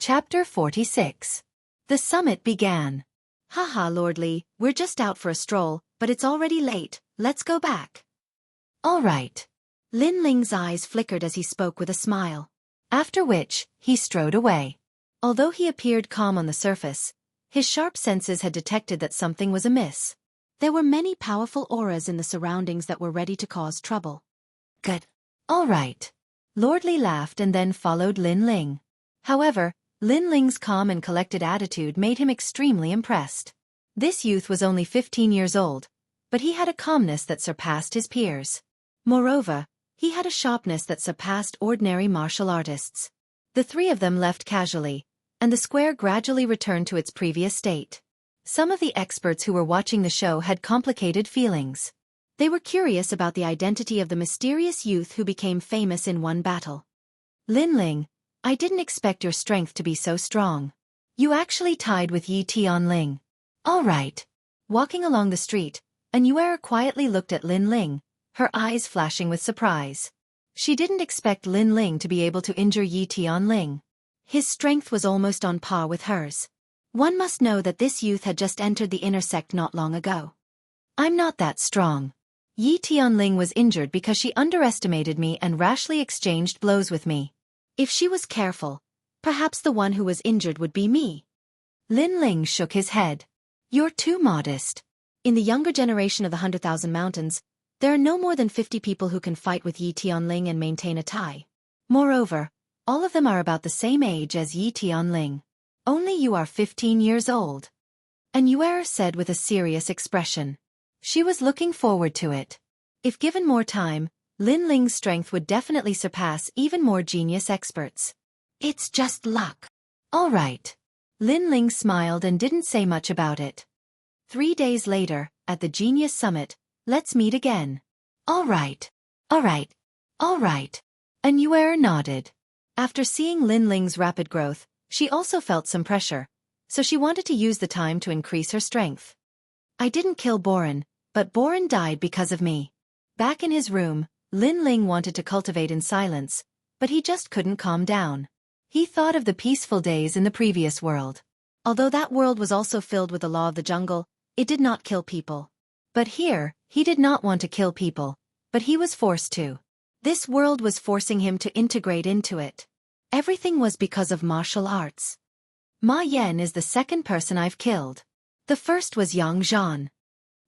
Chapter 46. The summit began. Haha, Lord Li, we're just out for a stroll, but it's already late, let's go back. All right. Lin Ling's eyes flickered as he spoke with a smile. After which, he strode away. Although he appeared calm on the surface, his sharp senses had detected that something was amiss. There were many powerful auras in the surroundings that were ready to cause trouble. Good. All right. Lord Li laughed and then followed Lin Ling. However, Lin Ling's calm and collected attitude made him extremely impressed. This youth was only 15 years old, but he had a calmness that surpassed his peers. Moreover, he had a sharpness that surpassed ordinary martial artists. The three of them left casually, and the square gradually returned to its previous state. Some of the experts who were watching the show had complicated feelings. They were curious about the identity of the mysterious youth who became famous in one battle. Lin Ling, I didn't expect your strength to be so strong. You actually tied with Yi Tianling. All right. Walking along the street, a newer quietly looked at Lin Ling, her eyes flashing with surprise. She didn't expect Lin Ling to be able to injure Yi Tianling. His strength was almost on par with hers. One must know that this youth had just entered the inner sect not long ago. I'm not that strong. Yi Tianling was injured because she underestimated me and rashly exchanged blows with me. If she was careful, perhaps the one who was injured would be me. Lin Ling shook his head. You're too modest. In the younger generation of the 100,000 Mountains, there are no more than 50 people who can fight with Yi Tianling and maintain a tie. Moreover, all of them are about the same age as Yi Tianling. Only you are 15 years old. And Yuer said with a serious expression. She was looking forward to it. If given more time, Lin Ling's strength would definitely surpass even more genius experts. It's just luck. All right. Lin Ling smiled and didn't say much about it. 3 days later, at the Genius Summit, let's meet again. All right. All right. All right. And Yuer nodded. After seeing Lin Ling's rapid growth, she also felt some pressure, so she wanted to use the time to increase her strength. I didn't kill Boren, but Boren died because of me. Back in his room, Lin Ling wanted to cultivate in silence, but he just couldn't calm down. He thought of the peaceful days in the previous world. Although that world was also filled with the law of the jungle, it did not kill people. But here, he did not want to kill people, but he was forced to. This world was forcing him to integrate into it. Everything was because of martial arts. Ma Yan is the second person I've killed. The first was Yang Zhan.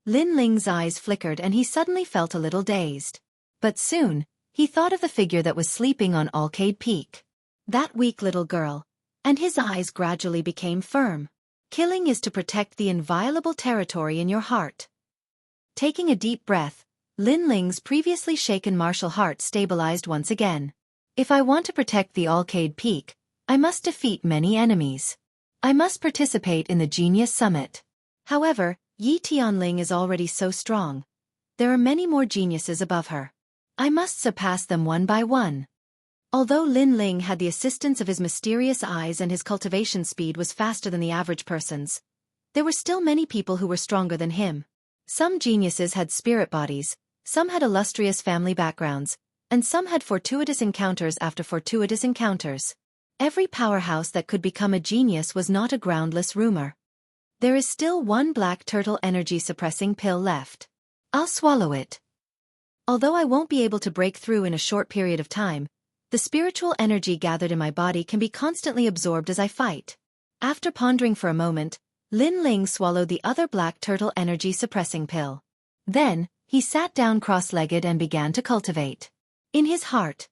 Lin Ling's eyes flickered and he suddenly felt a little dazed. But soon, he thought of the figure that was sleeping on Alcade Peak. That weak little girl, and his eyes gradually became firm. Killing is to protect the inviolable territory in your heart. Taking a deep breath, Lin Ling's previously shaken martial heart stabilized once again. If I want to protect the Alcade Peak, I must defeat many enemies. I must participate in the Genius Summit. However, Yi Tianling is already so strong. There are many more geniuses above her. I must surpass them one by one. Although Lin Ling had the assistance of his mysterious eyes and his cultivation speed was faster than the average person's, there were still many people who were stronger than him. Some geniuses had spirit bodies, some had illustrious family backgrounds, and some had fortuitous encounters after fortuitous encounters. Every powerhouse that could become a genius was not a groundless rumor. There is still one black turtle energy suppressing pill left. I'll swallow it. Although I won't be able to break through in a short period of time, the spiritual energy gathered in my body can be constantly absorbed as I fight. After pondering for a moment, Lin Ling swallowed the other black turtle energy suppressing pill. Then, he sat down cross-legged and began to cultivate. In his heart,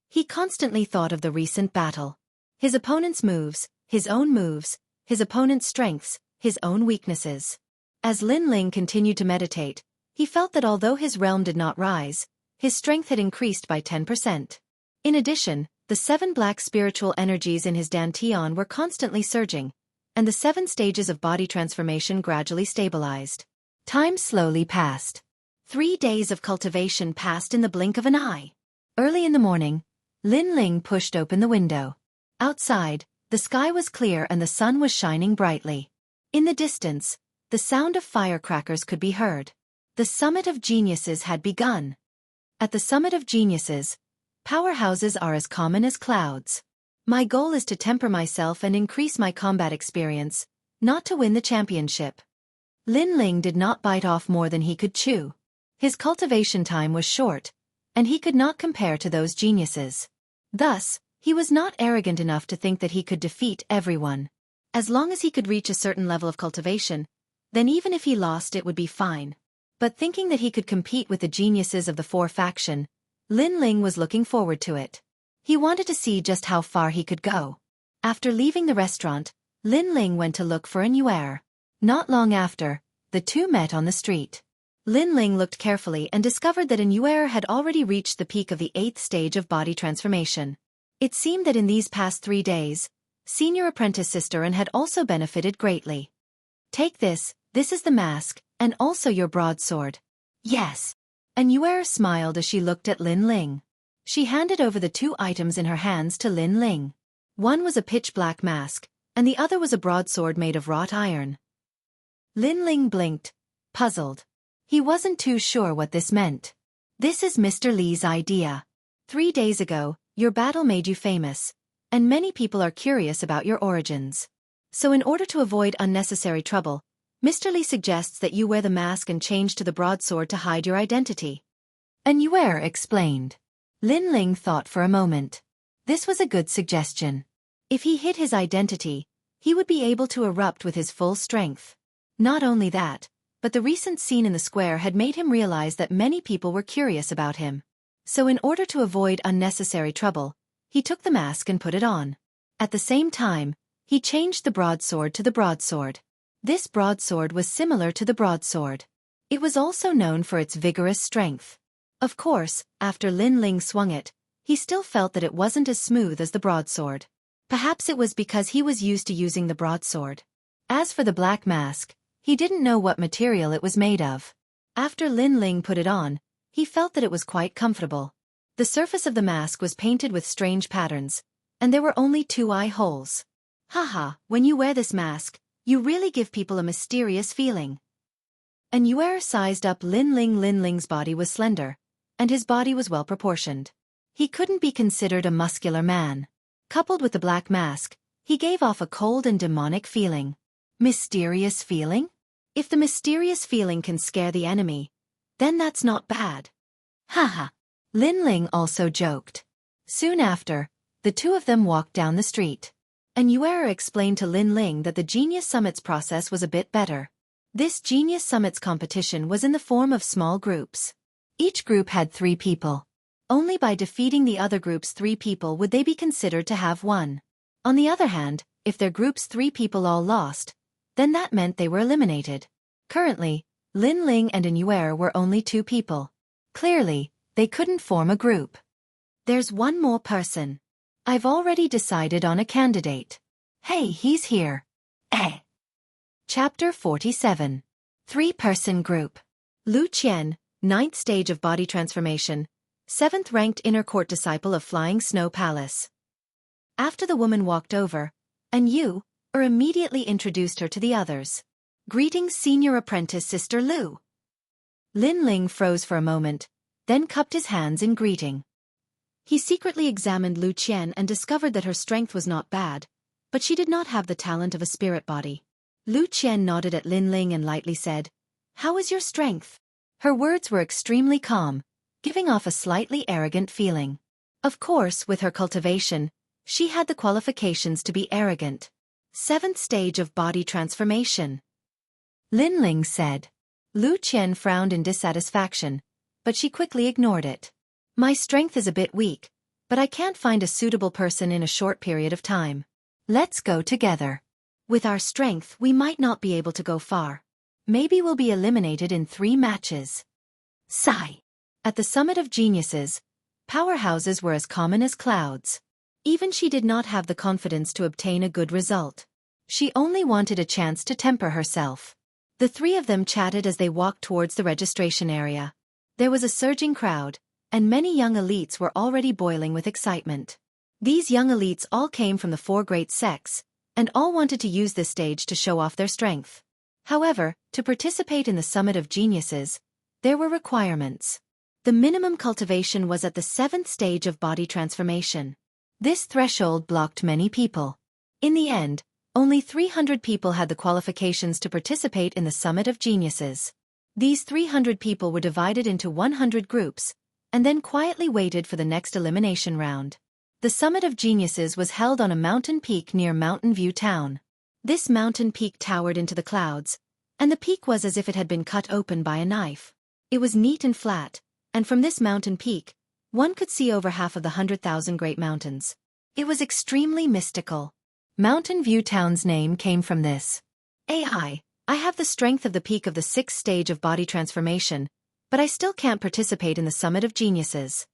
he constantly thought of the recent battle. His opponent's moves, his own moves, his opponent's strengths, his own weaknesses. As Lin Ling continued to meditate, he felt that although his realm did not rise, his strength had increased by 10%. In addition, the 7 black spiritual energies in his dantian were constantly surging, and the 7 stages of body transformation gradually stabilized. Time slowly passed. 3 days of cultivation passed in the blink of an eye. Early in the morning, Lin Ling pushed open the window. Outside, the sky was clear and the sun was shining brightly. In the distance, the sound of firecrackers could be heard. The Summit of Geniuses had begun. At the Summit of Geniuses, powerhouses are as common as clouds. My goal is to temper myself and increase my combat experience, not to win the championship. Lin Ling did not bite off more than he could chew. His cultivation time was short, and he could not compare to those geniuses. Thus, he was not arrogant enough to think that he could defeat everyone. As long as he could reach a certain level of cultivation, then even if he lost it would be fine. But thinking that he could compete with the geniuses of the four faction, Lin Ling was looking forward to it. He wanted to see just how far he could go. After leaving the restaurant, Lin Ling went to look for an Yuer. Not long after, the two met on the street. Lin Ling looked carefully and discovered that an Yuer had already reached the peak of the 8th stage of body transformation. It seemed that in these past 3 days, Senior Apprentice Sister An had also benefited greatly. Take this is the mask, and also your broadsword. Yes. An Yuer smiled as she looked at Lin Ling. She handed over the 2 items in her hands to Lin Ling. One was a pitch-black mask, and the other was a broadsword made of wrought iron. Lin Ling blinked, puzzled. He wasn't too sure what this meant. This is Mr. Li's idea. 3 days ago, your battle made you famous, and many people are curious about your origins. So in order to avoid unnecessary trouble, Mr. Li suggests that you wear the mask and change to the broadsword to hide your identity. An Yuer explained. Lin Ling thought for a moment. This was a good suggestion. If he hid his identity, he would be able to erupt with his full strength. Not only that, but the recent scene in the square had made him realize that many people were curious about him. So in order to avoid unnecessary trouble, he took the mask and put it on. At the same time, he changed the broadsword to the broadsword. This broadsword was similar to the broadsword. It was also known for its vigorous strength. Of course, after Lin Ling swung it, he still felt that it wasn't as smooth as the broadsword. Perhaps it was because he was used to using the broadsword. As for the black mask, he didn't know what material it was made of. After Lin Ling put it on, he felt that it was quite comfortable. The surface of the mask was painted with strange patterns, and there were only 2 eye holes. Haha, when you wear this mask, you really give people a mysterious feeling. An Yuer sized up Lin Ling. Lin Ling's body was slender, and his body was well proportioned. He couldn't be considered a muscular man. Coupled with the black mask, he gave off a cold and demonic feeling. Mysterious feeling? If the mysterious feeling can scare the enemy, then that's not bad. Haha. Lin Ling also joked. Soon after, the 2 of them walked down the street. An Yuer explained to Lin Ling that the Genius Summits process was a bit better. This Genius Summits competition was in the form of small groups. Each group had 3 people. Only by defeating the other group's 3 people would they be considered to have won. On the other hand, if their group's 3 people all lost, then that meant they were eliminated. Currently, Lin Ling and An Yuer were only 2 people. Clearly, they couldn't form a group. There's one more person. I've already decided on a candidate. Hey, he's here. Eh. Chapter 47. 3-person group. Lu Qian, 9th stage of body transformation, 7th ranked inner court disciple of Flying Snow Palace. After the woman walked over, An Yuer immediately introduced her to the others. Greetings, Senior Apprentice Sister Lu. Lin Ling froze for a moment, then cupped his hands in greeting. He secretly examined Lu Qian and discovered that her strength was not bad, but she did not have the talent of a spirit body. Lu Qian nodded at Lin Ling and lightly said, "How is your strength?" Her words were extremely calm, giving off a slightly arrogant feeling. Of course, with her cultivation, she had the qualifications to be arrogant. 7th stage of body transformation. Lin Ling said. Lu Qian frowned in dissatisfaction, but she quickly ignored it. My strength is a bit weak, but I can't find a suitable person in a short period of time. Let's go together. With our strength, we might not be able to go far. Maybe we'll be eliminated in 3 matches. Sigh. At the summit of geniuses, powerhouses were as common as clouds. Even she did not have the confidence to obtain a good result. She only wanted a chance to temper herself. The 3 of them chatted as they walked towards the registration area. There was a surging crowd, and many young elites were already boiling with excitement. These young elites all came from the 4 great sects, and all wanted to use this stage to show off their strength. However, to participate in the Summit of Geniuses, there were requirements. The minimum cultivation was at the 7th stage of body transformation. This threshold blocked many people. In the end, only 300 people had the qualifications to participate in the Summit of Geniuses. These 300 people were divided into 100 groups, and then quietly waited for the next elimination round. The Summit of Geniuses was held on a mountain peak near Mountain View Town. This mountain peak towered into the clouds, and the peak was as if it had been cut open by a knife. It was neat and flat, and from this mountain peak, one could see over half of the 100,000 Great Mountains. It was extremely mystical. Mountain View Town's name came from this. I have the strength of the peak of the 6th stage of body transformation, but I still can't participate in the Summit of Geniuses.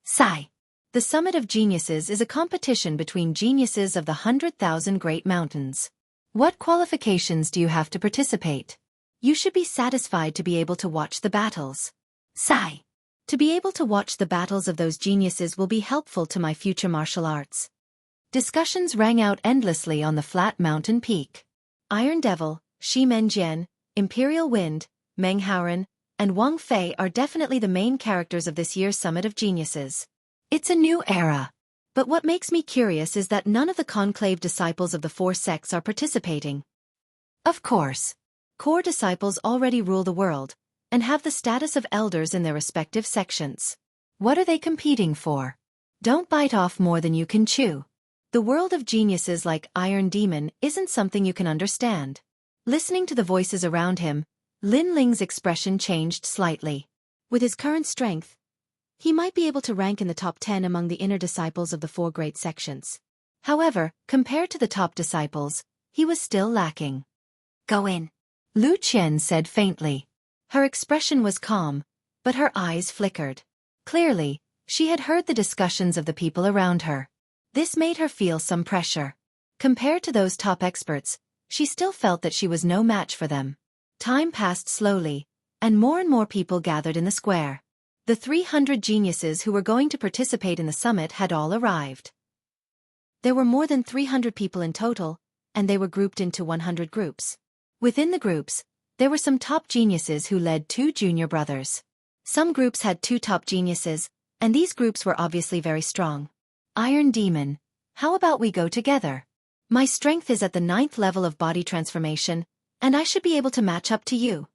Sigh. The Summit of Geniuses is a competition between geniuses of the 100,000 Great Mountains. What qualifications do you have to participate? You should be satisfied to be able to watch the battles. Sigh. To be able to watch the battles of those geniuses will be helpful to my future martial arts. Discussions rang out endlessly on the flat mountain peak. Iron Devil, Shi Menjian, Imperial Wind, Meng Haoren, and Wang Fei are definitely the main characters of this year's Summit of Geniuses. It's a new era. But what makes me curious is that none of the conclave disciples of the 4 sects are participating. Of course. Core disciples already rule the world, and have the status of elders in their respective sections. What are they competing for? Don't bite off more than you can chew. The world of geniuses like Iron Demon isn't something you can understand. Listening to the voices around him, Lin Ling's expression changed slightly. With his current strength, he might be able to rank in the top 10 among the inner disciples of the 4 great sections. However, compared to the top disciples, he was still lacking. Go in. Lu Qian said faintly. Her expression was calm, but her eyes flickered. Clearly, she had heard the discussions of the people around her. This made her feel some pressure. Compared to those top experts, she still felt that she was no match for them. Time passed slowly, and more people gathered in the square. The 300 geniuses who were going to participate in the summit had all arrived. There were more than 300 people in total, and they were grouped into 100 groups. Within the groups, there were some top geniuses who led 2 junior brothers. Some groups had 2 top geniuses, and these groups were obviously very strong. Iron Demon, how about we go together? My strength is at the 9th level of body transformation, and I should be able to match up to you.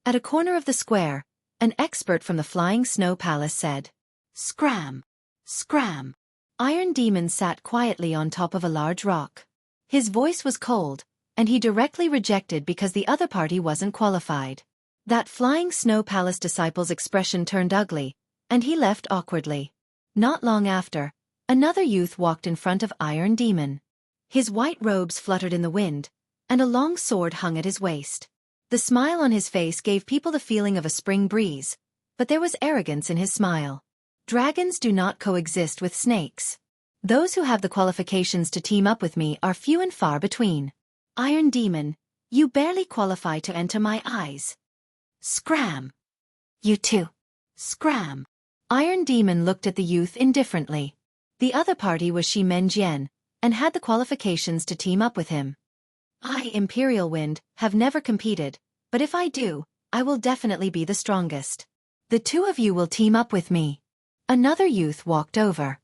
At a corner of the square, an expert from the Flying Snow Palace said, Scram! Scram! Iron Demon sat quietly on top of a large rock. His voice was cold, and he directly rejected because the other party wasn't qualified. That Flying Snow Palace disciple's expression turned ugly, and he left awkwardly. Not long after, another youth walked in front of Iron Demon. His white robes fluttered in the wind, and a long sword hung at his waist. The smile on his face gave people the feeling of a spring breeze, but there was arrogance in his smile. Dragons do not coexist with snakes. Those who have the qualifications to team up with me are few and far between. Iron Demon, you barely qualify to enter my eyes. Scram! You too. Scram! Iron Demon looked at the youth indifferently. The other party was Shi Menjian, and had the qualifications to team up with him. I, Imperial Wind, have never competed, but if I do, I will definitely be the strongest. The 2 of you will team up with me. Another youth walked over.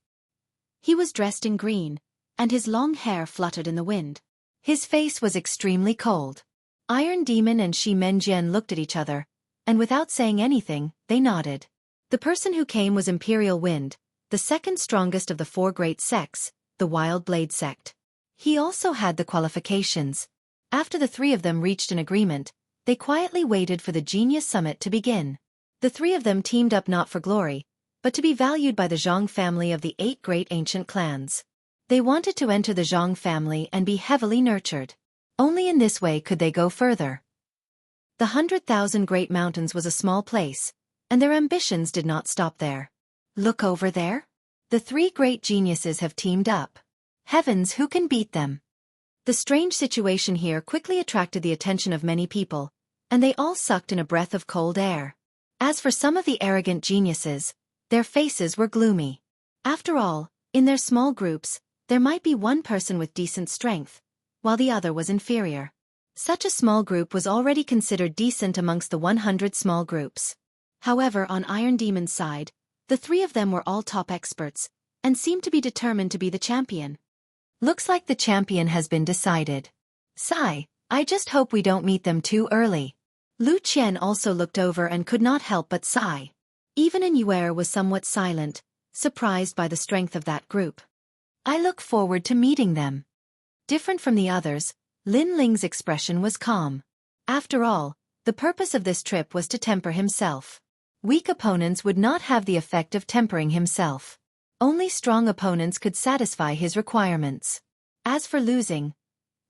He was dressed in green, and his long hair fluttered in the wind. His face was extremely cold. Iron Demon and Shi Menjian looked at each other, and without saying anything, they nodded. The person who came was Imperial Wind, the second strongest of the 4 great sects, the Wild Blade sect. He also had the qualifications. After the 3 of them reached an agreement, they quietly waited for the Genius Summit to begin. The 3 of them teamed up not for glory, but to be valued by the Zhang family of the 8 great ancient clans. They wanted to enter the Zhang family and be heavily nurtured. Only in this way could they go further. The 100,000 Great Mountains was a small place, and their ambitions did not stop there. Look over there. The 3 great geniuses have teamed up. Heavens, who can beat them? The strange situation here quickly attracted the attention of many people, and they all sucked in a breath of cold air. As for some of the arrogant geniuses, their faces were gloomy. After all, in their small groups, there might be one person with decent strength, while the other was inferior. Such a small group was already considered decent amongst the 100 small groups. However, on Iron Demon's side, the 3 of them were all top experts, and seemed to be determined to be the champion. Looks like the champion has been decided. Sigh, I just hope we don't meet them too early. Lu Qian also looked over and could not help but sigh. Even Yuer was somewhat silent, surprised by the strength of that group. I look forward to meeting them. Different from the others, Lin Ling's expression was calm. After all, the purpose of this trip was to temper himself. Weak opponents would not have the effect of tempering himself. Only strong opponents could satisfy his requirements. As for losing,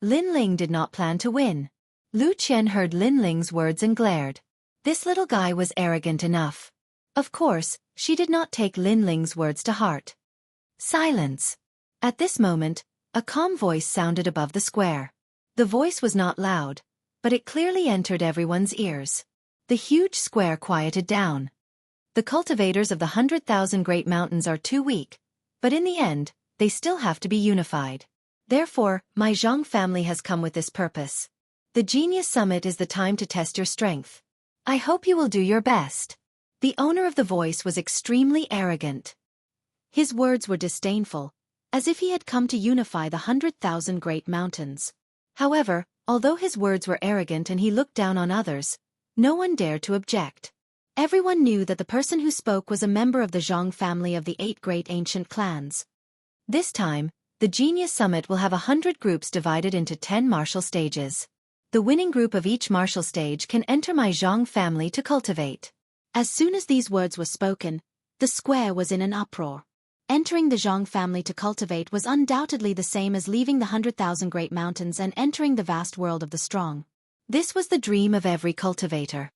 Lin Ling did not plan to win. Lu Qian heard Lin Ling's words and glared. This little guy was arrogant enough. Of course, she did not take Lin Ling's words to heart. Silence. At this moment, a calm voice sounded above the square. The voice was not loud, but it clearly entered everyone's ears. The huge square quieted down. The cultivators of the 100,000 Great Mountains are too weak, but in the end, they still have to be unified. Therefore, my Zhang family has come with this purpose. The Genius Summit is the time to test your strength. I hope you will do your best. The owner of the voice was extremely arrogant. His words were disdainful, as if he had come to unify the 100,000 Great Mountains. However, although his words were arrogant and he looked down on others, no one dared to object. Everyone knew that the person who spoke was a member of the Zhang family of the 8 great ancient clans. This time, the Genius Summit will have 100 groups divided into 10 martial stages. The winning group of each martial stage can enter my Zhang family to cultivate. As soon as these words were spoken, the square was in an uproar. Entering the Zhang family to cultivate was undoubtedly the same as leaving the 100,000 Great Mountains and entering the vast world of the strong. This was the dream of every cultivator.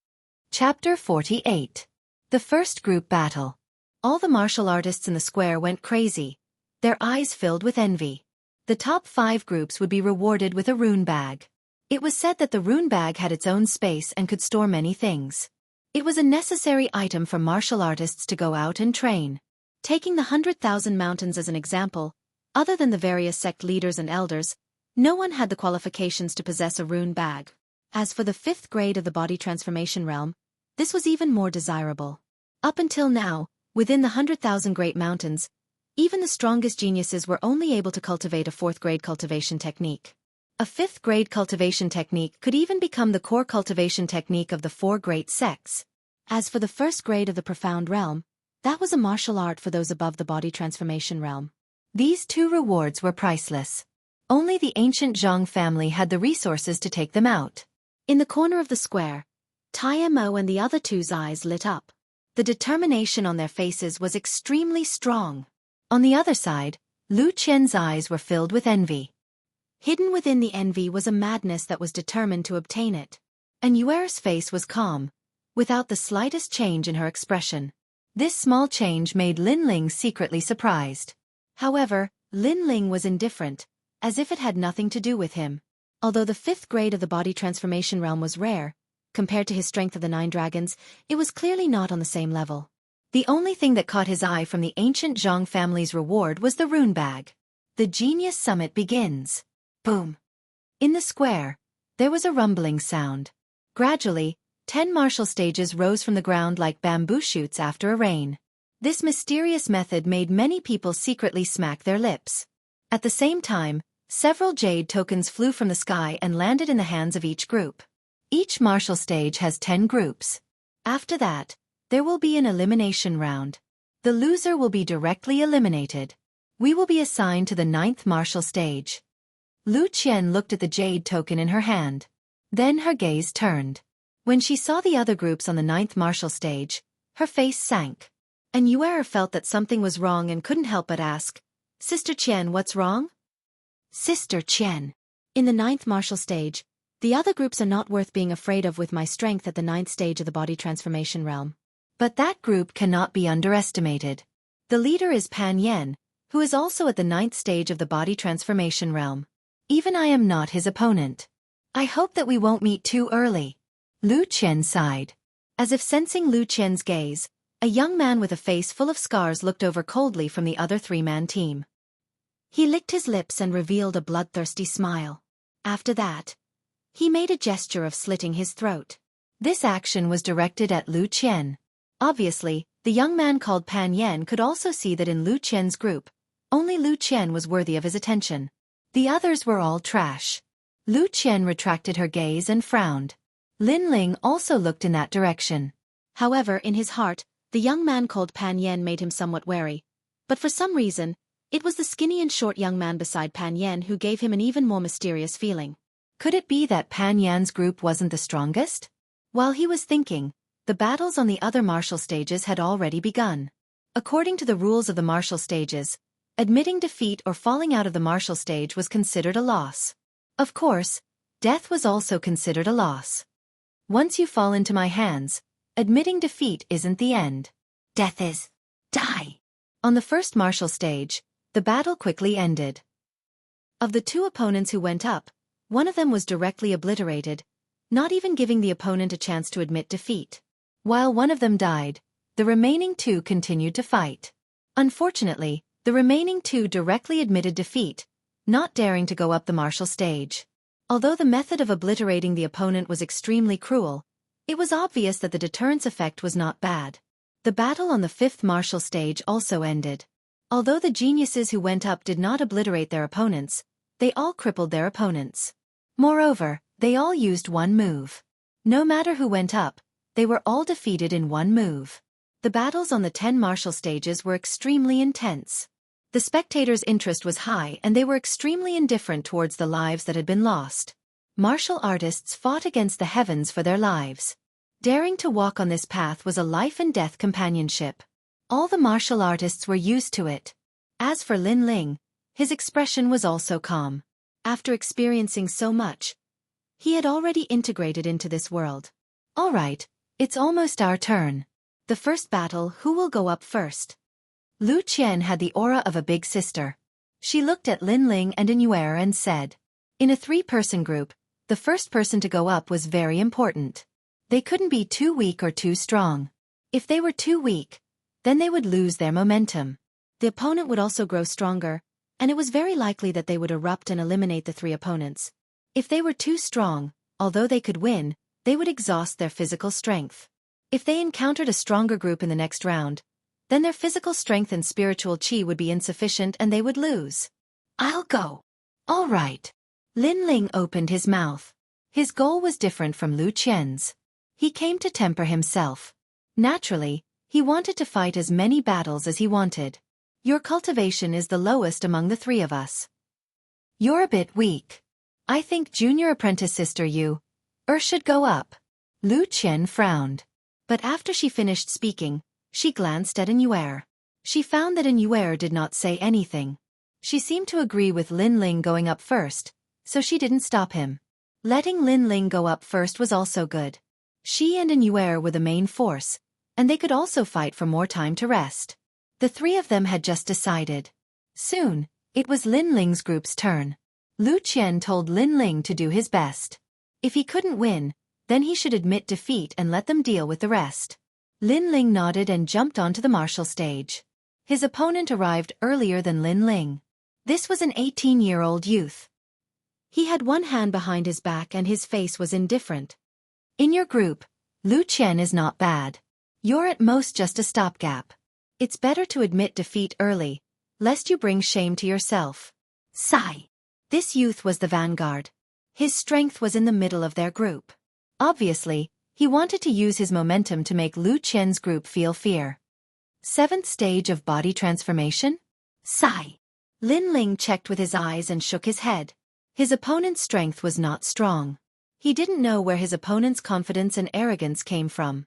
Chapter 48. The First Group Battle. All the martial artists in the square went crazy, their eyes filled with envy. The top 5 groups would be rewarded with a rune bag. It was said that the rune bag had its own space and could store many things. It was a necessary item for martial artists to go out and train. Taking the 100,000 mountains as an example, other than the various sect leaders and elders, no one had the qualifications to possess a rune bag. As for the 5th grade of the body transformation realm, this was even more desirable. Up until now, within the 100,000 Great Mountains, even the strongest geniuses were only able to cultivate a 4th grade cultivation technique. A 5th grade cultivation technique could even become the core cultivation technique of the 4 great sects. As for the 1st grade of the profound realm, that was a martial art for those above the body transformation realm. These 2 rewards were priceless. Only the ancient Zhang family had the resources to take them out. In the corner of the square, Tai Mo and the other 2's eyes lit up. The determination on their faces was extremely strong. On the other side, Lu Qian's eyes were filled with envy. Hidden within the envy was a madness that was determined to obtain it. And Yuer's face was calm, without the slightest change in her expression. This small change made Lin Ling secretly surprised. However, Lin Ling was indifferent, as if it had nothing to do with him. Although the 5th grade of the body transformation realm was rare, compared to his strength of the 9 dragons, it was clearly not on the same level. The only thing that caught his eye from the ancient Zhang family's reward was the rune bag. The Genius Summit begins. Boom. In the square, there was a rumbling sound. Gradually, 10 martial stages rose from the ground like bamboo shoots after a rain. This mysterious method made many people secretly smack their lips. At the same time, several jade tokens flew from the sky and landed in the hands of each group. Each martial stage has 10 groups. After that, there will be an elimination round. The loser will be directly eliminated. We will be assigned to the 9th martial stage. Lu Qian looked at the jade token in her hand. Then her gaze turned. When she saw the other groups on the 9th martial stage, her face sank. And Yuer felt that something was wrong and couldn't help but ask, "Sister Qian, what's wrong?" Sister Qian. In the 9th martial stage, the other groups are not worth being afraid of with my strength at the 9th stage of the body transformation realm. But that group cannot be underestimated. The leader is Pan Yan, who is also at the 9th stage of the body transformation realm. Even I am not his opponent. I hope that we won't meet too early. Lu Qian sighed. As if sensing Lu Qian's gaze, a young man with a face full of scars looked over coldly from the other 3-man team. He licked his lips and revealed a bloodthirsty smile. After that, he made a gesture of slitting his throat. This action was directed at Lu Qian. Obviously, The young man called Pan Yan could also see that in Lu Qian's group, only Lu Qian was worthy of his attention. The others were all trash. Lu Qian retracted her gaze and frowned. Lin Ling also looked in that direction. However, in his heart, the young man called Pan Yan made him somewhat wary. But for some reason, it was the skinny and short young man beside Pan Yan who gave him an even more mysterious feeling. Could it be that Pan Yan's group wasn't the strongest? While he was thinking, the battles on the other martial stages had already begun. According to the rules of the martial stages, admitting defeat or falling out of the martial stage was considered a loss. Of course, death was also considered a loss. Once you fall into my hands, admitting defeat isn't the end. Death is. Die. On the first martial stage, the battle quickly ended. Of the two opponents who went up, one of them was directly obliterated, not even giving the opponent a chance to admit defeat. While one of them died, the remaining two continued to fight. Unfortunately, the remaining two directly admitted defeat, not daring to go up the martial stage. Although the method of obliterating the opponent was extremely cruel, it was obvious that the deterrence effect was not bad. The battle on the fifth martial stage also ended. Although the geniuses who went up did not obliterate their opponents, they all crippled their opponents. Moreover, they all used one move. No matter who went up, they were all defeated in one move. The battles on the 10 martial stages were extremely intense. The spectators' interest was high and they were extremely indifferent towards the lives that had been lost. Martial artists fought against the heavens for their lives. Daring to walk on this path was a life-and-death companionship. All the martial artists were used to it. As for Lin Ling, his expression was also calm. After experiencing so much, he had already integrated into this world. All right, it's almost our turn. The first battle, who will go up first? Lu Qian had the aura of a big sister. She looked at Lin Ling and Inuer and said, in a 3-person group, the first person to go up was very important. They couldn't be too weak or too strong. If they were too weak, then they would lose their momentum. The opponent would also grow stronger, and it was very likely that they would erupt and eliminate the 3 opponents. If they were too strong, although they could win, they would exhaust their physical strength. If they encountered a stronger group in the next round, then their physical strength and spiritual qi would be insufficient and they would lose. I'll go. All right. Lin Ling opened his mouth. His goal was different from Lu Qian's. He came to temper himself. Naturally, he wanted to fight as many battles as he wanted. Your cultivation is the lowest among the 3 of us. You're a bit weak. I think junior apprentice sister should go up. Lu Qian frowned. But after she finished speaking, she glanced at Inuer. She found that Inuer did not say anything. She seemed to agree with Lin Ling going up first, so she didn't stop him. Letting Lin Ling go up first was also good. She and Inuer were the main force, and they could also fight for more time to rest. The 3 of them had just decided. Soon, it was Lin Ling's group's turn. Lu Qian told Lin Ling to do his best. If he couldn't win, then he should admit defeat and let them deal with the rest. Lin Ling nodded and jumped onto the martial stage. His opponent arrived earlier than Lin Ling. This was an 18-year-old youth. He had one hand behind his back and his face was indifferent. In your group, Lu Qian is not bad. You're at most just a stopgap. It's better to admit defeat early, lest you bring shame to yourself. Sigh. This youth was the vanguard. His strength was in the middle of their group. Obviously, he wanted to use his momentum to make Lu Qian's group feel fear. 7th stage of body transformation? Sigh. Lin Ling checked with his eyes and shook his head. His opponent's strength was not strong. He didn't know where his opponent's confidence and arrogance came from.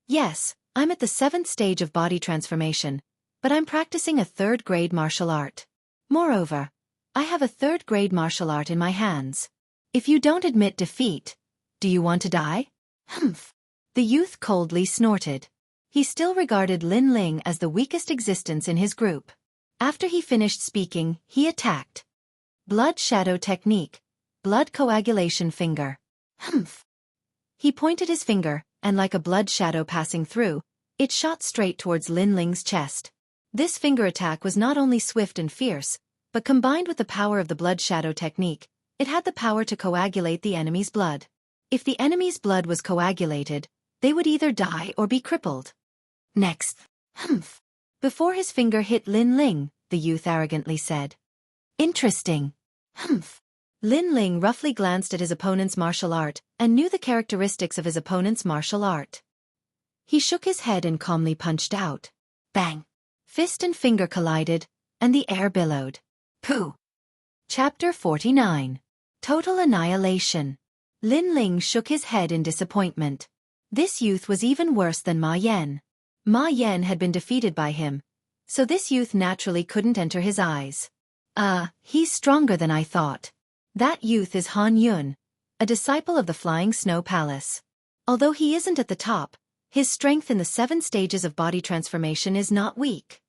Yes, I'm at the 7th stage of body transformation, but I'm practicing a 3rd-grade martial art. Moreover, I have a 3rd-grade martial art in my hands. If you don't admit defeat, do you want to die? Humph. The youth coldly snorted. He still regarded Lin Ling as the weakest existence in his group. After he finished speaking, he attacked. Blood shadow technique. Blood coagulation finger. Humph. He pointed his finger, and like a blood shadow passing through, it shot straight towards Lin Ling's chest. This finger attack was not only swift and fierce, but combined with the power of the blood shadow technique, it had the power to coagulate the enemy's blood. If the enemy's blood was coagulated, they would either die or be crippled. Next, Humph. Before his finger hit Lin Ling, the youth arrogantly said. Interesting. Humph. Lin Ling roughly glanced at his opponent's martial art and knew the characteristics of his opponent's martial art. He shook his head and calmly punched out. Bang. Fist and finger collided, and the air billowed. Pooh. Chapter 49. Total Annihilation. Lin Ling shook his head in disappointment. This youth was even worse than Ma Yan. Ma Yan had been defeated by him, so this youth naturally couldn't enter his eyes. He's stronger than I thought. That youth is Han Yun, a disciple of the Flying Snow Palace. Although he isn't at the top, his strength in the 7 stages of body transformation is not weak.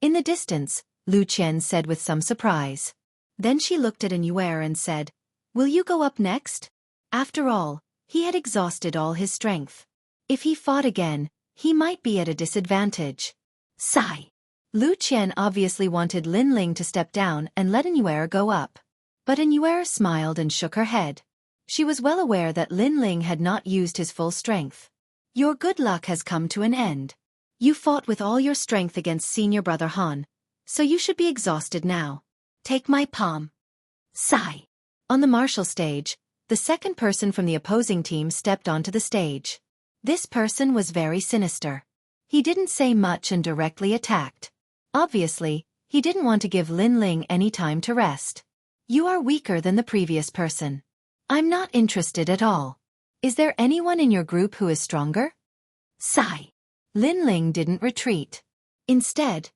In the distance, Lu Qian said with some surprise. Then she looked at Anywhere and said, Will you go up next? After all, he had exhausted all his strength. If he fought again, he might be at a disadvantage. Sigh. Lu Qian obviously wanted Lin Ling to step down and let Anywhere go up. But Anywhere smiled and shook her head. She was well aware that Lin Ling had not used his full strength. Your good luck has come to an end. You fought with all your strength against senior brother Han, so you should be exhausted now. Take my palm. Sigh. On the martial stage, the second person from the opposing team stepped onto the stage. This person was very sinister. He didn't say much and directly attacked. Obviously, he didn't want to give Lin Ling any time to rest. You are weaker than the previous person. I'm not interested at all. Is there anyone in your group who is stronger? Sigh. Lin Ling didn't retreat. Instead,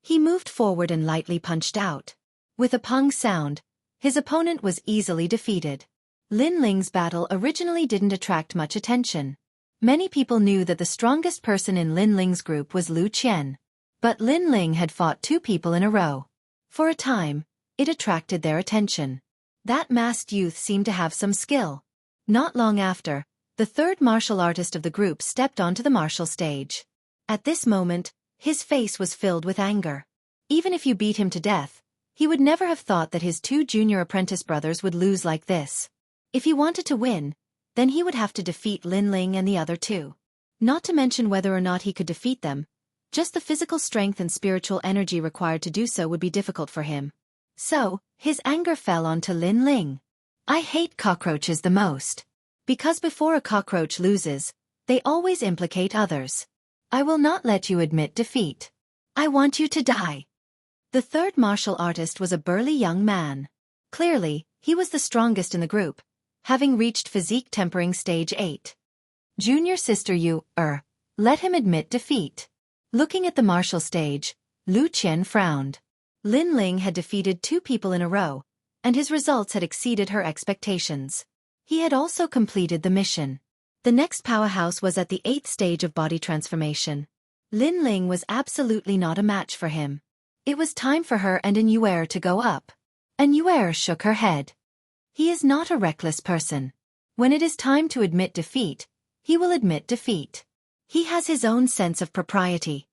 he moved forward and lightly punched out. With a pung sound, his opponent was easily defeated. Lin Ling's battle originally didn't attract much attention. Many people knew that the strongest person in Lin Ling's group was Lu Qian. But Lin Ling had fought 2 people in a row. For a time, it attracted their attention. That masked youth seemed to have some skill. Not long after, the third martial artist of the group stepped onto the martial stage. At this moment, his face was filled with anger. Even if you beat him to death, he would never have thought that his 2 junior apprentice brothers would lose like this. If he wanted to win, then he would have to defeat Lin Ling and the other 2. Not to mention whether or not he could defeat them. Just the physical strength and spiritual energy required to do so would be difficult for him. So, his anger fell onto Lin Ling. I hate cockroaches the most. Because before a cockroach loses, they always implicate others. I will not let you admit defeat. I want you to die. The third martial artist was a burly young man. Clearly, he was the strongest in the group, having reached physique tempering stage 8. Junior sister let him admit defeat. Looking at the martial stage, Lu Qian frowned. Lin Ling had defeated 2 people in a row, and his results had exceeded her expectations. He had also completed the mission. The next powerhouse was at the 8th stage of body transformation. Lin Ling was absolutely not a match for him. It was time for her and Anywhere to go up. Anywhere shook her head. He is not a reckless person. When it is time to admit defeat, he will admit defeat. He has his own sense of propriety.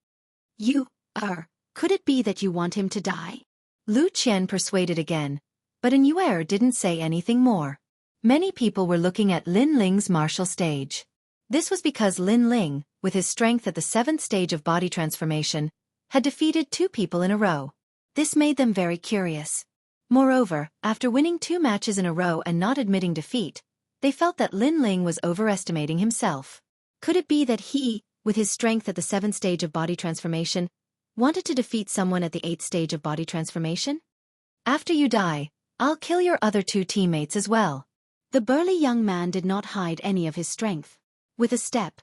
Could it be that you want him to die? Lu Qian persuaded again, but Anywhere didn't say anything more. Many people were looking at Lin Ling's martial stage. This was because Lin Ling, with his strength at the 7th stage of body transformation, had defeated 2 people in a row. This made them very curious. Moreover, after winning 2 matches in a row and not admitting defeat, they felt that Lin Ling was overestimating himself. Could it be that he, with his strength at the 7th stage of body transformation, wanted to defeat someone at the 8th stage of body transformation? After you die, I'll kill your other 2 teammates as well. The burly young man did not hide any of his strength. With a step,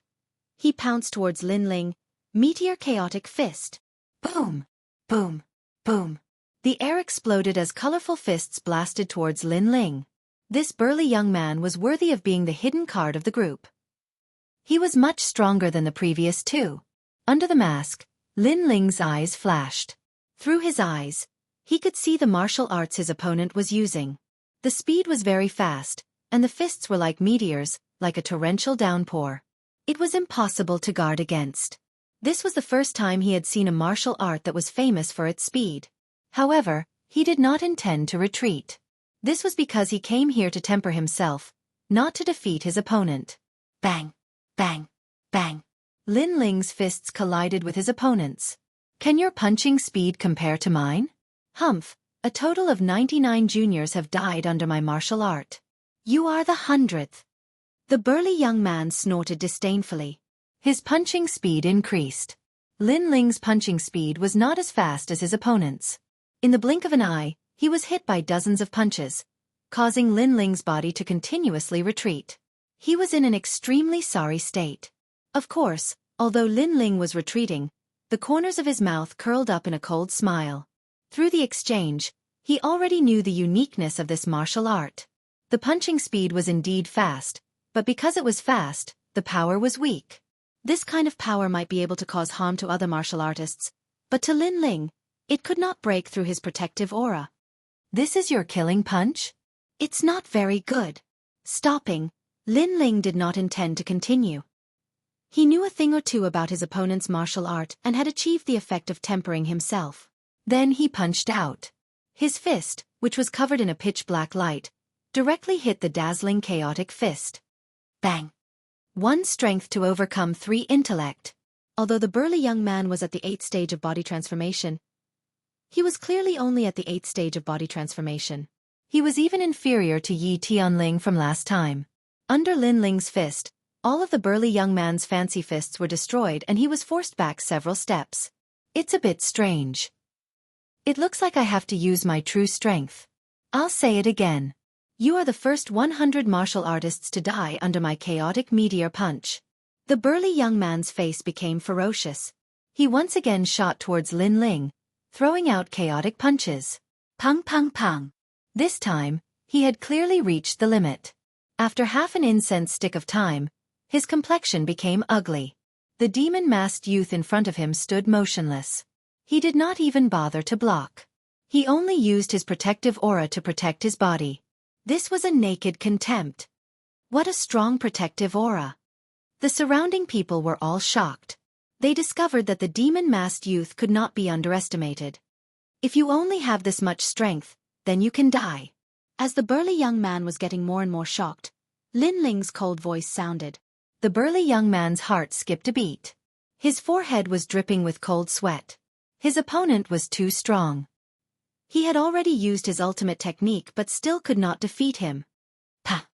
he pounced towards Lin Ling, meteor chaotic fist. Boom! Boom! Boom! The air exploded as colorful fists blasted towards Lin Ling. This burly young man was worthy of being the hidden card of the group. He was much stronger than the previous 2. Under the mask, Lin Ling's eyes flashed. Through his eyes, he could see the martial arts his opponent was using. The speed was very fast, and the fists were like meteors, like a torrential downpour. It was impossible to guard against. This was the first time he had seen a martial art that was famous for its speed. However, he did not intend to retreat. This was because he came here to temper himself, not to defeat his opponent. Bang! Bang! Bang! Lin Ling's fists collided with his opponent's. Can your punching speed compare to mine? Humph, a total of 99 juniors have died under my martial art. You are the 100th. The burly young man snorted disdainfully. His punching speed increased. Lin Ling's punching speed was not as fast as his opponent's. In the blink of an eye, he was hit by dozens of punches, causing Lin Ling's body to continuously retreat. He was in an extremely sorry state. Of course, although Lin Ling was retreating, the corners of his mouth curled up in a cold smile. Through the exchange, he already knew the uniqueness of this martial art. The punching speed was indeed fast, but because it was fast, the power was weak. This kind of power might be able to cause harm to other martial artists, but to Lin Ling, it could not break through his protective aura. This is your killing punch? It's not very good. Stopping, Lin Ling did not intend to continue. He knew a thing or two about his opponent's martial art and had achieved the effect of tempering himself. Then he punched out. His fist, which was covered in a pitch-black light, directly hit the dazzling chaotic fist. Bang! 1 strength to overcome 3 intellect. Although the burly young man was at the 8th stage of body transformation, he was clearly only at the 8th stage of body transformation. He was even inferior to Yi Tianling from last time. Under Lin Ling's fist, all of the burly young man's fancy fists were destroyed and he was forced back several steps. It's a bit strange. It looks like I have to use my true strength. I'll say it again. You are the first 100 martial artists to die under my chaotic meteor punch. The burly young man's face became ferocious. He once again shot towards Lin Ling, throwing out chaotic punches. Pang pang pang. This time, he had clearly reached the limit. After half an incense stick of time, his complexion became ugly. The demon-masked youth in front of him stood motionless. He did not even bother to block. He only used his protective aura to protect his body. This was a naked contempt. What a strong protective aura. The surrounding people were all shocked. They discovered that the demon-masked youth could not be underestimated. If you only have this much strength, then you can die. As the burly young man was getting more and more shocked, Lin Ling's cold voice sounded. The burly young man's heart skipped a beat. His forehead was dripping with cold sweat. His opponent was too strong. He had already used his ultimate technique but still could not defeat him. Pa!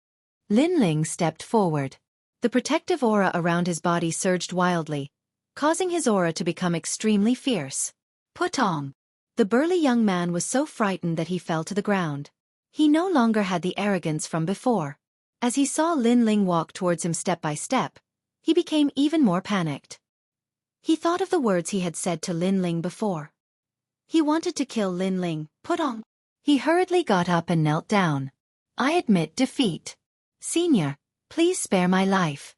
Lin Ling stepped forward. The protective aura around his body surged wildly, causing his aura to become extremely fierce. Put on! The burly young man was so frightened that he fell to the ground. He no longer had the arrogance from before. As he saw Lin Ling walk towards him step by step, he became even more panicked. He thought of the words he had said to Lin Ling before. He wanted to kill Lin Ling. Put on. He hurriedly got up and knelt down. I admit defeat. Senior, please spare my life.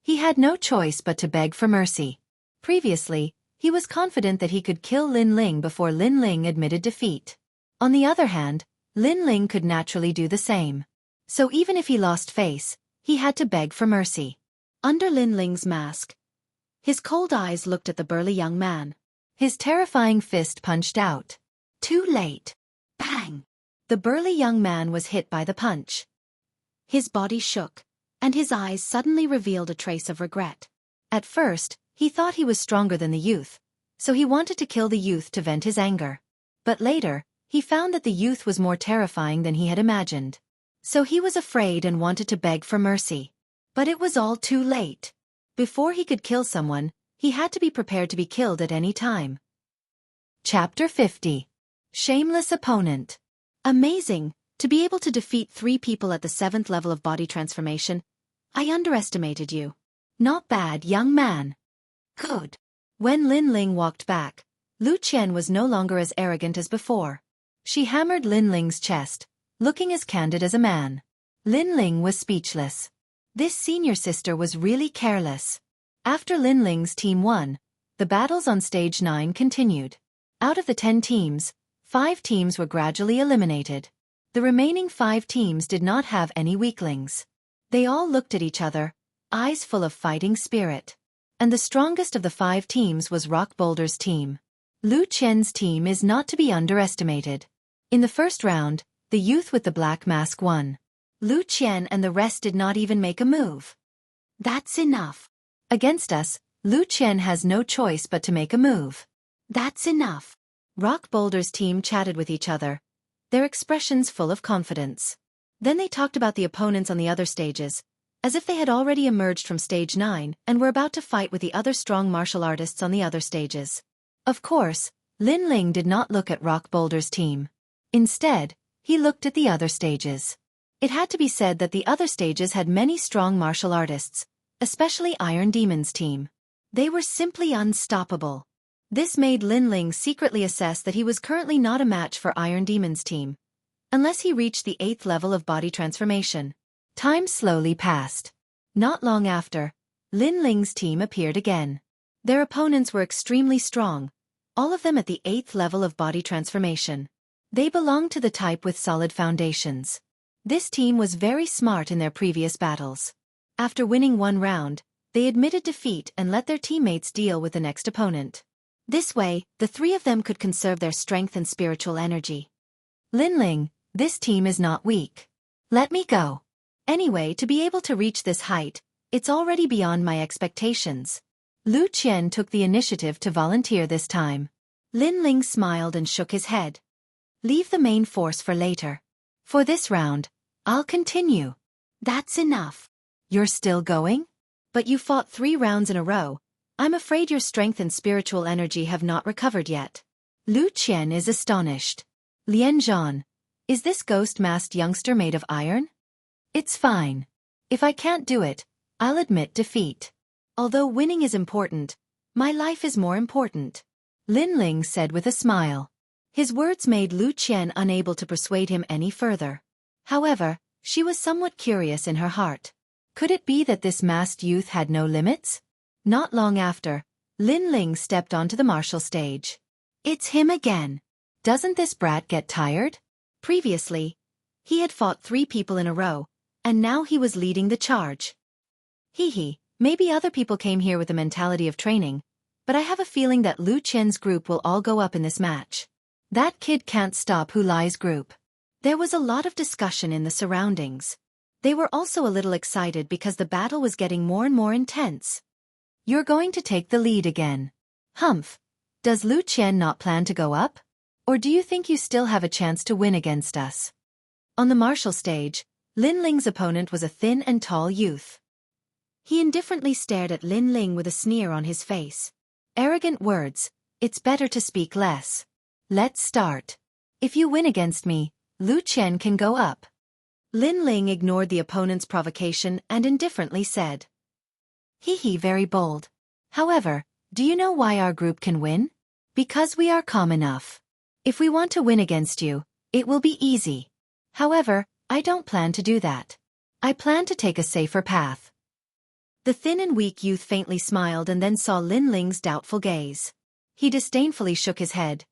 He had no choice but to beg for mercy. Previously, he was confident that he could kill Lin Ling before Lin Ling admitted defeat. On the other hand, Lin Ling could naturally do the same. So even if he lost face, he had to beg for mercy. Under Lin Ling's mask, his cold eyes looked at the burly young man. His terrifying fist punched out. Too late. Bang! The burly young man was hit by the punch. His body shook, and his eyes suddenly revealed a trace of regret. At first, he thought he was stronger than the youth, so he wanted to kill the youth to vent his anger. But later, he found that the youth was more terrifying than he had imagined. So he was afraid and wanted to beg for mercy. But it was all too late. Before he could kill someone, he had to be prepared to be killed at any time. Chapter 50. Shameless Opponent. Amazing, to be able to defeat 3 people at the 7th level of body transformation. I underestimated you. Not bad, young man. Good. When Lin Ling walked back, Lu Qian was no longer as arrogant as before. She hammered Lin Ling's chest, looking as candid as a man. Lin Ling was speechless. This senior sister was really careless. After Lin Ling's team won, the battles on stage 9 continued. Out of the 10 teams, 5 teams were gradually eliminated. The remaining 5 teams did not have any weaklings. They all looked at each other, eyes full of fighting spirit. And the strongest of the 5 teams was Rock Boulder's team. Lu Qian's team is not to be underestimated. In the first round, the youth with the black mask won. Lu Qian and the rest did not even make a move. That's enough. Against us, Lu Qian has no choice but to make a move. That's enough. Rock Boulder's team chatted with each other, their expressions full of confidence. Then they talked about the opponents on the other stages, as if they had already emerged from stage 9 and were about to fight with the other strong martial artists on the other stages. Of course, Lin Ling did not look at Rock Boulder's team. Instead, he looked at the other stages. It had to be said that the other stages had many strong martial artists, especially Iron Demon's team. They were simply unstoppable. This made Lin Ling secretly assess that he was currently not a match for Iron Demon's team, unless he reached the 8th level of body transformation. Time slowly passed. Not long after, Lin Ling's team appeared again. Their opponents were extremely strong, all of them at the 8th level of body transformation. They belonged to the type with solid foundations. This team was very smart in their previous battles. After winning one round, they admitted defeat and let their teammates deal with the next opponent. This way, the three of them could conserve their strength and spiritual energy. Lin Ling, this team is not weak. Let me go. Anyway, to be able to reach this height, it's already beyond my expectations. Lu Qian took the initiative to volunteer this time. Lin Ling smiled and shook his head. Leave the main force for later. For this round, I'll continue. That's enough. You're still going? But you fought 3 rounds in a row. I'm afraid your strength and spiritual energy have not recovered yet. Lu Qian is astonished. Lian Zhan, is this ghost-masked youngster made of iron? It's fine. If I can't do it, I'll admit defeat. Although winning is important, my life is more important. Lin Ling said with a smile. His words made Lu Qian unable to persuade him any further. However, she was somewhat curious in her heart. Could it be that this masked youth had no limits? Not long after, Lin Ling stepped onto the martial stage. It's him again. Doesn't this brat get tired? Previously, he had fought 3 people in a row, and now he was leading the charge. Maybe other people came here with the mentality of training, but I have a feeling that Lu Qian's group will all go up in this match. That kid can't stop Hu Lai's group. There was a lot of discussion in the surroundings. They were also a little excited because the battle was getting more and more intense. You're going to take the lead again. Humph. Does Lu Qian not plan to go up? Or do you think you still have a chance to win against us? On the martial stage, Lin Ling's opponent was a thin and tall youth. He indifferently stared at Lin Ling with a sneer on his face. Arrogant words, it's better to speak less. Let's start. If you win against me, Lu Qian can go up. Lin Ling ignored the opponent's provocation and indifferently said. Very bold. However, do you know why our group can win? Because we are calm enough. If we want to win against you, it will be easy. However, I don't plan to do that. I plan to take a safer path. The thin and weak youth faintly smiled and then saw Lin Ling's doubtful gaze. He disdainfully shook his head.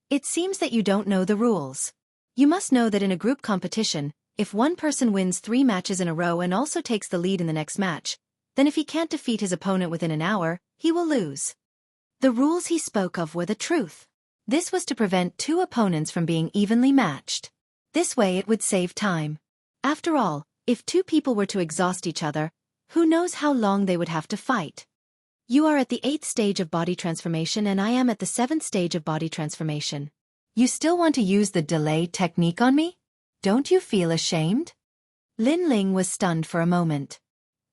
It seems that you don't know the rules. You must know that in a group competition, if one person wins 3 matches in a row and also takes the lead in the next match, then if he can't defeat his opponent within an hour, he will lose. The rules he spoke of were the truth. This was to prevent 2 opponents from being evenly matched. This way it would save time. After all, if 2 people were to exhaust each other, who knows how long they would have to fight. You are at the 8th stage of body transformation and I am at the 7th stage of body transformation. You still want to use the delay technique on me? Don't you feel ashamed? Lin Ling was stunned for a moment.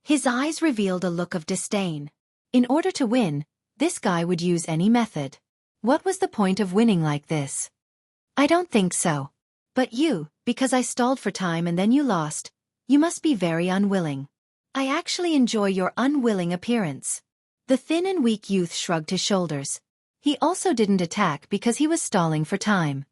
His eyes revealed a look of disdain. In order to win, this guy would use any method. What was the point of winning like this? I don't think so. But you, because I stalled for time and then you lost, you must be very unwilling. I actually enjoy your unwilling appearance. The thin and weak youth shrugged his shoulders. He also didn't attack because he was stalling for time.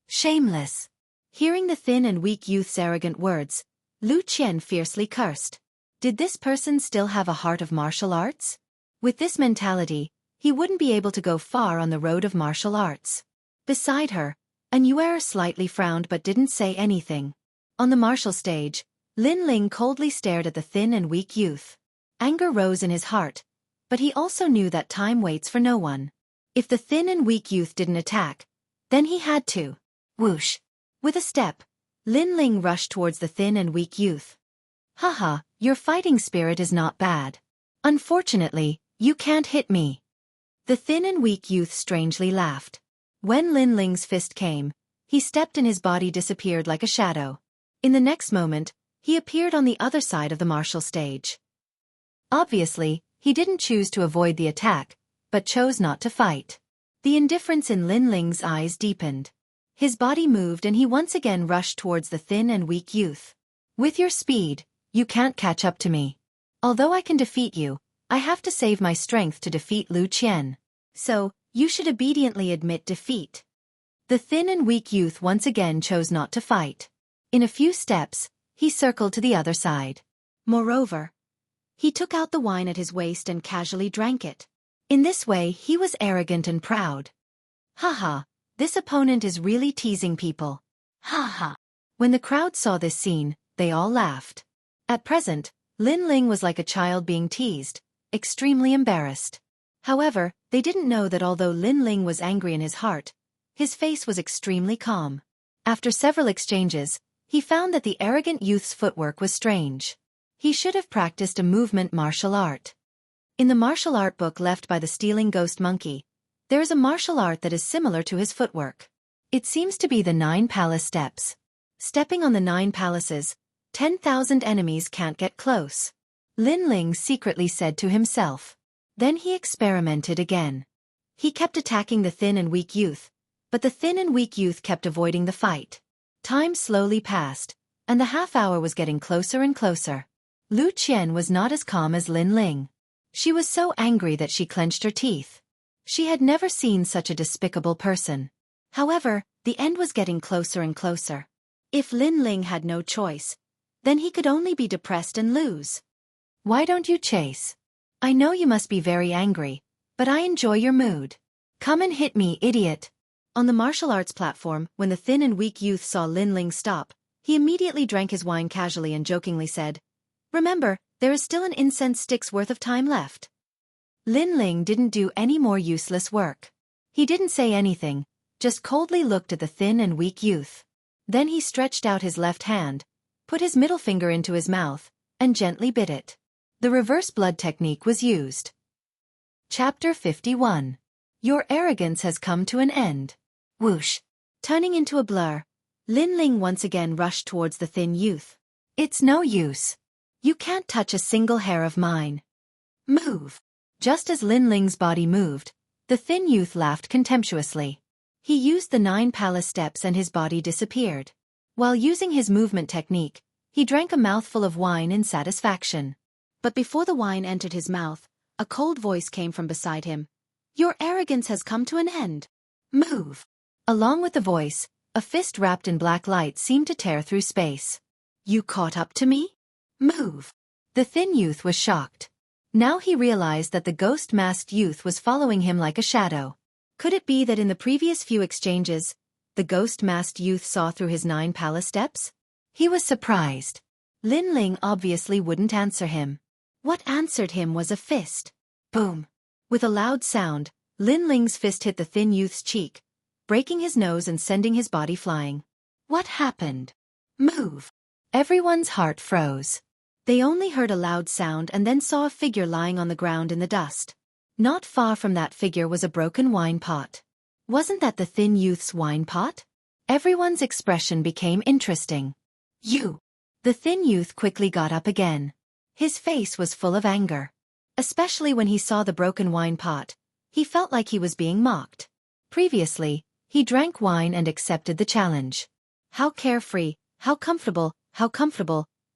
Shameless. Hearing the thin and weak youth's arrogant words, Lu Qian fiercely cursed. Did this person still have a heart of martial arts? With this mentality, he wouldn't be able to go far on the road of martial arts. Beside her, An Yuer slightly frowned but didn't say anything. On the martial stage, Lin Ling coldly stared at the thin and weak youth. Anger rose in his heart, but he also knew that time waits for no one. If the thin and weak youth didn't attack, then he had to. Whoosh! With a step, Lin Ling rushed towards the thin and weak youth. Haha, your fighting spirit is not bad. Unfortunately, You can't hit me. The thin and weak youth strangely laughed. When Lin Ling's fist came, he stepped and his body disappeared like a shadow. In the next moment, he appeared on the other side of the martial stage. Obviously, he didn't choose to avoid the attack, but chose not to fight. The indifference in Lin Ling's eyes deepened. His body moved and he once again rushed towards the thin and weak youth. With your speed, you can't catch up to me. Although I can defeat you, I have to save my strength to defeat Lu Qian. So, you should obediently admit defeat. The thin and weak youth once again chose not to fight. In a few steps, he circled to the other side. Moreover, he took out the wine at his waist and casually drank it. In this way, he was arrogant and proud. Haha, this opponent is really teasing people. Haha. When the crowd saw this scene, they all laughed. At present, Lin Ling was like a child being teased, extremely embarrassed. However, they didn't know that although Lin Ling was angry in his heart, his face was extremely calm. After several exchanges, he found that the arrogant youth's footwork was strange. He should have practiced a movement martial art. In the martial art book left by the stealing ghost monkey, there is a martial art that is similar to his footwork. It seems to be the 9 palace steps. Stepping on the 9 palaces, 10,000 enemies can't get close. Lin Ling secretly said to himself. Then he experimented again. He kept attacking the thin and weak youth, but the thin and weak youth kept avoiding the fight. Time slowly passed, and the half-hour was getting closer and closer. Lu Qian was not as calm as Lin Ling. She was so angry that she clenched her teeth. She had never seen such a despicable person. However, the end was getting closer and closer. If Lin Ling had no choice, then he could only be depressed and lose. Why don't you chase? I know you must be very angry, but I enjoy your mood. Come and hit me, idiot. On the martial arts platform, when the thin and weak youth saw Lin Ling stop, he immediately drank his wine casually and jokingly said, Remember, there is still an incense stick's worth of time left. Lin Ling didn't do any more useless work. He didn't say anything, just coldly looked at the thin and weak youth. Then he stretched out his left hand, put his middle finger into his mouth, and gently bit it. The reverse blood technique was used. Chapter 51. Your arrogance has come to an end. Whoosh. Turning into a blur, Lin Ling once again rushed towards the thin youth. It's no use. You can't touch a single hair of mine. Move. Just as Lin Ling's body moved, the thin youth laughed contemptuously. He used the 9 palace steps and his body disappeared. While using his movement technique, he drank a mouthful of wine in satisfaction. But before the wine entered his mouth, a cold voice came from beside him. Your arrogance has come to an end. Move. Along with the voice, a fist wrapped in black light seemed to tear through space. You caught up to me? Move. The thin youth was shocked. Now he realized that the ghost-masked youth was following him like a shadow. Could it be that in the previous few exchanges, the ghost-masked youth saw through his 9 palace steps? He was surprised. Lin Ling obviously wouldn't answer him. What answered him was a fist. Boom. With a loud sound, Lin Ling's fist hit the thin youth's cheek, breaking his nose and sending his body flying. What happened? Move. Everyone's heart froze. They only heard a loud sound and then saw a figure lying on the ground in the dust. Not far from that figure was a broken wine pot. Wasn't that the thin youth's wine pot? Everyone's expression became interesting. You. The thin youth quickly got up again. His face was full of anger. Especially when he saw the broken wine pot, he felt like he was being mocked. Previously, he drank wine and accepted the challenge. How carefree, how comfortable,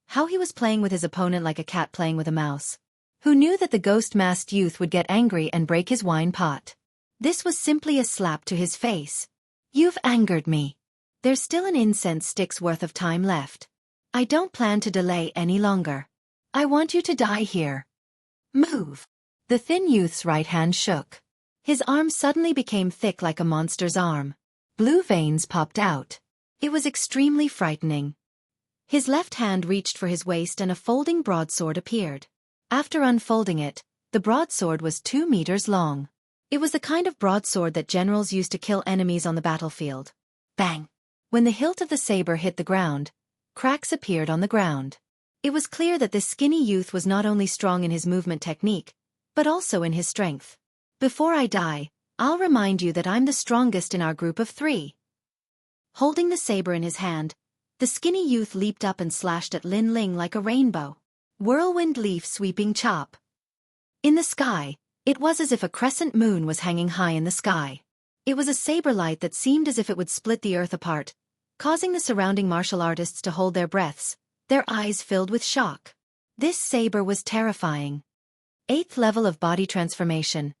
how he was playing with his opponent like a cat playing with a mouse. Who knew that the ghost-masked youth would get angry and break his wine pot? This was simply a slap to his face. You've angered me. There's still an incense stick's worth of time left. I don't plan to delay any longer. I want you to die here. Move. The thin youth's right hand shook. His arm suddenly became thick like a monster's arm. Blue veins popped out. It was extremely frightening. His left hand reached for his waist and a folding broadsword appeared. After unfolding it, the broadsword was 2 meters long. It was the kind of broadsword that generals used to kill enemies on the battlefield. Bang! When the hilt of the saber hit the ground, cracks appeared on the ground. It was clear that this skinny youth was not only strong in his movement technique, but also in his strength. Before I die, I'll remind you that I'm the strongest in our group of 3. Holding the saber in his hand, the skinny youth leaped up and slashed at Lin Ling like a rainbow. Whirlwind leaf sweeping chop. In the sky, it was as if a crescent moon was hanging high in the sky. It was a saber light that seemed as if it would split the earth apart, causing the surrounding martial artists to hold their breaths, their eyes filled with shock. This saber was terrifying. 8th level of body transformation.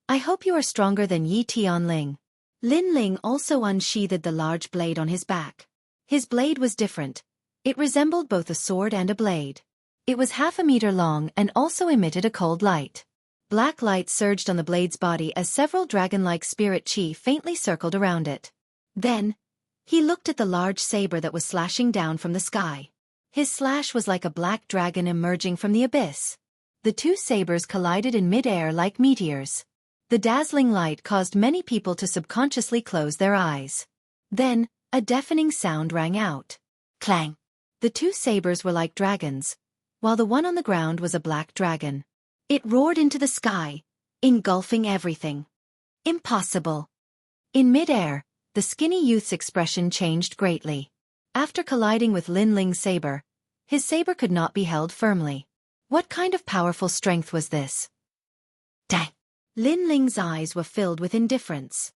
I hope you are stronger than Yi Tianling. Lin Ling also unsheathed the large blade on his back. His blade was different. It resembled both a sword and a blade. It was half a meter long and also emitted a cold light. Black light surged on the blade's body as several dragon-like spirit chi faintly circled around it. Then, he looked at the large saber that was slashing down from the sky. His slash was like a black dragon emerging from the abyss. The 2 sabers collided in mid-air like meteors. The dazzling light caused many people to subconsciously close their eyes. Then, a deafening sound rang out. Clang! The 2 sabers were like dragons, while the one on the ground was a black dragon. It roared into the sky, engulfing everything. Impossible! In mid-air, the skinny youth's expression changed greatly. After colliding with Lin Ling's saber, his saber could not be held firmly. What kind of powerful strength was this? Dang! Lin Ling's eyes were filled with indifference.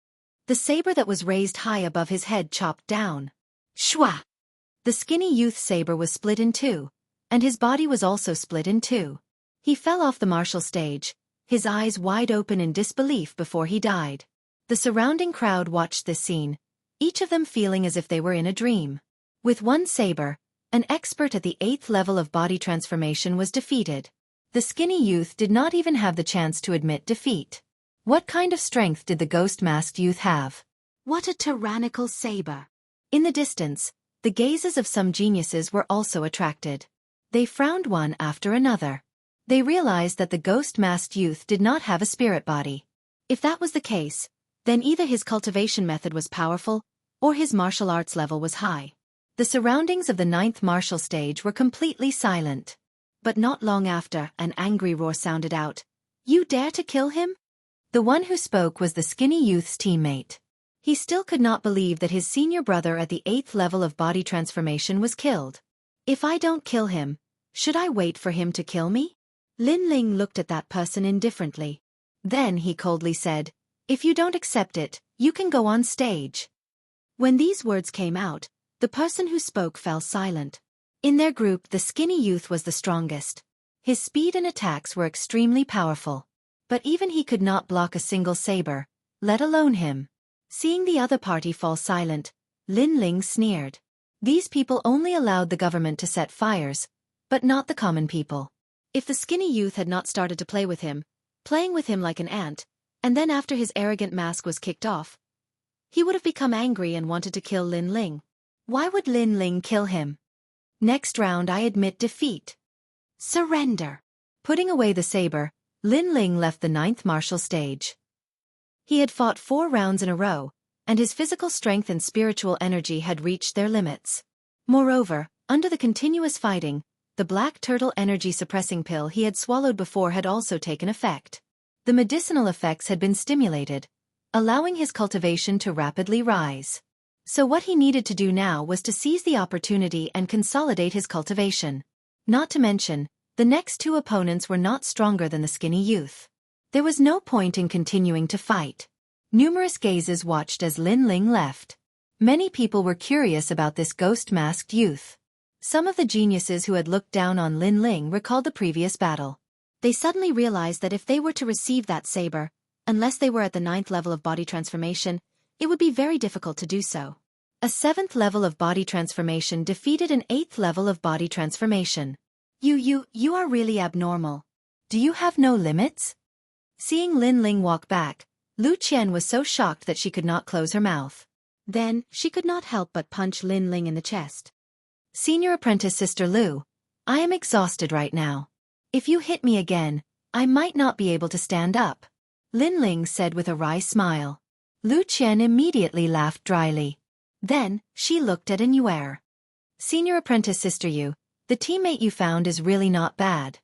The saber that was raised high above his head chopped down. Shwa! The skinny youth's saber was split in 2, and his body was also split in 2. He fell off the martial stage, his eyes wide open in disbelief before he died. The surrounding crowd watched this scene, each of them feeling as if they were in a dream. With one saber, an expert at the 8th level of body transformation was defeated. The skinny youth did not even have the chance to admit defeat. What kind of strength did the ghost-masked youth have? What a tyrannical saber! In the distance, the gazes of some geniuses were also attracted. They frowned one after another. They realized that the ghost-masked youth did not have a spirit body. If that was the case, then either his cultivation method was powerful, or his martial arts level was high. The surroundings of the 9th martial stage were completely silent. But not long after, an angry roar sounded out. You dare to kill him? The one who spoke was the skinny youth's teammate. He still could not believe that his senior brother at the 8th level of body transformation was killed. If I don't kill him, should I wait for him to kill me? Lin Ling looked at that person indifferently. Then he coldly said, if you don't accept it, you can go on stage. When these words came out, the person who spoke fell silent. In their group, the skinny youth was the strongest. His speed and attacks were extremely powerful. But even he could not block a single saber, let alone him. Seeing the other party fall silent, Lin Ling sneered. These people only allowed the government to set fires, but not the common people. If the skinny youth had not started to play with him, playing with him like an ant, and then after his arrogant mask was kicked off, he would have become angry and wanted to kill Lin Ling. Why would Lin Ling kill him? Next round I admit defeat. Surrender. Putting away the saber, Lin Ling left the 9th martial stage. He had fought 4 rounds in a row, and his physical strength and spiritual energy had reached their limits. Moreover, under the continuous fighting, the black turtle energy suppressing pill he had swallowed before had also taken effect. The medicinal effects had been stimulated, allowing his cultivation to rapidly rise. So what he needed to do now was to seize the opportunity and consolidate his cultivation. Not to mention, the next 2 opponents were not stronger than the skinny youth. There was no point in continuing to fight. Numerous gazes watched as Lin Ling left. Many people were curious about this ghost-masked youth. Some of the geniuses who had looked down on Lin Ling recalled the previous battle. They suddenly realized that if they were to receive that saber, unless they were at the 9th level of body transformation, it would be very difficult to do so. A 7th level of body transformation defeated an 8th level of body transformation. You are really abnormal. Do you have no limits? Seeing Lin Ling walk back, Lu Qian was so shocked that she could not close her mouth. Then, she could not help but punch Lin Ling in the chest. Senior apprentice Sister Lu, I am exhausted right now. If you hit me again, I might not be able to stand up. Lin Ling said with a wry smile. Lu Qian immediately laughed dryly. Then, she looked at Yuer. Senior apprentice Sister Yu, the teammate you found is really not bad.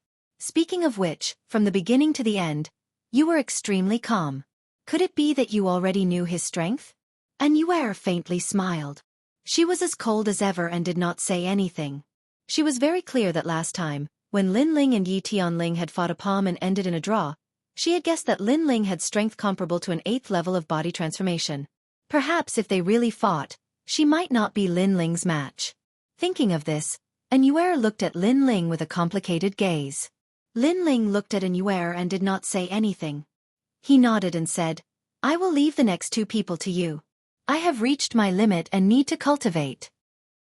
Speaking of which, from the beginning to the end, you were extremely calm. Could it be that you already knew his strength? Anywhere faintly smiled. She was as cold as ever and did not say anything. She was very clear that last time, when Lin Ling and Yi Tianling had fought a palm and ended in a draw, she had guessed that Lin Ling had strength comparable to an 8th level of body transformation. Perhaps if they really fought, she might not be Lin Ling's match. Thinking of this, Anywhere looked at Lin Ling with a complicated gaze. Lin Ling looked at Anywhere and did not say anything. He nodded and said, I will leave the next 2 people to you. I have reached my limit and need to cultivate.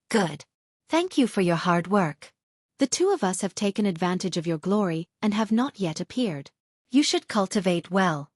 Good. Thank you for your hard work. The 2 of us have taken advantage of your glory and have not yet appeared. You should cultivate well.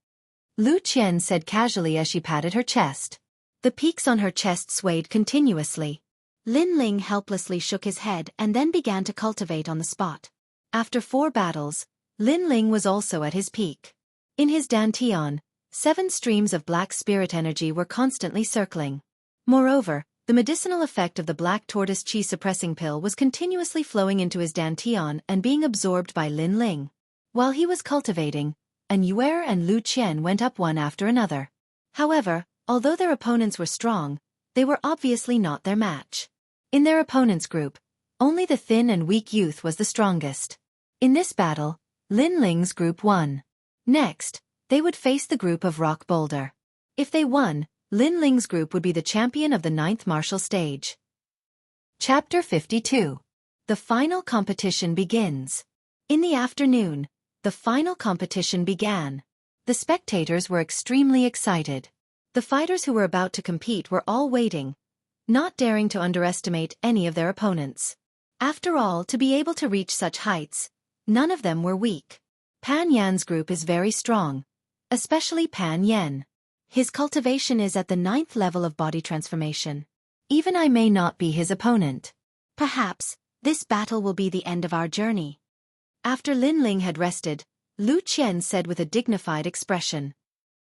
Lu Qian said casually as she patted her chest. The peaks on her chest swayed continuously. Lin Ling helplessly shook his head and then began to cultivate on the spot. After 4 battles, Lin Ling was also at his peak. In his dantian, 7 streams of black spirit energy were constantly circling. Moreover, the medicinal effect of the black tortoise qi suppressing pill was continuously flowing into his dantian and being absorbed by Lin Ling. While he was cultivating, Anywhere and Lu Qian went up one after another. However, although their opponents were strong, they were obviously not their match. In their opponent's group, only the thin and weak youth was the strongest. In this battle, Lin Ling's group won. Next, they would face the group of Rock Boulder. If they won, Lin Ling's group would be the champion of the 9th martial stage. Chapter 52. The final competition begins. In the afternoon, the final competition began. The spectators were extremely excited. The fighters who were about to compete were all waiting, not daring to underestimate any of their opponents. After all, to be able to reach such heights, none of them were weak. Pan Yan's group is very strong, especially Pan Yan. His cultivation is at the 9th level of body transformation. Even I may not be his opponent. Perhaps, this battle will be the end of our journey. After Lin Ling had rested, Lu Qian said with a dignified expression.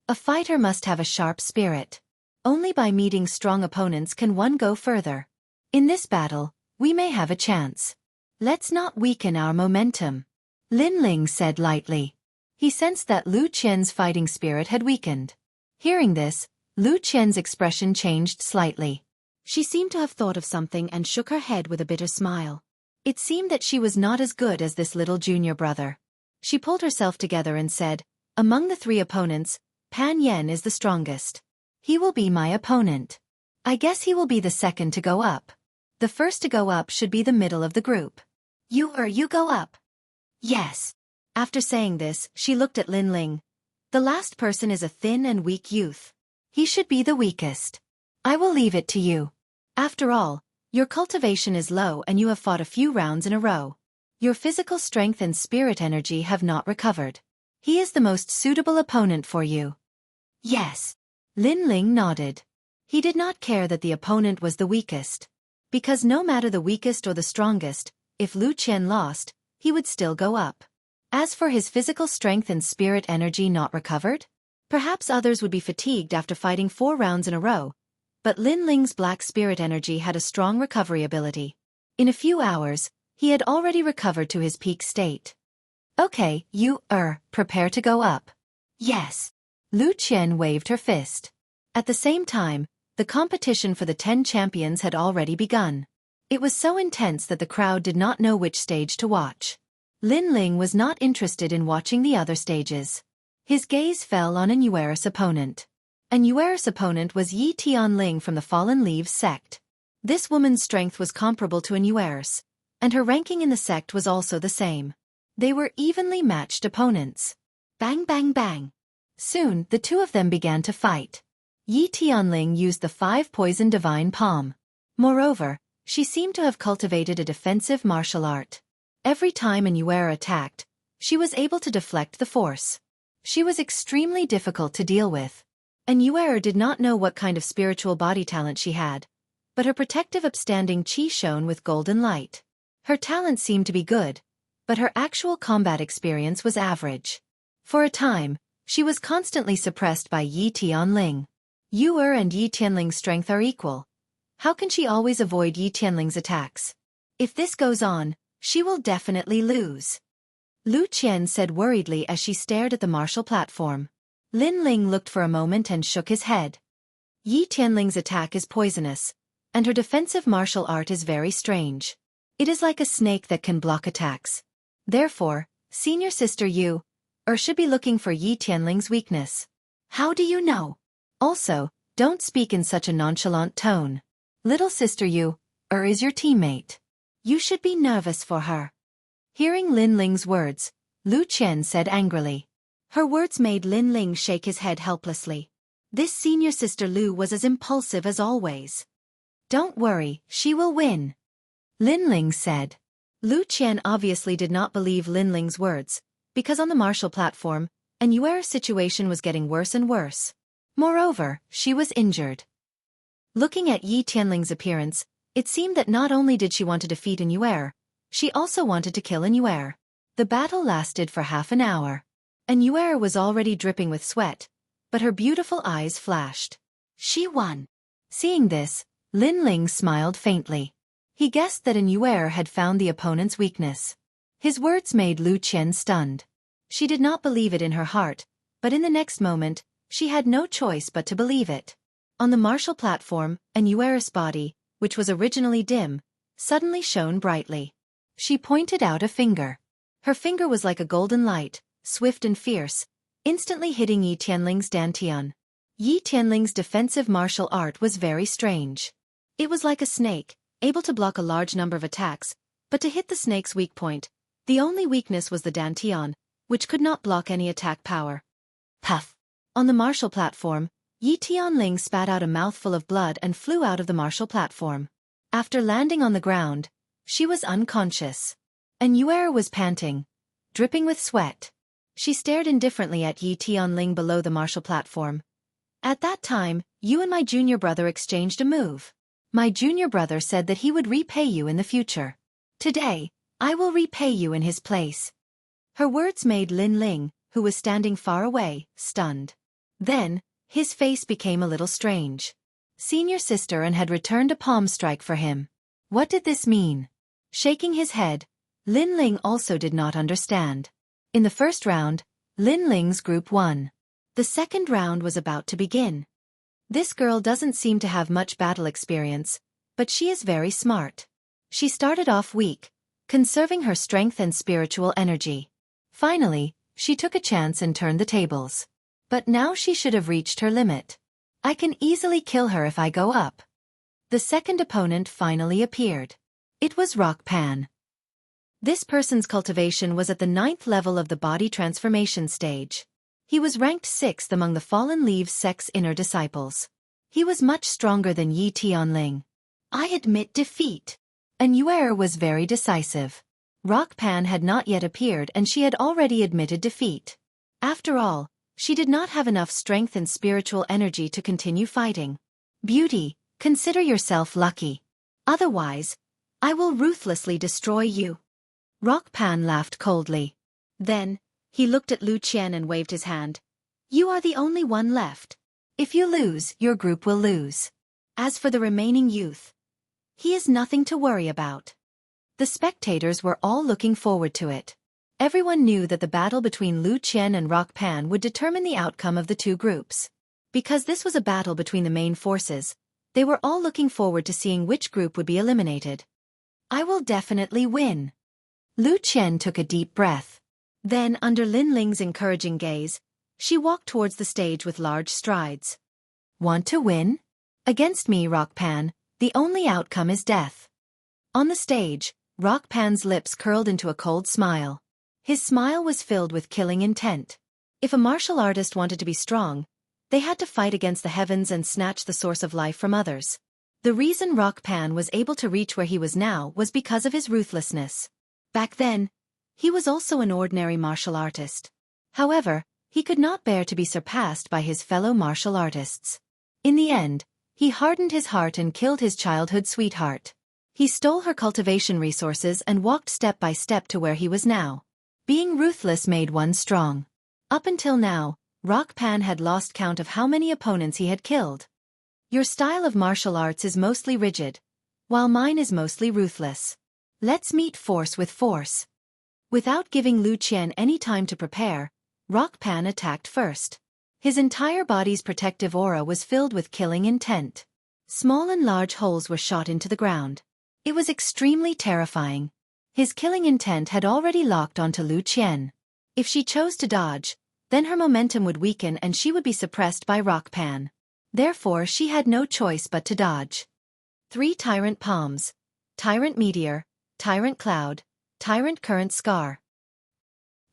A fighter must have a sharp spirit. Only by meeting strong opponents can one go further. In this battle, we may have a chance. Let's not weaken our momentum. Lin Ling said lightly. He sensed that Lu Qian's fighting spirit had weakened. Hearing this, Lu Qian's expression changed slightly. She seemed to have thought of something and shook her head with a bitter smile. It seemed that she was not as good as this little junior brother. She pulled herself together and said, among the 3 opponents, Pan Yan is the strongest. He will be my opponent. I guess he will be the second to go up. The first to go up should be the middle of the group. You go up. Yes. After saying this, she looked at Lin Ling. The last person is a thin and weak youth. He should be the weakest. I will leave it to you. After all, your cultivation is low and you have fought a few rounds in a row. Your physical strength and spirit energy have not recovered. He is the most suitable opponent for you. Yes. Lin Ling nodded. He did not care that the opponent was the weakest. Because no matter the weakest or the strongest, if Lu Qian lost, he would still go up. As for his physical strength and spirit energy not recovered, perhaps others would be fatigued after fighting 4 rounds in a row, but Lin Ling's black spirit energy had a strong recovery ability. In a few hours, he had already recovered to his peak state. Okay, prepare to go up. Yes. Lu Qian waved her fist. At the same time, the competition for the 10 champions had already begun. It was so intense that the crowd did not know which stage to watch. Lin Ling was not interested in watching the other stages. His gaze fell on Anywhere's opponent. Anywhere's opponent was Yi Tianling from the Fallen Leaves sect. This woman's strength was comparable to Anywhere's, and her ranking in the sect was also the same. They were evenly matched opponents. Bang bang bang. Soon, the 2 of them began to fight. Yi Tianling used the 5 poison divine palm. Moreover, she seemed to have cultivated a defensive martial art. Every time Anywhere attacked, she was able to deflect the force. She was extremely difficult to deal with. Anywhere did not know what kind of spiritual body talent she had, but her protective upstanding qi shone with golden light. Her talent seemed to be good, but her actual combat experience was average. For a time, she was constantly suppressed by Yi Tianling. Yu'er and Yi Tianling's strength are equal. How can she always avoid Yi Tianling's attacks? If this goes on, she will definitely lose. Lu Qian said worriedly as she stared at the martial platform. Lin Ling looked for a moment and shook his head. Yi Tianling's attack is poisonous, and her defensive martial art is very strange. It is like a snake that can block attacks. Therefore, senior sister you, should be looking for Yi Tianling's weakness. How do you know? Also, don't speak in such a nonchalant tone. Little sister you, is your teammate. You should be nervous for her. Hearing Lin Ling's words, Lu Qian said angrily. Her words made Lin Ling shake his head helplessly. This senior sister Lu was as impulsive as always. Don't worry, she will win. Lin Ling said. Lu Qian obviously did not believe Lin Ling's words, because on the martial platform, Yuer's situation was getting worse and worse. Moreover, she was injured. Looking at Yi Tianling's appearance, it seemed that not only did she want to defeat Yuer, she also wanted to kill Yuer. The battle lasted for half an hour. Yuer was already dripping with sweat, but her beautiful eyes flashed. She won. Seeing this, Lin Ling smiled faintly. He guessed that Yuer had found the opponent's weakness. His words made Lu Qian stunned. She did not believe it in her heart, but in the next moment, she had no choice but to believe it. On the martial platform, Yuer's body, which was originally dim, suddenly shone brightly. She pointed out a finger. Her finger was like a golden light, swift and fierce, instantly hitting Yi Tianling's dantian. Yi Tianling's defensive martial art was very strange. It was like a snake, able to block a large number of attacks, but to hit the snake's weak point, the only weakness was the dantian, which could not block any attack power. Puff! On the martial platform, Yi Tianling spat out a mouthful of blood and flew out of the martial platform. After landing on the ground, she was unconscious. Yuer was panting, dripping with sweat. She stared indifferently at Yi Tianling below the martial platform. At that time, you and my junior brother exchanged a move. My junior brother said that he would repay you in the future. Today, I will repay you in his place. Her words made Lin Ling, who was standing far away, stunned. Then, his face became a little strange. Senior sister and had returned a palm strike for him. What did this mean? Shaking his head, Lin Ling also did not understand. In the first round, Lin Ling's group won. The second round was about to begin. This girl doesn't seem to have much battle experience, but she is very smart. She started off weak, conserving her strength and spiritual energy. Finally, she took a chance and turned the tables. But now she should have reached her limit. I can easily kill her if I go up. The second opponent finally appeared. It was Rock Pan. This person's cultivation was at the 9th level of the body transformation stage. He was ranked 6th among the Fallen Leaves sect's inner disciples. He was much stronger than Yi Tianling. I admit defeat. Yuer was very decisive. Rock Pan had not yet appeared and she had already admitted defeat. After all, she did not have enough strength and spiritual energy to continue fighting. Beauty, consider yourself lucky. Otherwise, I will ruthlessly destroy you. Rock Pan laughed coldly. Then, he looked at Lu Qian and waved his hand. You are the only one left. If you lose, your group will lose. As for the remaining youth, he is nothing to worry about. The spectators were all looking forward to it. Everyone knew that the battle between Lu Qian and Rock Pan would determine the outcome of the two groups. Because this was a battle between the main forces, they were all looking forward to seeing which group would be eliminated. I will definitely win. Lu Qian took a deep breath. Then, under Lin Ling's encouraging gaze, she walked towards the stage with large strides. Want to win? Against me, Rock Pan, the only outcome is death. On the stage, Rock Pan's lips curled into a cold smile. His smile was filled with killing intent. If a martial artist wanted to be strong, they had to fight against the heavens and snatch the source of life from others. The reason Rock Pan was able to reach where he was now was because of his ruthlessness. Back then, he was also an ordinary martial artist. However, he could not bear to be surpassed by his fellow martial artists. In the end, he hardened his heart and killed his childhood sweetheart. He stole her cultivation resources and walked step by step to where he was now. Being ruthless made one strong. Up until now, Rock Pan had lost count of how many opponents he had killed. Your style of martial arts is mostly rigid, while mine is mostly ruthless. Let's meet force with force. Without giving Lu Qian any time to prepare, Rock Pan attacked first. His entire body's protective aura was filled with killing intent. Small and large holes were shot into the ground. It was extremely terrifying. His killing intent had already locked onto Lu Qian. If she chose to dodge, then her momentum would weaken and she would be suppressed by Rock Pan. Therefore she had no choice but to dodge. 3 Tyrant Palms, Tyrant Meteor, Tyrant Cloud, Tyrant Current Scar.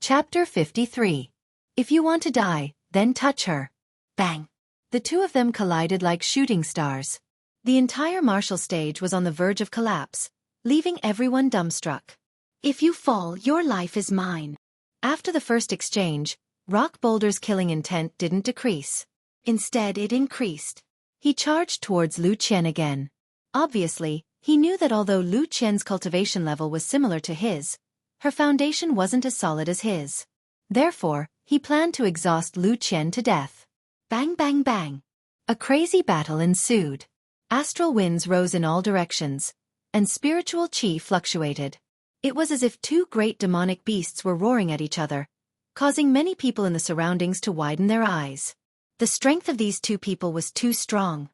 Chapter 53. If you want to die, then touch her. Bang! The two of them collided like shooting stars. The entire martial stage was on the verge of collapse, leaving everyone dumbstruck. If you fall, your life is mine. After the first exchange, Rock Boulder's killing intent didn't decrease. Instead, it increased. He charged towards Lu Qian again. Obviously, he knew that although Lu Qian's cultivation level was similar to his, her foundation wasn't as solid as his. Therefore, he planned to exhaust Lu Qian to death. Bang bang bang. A crazy battle ensued. Astral winds rose in all directions, and spiritual chi fluctuated. It was as if 2 great demonic beasts were roaring at each other, causing many people in the surroundings to widen their eyes. The strength of these 2 people was too strong.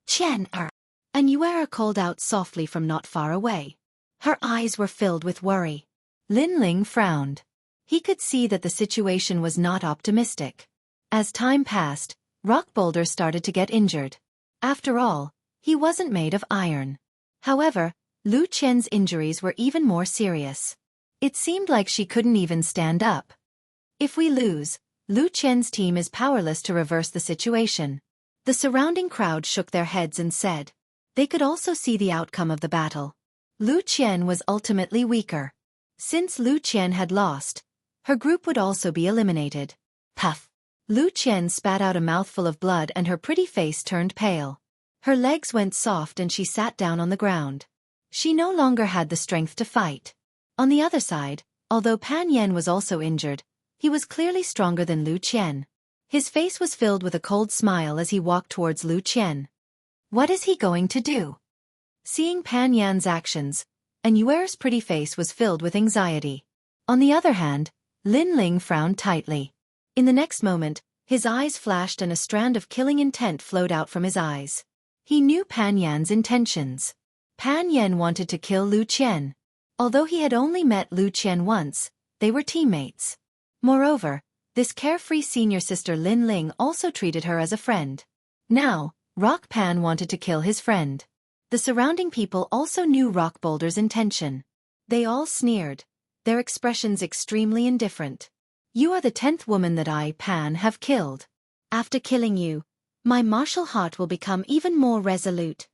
Qian-er. And Yuera called out softly from not far away. Her eyes were filled with worry. Lin Ling frowned. He could see that the situation was not optimistic. As time passed, Rock Boulder started to get injured. After all, he wasn't made of iron. However, Lu Qian's injuries were even more serious. It seemed like she couldn't even stand up. If we lose, Lu Qian's team is powerless to reverse the situation. The surrounding crowd shook their heads and said. They could also see the outcome of the battle. Lu Qian was ultimately weaker. Since Lu Qian had lost, her group would also be eliminated. Puff! Lu Qian spat out a mouthful of blood and her pretty face turned pale. Her legs went soft and she sat down on the ground. She no longer had the strength to fight. On the other side, although Pan Yan was also injured, he was clearly stronger than Lu Qian. His face was filled with a cold smile as he walked towards Lu Qian. What is he going to do? Seeing Pan Yan's actions, and Yuer's pretty face was filled with anxiety. On the other hand, Lin Ling frowned tightly. In the next moment, his eyes flashed and a strand of killing intent flowed out from his eyes. He knew Pan Yan's intentions. Pan Yan wanted to kill Lu Qian. Although he had only met Lu Qian once, they were teammates. Moreover, this carefree senior sister Lin Ling also treated her as a friend. Now, Rock Pan wanted to kill his friend. The surrounding people also knew Rock Boulder's intention. They all sneered, their expressions extremely indifferent. You are the 10th woman that I, Pan, have killed. After killing you, my martial heart will become even more resolute.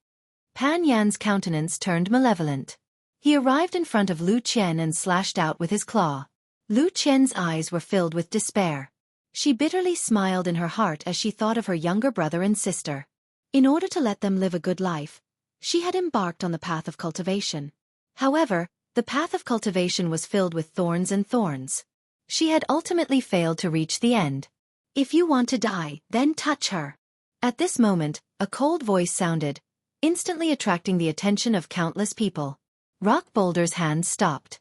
Pan Yan's countenance turned malevolent. He arrived in front of Lu Qian and slashed out with his claw. Lu Qian's eyes were filled with despair. She bitterly smiled in her heart as she thought of her younger brother and sister. In order to let them live a good life, she had embarked on the path of cultivation. However, the path of cultivation was filled with thorns and thorns. She had ultimately failed to reach the end. If you want to die, then touch her. At this moment, a cold voice sounded, instantly attracting the attention of countless people. Rock Boulder's hand stopped.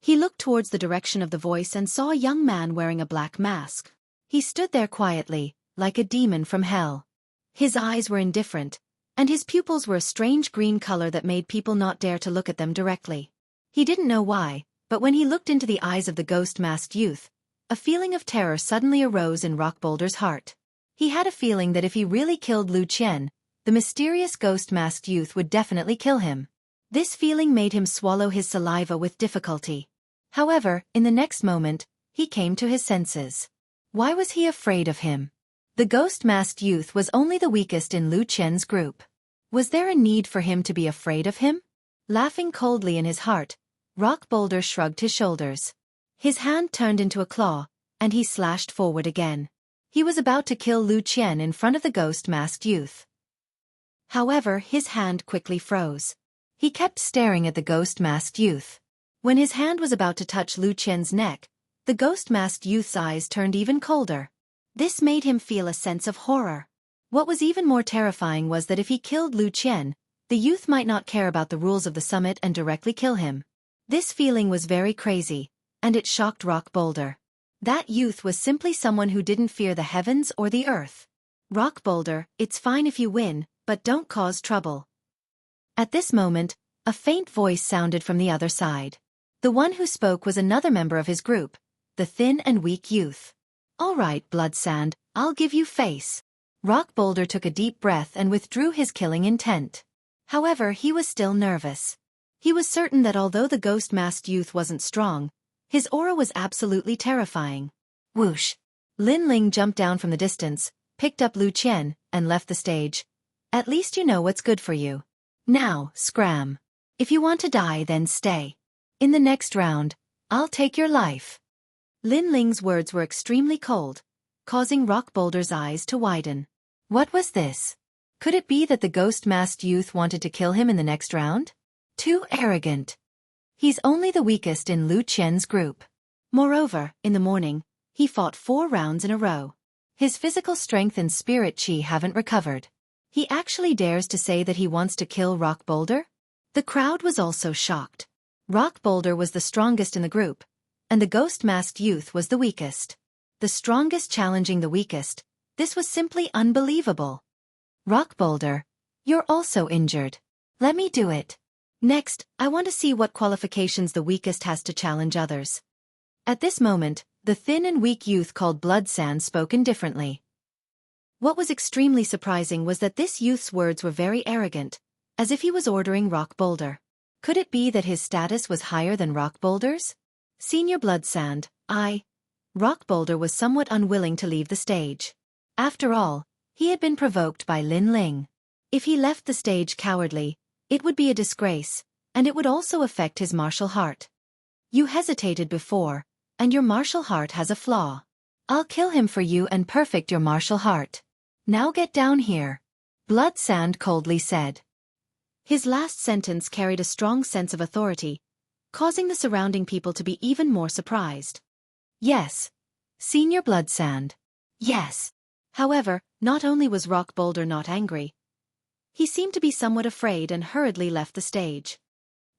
He looked towards the direction of the voice and saw a young man wearing a black mask. He stood there quietly, like a demon from hell. His eyes were indifferent, and his pupils were a strange green color that made people not dare to look at them directly. He didn't know why, but when he looked into the eyes of the ghost-masked youth, a feeling of terror suddenly arose in Rock Boulder's heart. He had a feeling that if he really killed Lu Qian, the mysterious ghost-masked youth would definitely kill him. This feeling made him swallow his saliva with difficulty. However, in the next moment, he came to his senses. Why was he afraid of him? The ghost-masked youth was only the weakest in Lu Qian's group. Was there a need for him to be afraid of him? Laughing coldly in his heart, Rock Boulder shrugged his shoulders. His hand turned into a claw, and he slashed forward again. He was about to kill Lu Qian in front of the ghost-masked youth. However, his hand quickly froze. He kept staring at the ghost-masked youth. When his hand was about to touch Lu Qian's neck, the ghost-masked youth's eyes turned even colder. This made him feel a sense of horror. What was even more terrifying was that if he killed Lu Qian, the youth might not care about the rules of the summit and directly kill him. This feeling was very crazy, and it shocked Rock Boulder. That youth was simply someone who didn't fear the heavens or the earth. Rock Boulder, it's fine if you win, but don't cause trouble. At this moment, a faint voice sounded from the other side. The one who spoke was another member of his group, the thin and weak youth. All right, Bloodsand, I'll give you face. Rock Boulder took a deep breath and withdrew his killing intent. However, he was still nervous. He was certain that although the ghost-masked youth wasn't strong, his aura was absolutely terrifying. Whoosh! Lin Ling jumped down from the distance, picked up Lu Qian, and left the stage. At least you know what's good for you. Now, scram. If you want to die, then stay. In the next round, I'll take your life. Lin Ling's words were extremely cold, causing Rock Boulder's eyes to widen. What was this? Could it be that the ghost-masked youth wanted to kill him in the next round? Too arrogant. He's only the weakest in Lu Qian's group. Moreover, in the morning, he fought 4 rounds in a row. His physical strength and spirit chi haven't recovered. He actually dares to say that he wants to kill Rock Boulder? The crowd was also shocked. Rock Boulder was the strongest in the group, and the ghost-masked youth was the weakest. The strongest challenging the weakest. This was simply unbelievable. Rock Boulder, you're also injured. Let me do it. Next, I want to see what qualifications the weakest has to challenge others. At this moment, the thin and weak youth called Bloodsand spoke indifferently. What was extremely surprising was that this youth's words were very arrogant, as if he was ordering Rock Boulder. Could it be that his status was higher than Rock Boulder's? Senior Bloodsand, Rock Boulder was somewhat unwilling to leave the stage. After all, he had been provoked by Lin Ling. If he left the stage cowardly, it would be a disgrace, and it would also affect his martial heart. You hesitated before, and your martial heart has a flaw. I'll kill him for you and perfect your martial heart. Now get down here. Bloodsand coldly said. His last sentence carried a strong sense of authority, causing the surrounding people to be even more surprised. Yes. Senior Bloodsand. Yes. However, not only was Rock Boulder not angry, he seemed to be somewhat afraid and hurriedly left the stage.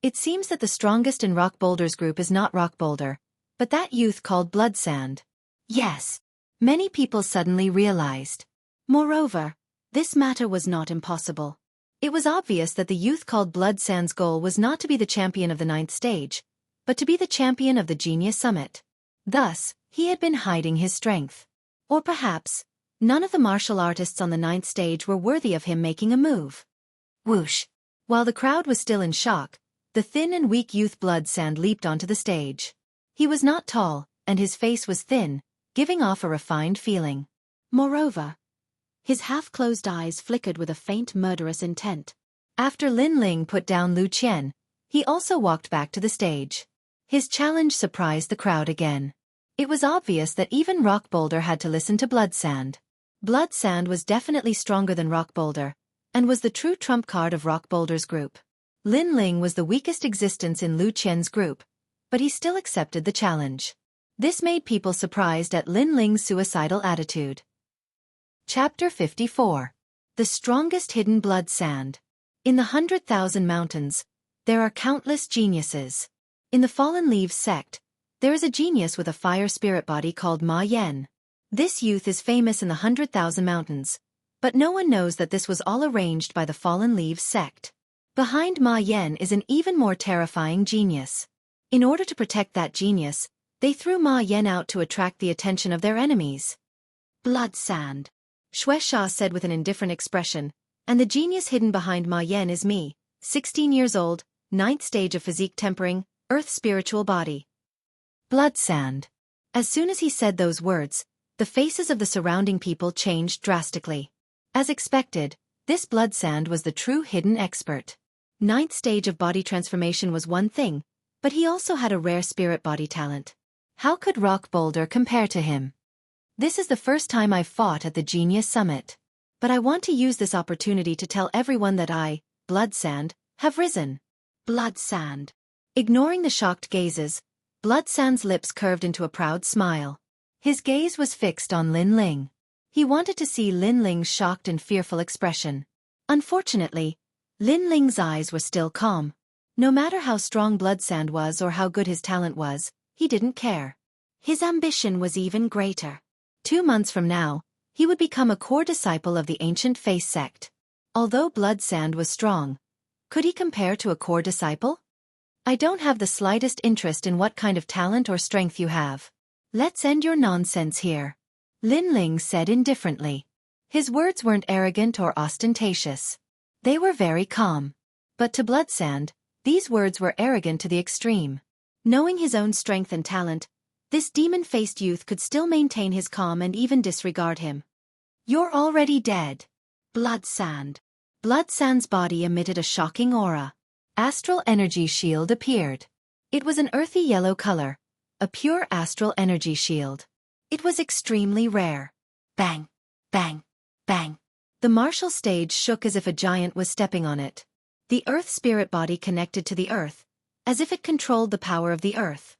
It seems that the strongest in Rock Boulder's group is not Rock Boulder, but that youth called Bloodsand. Yes. Many people suddenly realized. Moreover, this matter was not impossible. It was obvious that the youth called Bloodsand's goal was not to be the champion of the 9th stage, but to be the champion of the Genius Summit. Thus, he had been hiding his strength. Or perhaps, none of the martial artists on the 9th stage were worthy of him making a move. Whoosh! While the crowd was still in shock, the thin and weak youth Bloodsand leaped onto the stage. He was not tall, and his face was thin, giving off a refined feeling. Moreover, his half-closed eyes flickered with a faint murderous intent. After Lin Ling put down Lu Qian, he also walked back to the stage. His challenge surprised the crowd again. It was obvious that even Rock Boulder had to listen to Bloodsand. Bloodsand was definitely stronger than Rock Boulder, and was the true trump card of Rock Boulder's group. Lin Ling was the weakest existence in Lu Qian's group, but he still accepted the challenge. This made people surprised at Lin Ling's suicidal attitude. Chapter 54. The Strongest Hidden Bloodsand. In the 100,000 Mountains, there are countless geniuses. In the Fallen Leaves sect, there is a genius with a fire spirit body called Ma Yan. This youth is famous in the 100,000 Mountains, but no one knows that this was all arranged by the Fallen Leaves sect. Behind Ma Yan is an even more terrifying genius. In order to protect that genius, they threw Ma Yan out to attract the attention of their enemies. Bloodsand. Xianxia said with an indifferent expression, and the genius hidden behind Ma Yan is me, 16 years old, 9th stage of physique tempering, earth spiritual body. Bloodsand. As soon as he said those words, the faces of the surrounding people changed drastically. As expected, this Bloodsand was the true hidden expert. 9th stage of body transformation was one thing, but he also had a rare spirit body talent. How could Rock Boulder compare to him? This is the first time I've fought at the Genius Summit. But I want to use this opportunity to tell everyone that I, Bloodsand, have risen. Bloodsand. Ignoring the shocked gazes, Bloodsand's lips curved into a proud smile. His gaze was fixed on Lin Ling. He wanted to see Lin Ling's shocked and fearful expression. Unfortunately, Lin Ling's eyes were still calm. No matter how strong Bloodsand was or how good his talent was, he didn't care. His ambition was even greater. 2 months from now, he would become a core disciple of the ancient Face sect. Although Blood Sand was strong, could he compare to a core disciple? I don't have the slightest interest in what kind of talent or strength you have. Let's end your nonsense here. Lin Ling said indifferently. His words weren't arrogant or ostentatious. They were very calm. But to Blood Sand, these words were arrogant to the extreme. Knowing his own strength and talent, this demon-faced youth could still maintain his calm and even disregard him. You're already dead. Blood Sand. Blood Sand's body emitted a shocking aura. Astral energy shield appeared. It was an earthy yellow color, a pure astral energy shield. It was extremely rare. Bang, bang, bang. The martial stage shook as if a giant was stepping on it. The earth spirit body connected to the earth, as if it controlled the power of the earth.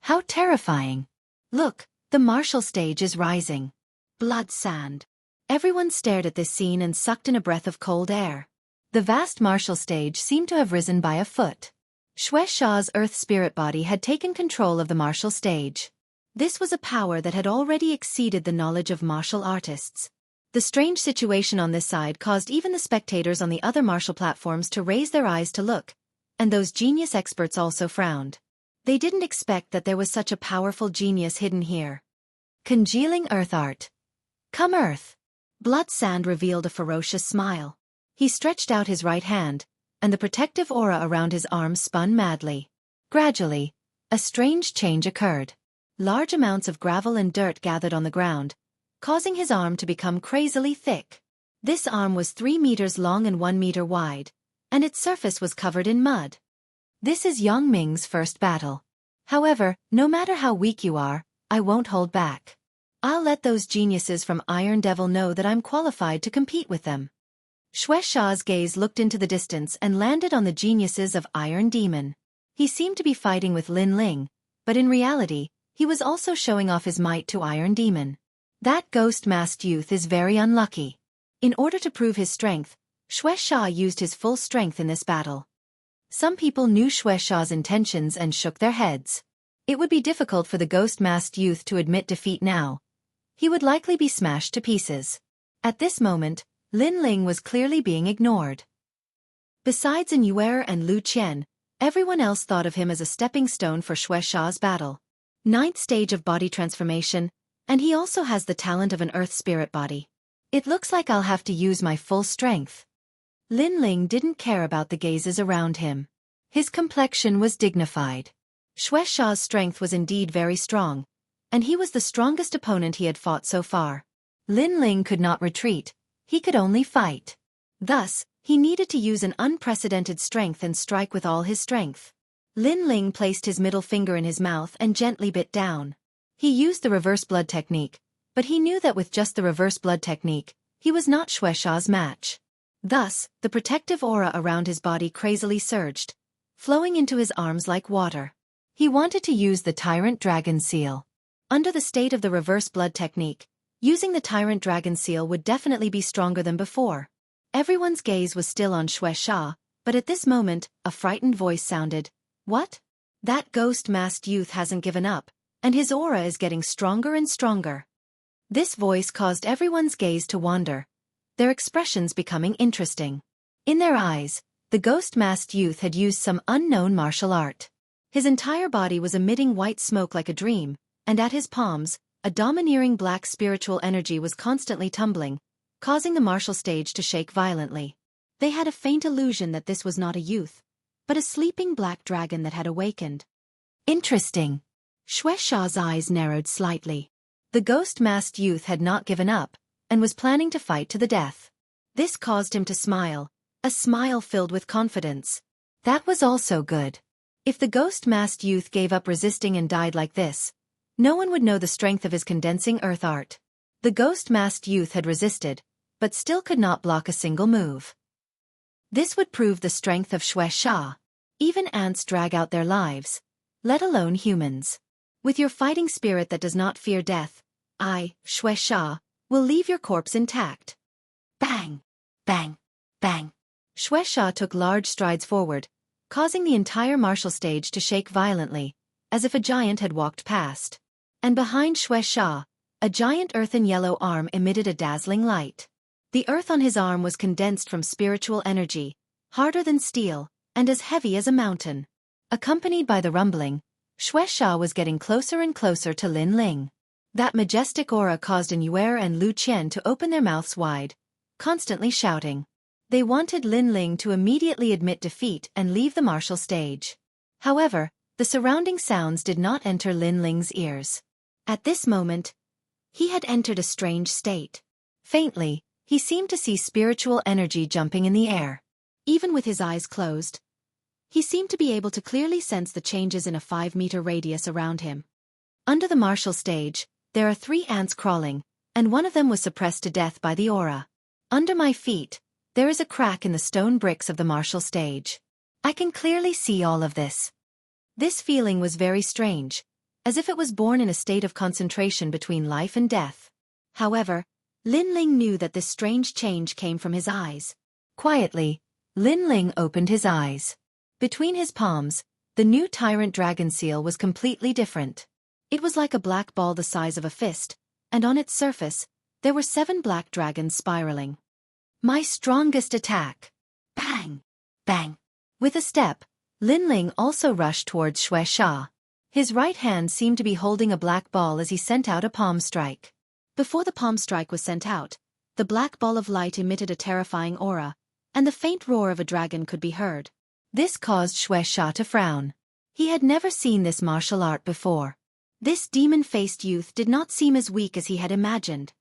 How terrifying. Look, the martial stage is rising. Blood Sand. Everyone stared at this scene and sucked in a breath of cold air. The vast martial stage seemed to have risen by a foot. Xianxia's earth spirit body had taken control of the martial stage. This was a power that had already exceeded the knowledge of martial artists. The strange situation on this side caused even the spectators on the other martial platforms to raise their eyes to look, and those genius experts also frowned. They didn't expect that there was such a powerful genius hidden here. Congealing earth art. Come Earth. Blood Sand revealed a ferocious smile. He stretched out his right hand, and the protective aura around his arm spun madly. Gradually, a strange change occurred. Large amounts of gravel and dirt gathered on the ground, causing his arm to become crazily thick. This arm was 3 meters long and 1 meter wide, and its surface was covered in mud. This is Yang Ming's first battle. However, no matter how weak you are, I won't hold back. I'll let those geniuses from Iron Devil know that I'm qualified to compete with them. Xiaoxia's gaze looked into the distance and landed on the geniuses of Iron Demon. He seemed to be fighting with Lin Ling, but in reality, he was also showing off his might to Iron Demon. That ghost-masked youth is very unlucky. In order to prove his strength, Xiaoxia used his full strength in this battle. Some people knew Xiaoxia's intentions and shook their heads. It would be difficult for the ghost-masked youth to admit defeat now. He would likely be smashed to pieces. At this moment, Lin Ling was clearly being ignored. Besides Yuer and Lu Qian, everyone else thought of him as a stepping stone for Xiaoxia's battle. 9th stage of body transformation, and he also has the talent of an earth spirit body. It looks like I'll have to use my full strength. Lin Ling didn't care about the gazes around him. His complexion was dignified. Xiaoxia's strength was indeed very strong, and he was the strongest opponent he had fought so far. Lin Ling could not retreat. He could only fight. Thus, he needed to use an unprecedented strength and strike with all his strength. Lin Ling placed his middle finger in his mouth and gently bit down. He used the reverse blood technique, but he knew that with just the reverse blood technique, he was not Xiaoxia's match. Thus, the protective aura around his body crazily surged, flowing into his arms like water. He wanted to use the Tyrant Dragon Seal. Under the state of the reverse blood technique, using the Tyrant Dragon Seal would definitely be stronger than before. Everyone's gaze was still on Xiaoxia, but at this moment, a frightened voice sounded. What? That ghost-masked youth hasn't given up, and his aura is getting stronger and stronger. This voice caused everyone's gaze to wander, their expressions becoming interesting. In their eyes, the ghost-masked youth had used some unknown martial art. His entire body was emitting white smoke like a dream, and at his palms, a domineering black spiritual energy was constantly tumbling, causing the martial stage to shake violently. They had a faint illusion that this was not a youth, but a sleeping black dragon that had awakened. Interesting. Xiaoxia's eyes narrowed slightly. The ghost-masked youth had not given up, and was planning to fight to the death. This caused him to smile, a smile filled with confidence. That was also good. If the ghost-masked youth gave up resisting and died like this, no one would know the strength of his condensing earth art. The ghost-masked youth had resisted, but still could not block a single move. This would prove the strength of Xiaoxia. Even ants drag out their lives, let alone humans. With your fighting spirit that does not fear death, I, Xiaoxia, will leave your corpse intact. Bang! Bang! Bang! Xiaoxia took large strides forward, causing the entire martial stage to shake violently, as if a giant had walked past. And behind Xianxia, a giant earthen yellow arm emitted a dazzling light. The earth on his arm was condensed from spiritual energy, harder than steel, and as heavy as a mountain. Accompanied by the rumbling, Xianxia was getting closer and closer to Lin Ling. That majestic aura caused Anyuer and Lu Qian to open their mouths wide, constantly shouting. They wanted Lin Ling to immediately admit defeat and leave the martial stage. However, the surrounding sounds did not enter Lin Ling's ears. At this moment, he had entered a strange state. Faintly, he seemed to see spiritual energy jumping in the air. Even with his eyes closed, he seemed to be able to clearly sense the changes in a 5-meter radius around him. Under the martial stage, there are 3 ants crawling, and one of them was suppressed to death by the aura. Under my feet, there is a crack in the stone bricks of the martial stage. I can clearly see all of this. This feeling was very strange, as if it was born in a state of concentration between life and death. However, Lin Ling knew that this strange change came from his eyes. Quietly, Lin Ling opened his eyes. Between his palms, the new tyrant dragon seal was completely different. It was like a black ball the size of a fist, and on its surface, there were 7 black dragons spiraling. My strongest attack. Bang! Bang! With a step, Lin Ling also rushed towards Xianxia. His right hand seemed to be holding a black ball as he sent out a palm strike. Before the palm strike was sent out, the black ball of light emitted a terrifying aura, and the faint roar of a dragon could be heard. This caused Xianxia to frown. He had never seen this martial art before. This demon-faced youth did not seem as weak as he had imagined.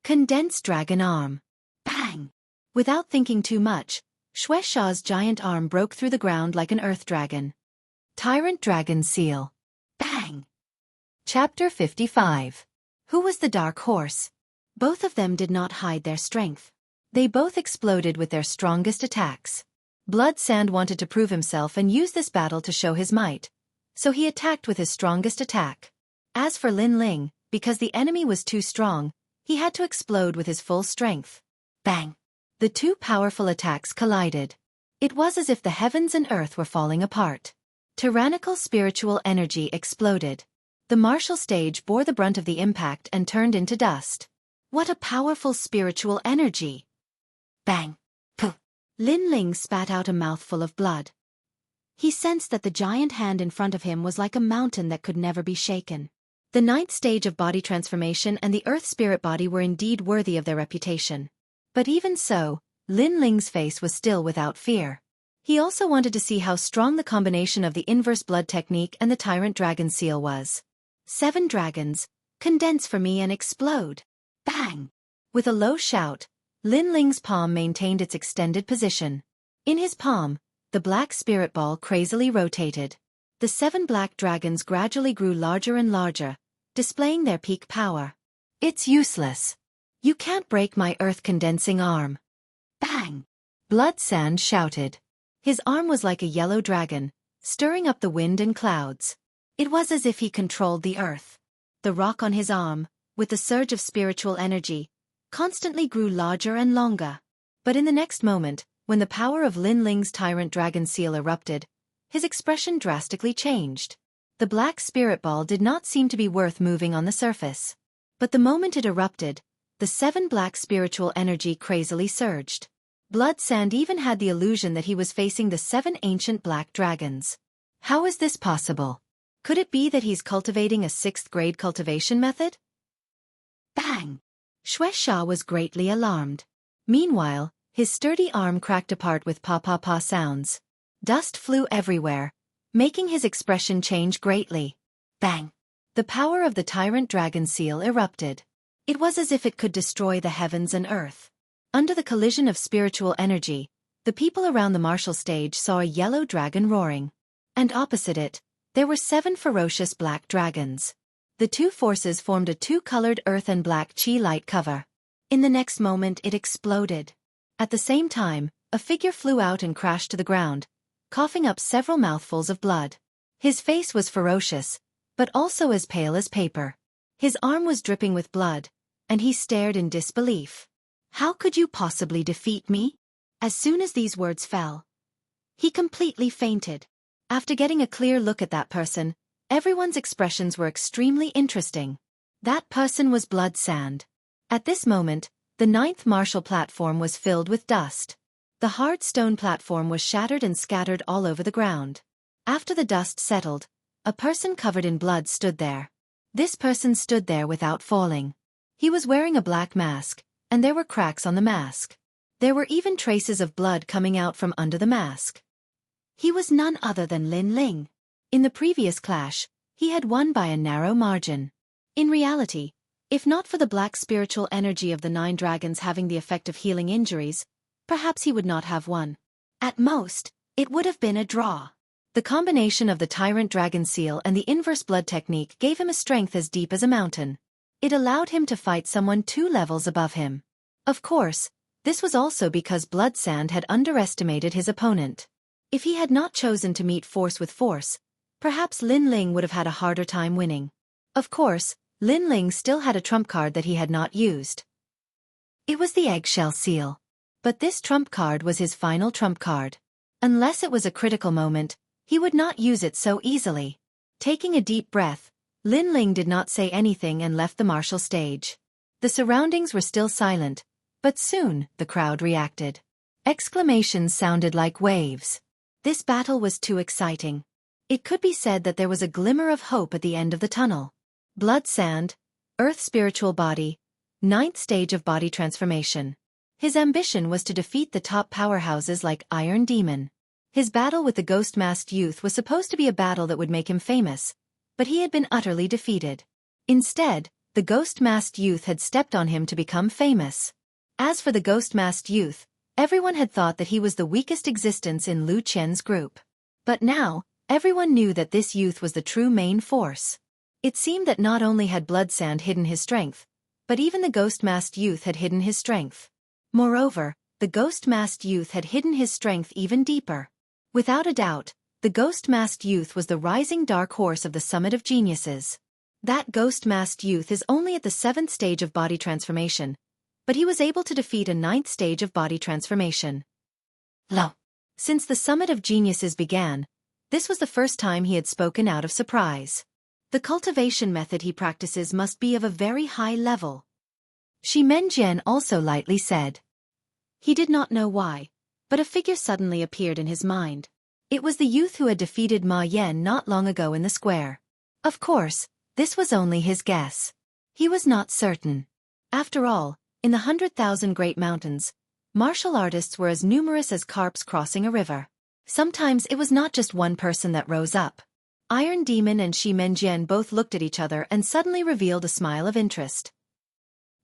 Condensed dragon arm. Bang! Without thinking too much, Xianxia's giant arm broke through the ground like an earth dragon. Tyrant dragon seal. Bang! Chapter 55. Who was the dark horse? Both of them did not hide their strength. They both exploded with their strongest attacks. Blood Sand wanted to prove himself and use this battle to show his might, so he attacked with his strongest attack. As for Lin Ling, because the enemy was too strong, he had to explode with his full strength. Bang! The 2 powerful attacks collided. It was as if the heavens and earth were falling apart. Tyrannical spiritual energy exploded. The martial stage bore the brunt of the impact and turned into dust. What a powerful spiritual energy! Bang! Puh! Lin Ling spat out a mouthful of blood. He sensed that the giant hand in front of him was like a mountain that could never be shaken. The 9th stage of body transformation and the earth spirit body were indeed worthy of their reputation. But even so, Lin Ling's face was still without fear. He also wanted to see how strong the combination of the inverse blood technique and the tyrant dragon seal was. 7 dragons, condense for me and explode. Bang! With a low shout, Lin Ling's palm maintained its extended position. In his palm, the black spirit ball crazily rotated. The 7 black dragons gradually grew larger and larger, displaying their peak power. It's useless. You can't break my earth-condensing arm. Bang! Blood Sand shouted. His arm was like a yellow dragon, stirring up the wind and clouds. It was as if he controlled the earth. The rock on his arm, with the surge of spiritual energy, constantly grew larger and longer. But in the next moment, when the power of Lin Ling's tyrant dragon seal erupted, his expression drastically changed. The black spirit ball did not seem to be worth moving on the surface. But the moment it erupted, the 7 black spiritual energy crazily surged. Blood Sand even had the illusion that he was facing the 7 ancient black dragons. How is this possible? Could it be that he's cultivating a 6th-grade cultivation method? Bang! Xianxia was greatly alarmed. Meanwhile, his sturdy arm cracked apart with pa-pa-pa sounds. Dust flew everywhere, making his expression change greatly. Bang! The power of the tyrant dragon seal erupted. It was as if it could destroy the heavens and earth. Under the collision of spiritual energy, the people around the martial stage saw a yellow dragon roaring. And opposite it, there were 7 ferocious black dragons. The 2 forces formed a 2-colored earth and black chi light cover. In the next moment it exploded. At the same time, a figure flew out and crashed to the ground, coughing up several mouthfuls of blood. His face was ferocious, but also as pale as paper. His arm was dripping with blood, and he stared in disbelief. How could you possibly defeat me? As soon as these words fell, he completely fainted. After getting a clear look at that person, Everyone's expressions were extremely interesting. That person was Blood Sand. At this moment, the ninth martial platform was filled with dust. The hard stone platform was shattered and scattered all over the ground. After the dust settled, a person covered in blood stood there. This person stood there without falling. He was wearing a black mask, and there were cracks on the mask. There were even traces of blood coming out from under the mask. He was none other than Lin Ling. In the previous clash, he had won by a narrow margin. In reality, if not for the black spiritual energy of the 9 dragons having the effect of healing injuries, perhaps he would not have won. At most, it would have been a draw. The combination of the Tyrant Dragon Seal and the inverse blood technique gave him a strength as deep as a mountain. It allowed him to fight someone 2 levels above him. Of course, this was also because Blood Sand had underestimated his opponent. If he had not chosen to meet force with force, perhaps Lin Ling would have had a harder time winning. Of course, Lin Ling still had a trump card that he had not used. It was the Eggshell Seal. But this trump card was his final trump card. Unless it was a critical moment, he would not use it so easily. Taking a deep breath, Lin Ling did not say anything and left the martial stage. The surroundings were still silent, but soon the crowd reacted. Exclamations sounded like waves. This battle was too exciting. It could be said that there was a glimmer of hope at the end of the tunnel. Blood Sand, Earth Spiritual Body, 9th stage of body transformation. His ambition was to defeat the top powerhouses like Iron Demon. His battle with the ghost-masked youth was supposed to be a battle that would make him famous, but he had been utterly defeated. Instead, the ghost-masked youth had stepped on him to become famous. As for the ghost-masked youth, everyone had thought that he was the weakest existence in Lu Qian's group. But now, everyone knew that this youth was the true main force. It seemed that not only had Blood Sand hidden his strength, but even the ghost-masked youth had hidden his strength. Moreover, the ghost-masked youth had hidden his strength even deeper. Without a doubt, the ghost-masked youth was the rising dark horse of the Summit of Geniuses. That ghost-masked youth is only at the 7th stage of body transformation, but he was able to defeat a 9th stage of body transformation. Lo! Since the Summit of Geniuses began, this was the first time he had spoken out of surprise. The cultivation method he practices must be of a very high level. Xianxia also lightly said. He did not know why, but a figure suddenly appeared in his mind. It was the youth who had defeated Ma Yan not long ago in the square. Of course, this was only his guess. He was not certain. After all, in the 100,000 great mountains, martial artists were as numerous as carps crossing a river. Sometimes it was not just one person that rose up. Iron Demon and Xianxia both looked at each other and suddenly revealed a smile of interest.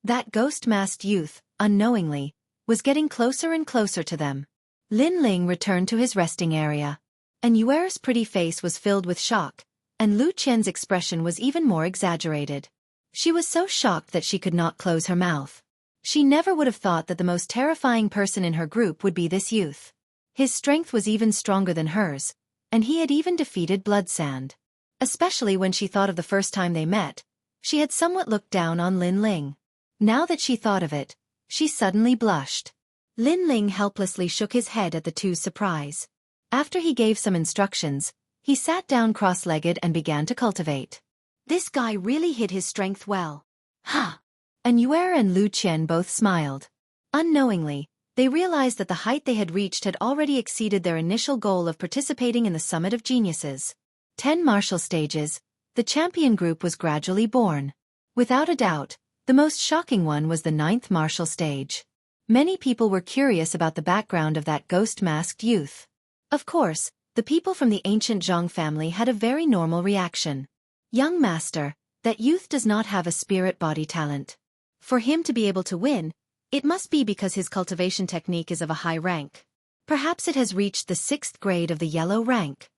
That ghost-masked youth, unknowingly, was getting closer and closer to them. Lin Ling returned to his resting area. And Yuer's pretty face was filled with shock, and Lu Qian's expression was even more exaggerated. She was so shocked that she could not close her mouth. She never would have thought that the most terrifying person in her group would be this youth. His strength was even stronger than hers, and he had even defeated Blood Sand. Especially when she thought of the first time they met, she had somewhat looked down on Lin Ling. Now that she thought of it, she suddenly blushed. Lin Ling helplessly shook his head at the two's surprise. After he gave some instructions, he sat down cross-legged and began to cultivate. This guy really hid his strength well. Huh! And Yuer and Lu Qian both smiled. Unknowingly, they realized that the height they had reached had already exceeded their initial goal of participating in the Summit of Geniuses. 10 martial stages, the champion group was gradually born. Without a doubt, the most shocking one was the 9th martial stage. Many people were curious about the background of that ghost-masked youth. Of course, the people from the ancient Zhang family had a very normal reaction. Young master, that youth does not have a spirit-body talent. For him to be able to win, it must be because his cultivation technique is of a high rank. Perhaps it has reached the 6th grade of the yellow rank.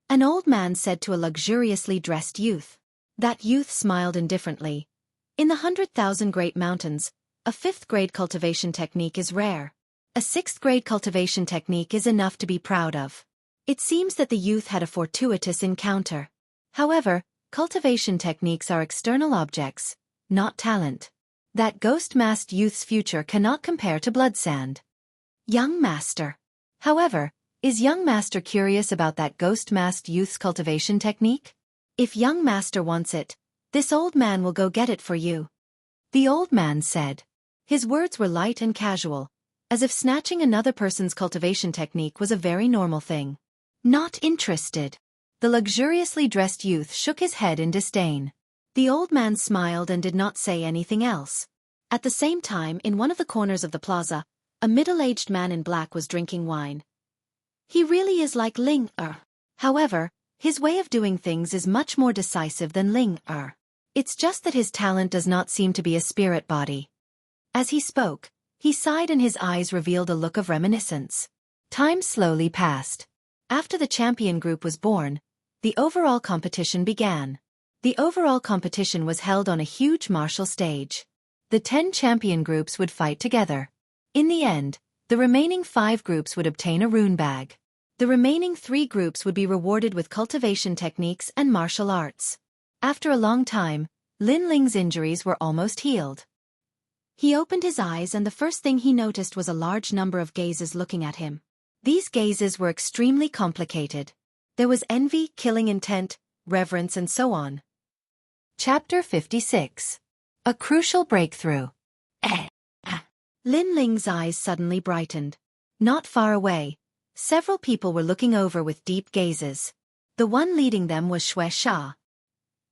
An old man said to a luxuriously dressed youth. That youth smiled indifferently. In the 100,000 great mountains, a 5th grade cultivation technique is rare. A 6th grade cultivation technique is enough to be proud of. It seems that the youth had a fortuitous encounter. However, cultivation techniques are external objects, not talent. That ghost-masked youth's future cannot compare to Blood Sand. Young master. However, is young master curious about that ghost-masked youth's cultivation technique? If young master wants it, this old man will go get it for you. The old man said. His words were light and casual, as if snatching another person's cultivation technique was a very normal thing. Not interested. The luxuriously dressed youth shook his head in disdain. The old man smiled and did not say anything else. At the same time, in one of the corners of the plaza, a middle-aged man in black was drinking wine. He really is like Ling-er. However, his way of doing things is much more decisive than Ling-er. It's just that his talent does not seem to be a spirit body. As he spoke, he sighed and his eyes revealed a look of reminiscence. Time slowly passed. After the champion group was born, the overall competition began. The overall competition was held on a huge martial stage. The 10 champion groups would fight together. In the end, the remaining 5 groups would obtain a rune bag. The remaining 3 groups would be rewarded with cultivation techniques and martial arts. After a long time, Lin Ling's injuries were almost healed. He opened his eyes and the first thing he noticed was a large number of gazes looking at him. These gazes were extremely complicated. There was envy, killing intent, reverence and so on. Chapter 56. A crucial breakthrough. Lin Ling's eyes suddenly brightened. Not far away, several people were looking over with deep gazes. The one leading them was Xianxia.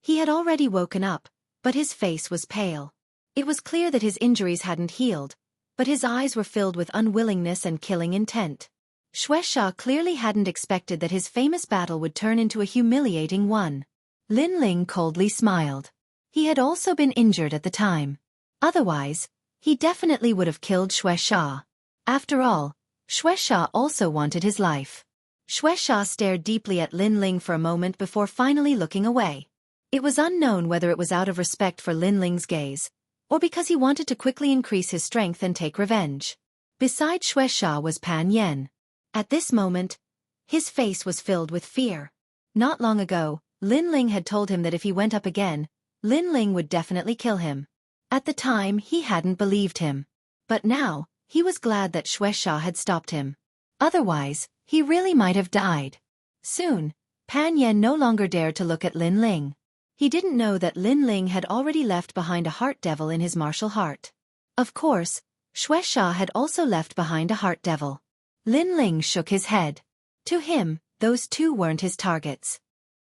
He had already woken up, but his face was pale. It was clear that his injuries hadn't healed, but his eyes were filled with unwillingness and killing intent. Xianxia clearly hadn't expected that his famous battle would turn into a humiliating one. Lin Ling coldly smiled. He had also been injured at the time. Otherwise, he definitely would have killed Xianxia. After all, Xianxia also wanted his life. Xianxia stared deeply at Lin Ling for a moment before finally looking away. It was unknown whether it was out of respect for Lin Ling's gaze, or because he wanted to quickly increase his strength and take revenge. Beside Xianxia was Pan Yan. At this moment, his face was filled with fear. Not long ago, Lin Ling had told him that if he went up again, Lin Ling would definitely kill him. At the time, he hadn't believed him. But now, he was glad that Xianxia had stopped him. Otherwise, he really might have died. Soon, Pan Yan no longer dared to look at Lin Ling. He didn't know that Lin Ling had already left behind a heart devil in his martial heart. Of course, Xianxia had also left behind a heart devil. Lin Ling shook his head. To him, those two weren't his targets.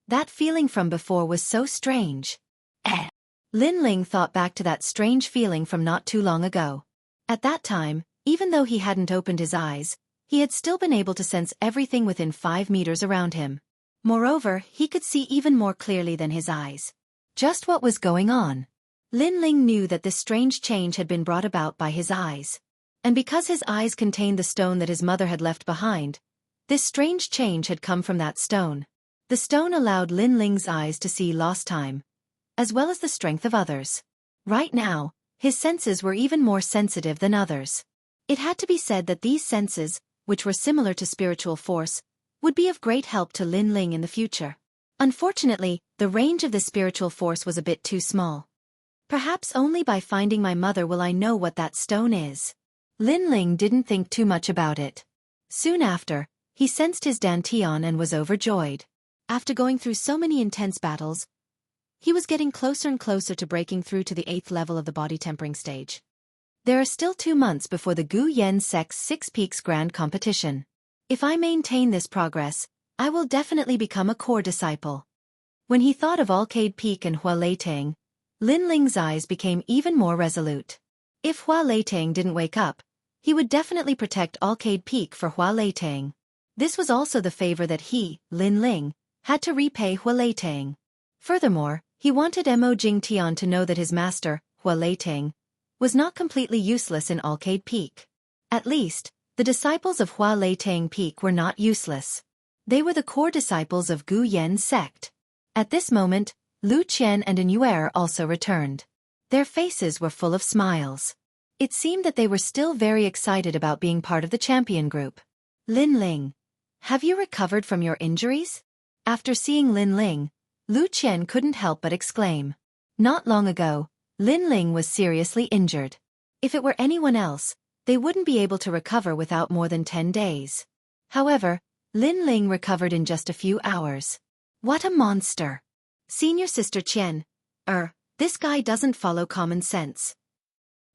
That feeling from before was so strange. Lin Ling thought back to that strange feeling from not too long ago. At that time, even though he hadn't opened his eyes, he had still been able to sense everything within 5 meters around him. Moreover, he could see even more clearly than his eyes. Just what was going on? Lin Ling knew that this strange change had been brought about by his eyes. And because his eyes contained the stone that his mother had left behind, this strange change had come from that stone. The stone allowed Lin Ling's eyes to see lost time, as well as the strength of others. Right now, his senses were even more sensitive than others. It had to be said that these senses, which were similar to spiritual force, would be of great help to Lin Ling in the future. Unfortunately, the range of the spiritual force was a bit too small. Perhaps only by finding my mother will I know what that stone is. Lin Ling didn't think too much about it. Soon after, he sensed his dantian and was overjoyed. After going through so many intense battles, he was getting closer and closer to breaking through to the 8th level of the body tempering stage. There are still 2 months before the Gu Yen Sect's 6 Peaks Grand Competition. If I maintain this progress, I will definitely become a core disciple. When he thought of Arcade Peak and Hua Leitang, Lin Ling's eyes became even more resolute. If Hua Leitang didn't wake up, he would definitely protect Arcade Peak for Hua Leitang. This was also the favor that he, Lin Ling, had to repay Hua Leitang. Furthermore, he wanted Mo Jingtian to know that his master, Hua Leitang, was not completely useless in Arcade Peak. At least, the disciples of Hua Leitang Peak were not useless. They were the core disciples of Gu Yen Sect. At this moment, Lu Qian and Anuer also returned. Their faces were full of smiles. It seemed that they were still very excited about being part of the champion group. Lin Ling, have you recovered from your injuries? After seeing Lin Ling, Lu Qian couldn't help but exclaim. Not long ago, Lin Ling was seriously injured. If it were anyone else, they wouldn't be able to recover without more than 10 days. However, Lin Ling recovered in just a few hours. What a monster! Senior Sister Qian, this guy doesn't follow common sense.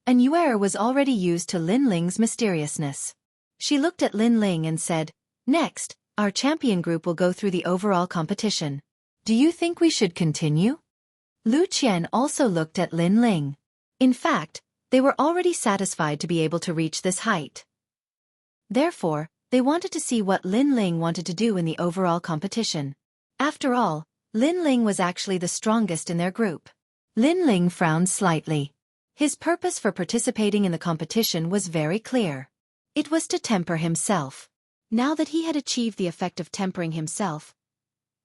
And Yuer was already used to Lin Ling's mysteriousness. She looked at Lin Ling and said, "Next, our champion group will go through the overall competition. Do you think we should continue?" Lu Qian also looked at Lin Ling. In fact, they were already satisfied to be able to reach this height. Therefore, they wanted to see what Lin Ling wanted to do in the overall competition. After all, Lin Ling was actually the strongest in their group. Lin Ling frowned slightly. His purpose for participating in the competition was very clear. It was to temper himself. Now that he had achieved the effect of tempering himself,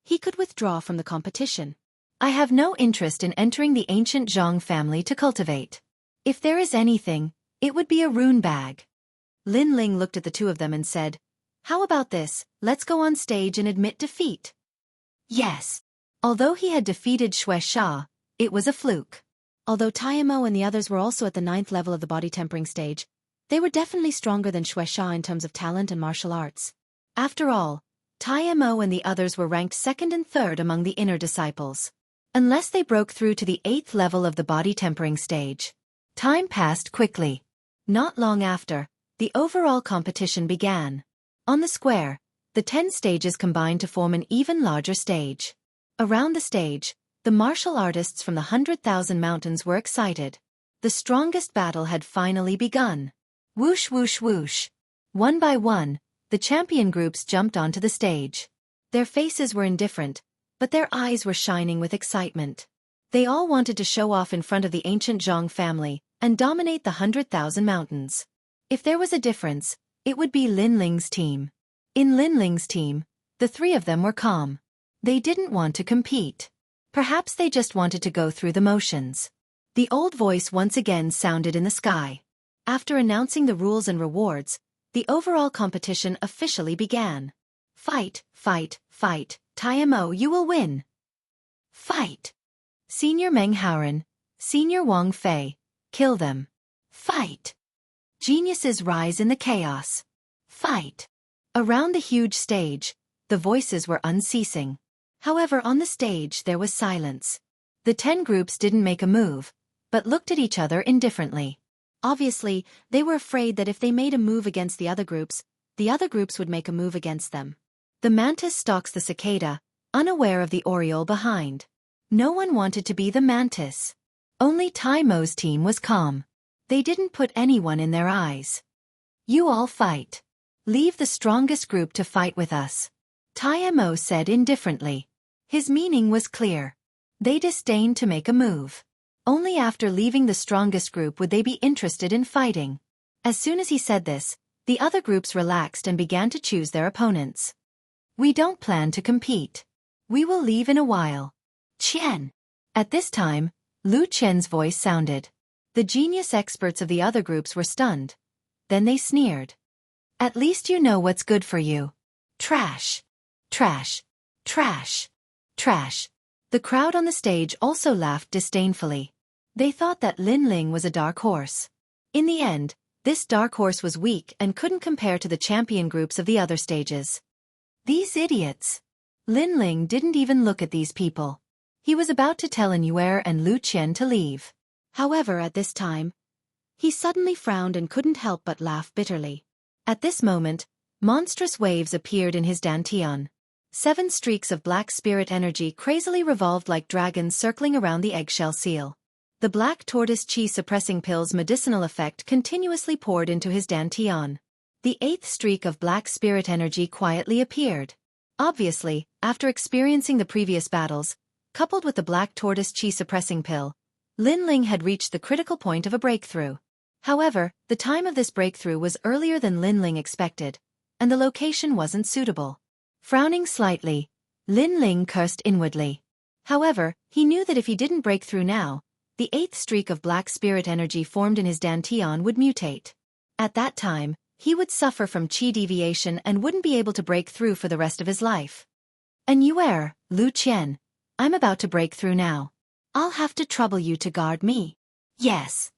he could withdraw from the competition. I have no interest in entering the ancient Zhang family to cultivate. If there is anything, it would be a rune bag. Lin Ling looked at the two of them and said, "How about this, let's go on stage and admit defeat." Yes. Although he had defeated Xianxia, it was a fluke. Although Taimo and the others were also at the 9th level of the body tempering stage, they were definitely stronger than Xianxia in terms of talent and martial arts. After all, Taimo and the others were ranked 2nd and 3rd among the inner disciples. Unless they broke through to the 8th level of the body tempering stage. Time passed quickly. Not long after, the overall competition began. On the square, the 10 stages combined to form an even larger stage. Around the stage, the martial artists from the 100,000 mountains were excited. The strongest battle had finally begun. Whoosh whoosh whoosh. One by one, the champion groups jumped onto the stage. Their faces were indifferent, but their eyes were shining with excitement. They all wanted to show off in front of the ancient Zhang family and dominate the 100,000 mountains. If there was a difference, it would be Lin Ling's team. In Lin Ling's team, the three of them were calm. They didn't want to compete. Perhaps they just wanted to go through the motions. The old voice once again sounded in the sky. After announcing the rules and rewards, the overall competition officially began. Fight, fight, fight, Taimo, you will win. Fight. Senior Meng Haoran, Senior Wang Fei, kill them. Fight. Geniuses rise in the chaos. Fight. Around the huge stage, the voices were unceasing. However, on the stage there was silence. The 10 groups didn't make a move, but looked at each other indifferently. Obviously, they were afraid that if they made a move against the other groups would make a move against them. The mantis stalks the cicada, unaware of the oriole behind. No one wanted to be the mantis. Only Taimo's team was calm. They didn't put anyone in their eyes. You all fight. Leave the strongest group to fight with us. Taimo said indifferently. His meaning was clear. They disdained to make a move. Only after leaving the strongest group would they be interested in fighting. As soon as he said this, the other groups relaxed and began to choose their opponents. We don't plan to compete. We will leave in a while. Qian. At this time, Lu Qian's voice sounded. The genius experts of the other groups were stunned. Then they sneered. At least you know what's good for you. Trash. Trash. Trash. Trash. The crowd on the stage also laughed disdainfully. They thought that Lin Ling was a dark horse. In the end, this dark horse was weak and couldn't compare to the champion groups of the other stages. These idiots. Lin Ling didn't even look at these people. He was about to tell Yuer and Lu Qian to leave. However, at this time, he suddenly frowned and couldn't help but laugh bitterly. At this moment, monstrous waves appeared in his dantian. 7 streaks of black spirit energy crazily revolved like dragons circling around the eggshell seal. The black tortoise chi suppressing pill's medicinal effect continuously poured into his dantian. The 8th streak of black spirit energy quietly appeared. Obviously, after experiencing the previous battles, coupled with the black tortoise chi suppressing pill, Lin Ling had reached the critical point of a breakthrough. However, the time of this breakthrough was earlier than Lin Ling expected, and the location wasn't suitable. Frowning slightly, Lin Ling cursed inwardly. However, he knew that if he didn't break through now, the 8th streak of black spirit energy formed in his dantian would mutate. At that time, he would suffer from chi deviation and wouldn't be able to break through for the rest of his life. And Yuer, Lu Qian, I'm about to break through now. I'll have to trouble you to guard me. Yes.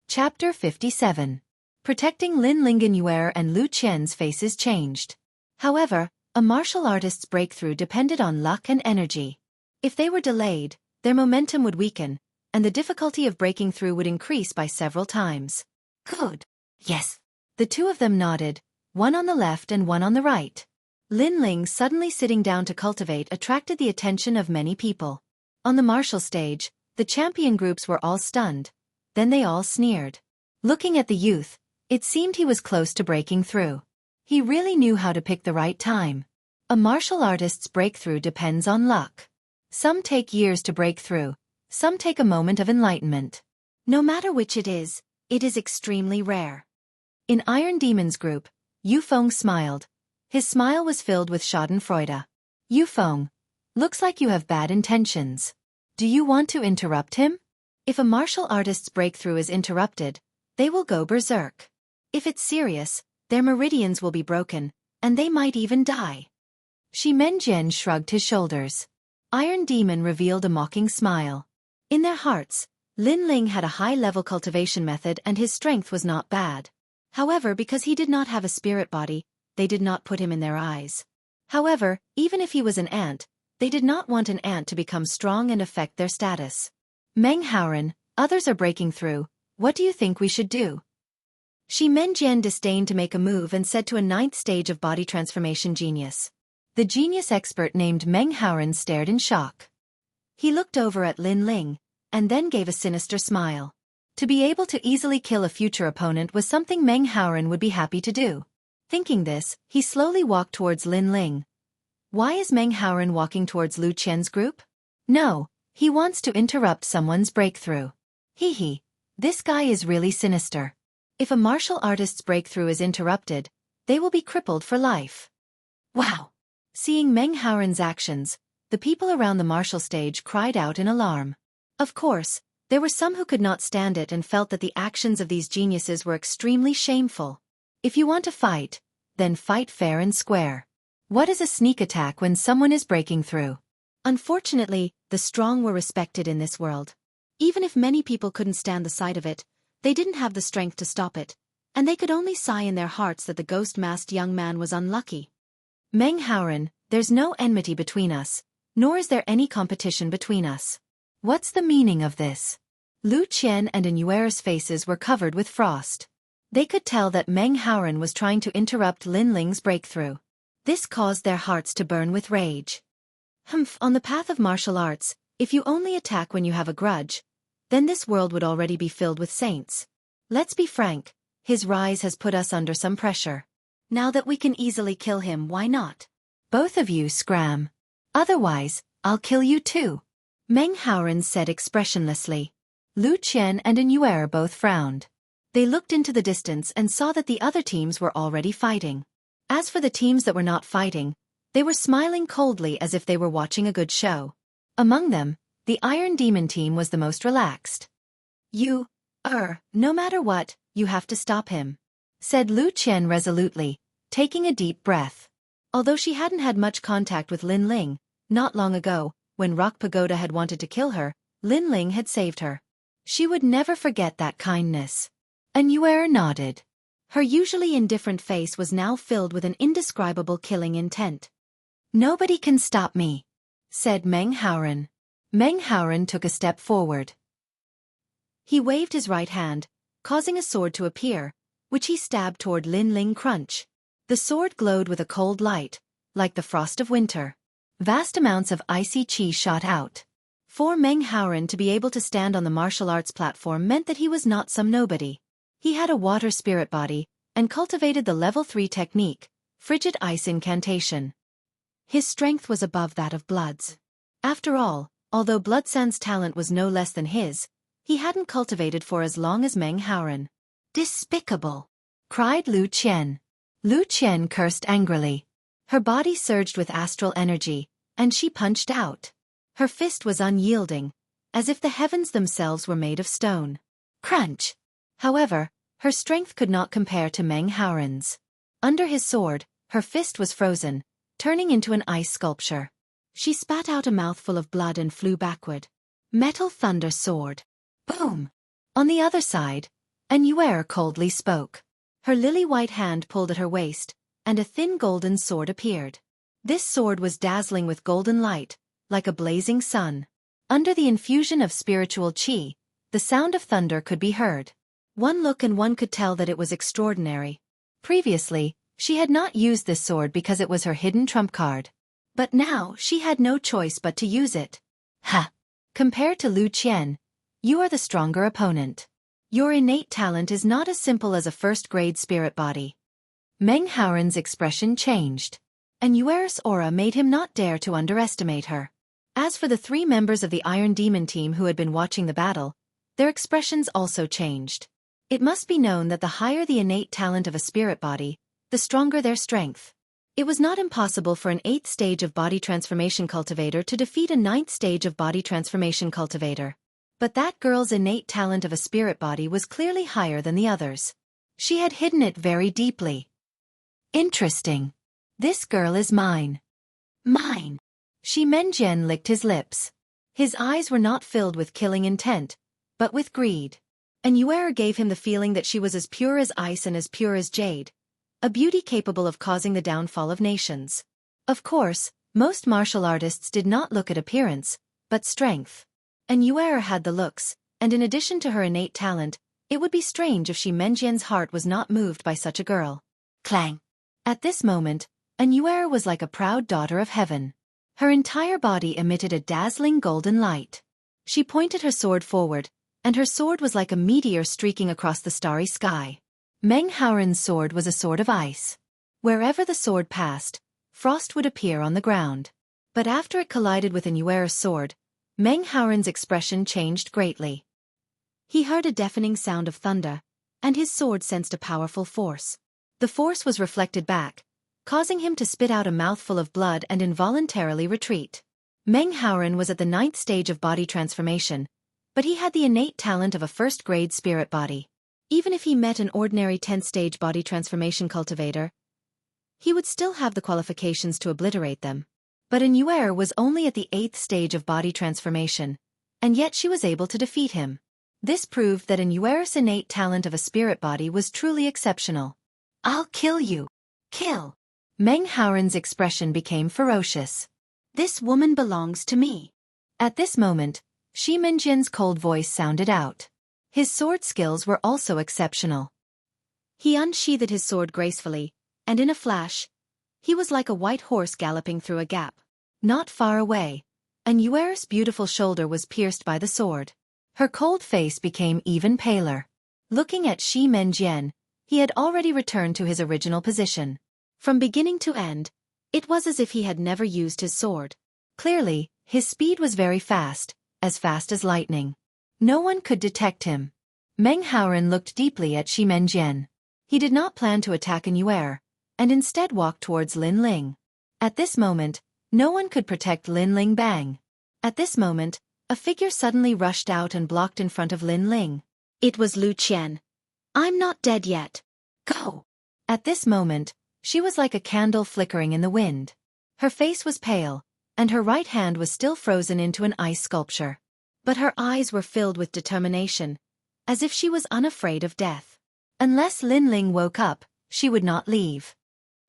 Chapter 57. Protecting Lin Ling and Yuer and Lu Qian's faces changed. However, a martial artist's breakthrough depended on luck and energy. If they were delayed, their momentum would weaken, and the difficulty of breaking through would increase by several times. Good. Yes. The two of them nodded, one on the left and one on the right. Lin Ling suddenly sitting down to cultivate attracted the attention of many people. On the martial stage, the champion groups were all stunned. Then they all sneered. Looking at the youth, it seemed he was close to breaking through. He really knew how to pick the right time. A martial artist's breakthrough depends on luck. Some take years to break through, some take a moment of enlightenment. No matter which it is extremely rare. In Iron Demon's group, Yufeng smiled. His smile was filled with schadenfreude. Yufeng, looks like you have bad intentions. Do you want to interrupt him? If a martial artist's breakthrough is interrupted, they will go berserk. If it's serious, their meridians will be broken, and they might even die. Shimenjian shrugged his shoulders. Iron Demon revealed a mocking smile. In their hearts, Lin Ling had a high-level cultivation method and his strength was not bad. However, because he did not have a spirit body, they did not put him in their eyes. However, even if he was an ant, they did not want an ant to become strong and affect their status. Meng Haoren, others are breaking through. What do you think we should do? Shi Menjian disdained to make a move and said to a ninth stage of body transformation genius. The genius expert named Meng Haoren stared in shock. He looked over at Lin Ling, and then gave a sinister smile. To be able to easily kill a future opponent was something Meng Haoren would be happy to do. Thinking this, he slowly walked towards Lin Ling. Why is Meng Haoren walking towards Lu Qian's group? No, he wants to interrupt someone's breakthrough. Hee, this guy is really sinister. If a martial artist's breakthrough is interrupted, they will be crippled for life. Wow! Seeing Meng Haoren's actions, the people around the martial stage cried out in alarm. Of course, there were some who could not stand it and felt that the actions of these geniuses were extremely shameful. If you want to fight, then fight fair and square. What is a sneak attack when someone is breaking through? Unfortunately, the strong were respected in this world. Even if many people couldn't stand the sight of it, they didn't have the strength to stop it, and they could only sigh in their hearts that the ghost-masked young man was unlucky. Meng Haoren, there's no enmity between us, nor is there any competition between us. What's the meaning of this? Lu Qian and Anuera's faces were covered with frost. They could tell that Meng Haoren was trying to interrupt Lin Ling's breakthrough. This caused their hearts to burn with rage. On the path of martial arts, if you only attack when you have a grudge, then this world would already be filled with saints. Let's be frank, his rise has put us under some pressure. Now that we can easily kill him, why not? Both of you scram. Otherwise, I'll kill you too. Meng Haoren said expressionlessly. Lu Qian and Anuera both frowned. They looked into the distance and saw that the other teams were already fighting. As for the teams that were not fighting, they were smiling coldly as if they were watching a good show. Among them, the Iron Demon team was the most relaxed. No matter what, you have to stop him, said Lu Qian resolutely, taking a deep breath. Although she hadn't had much contact with Lin Ling, not long ago, when Rock Pagoda had wanted to kill her, Lin Ling had saved her. She would never forget that kindness. Anuera nodded. Her usually indifferent face was now filled with an indescribable killing intent. Nobody can stop me, said Meng Haoren. Meng Haoren took a step forward. He waved his right hand, causing a sword to appear, which he stabbed toward Lin Ling Crunch. The sword glowed with a cold light, like the frost of winter. Vast amounts of icy chi shot out. For Meng Haoren to be able to stand on the martial arts platform meant that he was not some nobody. He had a water spirit body, and cultivated the level 3 technique, frigid ice incantation. His strength was above that of Blood's. After all, although Bloodsan's talent was no less than his, he hadn't cultivated for as long as Meng Haoren. Despicable! Cried Lu Qian. Lu Qian cursed angrily. Her body surged with astral energy, and she punched out. Her fist was unyielding, as if the heavens themselves were made of stone. Crunch! However, her strength could not compare to Meng Haoren's. Under his sword, her fist was frozen, turning into an ice sculpture. She spat out a mouthful of blood and flew backward. Metal thunder sword. Boom! On the other side, Anuera coldly spoke. Her lily-white hand pulled at her waist, and a thin golden sword appeared. This sword was dazzling with golden light, like a blazing sun. Under the infusion of spiritual qi, the sound of thunder could be heard. One look and one could tell that it was extraordinary. Previously, she had not used this sword because it was her hidden trump card. But now she had no choice but to use it. Ha! Compared to Lu Qian, you are the stronger opponent. Your innate talent is not as simple as a first-grade spirit body. Meng Haoren's expression changed, and Yuer's aura made him not dare to underestimate her. As for the 3 members of the Iron Demon team who had been watching the battle, their expressions also changed. It must be known that the higher the innate talent of a spirit body, the stronger their strength. It was not impossible for an 8th stage of body transformation cultivator to defeat a 9th stage of body transformation cultivator. But that girl's innate talent of a spirit body was clearly higher than the others. She had hidden it very deeply. Interesting. This girl is mine. Mine. Shi Menjian licked his lips. His eyes were not filled with killing intent, but with greed. And Yuer gave him the feeling that she was as pure as ice and as pure as jade, a beauty capable of causing the downfall of nations. Of course, most martial artists did not look at appearance, but strength. And Yuer had the looks, and in addition to her innate talent, it would be strange if Shi Menjian's heart was not moved by such a girl. Clang! At this moment, Yuer was like a proud daughter of heaven. Her entire body emitted a dazzling golden light. She pointed her sword forward, and her sword was like a meteor streaking across the starry sky. Meng Haoren's sword was a sword of ice. Wherever the sword passed, frost would appear on the ground. But after it collided with Yuer's sword, Meng Haoren's expression changed greatly. He heard a deafening sound of thunder, and his sword sensed a powerful force. The force was reflected back, causing him to spit out a mouthful of blood and involuntarily retreat. Meng Haoren was at the 9th stage of body transformation, but he had the innate talent of a first-grade spirit body. Even if he met an ordinary 10th stage body transformation cultivator, he would still have the qualifications to obliterate them. But Yuer was only at the 8th stage of body transformation, and yet she was able to defeat him. This proved that Yuer's innate talent of a spirit body was truly exceptional. I'll kill you. Kill. Meng Haoren's expression became ferocious. This woman belongs to me. At this moment, Shi Menjian's cold voice sounded out. His sword skills were also exceptional. He unsheathed his sword gracefully, and in a flash, he was like a white horse galloping through a gap. Not far away, Yuer's beautiful shoulder was pierced by the sword. Her cold face became even paler. Looking at Shi Menjian, he had already returned to his original position. From beginning to end, it was as if he had never used his sword. Clearly, his speed was very fast as lightning. No one could detect him. Meng Haoren looked deeply at Shi Menjian. He did not plan to attack Yuer, and instead walked towards Lin Ling. At this moment, no one could protect Lin Ling Bang. At this moment, a figure suddenly rushed out and blocked in front of Lin Ling. It was Lu Qian. I'm not dead yet. Go! At this moment, she was like a candle flickering in the wind. Her face was pale, and her right hand was still frozen into an ice sculpture. But her eyes were filled with determination, as if she was unafraid of death. Unless Lin Ling woke up, she would not leave.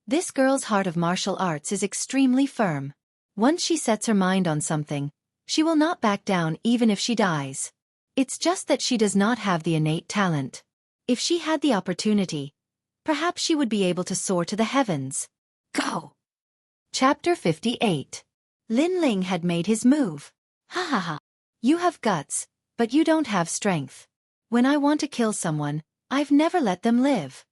This girl's heart of martial arts is extremely firm. Once she sets her mind on something, she will not back down even if she dies. It's just that she does not have the innate talent. If she had the opportunity, perhaps she would be able to soar to the heavens. Go! Chapter 58. Lin Ling had made his move. Ha ha ha. You have guts, but you don't have strength. When I want to kill someone, I've never let them live.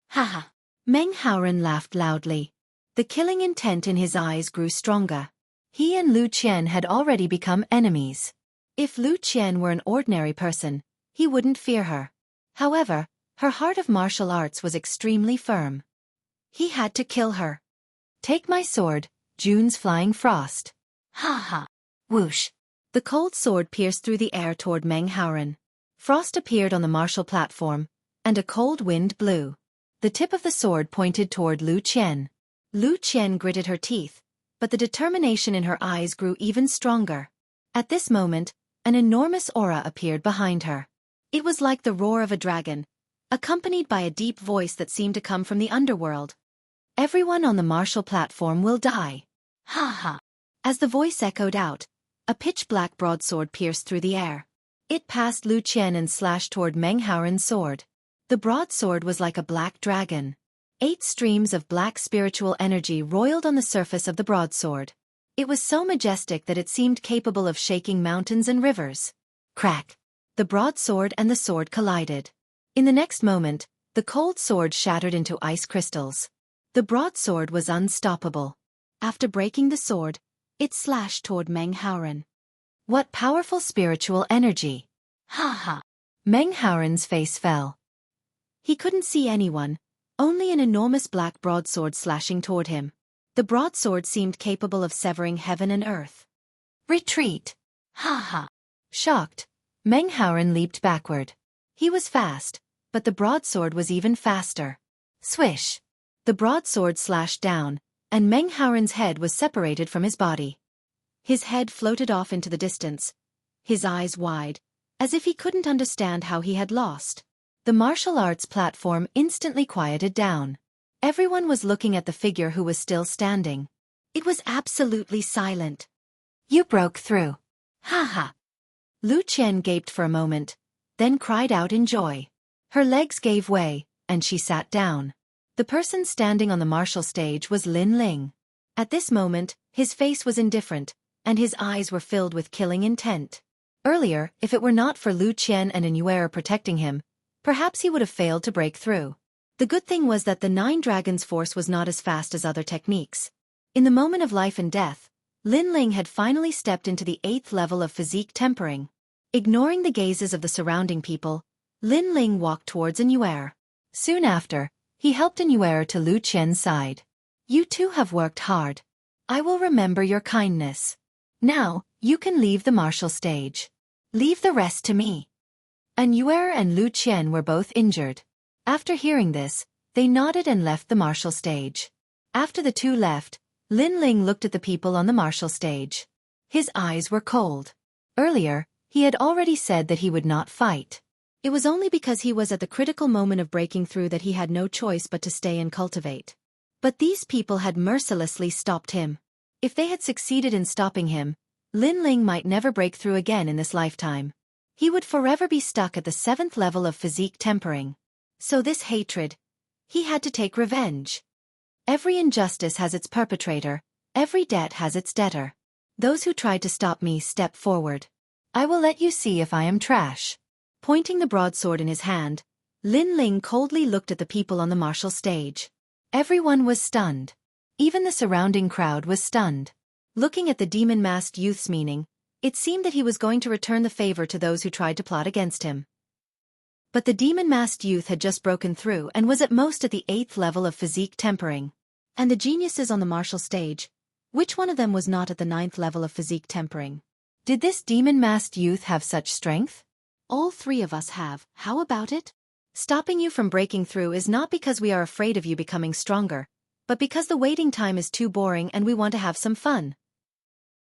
Ha ha. Meng Haoren laughed loudly. The killing intent in his eyes grew stronger. He and Lu Qian had already become enemies. If Lu Qian were an ordinary person, he wouldn't fear her. However, her heart of martial arts was extremely firm. He had to kill her. Take my sword, June's flying frost. Ha ha. Whoosh. The cold sword pierced through the air toward Meng Haoren. Frost appeared on the martial platform, and a cold wind blew. The tip of the sword pointed toward Lu Qian. Lu Qian gritted her teeth, but the determination in her eyes grew even stronger. At this moment, an enormous aura appeared behind her. It was like the roar of a dragon, accompanied by a deep voice that seemed to come from the underworld. Everyone on the martial platform will die. Ha ha. As the voice echoed out, a pitch-black broadsword pierced through the air. It passed Lu Qian and slashed toward Meng Haoren's sword. The broadsword was like a black dragon. 8 streams of black spiritual energy roiled on the surface of the broadsword. It was so majestic that it seemed capable of shaking mountains and rivers. Crack! The broadsword and the sword collided. In the next moment, the cold sword shattered into ice crystals. The broadsword was unstoppable. After breaking the sword, it slashed toward Meng Haoren. What powerful spiritual energy! Ha ha! Meng Haoren's face fell. He couldn't see anyone, only an enormous black broadsword slashing toward him. The broadsword seemed capable of severing heaven and earth. Retreat! Ha ha! Shocked, Meng Haoren leaped backward. He was fast, but the broadsword was even faster. Swish! The broadsword slashed down, and Meng Haoren's head was separated from his body. His head floated off into the distance, his eyes wide, as if he couldn't understand how he had lost. The martial arts platform instantly quieted down. Everyone was looking at the figure who was still standing. It was absolutely silent. You broke through. Ha ha! Lu Qian gaped for a moment, then cried out in joy. Her legs gave way, and she sat down. The person standing on the martial stage was Lin Ling. At this moment, his face was indifferent, and his eyes were filled with killing intent. Earlier, if it were not for Lu Qian and Anuera protecting him, perhaps he would have failed to break through. The good thing was that the 9 Dragons' force was not as fast as other techniques. In the moment of life and death, Lin Ling had finally stepped into the 8th level of physique tempering. Ignoring the gazes of the surrounding people, Lin Ling walked towards Anuera. Soon after, he helped Anuera to Lu Qian's side. You two have worked hard. I will remember your kindness. Now, you can leave the martial stage. Leave the rest to me. Anuera and Lu Qian were both injured. After hearing this, they nodded and left the martial stage. After the two left, Lin Ling looked at the people on the martial stage. His eyes were cold. Earlier, he had already said that he would not fight. It was only because he was at the critical moment of breaking through that he had no choice but to stay and cultivate. But these people had mercilessly stopped him. If they had succeeded in stopping him, Lin Ling might never break through again in this lifetime. He would forever be stuck at the 7th level of physique tempering. So this hatred, he had to take revenge. Every injustice has its perpetrator, every debt has its debtor. Those who tried to stop me step forward. I will let you see if I am trash. Pointing the broadsword in his hand, Lin Ling coldly looked at the people on the martial stage. Everyone was stunned. Even the surrounding crowd was stunned. Looking at the demon-masked youth's meaning, it seemed that he was going to return the favor to those who tried to plot against him. But the demon-masked youth had just broken through and was at most at the 8th level of physique tempering. And the geniuses on the martial stage, which one of them was not at the 9th level of physique tempering? Did this demon-masked youth have such strength? All 3 of us have. How about it? Stopping you from breaking through is not because we are afraid of you becoming stronger, but because the waiting time is too boring and we want to have some fun.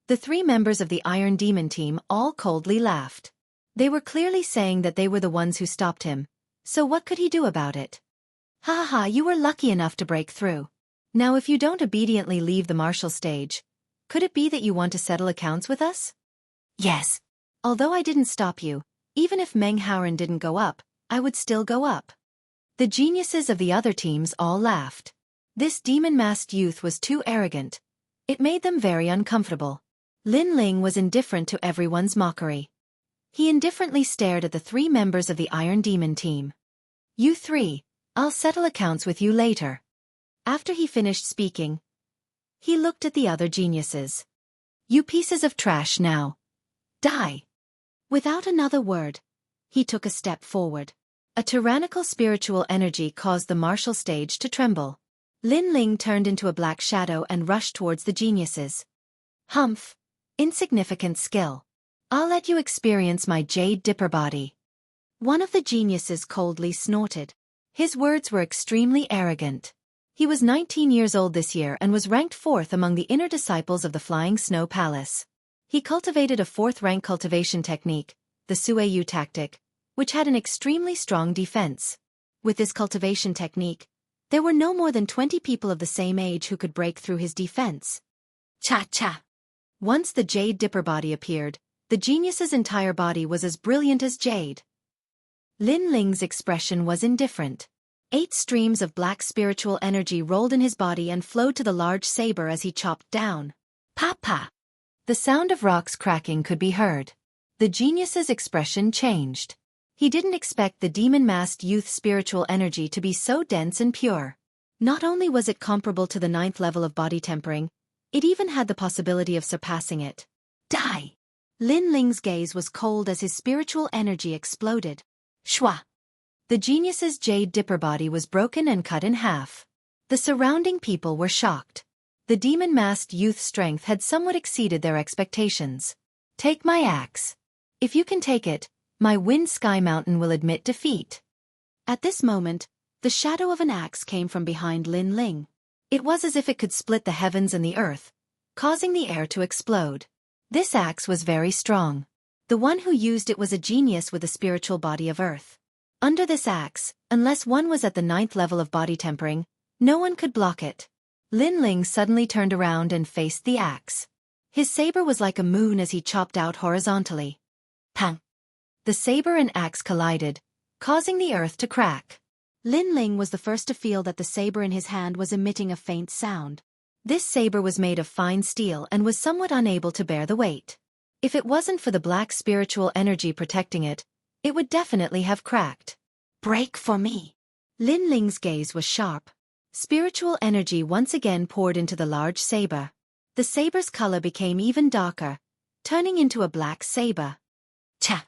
The 3 members of the Iron Demon team all coldly laughed. They were clearly saying that they were the ones who stopped him, so what could he do about it? Ha ha ha, you were lucky enough to break through. Now if you don't obediently leave the martial stage, could it be that you want to settle accounts with us? Yes. Although I didn't stop you, even if Meng Haoren didn't go up, I would still go up. The geniuses of the other teams all laughed. This demon-masked youth was too arrogant. It made them very uncomfortable. Lin Ling was indifferent to everyone's mockery. He indifferently stared at the 3 members of the Iron Demon team. You 3, I'll settle accounts with you later. After he finished speaking, he looked at the other geniuses. You pieces of trash now. Die. Without another word, he took a step forward. A tyrannical spiritual energy caused the martial stage to tremble. Lin Ling turned into a black shadow and rushed towards the geniuses. Humph. Insignificant skill. I'll let you experience my Jade Dipper body. One of the geniuses coldly snorted. His words were extremely arrogant. He was 19 years old this year and was ranked 4th among the inner disciples of the Flying Snow Palace. He cultivated a 4th-rank cultivation technique, the Sueyu tactic, which had an extremely strong defense. With this cultivation technique, there were no more than 20 people of the same age who could break through his defense. Cha-cha! Once the jade dipper body appeared, the genius's entire body was as brilliant as jade. Lin Ling's expression was indifferent. 8 streams of black spiritual energy rolled in his body and flowed to the large saber as he chopped down. Pa-pa! The sound of rocks cracking could be heard. The genius's expression changed. He didn't expect the demon-masked youth's spiritual energy to be so dense and pure. Not only was it comparable to the 9th level of body tempering, it even had the possibility of surpassing it. Die! Lin Ling's gaze was cold as his spiritual energy exploded. Shwa! The genius's jade dipper body was broken and cut in half. The surrounding people were shocked. The demon-masked youth's strength had somewhat exceeded their expectations. Take my axe. If you can take it, my wind sky mountain will admit defeat. At this moment, the shadow of an axe came from behind Lin Ling. It was as if it could split the heavens and the earth, causing the air to explode. This axe was very strong. The one who used it was a genius with a spiritual body of earth. Under this axe, unless one was at the 9th level of body tempering, no one could block it. Lin Ling suddenly turned around and faced the axe. His saber was like a moon as he chopped out horizontally. Pang! The saber and axe collided, causing the earth to crack. Lin Ling was the first to feel that the saber in his hand was emitting a faint sound. This saber was made of fine steel and was somewhat unable to bear the weight. If it wasn't for the black spiritual energy protecting it, it would definitely have cracked. Break for me! Lin Ling's gaze was sharp. Spiritual energy once again poured into the large saber. The saber's color became even darker, turning into a black saber. Cha!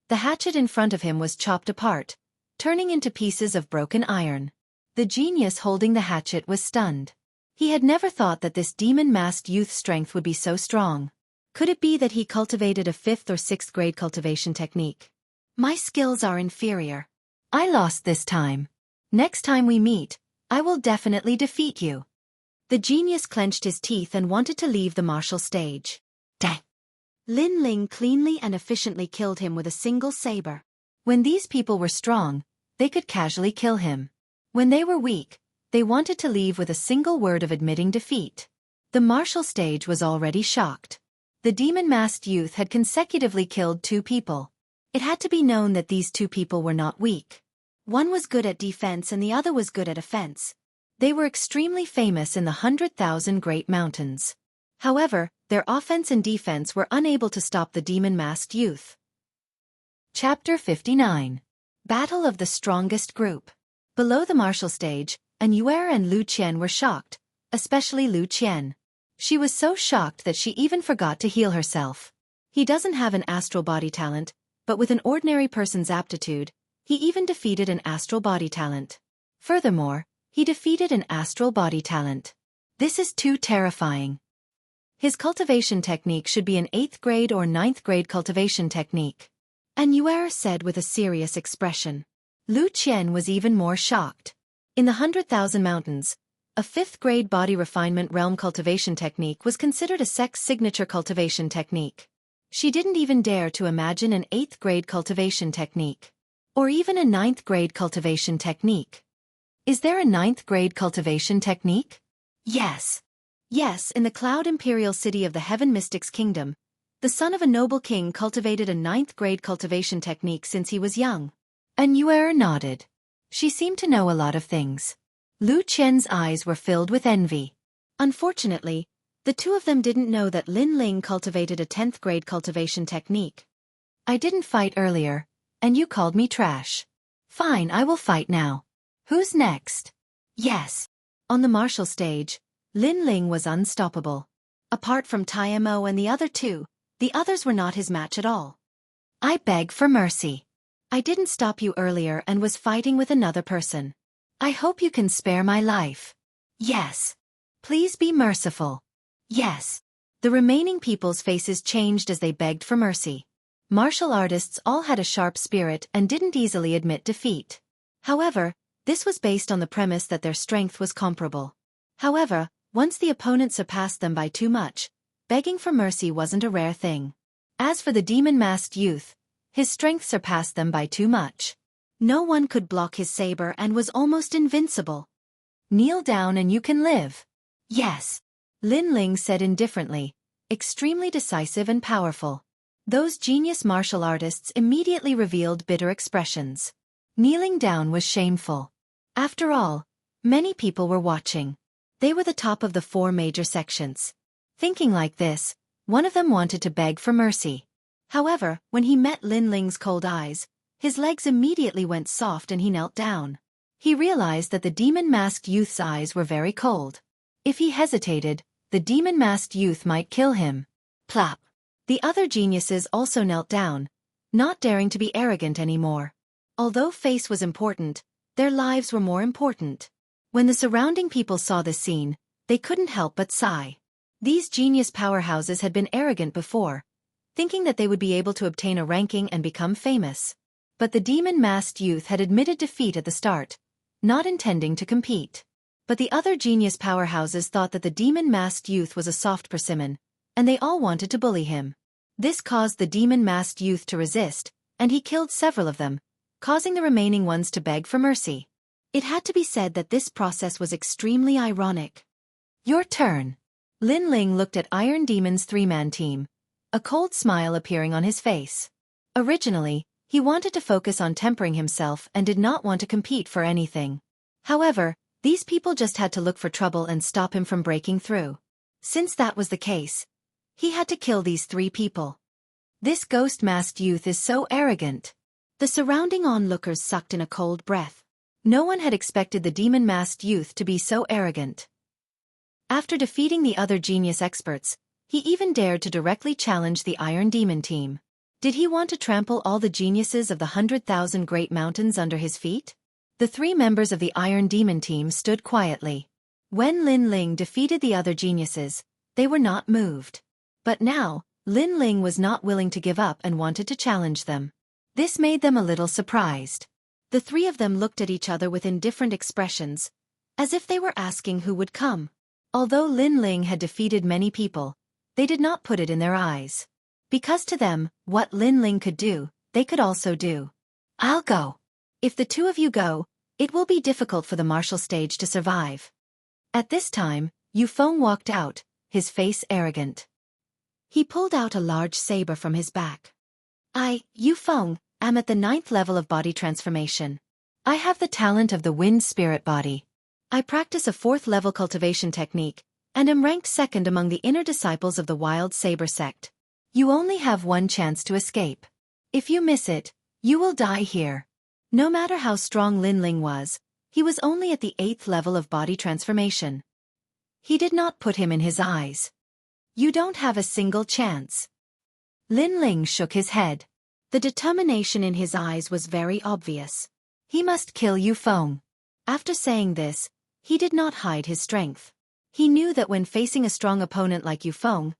The hatchet in front of him was chopped apart, turning into pieces of broken iron. The genius holding the hatchet was stunned. He had never thought that this demon-masked youth's strength would be so strong. Could it be that he cultivated a 5th or 6th grade cultivation technique? My skills are inferior. I lost this time. Next time we meet, I will definitely defeat you. The genius clenched his teeth and wanted to leave the martial stage. Dang! Lin Ling cleanly and efficiently killed him with a single saber. When these people were strong, they could casually kill him. When they were weak, they wanted to leave with a single word of admitting defeat. The martial stage was already shocked. The demon-masked youth had consecutively killed 2 people. It had to be known that these 2 people were not weak. One was good at defense and the other was good at offense. They were extremely famous in the 100,000 Great Mountains. However, their offense and defense were unable to stop the demon-masked youth. Chapter 59. Battle of the Strongest Group. Below the martial stage, Anyuer and Lu Qian were shocked, especially Lu Qian. She was so shocked that she even forgot to heal herself. He doesn't have an astral body talent, but with an ordinary person's aptitude, he even defeated an astral body talent. Furthermore, he defeated an astral body talent. This is too terrifying. His cultivation technique should be an 8th grade or 9th grade cultivation technique. Anyuer said with a serious expression. Lu Qian was even more shocked. In the 100,000 Mountains, a 5th grade body refinement realm cultivation technique was considered a sex signature cultivation technique. She didn't even dare to imagine an 8th grade cultivation technique. Or even a 9th grade cultivation technique. Is there a 9th grade cultivation technique? Yes. Yes, in the Cloud Imperial City of the Heaven Mystics Kingdom, the son of a noble king cultivated a 9th grade cultivation technique since he was young. Anyuer nodded. She seemed to know a lot of things. Lu Qian's eyes were filled with envy. Unfortunately, the 2 of them didn't know that Lin Ling cultivated a 10th grade cultivation technique. I didn't fight earlier, and you called me trash. Fine, I will fight now. Who's next? Yes. On the martial stage, Lin Ling was unstoppable. Apart from Mo and the other 2, the others were not his match at all. I beg for mercy. I didn't stop you earlier and was fighting with another person. I hope you can spare my life. Yes. Please be merciful. Yes. The remaining people's faces changed as they begged for mercy. Martial artists all had a sharp spirit and didn't easily admit defeat. However, this was based on the premise that their strength was comparable. However, once the opponent surpassed them by too much, begging for mercy wasn't a rare thing. As for the demon-masked youth, his strength surpassed them by too much. No one could block his saber and was almost invincible. Kneel down and you can live. Yes. Lin Ling said indifferently, extremely decisive and powerful. Those genius martial artists immediately revealed bitter expressions. Kneeling down was shameful. After all, many people were watching. They were the top of the 4 major sections. Thinking like this, one of them wanted to beg for mercy. However, when he met Lin Ling's cold eyes, his legs immediately went soft and he knelt down. He realized that the demon-masked youth's eyes were very cold. If he hesitated, the demon-masked youth might kill him. Plop. The other geniuses also knelt down, not daring to be arrogant anymore. Although face was important, their lives were more important. When the surrounding people saw this scene, they couldn't help but sigh. These genius powerhouses had been arrogant before, thinking that they would be able to obtain a ranking and become famous. But the demon-masked youth had admitted defeat at the start, not intending to compete. But the other genius powerhouses thought that the demon-masked youth was a soft persimmon, and they all wanted to bully him. This caused the demon-masked youth to resist, and he killed several of them, causing the remaining ones to beg for mercy. It had to be said that this process was extremely ironic. Your turn. Lin Ling looked at Iron Demon's 3-man team, a cold smile appearing on his face. Originally, he wanted to focus on tempering himself and did not want to compete for anything. However, these people just had to look for trouble and stop him from breaking through. Since that was the case, he had to kill these 3 people. This ghost-masked youth is so arrogant. The surrounding onlookers sucked in a cold breath. No one had expected the demon-masked youth to be so arrogant. After defeating the other genius experts, he even dared to directly challenge the Iron Demon team. Did he want to trample all the geniuses of the 100,000 Great Mountains under his feet? The 3 members of the Iron Demon team stood quietly. When Lin Ling defeated the other geniuses, they were not moved. But now, Lin Ling was not willing to give up and wanted to challenge them. This made them a little surprised. The 3 of them looked at each other with indifferent expressions, as if they were asking who would come. Although Lin Ling had defeated many people, they did not put it in their eyes. Because to them, what Lin Ling could do, they could also do. I'll go. If the 2 of you go, it will be difficult for the martial stage to survive. At this time, Yu Feng walked out, his face arrogant. He pulled out a large saber from his back. I, Yu Feng, am at the 9th level of body transformation. I have the talent of the wind spirit body. I practice a 4th level cultivation technique, and am ranked 2nd among the inner disciples of the Wild Saber sect. You only have 1 chance to escape. If you miss it, you will die here. No matter how strong Lin Ling was, he was only at the 8th level of body transformation. He did not put him in his eyes. You don't have a single chance. Lin Ling shook his head. The determination in his eyes was very obvious. He must kill Yu Feng. After saying this, he did not hide his strength. He knew that when facing a strong opponent like Yu Feng,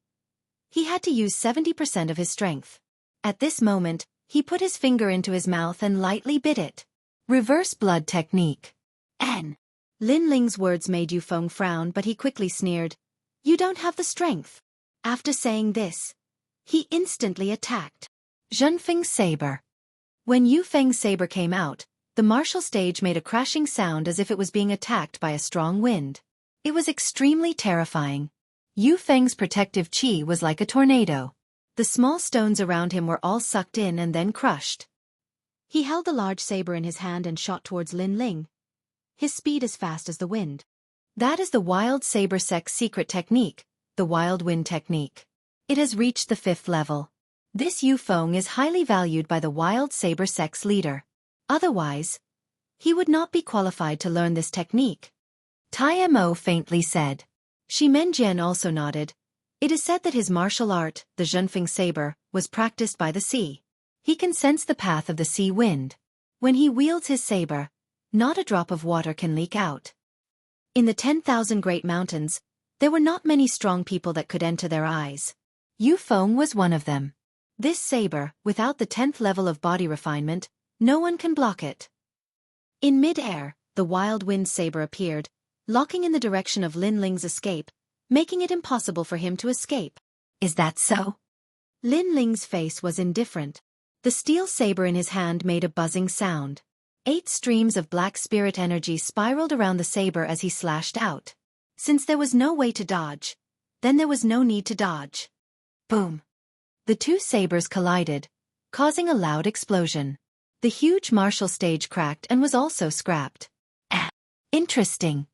he had to use 70% of his strength. At this moment, he put his finger into his mouth and lightly bit it. Reverse blood technique. N. Lin Ling's words made Yu Feng frown, but he quickly sneered. You don't have the strength. After saying this, he instantly attacked. Zhenfeng's saber. When Yu Feng's saber came out, the martial stage made a crashing sound as if it was being attacked by a strong wind. It was extremely terrifying. Yu Feng's protective chi was like a tornado. The small stones around him were all sucked in and then crushed. He held the large saber in his hand and shot towards Lin Ling. His speed as fast as the wind. That is the Wild Saber sect's secret technique, the Wild Wind technique. It has reached the 5th level. This Yu Feng is highly valued by the Wild Saber sect's leader. Otherwise, he would not be qualified to learn this technique. Tai Mo faintly said. Shi Menjian also nodded. It is said that his martial art, the Zhenfeng saber, was practiced by the sea. He can sense the path of the sea wind. When he wields his saber, not a drop of water can leak out. In the 10,000 Great Mountains, there were not many strong people that could enter their eyes. Yu Feng was one of them. This saber, without the 10th level of body refinement, no one can block it. In mid-air, the Wild Wind saber appeared, locking in the direction of Lin Ling's escape, making it impossible for him to escape. Is that so? Lin Ling's face was indifferent. The steel saber in his hand made a buzzing sound. 8 streams of black spirit energy spiraled around the saber as he slashed out. Since there was no way to dodge, then there was no need to dodge. Boom. The two sabers collided, causing a loud explosion. The huge martial stage cracked and was also scrapped. Interesting.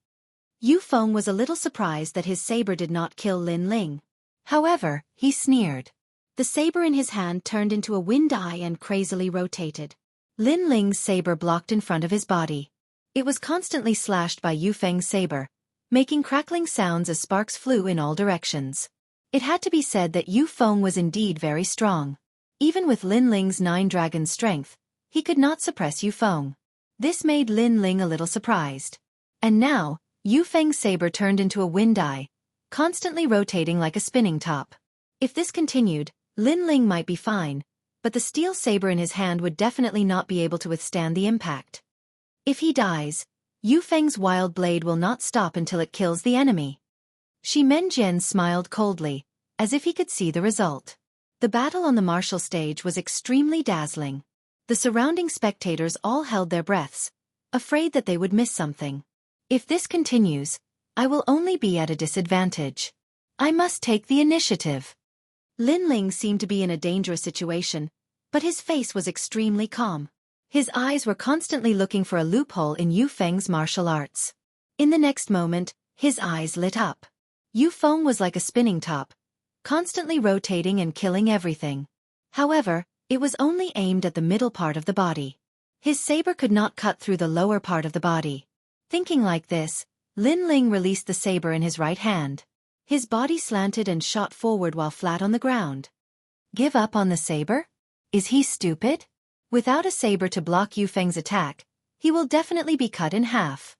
Yu Feng was a little surprised that his saber did not kill Lin Ling. However, he sneered. The saber in his hand turned into a wind eye and crazily rotated. Lin Ling's saber blocked in front of his body. It was constantly slashed by Yu Feng's saber, making crackling sounds as sparks flew in all directions. It had to be said that Yu Feng was indeed very strong. Even with Lin Ling's 9 dragons' strength, he could not suppress Yu Feng. This made Lin Ling a little surprised. And now, Yu Feng's saber turned into a wind eye, constantly rotating like a spinning top. If this continued, Lin Ling might be fine, but the steel saber in his hand would definitely not be able to withstand the impact. If he dies, Yu Feng's wild blade will not stop until it kills the enemy. Shi Menjian smiled coldly, as if he could see the result. The battle on the martial stage was extremely dazzling. The surrounding spectators all held their breaths, afraid that they would miss something. If this continues, I will only be at a disadvantage. I must take the initiative. Lin Ling seemed to be in a dangerous situation, but his face was extremely calm. His eyes were constantly looking for a loophole in Yu Feng's martial arts. In the next moment, his eyes lit up. Yu Feng was like a spinning top, constantly rotating and killing everything. However, it was only aimed at the middle part of the body. His saber could not cut through the lower part of the body. Thinking like this, Lin Ling released the saber in his right hand. His body slanted and shot forward while flat on the ground. Give up on the saber? Is he stupid? Without a saber to block Yu Feng's attack, he will definitely be cut in half.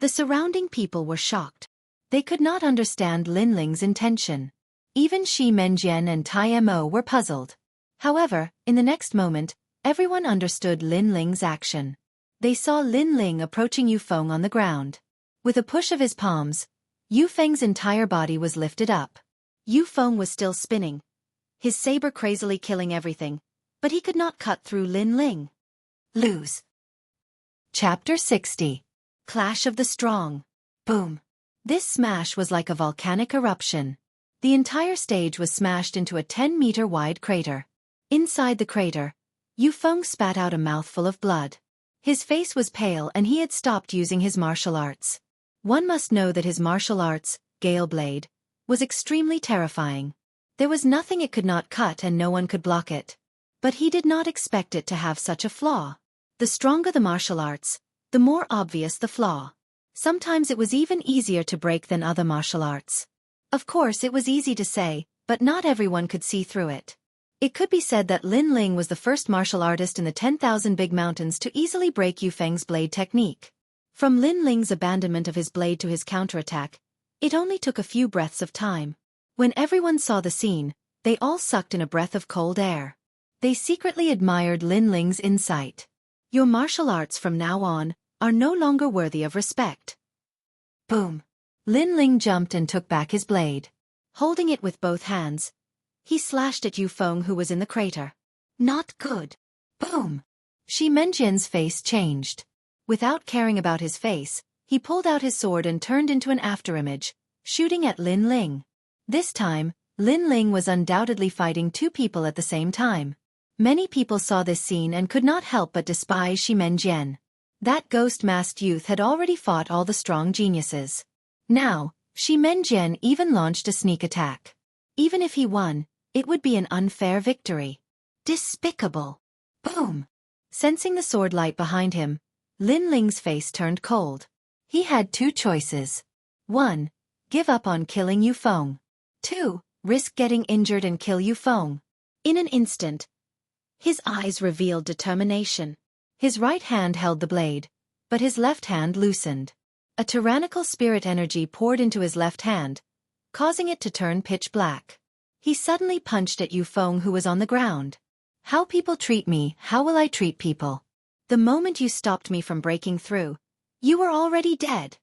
The surrounding people were shocked. They could not understand Lin Ling's intention. Even Shi Menjian and Tai Mo were puzzled. However, in the next moment, everyone understood Lin Ling's action. They saw Lin Ling approaching Yu Feng on the ground. With a push of his palms, Yu Feng's entire body was lifted up. Yu Feng was still spinning, his saber crazily killing everything, but he could not cut through Lin Ling. Lose. Chapter 60. Clash of the Strong. Boom. This smash was like a volcanic eruption. The entire stage was smashed into a 10-meter wide crater. Inside the crater, Yu Feng spat out a mouthful of blood. His face was pale and he had stopped using his martial arts. One must know that his martial arts, Gale Blade, was extremely terrifying. There was nothing it could not cut and no one could block it. But he did not expect it to have such a flaw. The stronger the martial arts, the more obvious the flaw. Sometimes it was even easier to break than other martial arts. Of course it was easy to say, but not everyone could see through it. It could be said that Lin Ling was the first martial artist in the 10,000 Big Mountains to easily break Yu Feng's blade technique. From Lin Ling's abandonment of his blade to his counterattack, it only took a few breaths of time. When everyone saw the scene, they all sucked in a breath of cold air. They secretly admired Lin Ling's insight. Your martial arts from now on are no longer worthy of respect. Boom. Lin Ling jumped and took back his blade. Holding it with both hands, he slashed at Yu Feng who was in the crater. Not good. Boom. Shi Menjian's face changed. Without caring about his face, he pulled out his sword and turned into an afterimage, shooting at Lin Ling. This time, Lin Ling was undoubtedly fighting two people at the same time. Many people saw this scene and could not help but despise Shi Menjian. That ghost-masked youth had already fought all the strong geniuses. Now, Shi Menjian even launched a sneak attack. Even if he won, it would be an unfair victory. Despicable. Boom. Sensing the sword light behind him, Lin Ling's face turned cold. He had two choices. 1. Give up on killing Yu Feng. 2. Risk getting injured and kill Yu Feng. In an instant, his eyes revealed determination. His right hand held the blade, but his left hand loosened. A tyrannical spirit energy poured into his left hand, causing it to turn pitch black. He suddenly punched at Yu Feng who was on the ground. How people treat me, how will I treat people? The moment you stopped me from breaking through, you were already dead.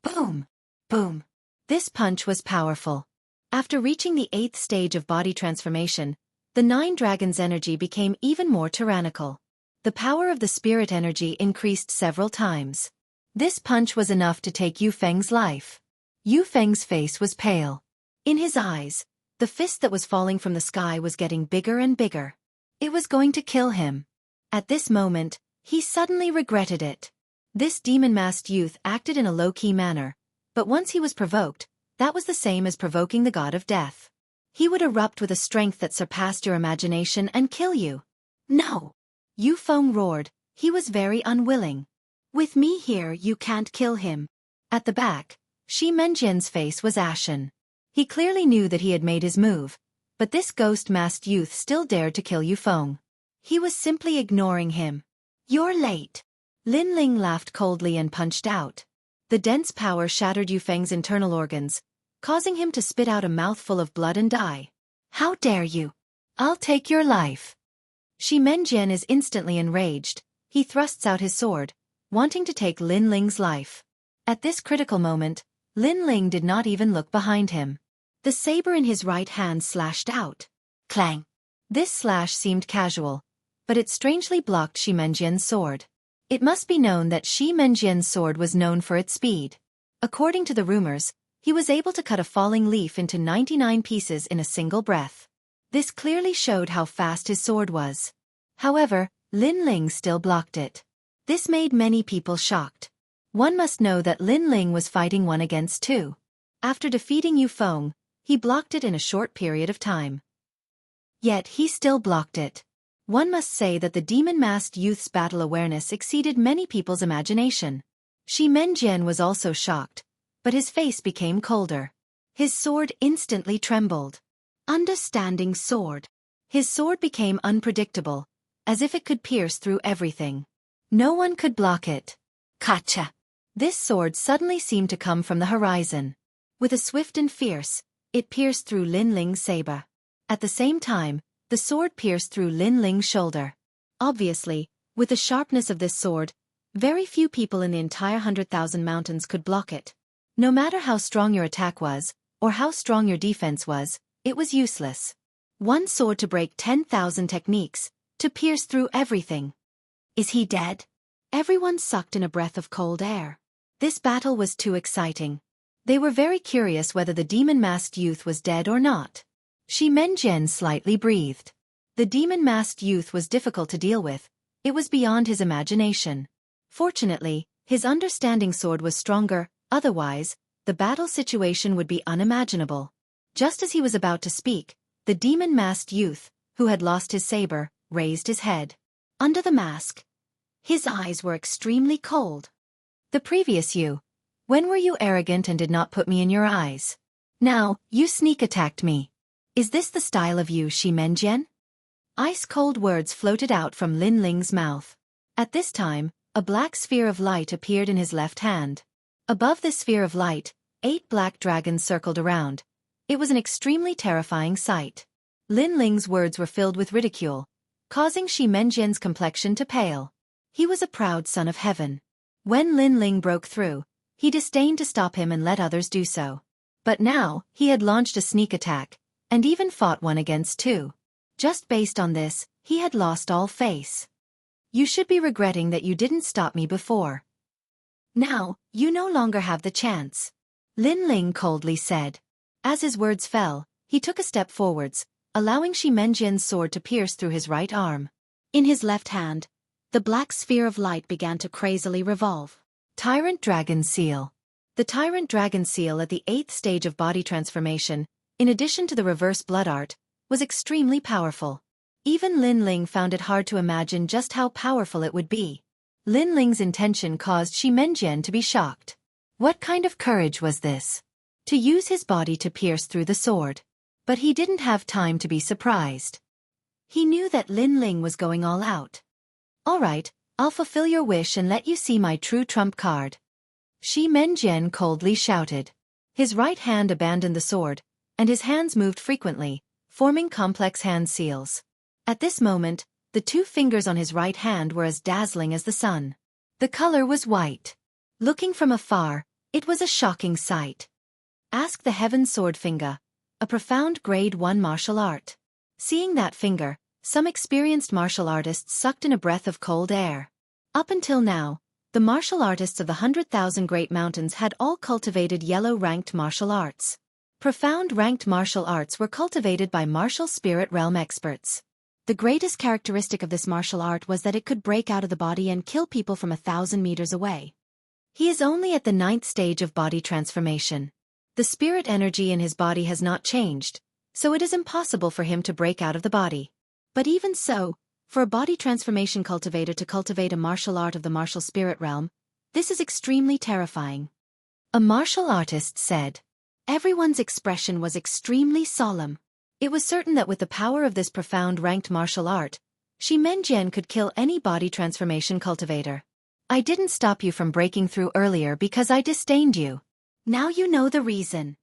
Boom! Boom! This punch was powerful. After reaching the 8th stage of body transformation, the 9 dragons' energy became even more tyrannical. The power of the spirit energy increased several times. This punch was enough to take Yu Feng's life. Yu Feng's face was pale. In his eyes, The fist that was falling from the sky was getting bigger and bigger. It was going to kill him. At this moment, he suddenly regretted it. This demon-masked youth acted in a low-key manner, but once he was provoked, that was the same as provoking the god of death. He would erupt with a strength that surpassed your imagination and kill you. No! Yu Feng roared. He was very unwilling. With me here you can't kill him. At the back, Shi Menjian's face was ashen. He clearly knew that he had made his move, but this ghost-masked youth still dared to kill Yu Feng. He was simply ignoring him. You're late. Lin Ling laughed coldly and punched out. The dense power shattered Yu Feng's internal organs, causing him to spit out a mouthful of blood and die. How dare you? I'll take your life. Shi Menjian is instantly enraged. He thrusts out his sword, wanting to take Lin Ling's life. At this critical moment, Lin Ling did not even look behind him. The saber in his right hand slashed out. Clang! This slash seemed casual, but it strangely blocked Shi Menjian's sword. It must be known that Shi Menjian's sword was known for its speed. According to the rumors, he was able to cut a falling leaf into 99 pieces in a single breath. This clearly showed how fast his sword was. However, Lin Ling still blocked it. This made many people shocked. One must know that Lin Ling was fighting 1 against 2. After defeating Yu Feng, he blocked it in a short period of time. Yet he still blocked it. One must say that the demon-masked youth's battle awareness exceeded many people's imagination. Shi Menjian was also shocked, but his face became colder. His sword instantly trembled. Understanding sword. His sword became unpredictable, as if it could pierce through everything. No one could block it. Kacha! This sword suddenly seemed to come from the horizon. With a swift and fierce, it pierced through Lin Ling's saber. At the same time, the sword pierced through Lin Ling's shoulder. Obviously, with the sharpness of this sword, very few people in the entire 100,000 mountains could block it. No matter how strong your attack was, or how strong your defense was, it was useless. One sword to break 10,000 techniques, to pierce through everything. Is he dead? Everyone sucked in a breath of cold air. This battle was too exciting. They were very curious whether the demon-masked youth was dead or not. Shi Menjian slightly breathed. The demon-masked youth was difficult to deal with. It was beyond his imagination. Fortunately, his understanding sword was stronger, otherwise, the battle situation would be unimaginable. Just as he was about to speak, the demon-masked youth, who had lost his saber, raised his head. Under the mask, his eyes were extremely cold. The previous you. When were you arrogant and did not put me in your eyes? Now, you sneak attacked me. Is this the style of you, Shi Menjian? Ice-cold words floated out from Lin Ling's mouth. At this time, a black sphere of light appeared in his left hand. Above this sphere of light, 8 black dragons circled around. It was an extremely terrifying sight. Lin Ling's words were filled with ridicule, causing Shi Menjian's complexion to pale. He was a proud son of heaven. When Lin Ling broke through, he disdained to stop him and let others do so. But now, he had launched a sneak attack, and even fought 1 against 2. Just based on this, he had lost all face. You should be regretting that you didn't stop me before. Now, you no longer have the chance. Lin Ling coldly said. As his words fell, he took a step forwards, allowing Shi Menjian's sword to pierce through his right arm. In his left hand, the black sphere of light began to crazily revolve. Tyrant Dragon Seal. The Tyrant Dragon Seal at the 8th stage of body transformation, in addition to the reverse blood art, was extremely powerful. Even Lin Ling found it hard to imagine just how powerful it would be. Lin Ling's intention caused Shi Menjian to be shocked. What kind of courage was this? To use his body to pierce through the sword. But he didn't have time to be surprised. He knew that Lin Ling was going all out. All right, I'll fulfill your wish and let you see my true trump card. Shi Menjian coldly shouted. His right hand abandoned the sword, and his hands moved frequently, forming complex hand seals. At this moment, the 2 fingers on his right hand were as dazzling as the sun. The color was white. Looking from afar, it was a shocking sight. Ask the Heaven Sword Finger, a profound grade 1 martial art. Seeing that finger, some experienced martial artists sucked in a breath of cold air. Up until now, the martial artists of the 100,000 Great Mountains had all cultivated yellow-ranked martial arts. Profound ranked martial arts were cultivated by martial spirit realm experts. The greatest characteristic of this martial art was that it could break out of the body and kill people from 1,000 meters away. He is only at the 9th stage of body transformation. The spirit energy in his body has not changed, so it is impossible for him to break out of the body. But even so, for a body transformation cultivator to cultivate a martial art of the martial spirit realm, this is extremely terrifying. A martial artist said. Everyone's expression was extremely solemn. It was certain that with the power of this profound ranked martial art, Xianxia could kill any body transformation cultivator. I didn't stop you from breaking through earlier because I disdained you. Now you know the reason.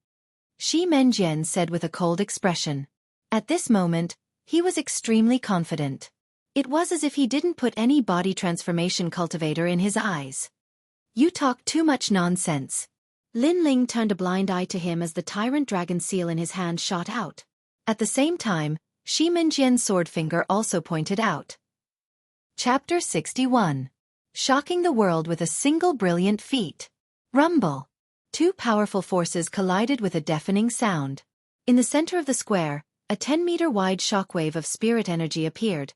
Xianxia said with a cold expression. At this moment, he was extremely confident. It was as if he didn't put any body transformation cultivator in his eyes. You talk too much nonsense. Lin Ling turned a blind eye to him as the tyrant dragon seal in his hand shot out. At the same time, Xianxia's sword finger also pointed out. Chapter 61. Shocking the world with a single brilliant feat. Rumble. Two powerful forces collided with a deafening sound. In the center of the square, a 10-meter-wide shockwave of spirit energy appeared,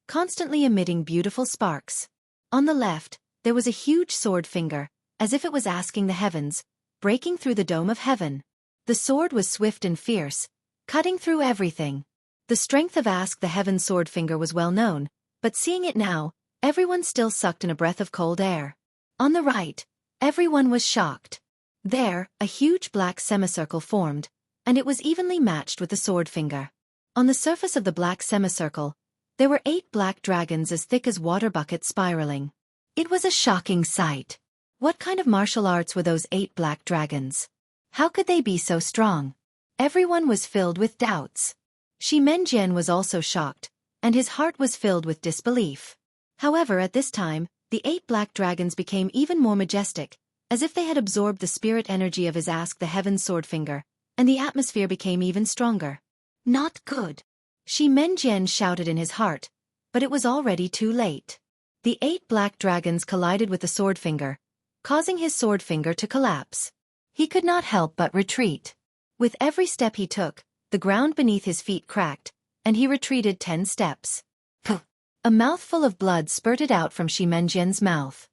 constantly emitting beautiful sparks. On the left, there was a huge sword finger, as if it was asking the heavens, breaking through the dome of heaven. The sword was swift and fierce, cutting through everything. The strength of Ask the Heaven sword finger was well known, but seeing it now, everyone still sucked in a breath of cold air. On the right, everyone was shocked. There, a huge black semicircle formed, and it was evenly matched with the sword finger. On the surface of the black semicircle, there were 8 black dragons as thick as water buckets spiraling. It was a shocking sight. What kind of martial arts were those 8 black dragons? How could they be so strong? Everyone was filled with doubts. Xianxia was also shocked, and his heart was filled with disbelief. However, at this time, the 8 black dragons became even more majestic, as if they had absorbed the spirit energy of his Ask the Heaven sword finger, and the atmosphere became even stronger. Not good. Xianxia shouted in his heart, but it was already too late. The 8 black dragons collided with the sword finger, causing his sword finger to collapse. He could not help but retreat. With every step he took, the ground beneath his feet cracked, and he retreated 10 steps. Puh! A mouthful of blood spurted out from Xianxia's mouth.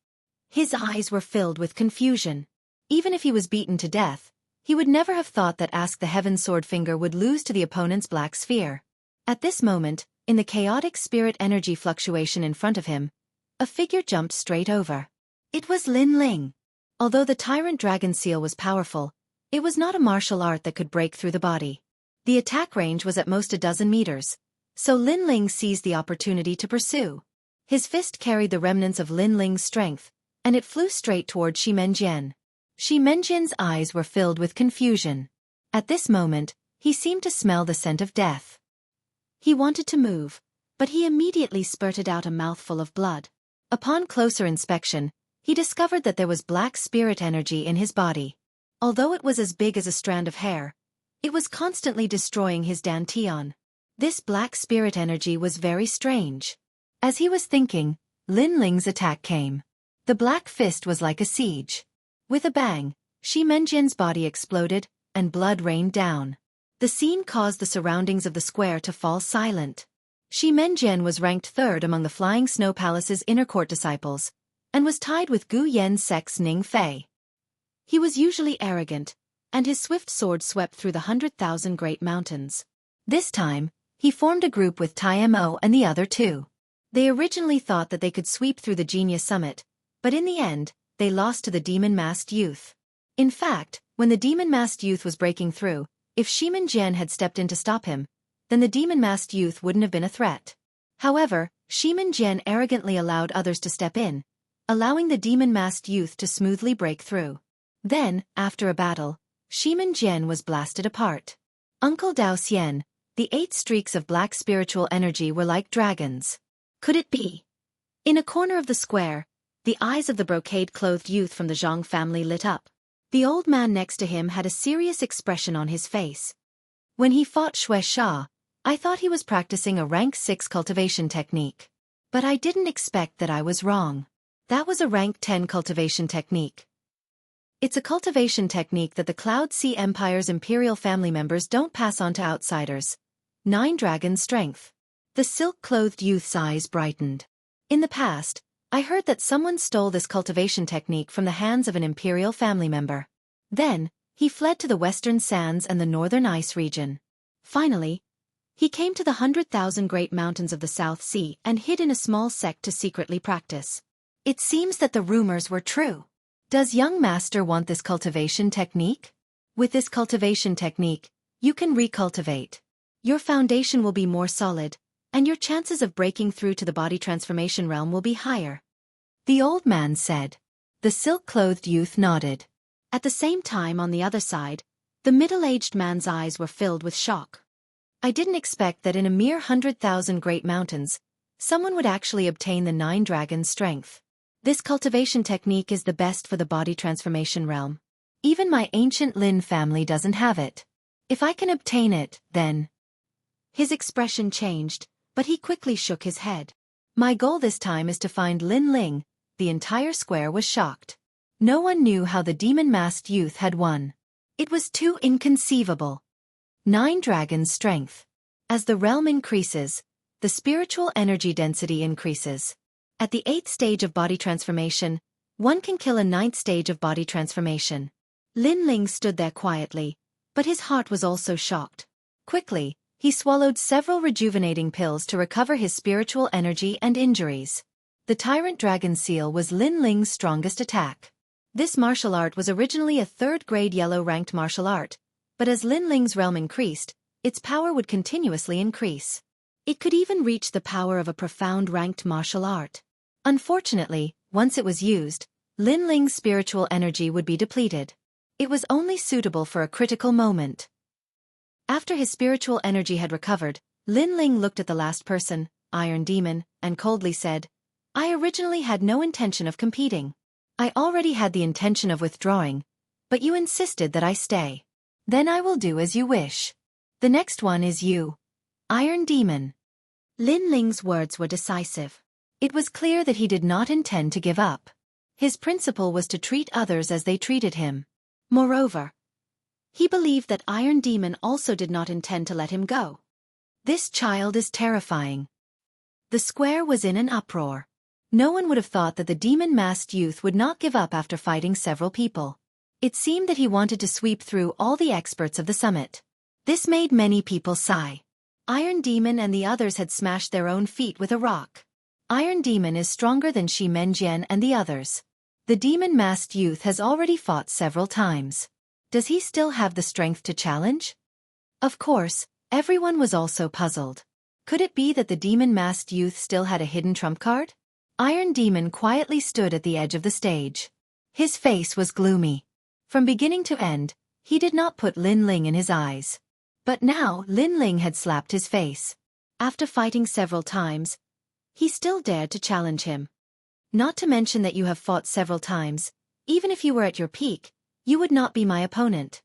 His eyes were filled with confusion. Even if he was beaten to death, he would never have thought that Ask the Heaven sword finger would lose to the opponent's black sphere. At this moment, in the chaotic spirit energy fluctuation in front of him, a figure jumped straight over. It was Lin Ling. Although the tyrant dragon seal was powerful, it was not a martial art that could break through the body. The attack range was at most 12 meters, so Lin Ling seized the opportunity to pursue. His fist carried the remnants of Lin Ling's strength, and it flew straight toward Xianxia. Xianxia's eyes were filled with confusion. At this moment, he seemed to smell the scent of death. He wanted to move, but he immediately spurted out a mouthful of blood. Upon closer inspection, he discovered that there was black spirit energy in his body. Although it was as big as a strand of hair, it was constantly destroying his dantian. This black spirit energy was very strange. As he was thinking, Lin Ling's attack came. The black fist was like a siege. With a bang, Xianxia's body exploded, and blood rained down. The scene caused the surroundings of the square to fall silent. Xianxia was ranked 3rd among the Flying Snow Palace's inner court disciples, and was tied with Gu Yen's sex Ning Fei. He was usually arrogant, and his swift sword swept through the 100,000 great mountains. This time, he formed a group with Tai Mo and the other 2. They originally thought that they could sweep through the Genius Summit, but in the end, they lost to the demon-masked youth. In fact, when the demon-masked youth was breaking through, if Xianxia had stepped in to stop him, then the demon-masked youth wouldn't have been a threat. However, Xianxia arrogantly allowed others to step in, allowing the demon-masked youth to smoothly break through. Then, after a battle, Xianxia was blasted apart. Uncle Dao Xian, the 8 streaks of black spiritual energy were like dragons. Could it be? In a corner of the square, the eyes of the brocade-clothed youth from the Zhang family lit up. The old man next to him had a serious expression on his face. When he fought Shui Sha, I thought he was practicing a rank 6 cultivation technique. But I didn't expect that I was wrong. That was a rank 10 cultivation technique. It's a cultivation technique that the Cloud Sea Empire's imperial family members don't pass on to outsiders. 9 Dragon Strength. The silk-clothed youth's eyes brightened. In the past, I heard that someone stole this cultivation technique from the hands of an imperial family member. Then, he fled to the western sands and the northern ice region. Finally, he came to the 100,000 great mountains of the South Sea and hid in a small sect to secretly practice. It seems that the rumors were true. Does young master want this cultivation technique? With this cultivation technique, you can recultivate. Your foundation will be more solid, and your chances of breaking through to the body transformation realm will be higher. The old man said. The silk-clothed youth nodded. At the same time on the other side, the middle-aged man's eyes were filled with shock. I didn't expect that in a mere 100,000 great mountains, someone would actually obtain the 9 Dragon Strength. This cultivation technique is the best for the body transformation realm. Even my ancient Lin family doesn't have it. If I can obtain it, then... His expression changed, but he quickly shook his head. My goal this time is to find Lin Ling. The entire square was shocked. No one knew how the demon-masked youth had won. It was too inconceivable. 9 Dragon Strength. As the realm increases, the spiritual energy density increases. At the 8th stage of body transformation, one can kill a 9th stage of body transformation. Lin Ling stood there quietly, but his heart was also shocked. Quickly, he swallowed several rejuvenating pills to recover his spiritual energy and injuries. The Tyrant Dragon Seal was Lin Ling's strongest attack. This martial art was originally a 3rd-grade yellow-ranked martial art, but as Lin Ling's realm increased, its power would continuously increase. It could even reach the power of a profound ranked martial art. Unfortunately, once it was used, Lin Ling's spiritual energy would be depleted. It was only suitable for a critical moment. After his spiritual energy had recovered, Lin Ling looked at the last person, Iron Demon, and coldly said, I originally had no intention of competing. I already had the intention of withdrawing, but you insisted that I stay. Then I will do as you wish. The next one is you, Iron Demon. Lin Ling's words were decisive. It was clear that he did not intend to give up. His principle was to treat others as they treated him. Moreover, he believed that Iron Demon also did not intend to let him go. This child is terrifying. The square was in an uproar. No one would have thought that the demon-masked youth would not give up after fighting several people. It seemed that he wanted to sweep through all the experts of the summit. This made many people sigh. Iron Demon and the others had smashed their own feet with a rock. Iron Demon is stronger than Shi Menjian and the others. The demon-masked youth has already fought several times. Does he still have the strength to challenge? Of course, everyone was also puzzled. Could it be that the demon-masked youth still had a hidden trump card? Iron Demon quietly stood at the edge of the stage. His face was gloomy. From beginning to end, he did not put Lin Ling in his eyes. But now Lin Ling had slapped his face. After fighting several times, he still dared to challenge him. Not to mention that you have fought several times. Even if you were at your peak, you would not be my opponent.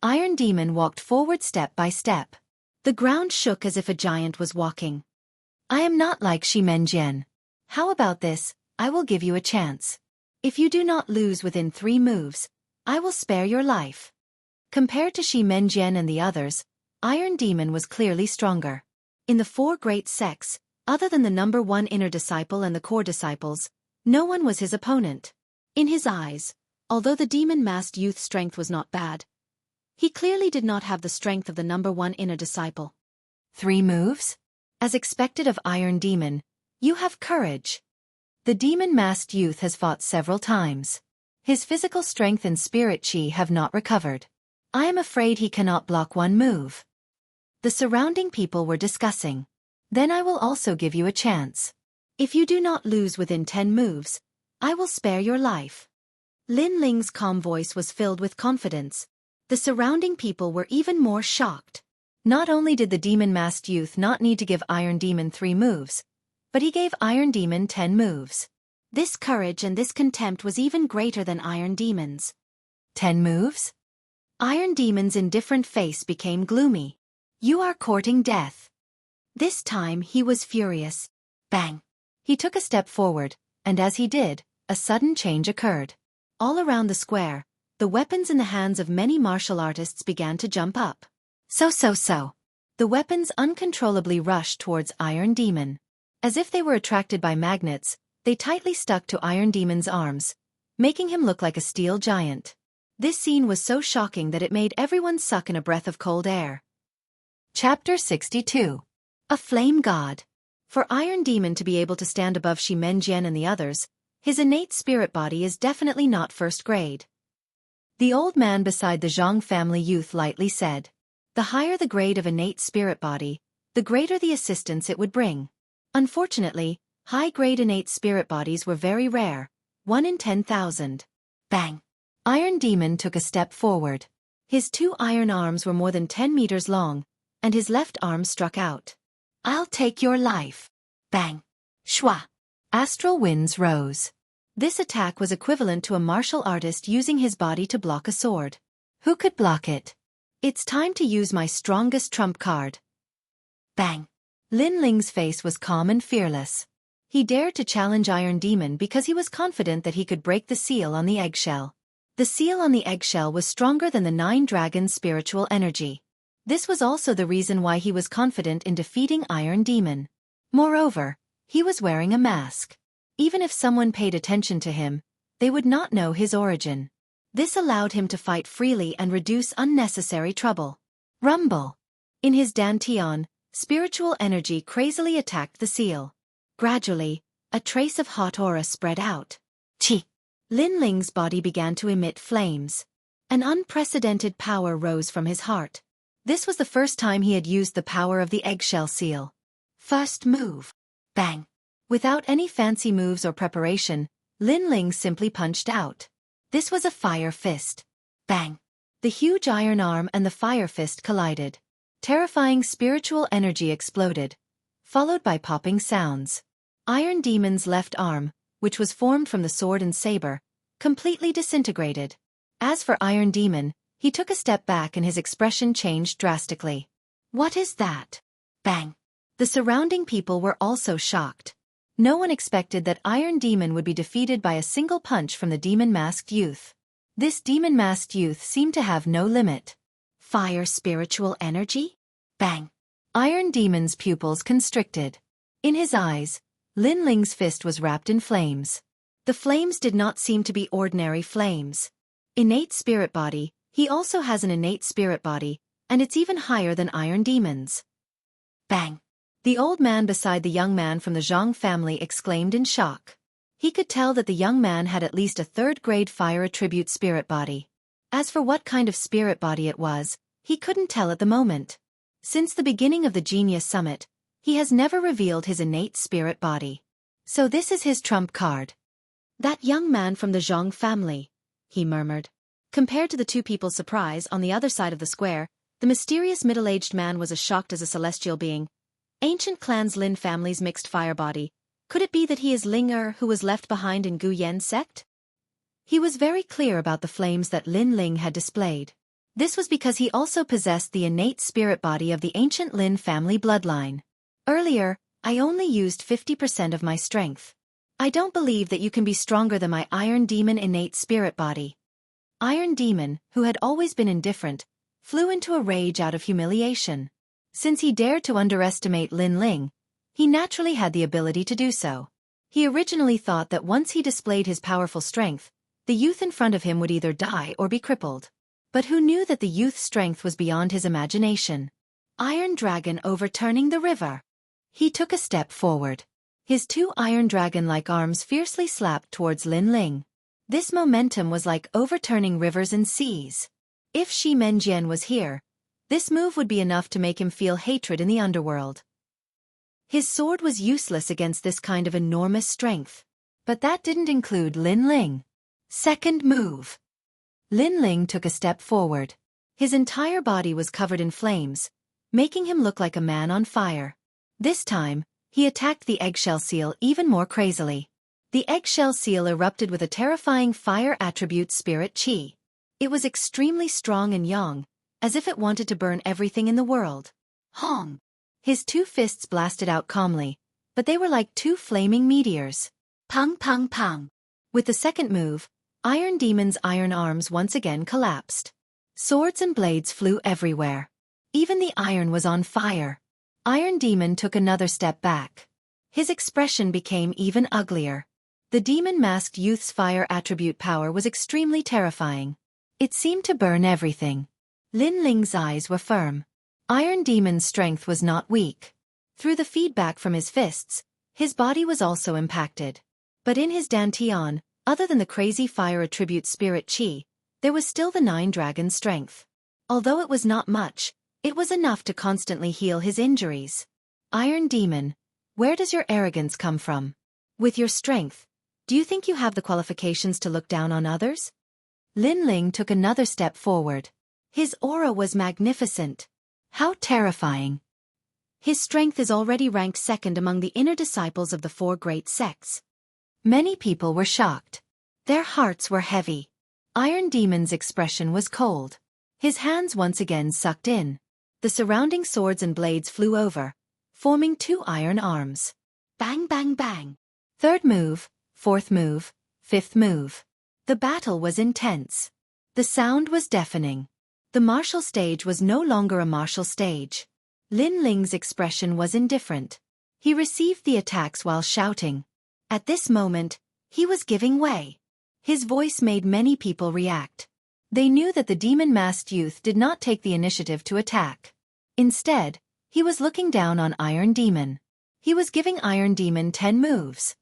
Iron Demon walked forward step by step. The ground shook as if a giant was walking. I am not like Shi Menjian. How about this? I will give you a chance. If you do not lose within 3 moves, I will spare your life. Compared to Shi Menjian and the others, Iron Demon was clearly stronger. In the 4 great sects, other than the number 1 inner disciple and the core disciples, no one was his opponent. In his eyes, although the demon-masked youth's strength was not bad, he clearly did not have the strength of the number 1 inner disciple. 3 moves? As expected of Iron Demon, you have courage. The demon-masked youth has fought several times. His physical strength and spirit chi have not recovered. I am afraid he cannot block 1 move. The surrounding people were discussing. Then I will also give you a chance. If you do not lose within 10 moves, I will spare your life. Lin Ling's calm voice was filled with confidence. The surrounding people were even more shocked. Not only did the demon-masked youth not need to give Iron Demon 3 moves, but he gave Iron Demon 10 moves. This courage and this contempt was even greater than Iron Demon's. 10 moves? Iron Demon's indifferent face became gloomy. You are courting death. This time he was furious. Bang! He took a step forward, and as he did, a sudden change occurred. All around the square, the weapons in the hands of many martial artists began to jump up. So. The weapons uncontrollably rushed towards Iron Demon. As if they were attracted by magnets, they tightly stuck to Iron Demon's arms, making him look like a steel giant. This scene was so shocking that it made everyone suck in a breath of cold air. Chapter 62. A Flame God. For Iron Demon to be able to stand above Shi Menjian and the others, his innate spirit body is definitely not first grade. The old man beside the Zhang family youth lightly said, "The higher the grade of innate spirit body, the greater the assistance it would bring." Unfortunately, high-grade innate spirit bodies were very rare, 1 in 10,000. Bang! Iron Demon took a step forward. His 2 iron arms were more than 10 meters long, and his left arm struck out. "I'll take your life." Bang! Shwa! Astral winds rose. This attack was equivalent to a martial artist using his body to block a sword. Who could block it? It's time to use my strongest trump card. Bang! Lin Ling's face was calm and fearless. He dared to challenge Iron Demon because he was confident that he could break the seal on the eggshell. The seal on the eggshell was stronger than the 9 dragons' spiritual energy. This was also the reason why he was confident in defeating Iron Demon. Moreover, he was wearing a mask. Even if someone paid attention to him, they would not know his origin. This allowed him to fight freely and reduce unnecessary trouble. Rumble! In his dantian, spiritual energy crazily attacked the seal. Gradually, a trace of hot aura spread out. Chi! Lin Ling's body began to emit flames. An unprecedented power rose from his heart. This was the first time he had used the power of the eggshell seal. First move. Bang! Without any fancy moves or preparation, Lin Ling simply punched out. This was a fire fist. Bang! The huge iron arm and the fire fist collided. Terrifying spiritual energy exploded, followed by popping sounds. Iron Demon's left arm, which was formed from the sword and saber, completely disintegrated. As for Iron Demon, he took a step back and his expression changed drastically. What is that? Bang! The surrounding people were also shocked. No one expected that Iron Demon would be defeated by a single punch from the demon-masked youth. This demon-masked youth seemed to have no limit. Fire spiritual energy? Bang! Iron Demon's pupils constricted. In his eyes, Lin Ling's fist was wrapped in flames. The flames did not seem to be ordinary flames. Innate spirit body, he also has an innate spirit body, and it's even higher than Iron Demon's. Bang! The old man beside the young man from the Zhang family exclaimed in shock. He could tell that the young man had at least a 3rd-grade fire attribute spirit body. As for what kind of spirit body it was, he couldn't tell at the moment. Since the beginning of the Genius Summit, he has never revealed his innate spirit body. So this is his trump card. That young man from the Zhang family, he murmured. Compared to the 2 people's surprise on the other side of the square, the mysterious middle-aged man was as shocked as a celestial being. Ancient clan's Lin family's mixed fire body. Could it be that he is Ling who was left behind in Gu Yen's sect? He was very clear about the flames that Lin Ling had displayed. This was because he also possessed the innate spirit body of the ancient Lin family bloodline. Earlier, I only used 50% of my strength. I don't believe that you can be stronger than my Iron Demon innate spirit body. Iron Demon, who had always been indifferent, flew into a rage out of humiliation. Since he dared to underestimate Lin Ling, he naturally had the ability to do so. He originally thought that once he displayed his powerful strength, the youth in front of him would either die or be crippled. But who knew that the youth's strength was beyond his imagination? Iron Dragon overturning the river. He took a step forward. His 2 iron dragon-like arms fiercely slapped towards Lin Ling. This momentum was like overturning rivers and seas. If Shi Menjian was here, this move would be enough to make him feel hatred in the underworld. His sword was useless against this kind of enormous strength. But that didn't include Lin Ling. Second move. Lin Ling took a step forward. His entire body was covered in flames, making him look like a man on fire. This time, he attacked the eggshell seal even more crazily. The eggshell seal erupted with a terrifying fire attribute spirit chi. It was extremely strong and yang, as if it wanted to burn everything in the world. Hong! His 2 fists blasted out calmly, but they were like 2 flaming meteors. Pang pang pang! With the second move, Iron Demon's iron arms once again collapsed. Swords and blades flew everywhere. Even the iron was on fire. Iron Demon took another step back. His expression became even uglier. The demon-masked youth's fire attribute power was extremely terrifying. It seemed to burn everything. Lin Ling's eyes were firm. Iron Demon's strength was not weak. Through the feedback from his fists, his body was also impacted. But in his dantian, other than the crazy fire attribute spirit chi, there was still the 9 dragon strength. Although it was not much, it was enough to constantly heal his injuries. Iron Demon, where does your arrogance come from? With your strength, do you think you have the qualifications to look down on others? Lin Ling took another step forward. His aura was magnificent. How terrifying. His strength is already ranked second among the inner disciples of the 4 great sects. Many people were shocked. Their hearts were heavy. Iron Demon's expression was cold. His hands once again sucked in. The surrounding swords and blades flew over, forming 2 iron arms. Bang bang bang. 3rd move, 4th move, 5th move. The battle was intense. The sound was deafening. The martial stage was no longer a martial stage. Lin Ling's expression was indifferent. He received the attacks while shouting. At this moment, he was giving way. His voice made many people react. They knew that the demon-masked youth did not take the initiative to attack. Instead, he was looking down on Iron Demon. He was giving Iron Demon 10 moves.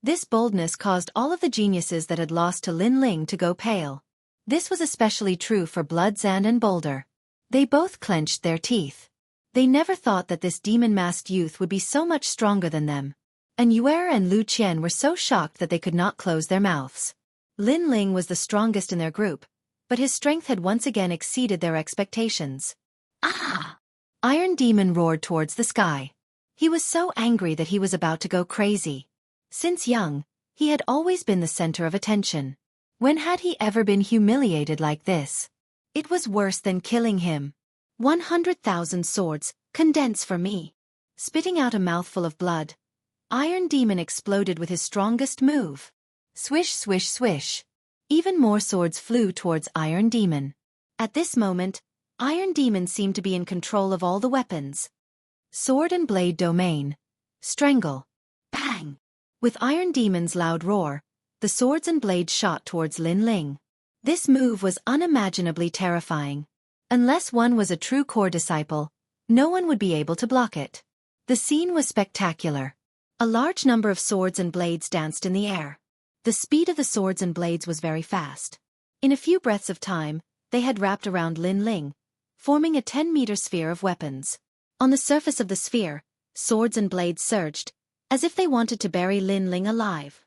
This boldness caused all of the geniuses that had lost to Lin Ling to go pale. This was especially true for Blood Zand and Boulder. They both clenched their teeth. They never thought that this demon-masked youth would be so much stronger than them. And Yuer and Lu Qian were so shocked that they could not close their mouths. Lin Ling was the strongest in their group, but his strength had once again exceeded their expectations. Ah! Iron Demon roared towards the sky. He was so angry that he was about to go crazy. Since young, he had always been the center of attention. When had he ever been humiliated like this? It was worse than killing him. 100,000 swords, condense for me. Spitting out a mouthful of blood, Iron Demon exploded with his strongest move. Swish swish swish. Even more swords flew towards Iron Demon. At this moment, Iron Demon seemed to be in control of all the weapons. Sword and blade domain. Strangle. Bang! With Iron Demon's loud roar, the swords and blades shot towards Lin Ling. This move was unimaginably terrifying. Unless one was a true core disciple, no one would be able to block it. The scene was spectacular. A large number of swords and blades danced in the air. The speed of the swords and blades was very fast. In a few breaths of time, they had wrapped around Lin Ling, forming a 10-meter sphere of weapons. On the surface of the sphere, swords and blades surged, as if they wanted to bury Lin Ling alive.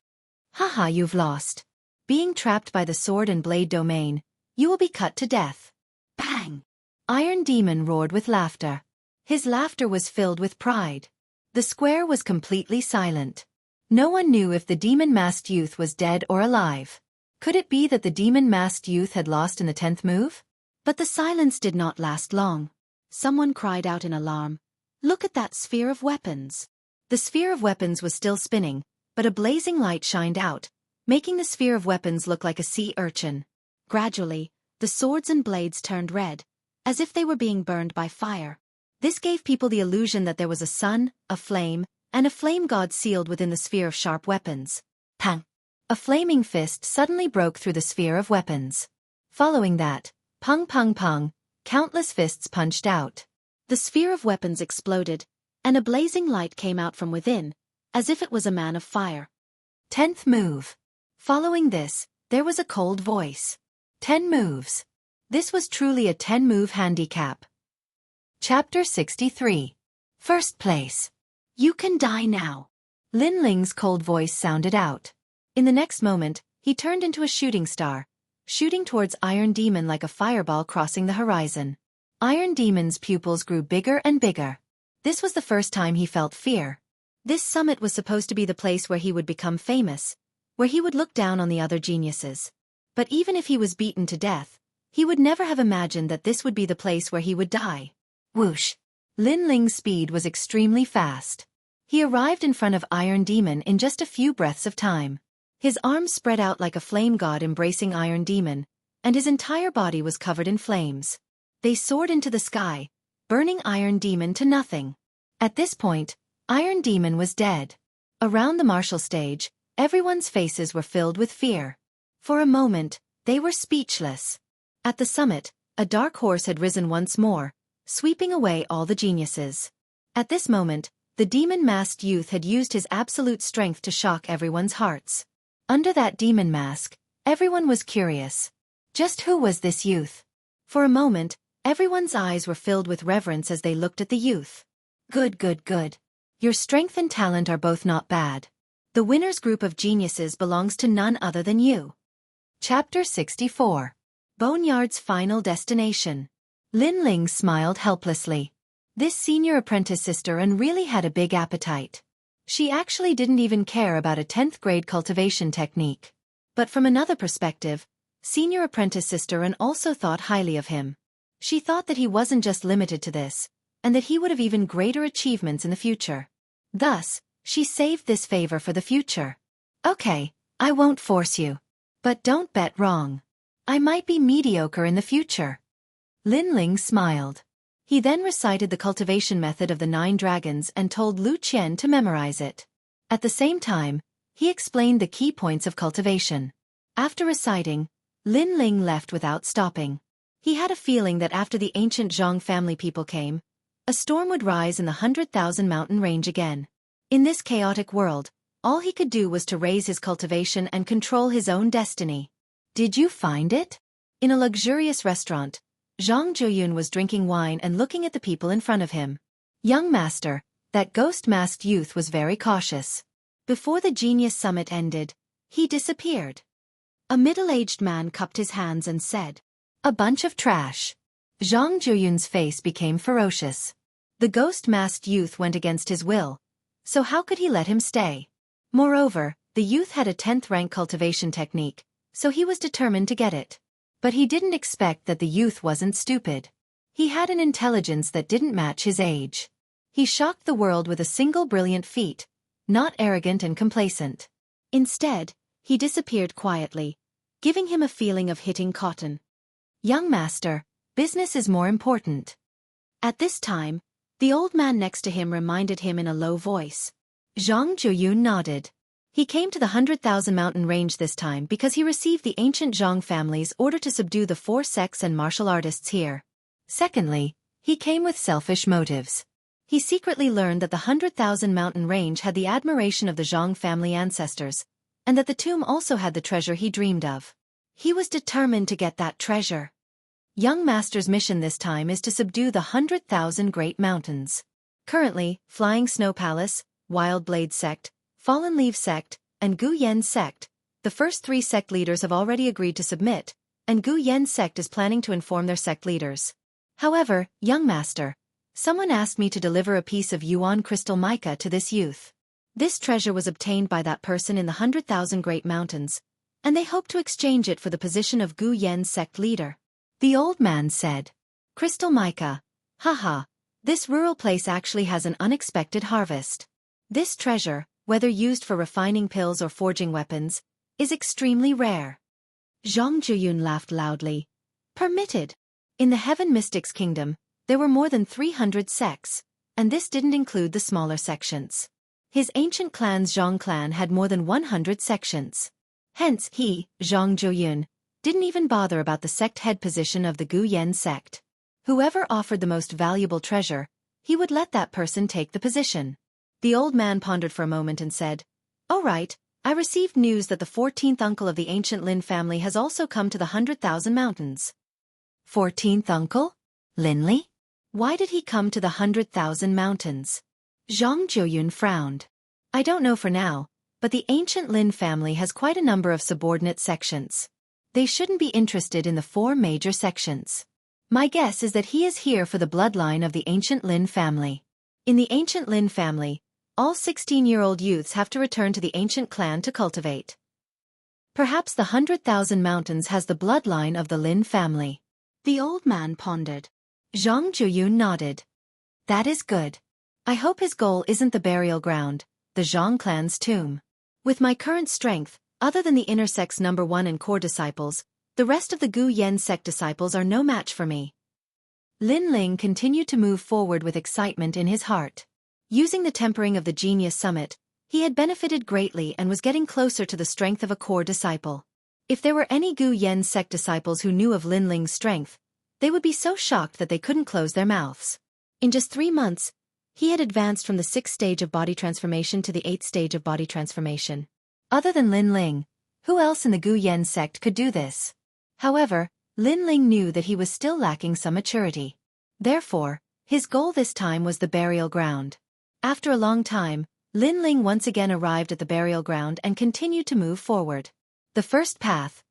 Haha, you've lost. Being trapped by the sword and blade domain, you will be cut to death. Bang! Iron Demon roared with laughter. His laughter was filled with pride. The square was completely silent. No one knew if the demon-masked youth was dead or alive. Could it be that the demon-masked youth had lost in the 10th move? But the silence did not last long. Someone cried out in alarm. Look at that sphere of weapons. The sphere of weapons was still spinning, but a blazing light shined out, making the sphere of weapons look like a sea urchin. Gradually, the swords and blades turned red, as if they were being burned by fire. This gave people the illusion that there was a sun, a flame, and a flame god sealed within the sphere of sharp weapons. Pang! A flaming fist suddenly broke through the sphere of weapons. Following that, pung pung pung, countless fists punched out. The sphere of weapons exploded, and a blazing light came out from within, as if it was a man of fire. 10th move. Following this, there was a cold voice. 10 moves. This was truly a 10-move handicap. Chapter 63. First place. You can die now. Lin Ling's cold voice sounded out. In the next moment, he turned into a shooting star, shooting towards Iron Demon like a fireball crossing the horizon. Iron Demon's pupils grew bigger and bigger. This was the first time he felt fear. This summit was supposed to be the place where he would become famous, where he would look down on the other geniuses. But even if he was beaten to death, he would never have imagined that this would be the place where he would die. Whoosh! Lin Ling's speed was extremely fast. He arrived in front of Iron Demon in just a few breaths of time. His arms spread out like a flame god embracing Iron Demon, and his entire body was covered in flames. They soared into the sky, burning Iron Demon to nothing. At this point, Iron Demon was dead. Around the martial stage, everyone's faces were filled with fear. For a moment, they were speechless. At the summit, a dark horse had risen once more, sweeping away all the geniuses. At this moment, the demon-masked youth had used his absolute strength to shock everyone's hearts. Under that demon mask, everyone was curious. Just who was this youth? For a moment, everyone's eyes were filled with reverence as they looked at the youth. Good, good, good. Your strength and talent are both not bad. The winner's group of geniuses belongs to none other than you. Chapter 64. Boneyard's Final Destination. Lin Ling smiled helplessly. This senior apprentice sister really had a big appetite. She actually didn't even care about a 10th grade cultivation technique. But from another perspective, senior apprentice sister also thought highly of him. She thought that he wasn't just limited to this, and that he would have even greater achievements in the future. Thus, she saved this favor for the future. Okay, I won't force you. But don't bet wrong. I might be mediocre in the future. Lin Ling smiled. He then recited the cultivation method of the 9 dragons and told Lu Qian to memorize it. At the same time, he explained the key points of cultivation. After reciting, Lin Ling left without stopping. He had a feeling that after the ancient Zhang family people came, a storm would rise in the 100,000 mountain range again. In this chaotic world, all he could do was to raise his cultivation and control his own destiny. Did you find it? In a luxurious restaurant, Zhang Zhuyun was drinking wine and looking at the people in front of him. Young master, that ghost-masked youth was very cautious. Before the genius summit ended, he disappeared. A middle-aged man cupped his hands and said, "A bunch of trash." Zhang Zhuyun's face became ferocious. The ghost-masked youth went against his will, so how could he let him stay? Moreover, the youth had a 10th rank cultivation technique, so he was determined to get it. But he didn't expect that the youth wasn't stupid. He had an intelligence that didn't match his age. He shocked the world with a single brilliant feat, not arrogant and complacent. Instead, he disappeared quietly, giving him a feeling of hitting cotton. Young master, business is more important. At this time, the old man next to him reminded him in a low voice. Zhang Zhuyun nodded. He came to the 100,000 mountain range this time because he received the ancient Zhang family's order to subdue the 4 sects and martial artists here. Secondly, he came with selfish motives. He secretly learned that the 100,000 mountain range had the admiration of the Zhang family ancestors, and that the tomb also had the treasure he dreamed of. He was determined to get that treasure. Young master's mission this time is to subdue the 100,000 great mountains. Currently, Flying Snow Palace, Wild Blade Sect, Fallen Leaf Sect, and Gu Yen Sect, the first 3 sect leaders have already agreed to submit, and Gu Yen Sect is planning to inform their sect leaders. However, young master, someone asked me to deliver a piece of Yuan crystal mica to this youth. This treasure was obtained by that person in the 100,000 great mountains, and they hope to exchange it for the position of Gu Yen Sect leader. The old man said, "Crystal mica. Haha, this rural place actually has an unexpected harvest. This treasure, whether used for refining pills or forging weapons, is extremely rare." Zhang Zhuyun laughed loudly. Permitted. In the Heaven Mystics Kingdom, there were more than 300 sects, and this didn't include the smaller sections. His ancient clan's Zhang clan had more than 100 sections. Hence he, Zhang Zhuyun, didn't even bother about the sect head position of the Gu Yen sect. Whoever offered the most valuable treasure, he would let that person take the position. The old man pondered for a moment and said, "All right, I received news that the 14th uncle of the ancient Lin family has also come to the 100,000 mountains." 14th uncle? Lin Li? Why did he come to the 100,000 mountains? Zhang Zhuyun frowned. I don't know for now, but the ancient Lin family has quite a number of subordinate sections. They shouldn't be interested in the 4 major sections. My guess is that he is here for the bloodline of the ancient Lin family. In the ancient Lin family, all 16-year-old youths have to return to the ancient clan to cultivate. Perhaps the 100,000 mountains has the bloodline of the Lin family. The old man pondered. Zhang Zhuyun nodded. That is good. I hope his goal isn't the burial ground, the Zhang clan's tomb. With my current strength, Other than the inner sect's number 1 and core disciples, the rest of the Gu Yen sect disciples are no match for me. Lin Ling continued to move forward with excitement in his heart. Using the tempering of the Genius Summit, he had benefited greatly and was getting closer to the strength of a core disciple. If there were any Gu Yen sect disciples who knew of Lin Ling's strength, they would be so shocked that they couldn't close their mouths. In just 3 months, he had advanced from the 6th stage of body transformation to the 8th stage of body transformation. Other than Lin Ling, who else in the Gu Yen sect could do this? However, Lin Ling knew that he was still lacking some maturity. Therefore, his goal this time was the burial ground. After a long time, Lin Ling once again arrived at the burial ground and continued to move forward. The first path,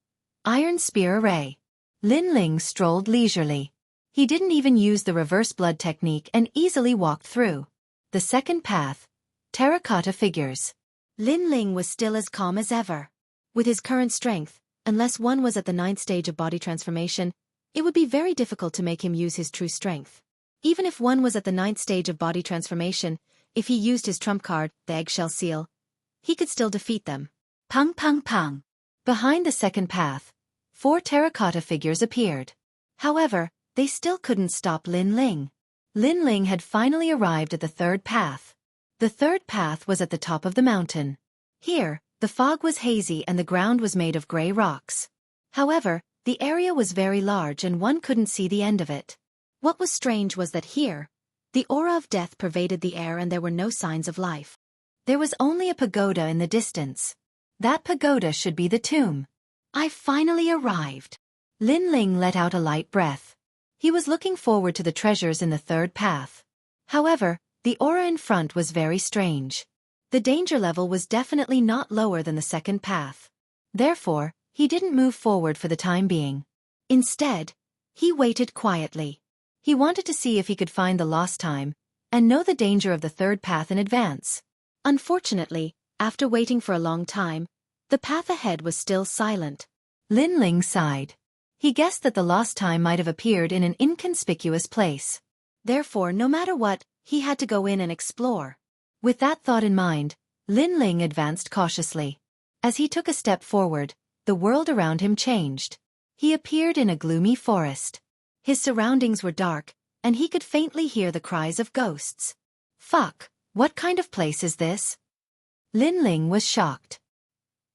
Iron Spear Array. Lin Ling strolled leisurely. He didn't even use the reverse blood technique and easily walked through. The second path, Terracotta Figures. Lin Ling was still as calm as ever. With his current strength, unless one was at the 9th stage of body transformation, it would be very difficult to make him use his true strength. Even if one was at the 9th stage of body transformation, if he used his trump card, the eggshell seal, he could still defeat them. Pang pang pang. Behind the second path, 4 terracotta figures appeared. However, they still couldn't stop Lin Ling. Lin Ling had finally arrived at the third path. The third path was at the top of the mountain. Here, the fog was hazy and the ground was made of gray rocks. However, the area was very large and one couldn't see the end of it. What was strange was that here, the aura of death pervaded the air and there were no signs of life. There was only a pagoda in the distance. That pagoda should be the tomb. I finally arrived. Lin Ling let out a light breath. He was looking forward to the treasures in the third path. However, the aura in front was very strange. The danger level was definitely not lower than the second path. Therefore, he didn't move forward for the time being. Instead, he waited quietly. He wanted to see if he could find the lost time, and know the danger of the third path in advance. Unfortunately, after waiting for a long time, the path ahead was still silent. Lin Ling sighed. He guessed that the lost time might have appeared in an inconspicuous place. Therefore, no matter what, he had to go in and explore. With that thought in mind, Lin Ling advanced cautiously. As he took a step forward, the world around him changed. He appeared in a gloomy forest. His surroundings were dark, and he could faintly hear the cries of ghosts. Fuck, what kind of place is this? Lin Ling was shocked.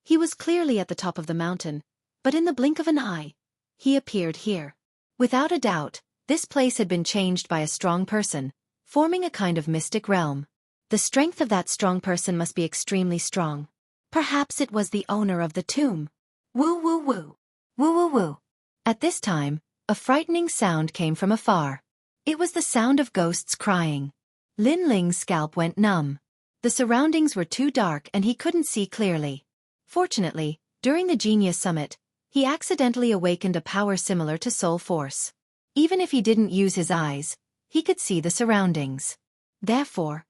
He was clearly at the top of the mountain, but in the blink of an eye, he appeared here. Without a doubt, this place had been changed by a strong person, forming a kind of mystic realm. The strength of that strong person must be extremely strong. Perhaps it was the owner of the tomb. Woo woo woo. Woo woo woo. At this time, a frightening sound came from afar. It was the sound of ghosts crying. Lin Ling's scalp went numb. The surroundings were too dark and he couldn't see clearly. Fortunately, during the Genius Summit, he accidentally awakened a power similar to Soul Force. Even if he didn't use his eyes, he could see the surroundings. Therefore,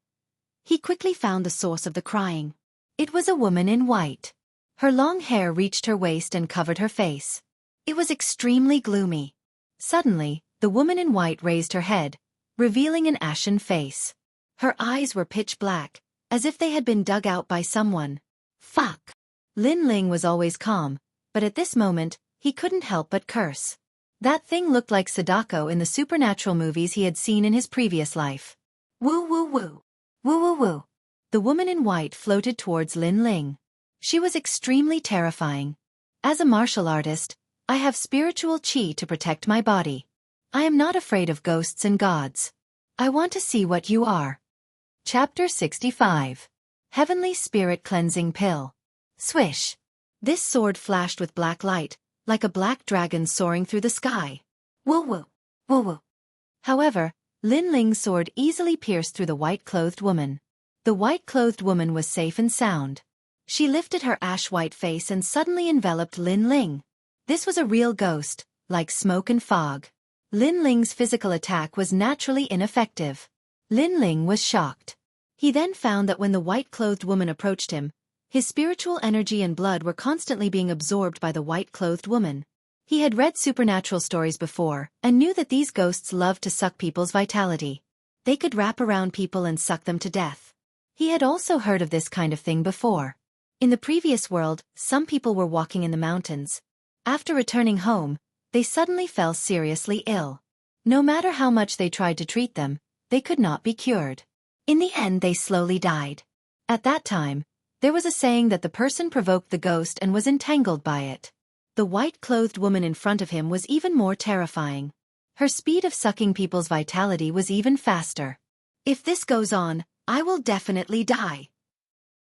he quickly found the source of the crying. It was a woman in white. Her long hair reached her waist and covered her face. It was extremely gloomy. Suddenly, the woman in white raised her head, revealing an ashen face. Her eyes were pitch black, as if they had been dug out by someone. Fuck! Lin Ling was always calm, but at this moment, he couldn't help but curse. That thing looked like Sadako in the supernatural movies he had seen in his previous life. Woo woo woo. Woo woo woo. The woman in white floated towards Lin Ling. She was extremely terrifying. As a martial artist, I have spiritual chi to protect my body. I am not afraid of ghosts and gods. I want to see what you are. Chapter 65. Heavenly Spirit Cleansing Pill. Swish. This sword flashed with black light, like a black dragon soaring through the sky. Woo woo. Woo woo. However, Lin Ling's sword easily pierced through the white-clothed woman. The white-clothed woman was safe and sound. She lifted her ash-white face and suddenly enveloped Lin Ling. This was a real ghost, like smoke and fog. Lin Ling's physical attack was naturally ineffective. Lin Ling was shocked. He then found that when the white-clothed woman approached him, his spiritual energy and blood were constantly being absorbed by the white-clothed woman. He had read supernatural stories before, and knew that these ghosts loved to suck people's vitality. They could wrap around people and suck them to death. He had also heard of this kind of thing before. In the previous world, some people were walking in the mountains. After returning home, they suddenly fell seriously ill. No matter how much they tried to treat them, they could not be cured. In the end, they slowly died. At that time, there was a saying that the person provoked the ghost and was entangled by it. The white-clothed woman in front of him was even more terrifying. Her speed of sucking people's vitality was even faster. If this goes on, I will definitely die.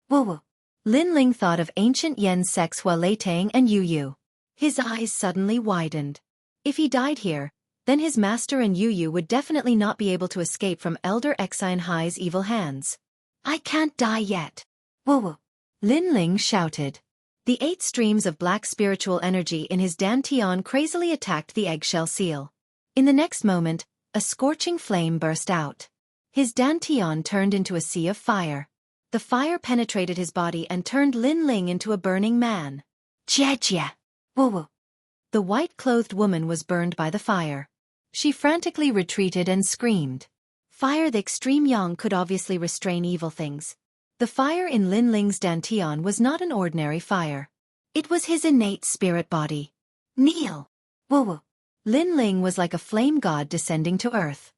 Woo-woo. Lin Ling thought of ancient Yen's sex Hua Leitang and Yu Yu. His eyes suddenly widened. If he died here, then his master and Yu Yu would definitely not be able to escape from Elder Xianxia's evil hands. I can't die yet. Woo-woo. Lin Ling shouted. The 8 streams of black spiritual energy in his dantian crazily attacked the eggshell seal. In the next moment, a scorching flame burst out. His dantian turned into a sea of fire. The fire penetrated his body and turned Lin Ling into a burning man. Jia. Woo-woo. The white-clothed woman was burned by the fire. She frantically retreated and screamed. Fire. The extreme yang could obviously restrain evil things. The fire in Lin Ling's dantian was not an ordinary fire. It was his innate spirit body. Kneel. Woo-woo. Lin Ling was like a flame god descending to earth.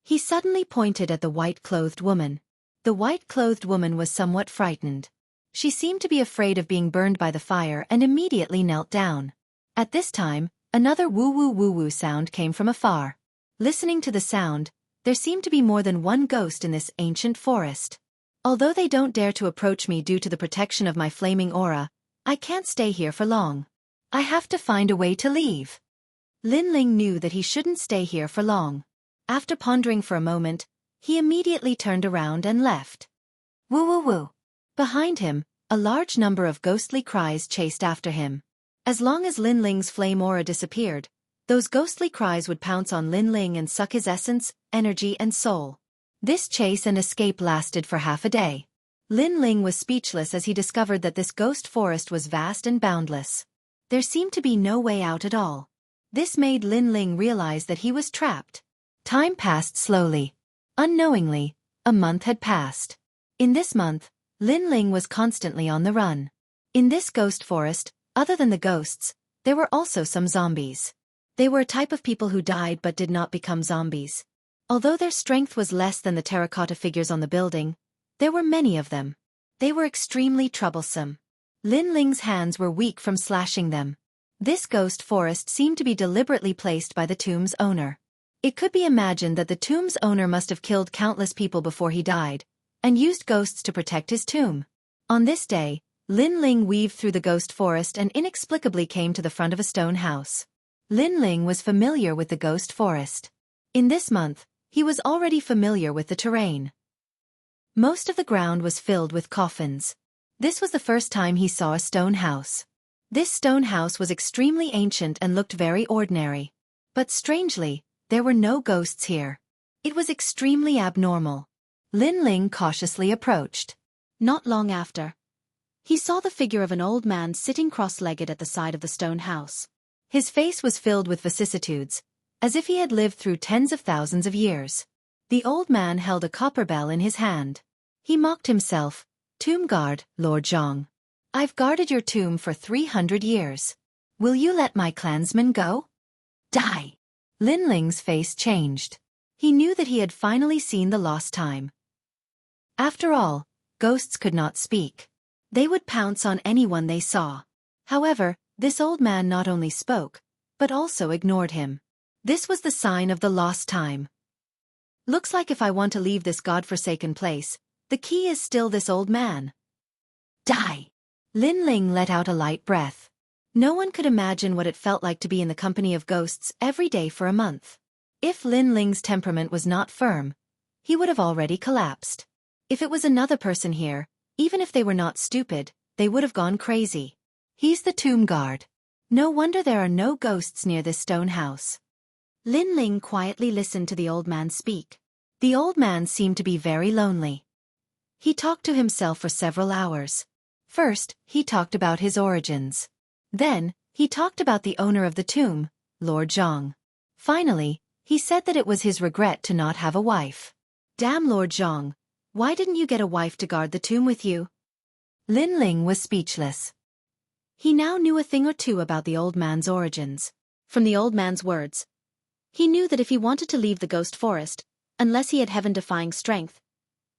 He suddenly pointed at the white-clothed woman. The white-clothed woman was somewhat frightened. She seemed to be afraid of being burned by the fire and immediately knelt down. At this time, another woo-woo-woo-woo sound came from afar. Listening to the sound, there seemed to be more than one ghost in this ancient forest. Although they don't dare to approach me due to the protection of my flaming aura, I can't stay here for long. I have to find a way to leave. Lin Ling knew that he shouldn't stay here for long. After pondering for a moment, he immediately turned around and left. Woo-woo-woo. Behind him, a large number of ghostly cries chased after him. As long as Lin Ling's flame aura disappeared, those ghostly cries would pounce on Lin Ling and suck his essence, energy and soul. This chase and escape lasted for half a day. Lin Ling was speechless as he discovered that this ghost forest was vast and boundless. There seemed to be no way out at all. This made Lin Ling realize that he was trapped. Time passed slowly. Unknowingly, a month had passed. In this month, Lin Ling was constantly on the run. In this ghost forest, other than the ghosts, there were also some zombies. They were a type of people who died but did not become zombies. Although their strength was less than the terracotta figures on the building, there were many of them. They were extremely troublesome. Lin Ling's hands were weak from slashing them. This ghost forest seemed to be deliberately placed by the tomb's owner. It could be imagined that the tomb's owner must have killed countless people before he died, and used ghosts to protect his tomb. On this day, Lin Ling weaved through the ghost forest and inexplicably came to the front of a stone house. Lin Ling was familiar with the ghost forest. In this month, he was already familiar with the terrain. Most of the ground was filled with coffins. This was the first time he saw a stone house. This stone house was extremely ancient and looked very ordinary. But strangely, there were no ghosts here. It was extremely abnormal. Lin Ling cautiously approached. Not long after, he saw the figure of an old man sitting cross-legged at the side of the stone house. His face was filled with vicissitudes, as if he had lived through tens of thousands of years. The old man held a copper bell in his hand. He mocked himself. Tomb guard, Lord Zhang. I've guarded your tomb for 300 years. Will you let my clansmen go? Die! Lin Ling's face changed. He knew that he had finally seen the lost time. After all, ghosts could not speak. They would pounce on anyone they saw. However, this old man not only spoke, but also ignored him. This was the sign of the lost time. Looks like if I want to leave this godforsaken place, the key is still this old man. Die! Lin Ling let out a light breath. No one could imagine what it felt like to be in the company of ghosts every day for a month. If Lin Ling's temperament was not firm, he would have already collapsed. If it was another person here, even if they were not stupid, they would have gone crazy. He's the tomb guard. No wonder there are no ghosts near this stone house. Lin Ling quietly listened to the old man speak. The old man seemed to be very lonely. He talked to himself for several hours. First, he talked about his origins. Then, he talked about the owner of the tomb, Lord Zhang. Finally, he said that it was his regret to not have a wife. Damn Lord Zhang, why didn't you get a wife to guard the tomb with you? Lin Ling was speechless. He now knew a thing or two about the old man's origins. From the old man's words, he knew that if he wanted to leave the ghost forest, unless he had heaven-defying strength,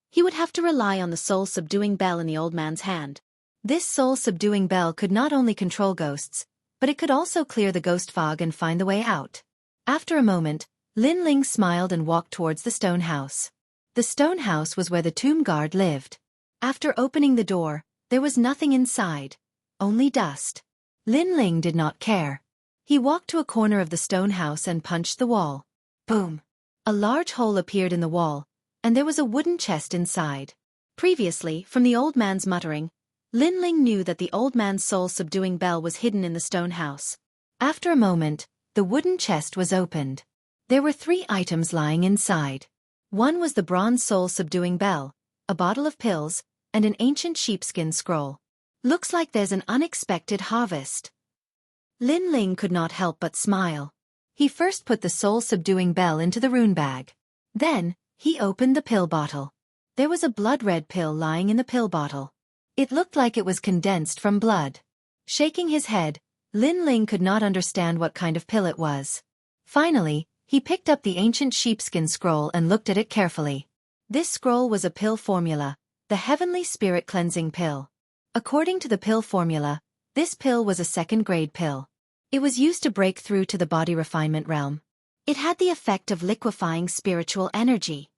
he would have to rely on the soul-subduing bell in the old man's hand. This soul-subduing bell could not only control ghosts, but it could also clear the ghost fog and find the way out. After a moment, Lin Ling smiled and walked towards the stone house. The stone house was where the tomb guard lived. After opening the door, there was nothing inside, only dust. Lin Ling did not care. He walked to a corner of the stone house and punched the wall. Boom! A large hole appeared in the wall, and there was a wooden chest inside. Previously, from the old man's muttering, Lin Ling knew that the old man's soul-subduing bell was hidden in the stone house. After a moment, the wooden chest was opened. There were 3 items lying inside. One was the bronze soul-subduing bell, a bottle of pills, and an ancient sheepskin scroll. Looks like there's an unexpected harvest. Lin Ling could not help but smile. He first put the soul-subduing bell into the rune bag. Then, he opened the pill bottle. There was a blood-red pill lying in the pill bottle. It looked like it was condensed from blood. Shaking his head, Lin Ling could not understand what kind of pill it was. Finally, he picked up the ancient sheepskin scroll and looked at it carefully. This scroll was a pill formula, the Heavenly Spirit Cleansing Pill. According to the pill formula, this pill was a second-grade pill. It was used to break through to the body refinement realm. It had the effect of liquefying spiritual energy.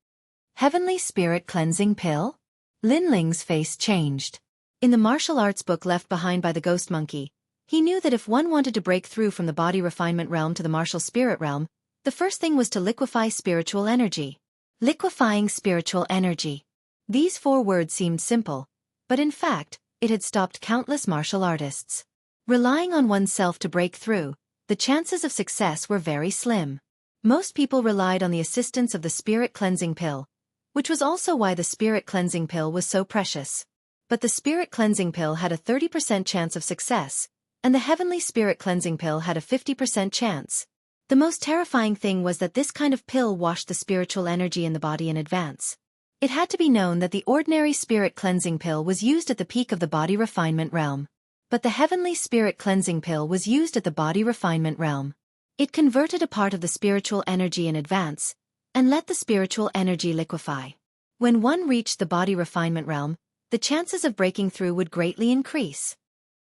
Heavenly Spirit Cleansing Pill? Lin Ling's face changed. In the martial arts book left behind by the ghost monkey, he knew that if one wanted to break through from the body refinement realm to the martial spirit realm, the first thing was to liquefy spiritual energy. Liquefying spiritual energy. These 4 words seemed simple, but in fact, it had stopped countless martial artists. Relying on oneself to break through, the chances of success were very slim. Most people relied on the assistance of the spirit cleansing pill, which was also why the spirit cleansing pill was so precious. But the spirit cleansing pill had a 30% chance of success, and the heavenly spirit cleansing pill had a 50% chance. The most terrifying thing was that this kind of pill washed the spiritual energy in the body in advance. It had to be known that the ordinary spirit cleansing pill was used at the peak of the body refinement realm. But the heavenly spirit cleansing pill was used at the body refinement realm. It converted a part of the spiritual energy in advance, and let the spiritual energy liquefy. When one reached the body refinement realm, the chances of breaking through would greatly increase.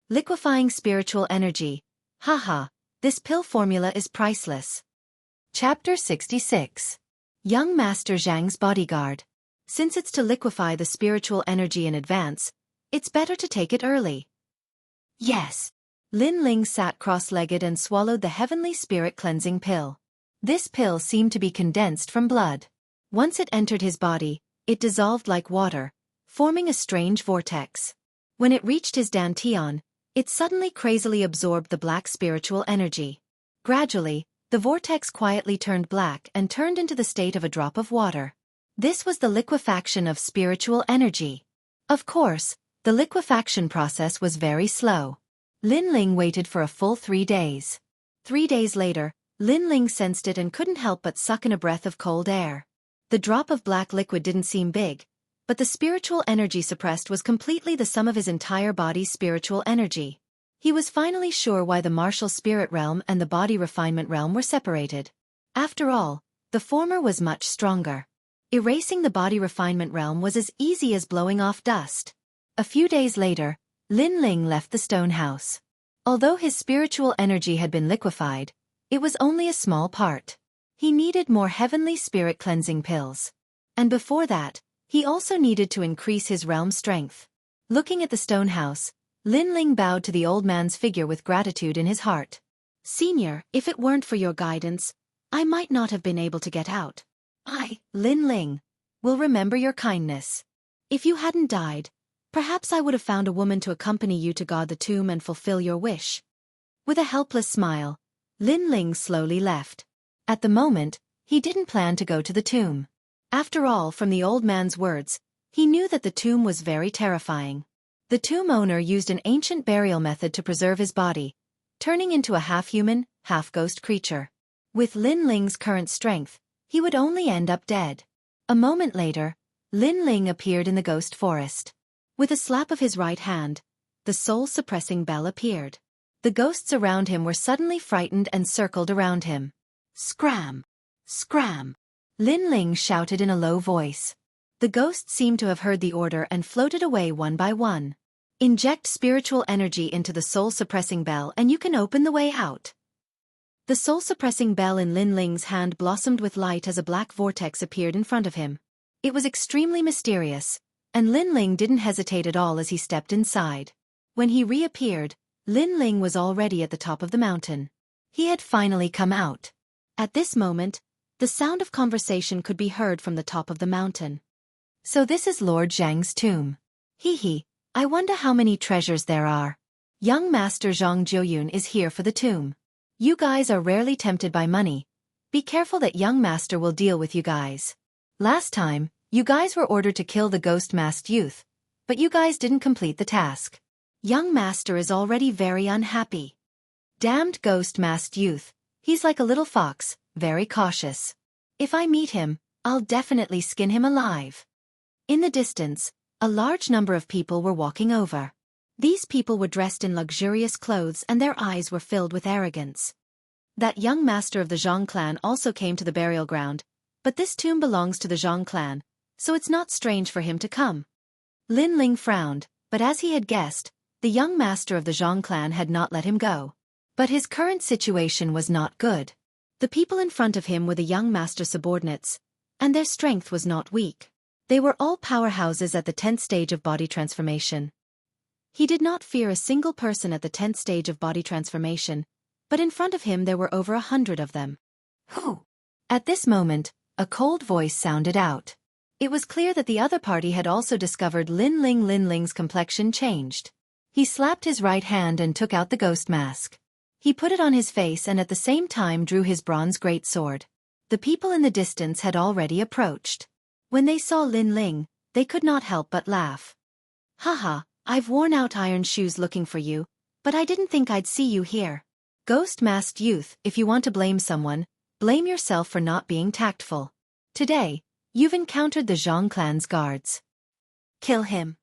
Liquefying spiritual energy. Haha, this pill formula is priceless. Chapter 66. Young Master Zhang's Bodyguard. Since it's to liquefy the spiritual energy in advance, it's better to take it early. Yes. Lin Ling sat cross-legged and swallowed the heavenly spirit cleansing pill. This pill seemed to be condensed from blood. Once it entered his body, it dissolved like water, forming a strange vortex. When it reached his dantian, it suddenly crazily absorbed the black spiritual energy. Gradually, the vortex quietly turned black and turned into the state of a drop of water. This was the liquefaction of spiritual energy. Of course, the liquefaction process was very slow. Lin Ling waited for a full 3 days. 3 days later, Lin Ling sensed it and couldn't help but suck in a breath of cold air. The drop of black liquid didn't seem big, but the spiritual energy suppressed was completely the sum of his entire body's spiritual energy. He was finally sure why the martial spirit realm and the body refinement realm were separated. After all, the former was much stronger. Erasing the body refinement realm was as easy as blowing off dust. A few days later, Lin Ling left the stone house. Although his spiritual energy had been liquefied, it was only a small part. He needed more heavenly spirit cleansing pills. And before that, he also needed to increase his realm strength. Looking at the stone house, Lin Ling bowed to the old man's figure with gratitude in his heart. Senior, if it weren't for your guidance, I might not have been able to get out. I, Lin Ling, will remember your kindness. If you hadn't died, perhaps I would have found a woman to accompany you to guard the tomb and fulfill your wish. With a helpless smile, Lin Ling slowly left. At the moment, he didn't plan to go to the tomb. After all, from the old man's words, he knew that the tomb was very terrifying. The tomb owner used an ancient burial method to preserve his body, turning into a half-human, half-ghost creature. With Lin Ling's current strength, he would only end up dead. A moment later, Lin Ling appeared in the ghost forest. With a slap of his right hand, the soul-suppressing bell appeared. The ghosts around him were suddenly frightened and circled around him. Scram! Scram! Lin Ling shouted in a low voice. The ghosts seemed to have heard the order and floated away one by one. Inject spiritual energy into the soul-suppressing bell and you can open the way out. The soul-suppressing bell in Lin Ling's hand blossomed with light as a black vortex appeared in front of him. It was extremely mysterious, and Lin Ling didn't hesitate at all as he stepped inside. When he reappeared, Lin Ling was already at the top of the mountain. He had finally come out. At this moment, the sound of conversation could be heard from the top of the mountain. So this is Lord Zhang's tomb. Hee, I wonder how many treasures there are. Young Master Zhang Jiuyun is here for the tomb. You guys are rarely tempted by money. Be careful that young master will deal with you guys. Last time, you guys were ordered to kill the ghost-masked youth, but you guys didn't complete the task. Young master is already very unhappy. Damned ghost-masked youth, he's like a little fox, very cautious. If I meet him, I'll definitely skin him alive. In the distance, a large number of people were walking over. These people were dressed in luxurious clothes and their eyes were filled with arrogance. That young master of the Zhang clan also came to the burial ground, but this tomb belongs to the Zhang clan, so it's not strange for him to come. Lin Ling frowned, but as he had guessed, the young master of the Zhang clan had not let him go. But his current situation was not good. The people in front of him were the young master's subordinates, and their strength was not weak. They were all powerhouses at the 10th stage of body transformation. He did not fear a single person at the 10th stage of body transformation, but in front of him there were over 100 of them. Who? At this moment, a cold voice sounded out. It was clear that the other party had also discovered Lin Ling's complexion changed. He slapped his right hand and took out the ghost mask. He put it on his face and at the same time drew his bronze greatsword. The people in the distance had already approached. When they saw Lin Ling, they could not help but laugh. Haha, I've worn out iron shoes looking for you, but I didn't think I'd see you here. Ghost-masked youth, if you want to blame someone, blame yourself for not being tactful. Today, you've encountered the Zhang clan's guards. Kill him.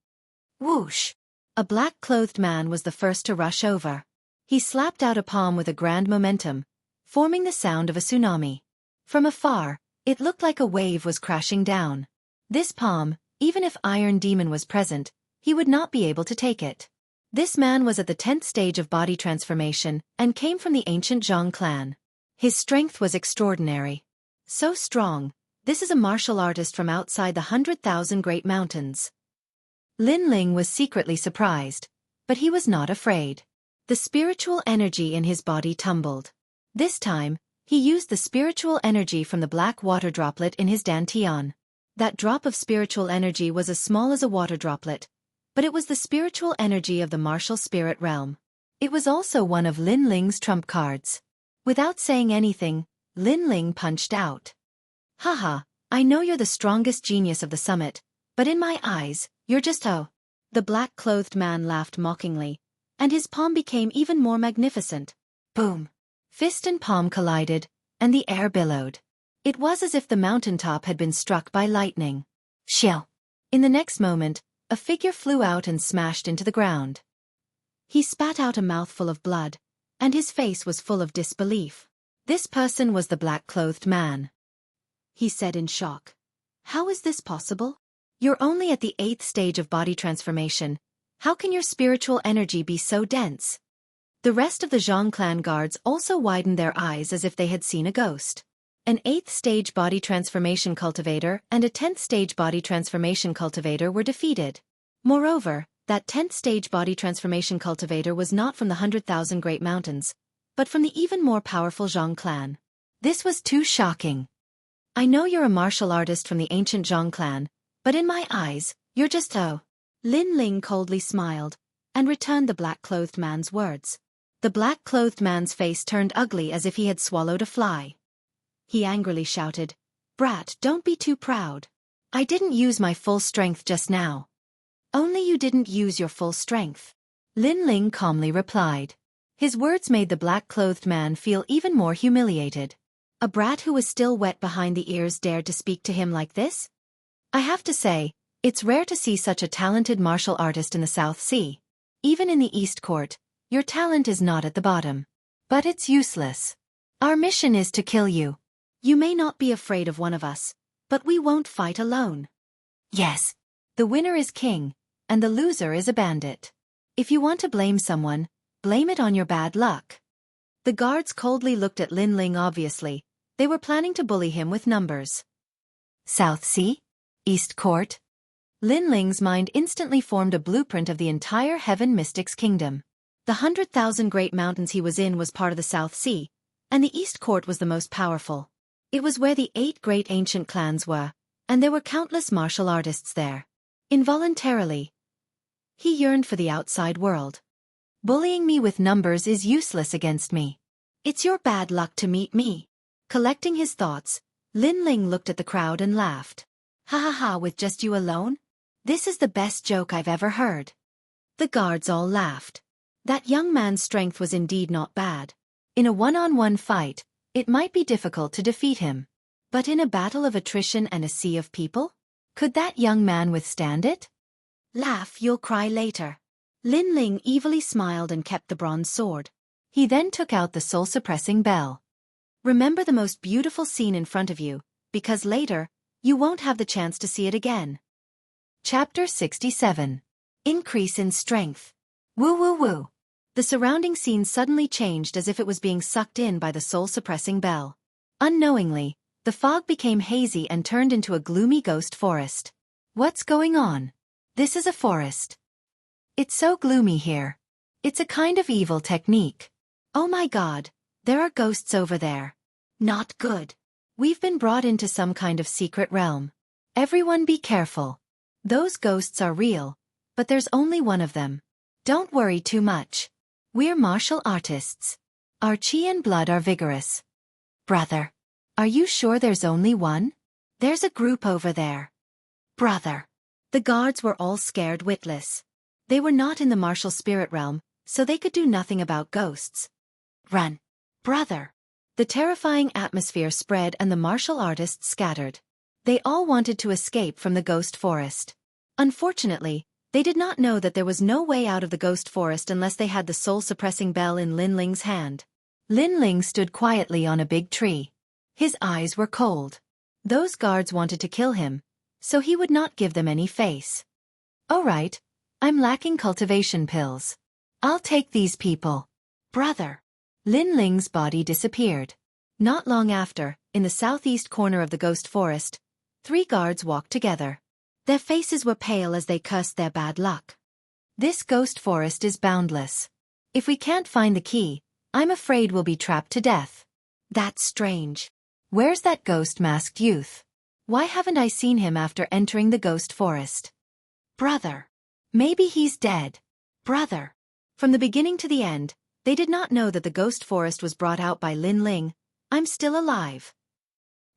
Whoosh! A black-clothed man was the first to rush over. He slapped out a palm with a grand momentum, forming the sound of a tsunami. From afar, it looked like a wave was crashing down. This palm, even if Iron Demon was present, he would not be able to take it. This man was at the 10th stage of body transformation and came from the ancient Zhang clan. His strength was extraordinary. So strong, this is a martial artist from outside the 100,000 Great Mountains. Lin Ling was secretly surprised, but he was not afraid. The spiritual energy in his body tumbled. This time, he used the spiritual energy from the black water droplet in his dantian. That drop of spiritual energy was as small as a water droplet, but it was the spiritual energy of the martial spirit realm. It was also one of Lin Ling's trump cards. Without saying anything, Lin Ling punched out. Haha, I know you're the strongest genius of the summit, but in my eyes, you're just The black-clothed man laughed mockingly, and his palm became even more magnificent. Boom! Fist and palm collided, and the air billowed. It was as if the mountaintop had been struck by lightning. Shill! In the next moment, a figure flew out and smashed into the ground. He spat out a mouthful of blood, and his face was full of disbelief. This person was the black-clothed man. He said in shock. How is this possible? You're only at the 8th stage of body transformation. How can your spiritual energy be so dense? The rest of the Zhang clan guards also widened their eyes as if they had seen a ghost. An 8th stage body transformation cultivator and a 10th stage body transformation cultivator were defeated. Moreover, that 10th stage body transformation cultivator was not from the 100,000 Great Mountains, but from the even more powerful Zhang clan. This was too shocking. I know you're a martial artist from the ancient Zhang clan, but in my eyes, you're just Lin Ling coldly smiled, and returned the black-clothed man's words. The black-clothed man's face turned ugly as if he had swallowed a fly. He angrily shouted, Brat, don't be too proud. I didn't use my full strength just now. Only you didn't use your full strength. Lin Ling calmly replied. His words made the black-clothed man feel even more humiliated. A brat who was still wet behind the ears dared to speak to him like this? I have to say, It's rare to see such a talented martial artist in the South Sea. Even in the East Court, your talent is not at the bottom. But it's useless. Our mission is to kill you. You may not be afraid of one of us, but we won't fight alone. Yes. The winner is king, and the loser is a bandit. If you want to blame someone, blame it on your bad luck. The guards coldly looked at Lin Ling. Obviously, they were planning to bully him with numbers. South Sea? East Court? Lin Ling's mind instantly formed a blueprint of the entire Heaven Mystics Kingdom. The 100,000 great mountains he was in was part of the South Sea, and the East Court was the most powerful. It was where the 8 great ancient clans were, and there were countless martial artists there. Involuntarily, he yearned for the outside world. Bullying me with numbers is useless against me. It's your bad luck to meet me. Collecting his thoughts, Lin Ling looked at the crowd and laughed. Ha ha ha, with just you alone? This is the best joke I've ever heard. The guards all laughed. That young man's strength was indeed not bad. In a one-on-one fight, it might be difficult to defeat him. But in a battle of attrition and a sea of people? Could that young man withstand it? Laugh, you'll cry later. Lin Ling evilly smiled and kept the bronze sword. He then took out the soul-suppressing bell. Remember the most beautiful scene in front of you, because later, you won't have the chance to see it again. Chapter 67. Increase in Strength. Woo woo woo. The surrounding scene suddenly changed as if it was being sucked in by the soul-suppressing bell. Unknowingly, the fog became hazy and turned into a gloomy ghost forest. What's going on? This is a forest. It's so gloomy here. It's a kind of evil technique. Oh my God, there are ghosts over there. Not good. We've been brought into some kind of secret realm. Everyone be careful. Those ghosts are real, but there's only one of them. Don't worry too much. We're martial artists. Our chi and blood are vigorous. Brother, are you sure there's only one? There's a group over there. Brother. The guards were all scared witless. They were not in the martial spirit realm, so they could do nothing about ghosts. Run. Brother. The terrifying atmosphere spread and the martial artists scattered. They all wanted to escape from the ghost forest. Unfortunately, they did not know that there was no way out of the ghost forest unless they had the soul-suppressing bell in Lin Ling's hand. Lin Ling stood quietly on a big tree. His eyes were cold. Those guards wanted to kill him, so he would not give them any face. All right, I'm lacking cultivation pills. I'll take these people. Brother. Lin Ling's body disappeared. Not long after, in the southeast corner of the ghost forest, 3 guards walked together. Their faces were pale as they cursed their bad luck. This ghost forest is boundless. If we can't find the key, I'm afraid we'll be trapped to death. That's strange. Where's that ghost-masked youth? Why haven't I seen him after entering the ghost forest? Brother. Maybe he's dead. Brother. From the beginning to the end, they did not know that the ghost forest was brought out by Lin Ling. I'm still alive.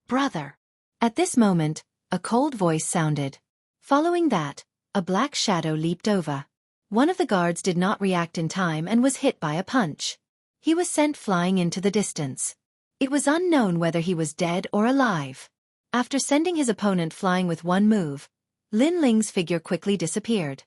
Brother. At this moment, a cold voice sounded. Following that, a black shadow leaped over. One of the guards did not react in time and was hit by a punch. He was sent flying into the distance. It was unknown whether he was dead or alive. After sending his opponent flying with one move, Lin Ling's figure quickly disappeared.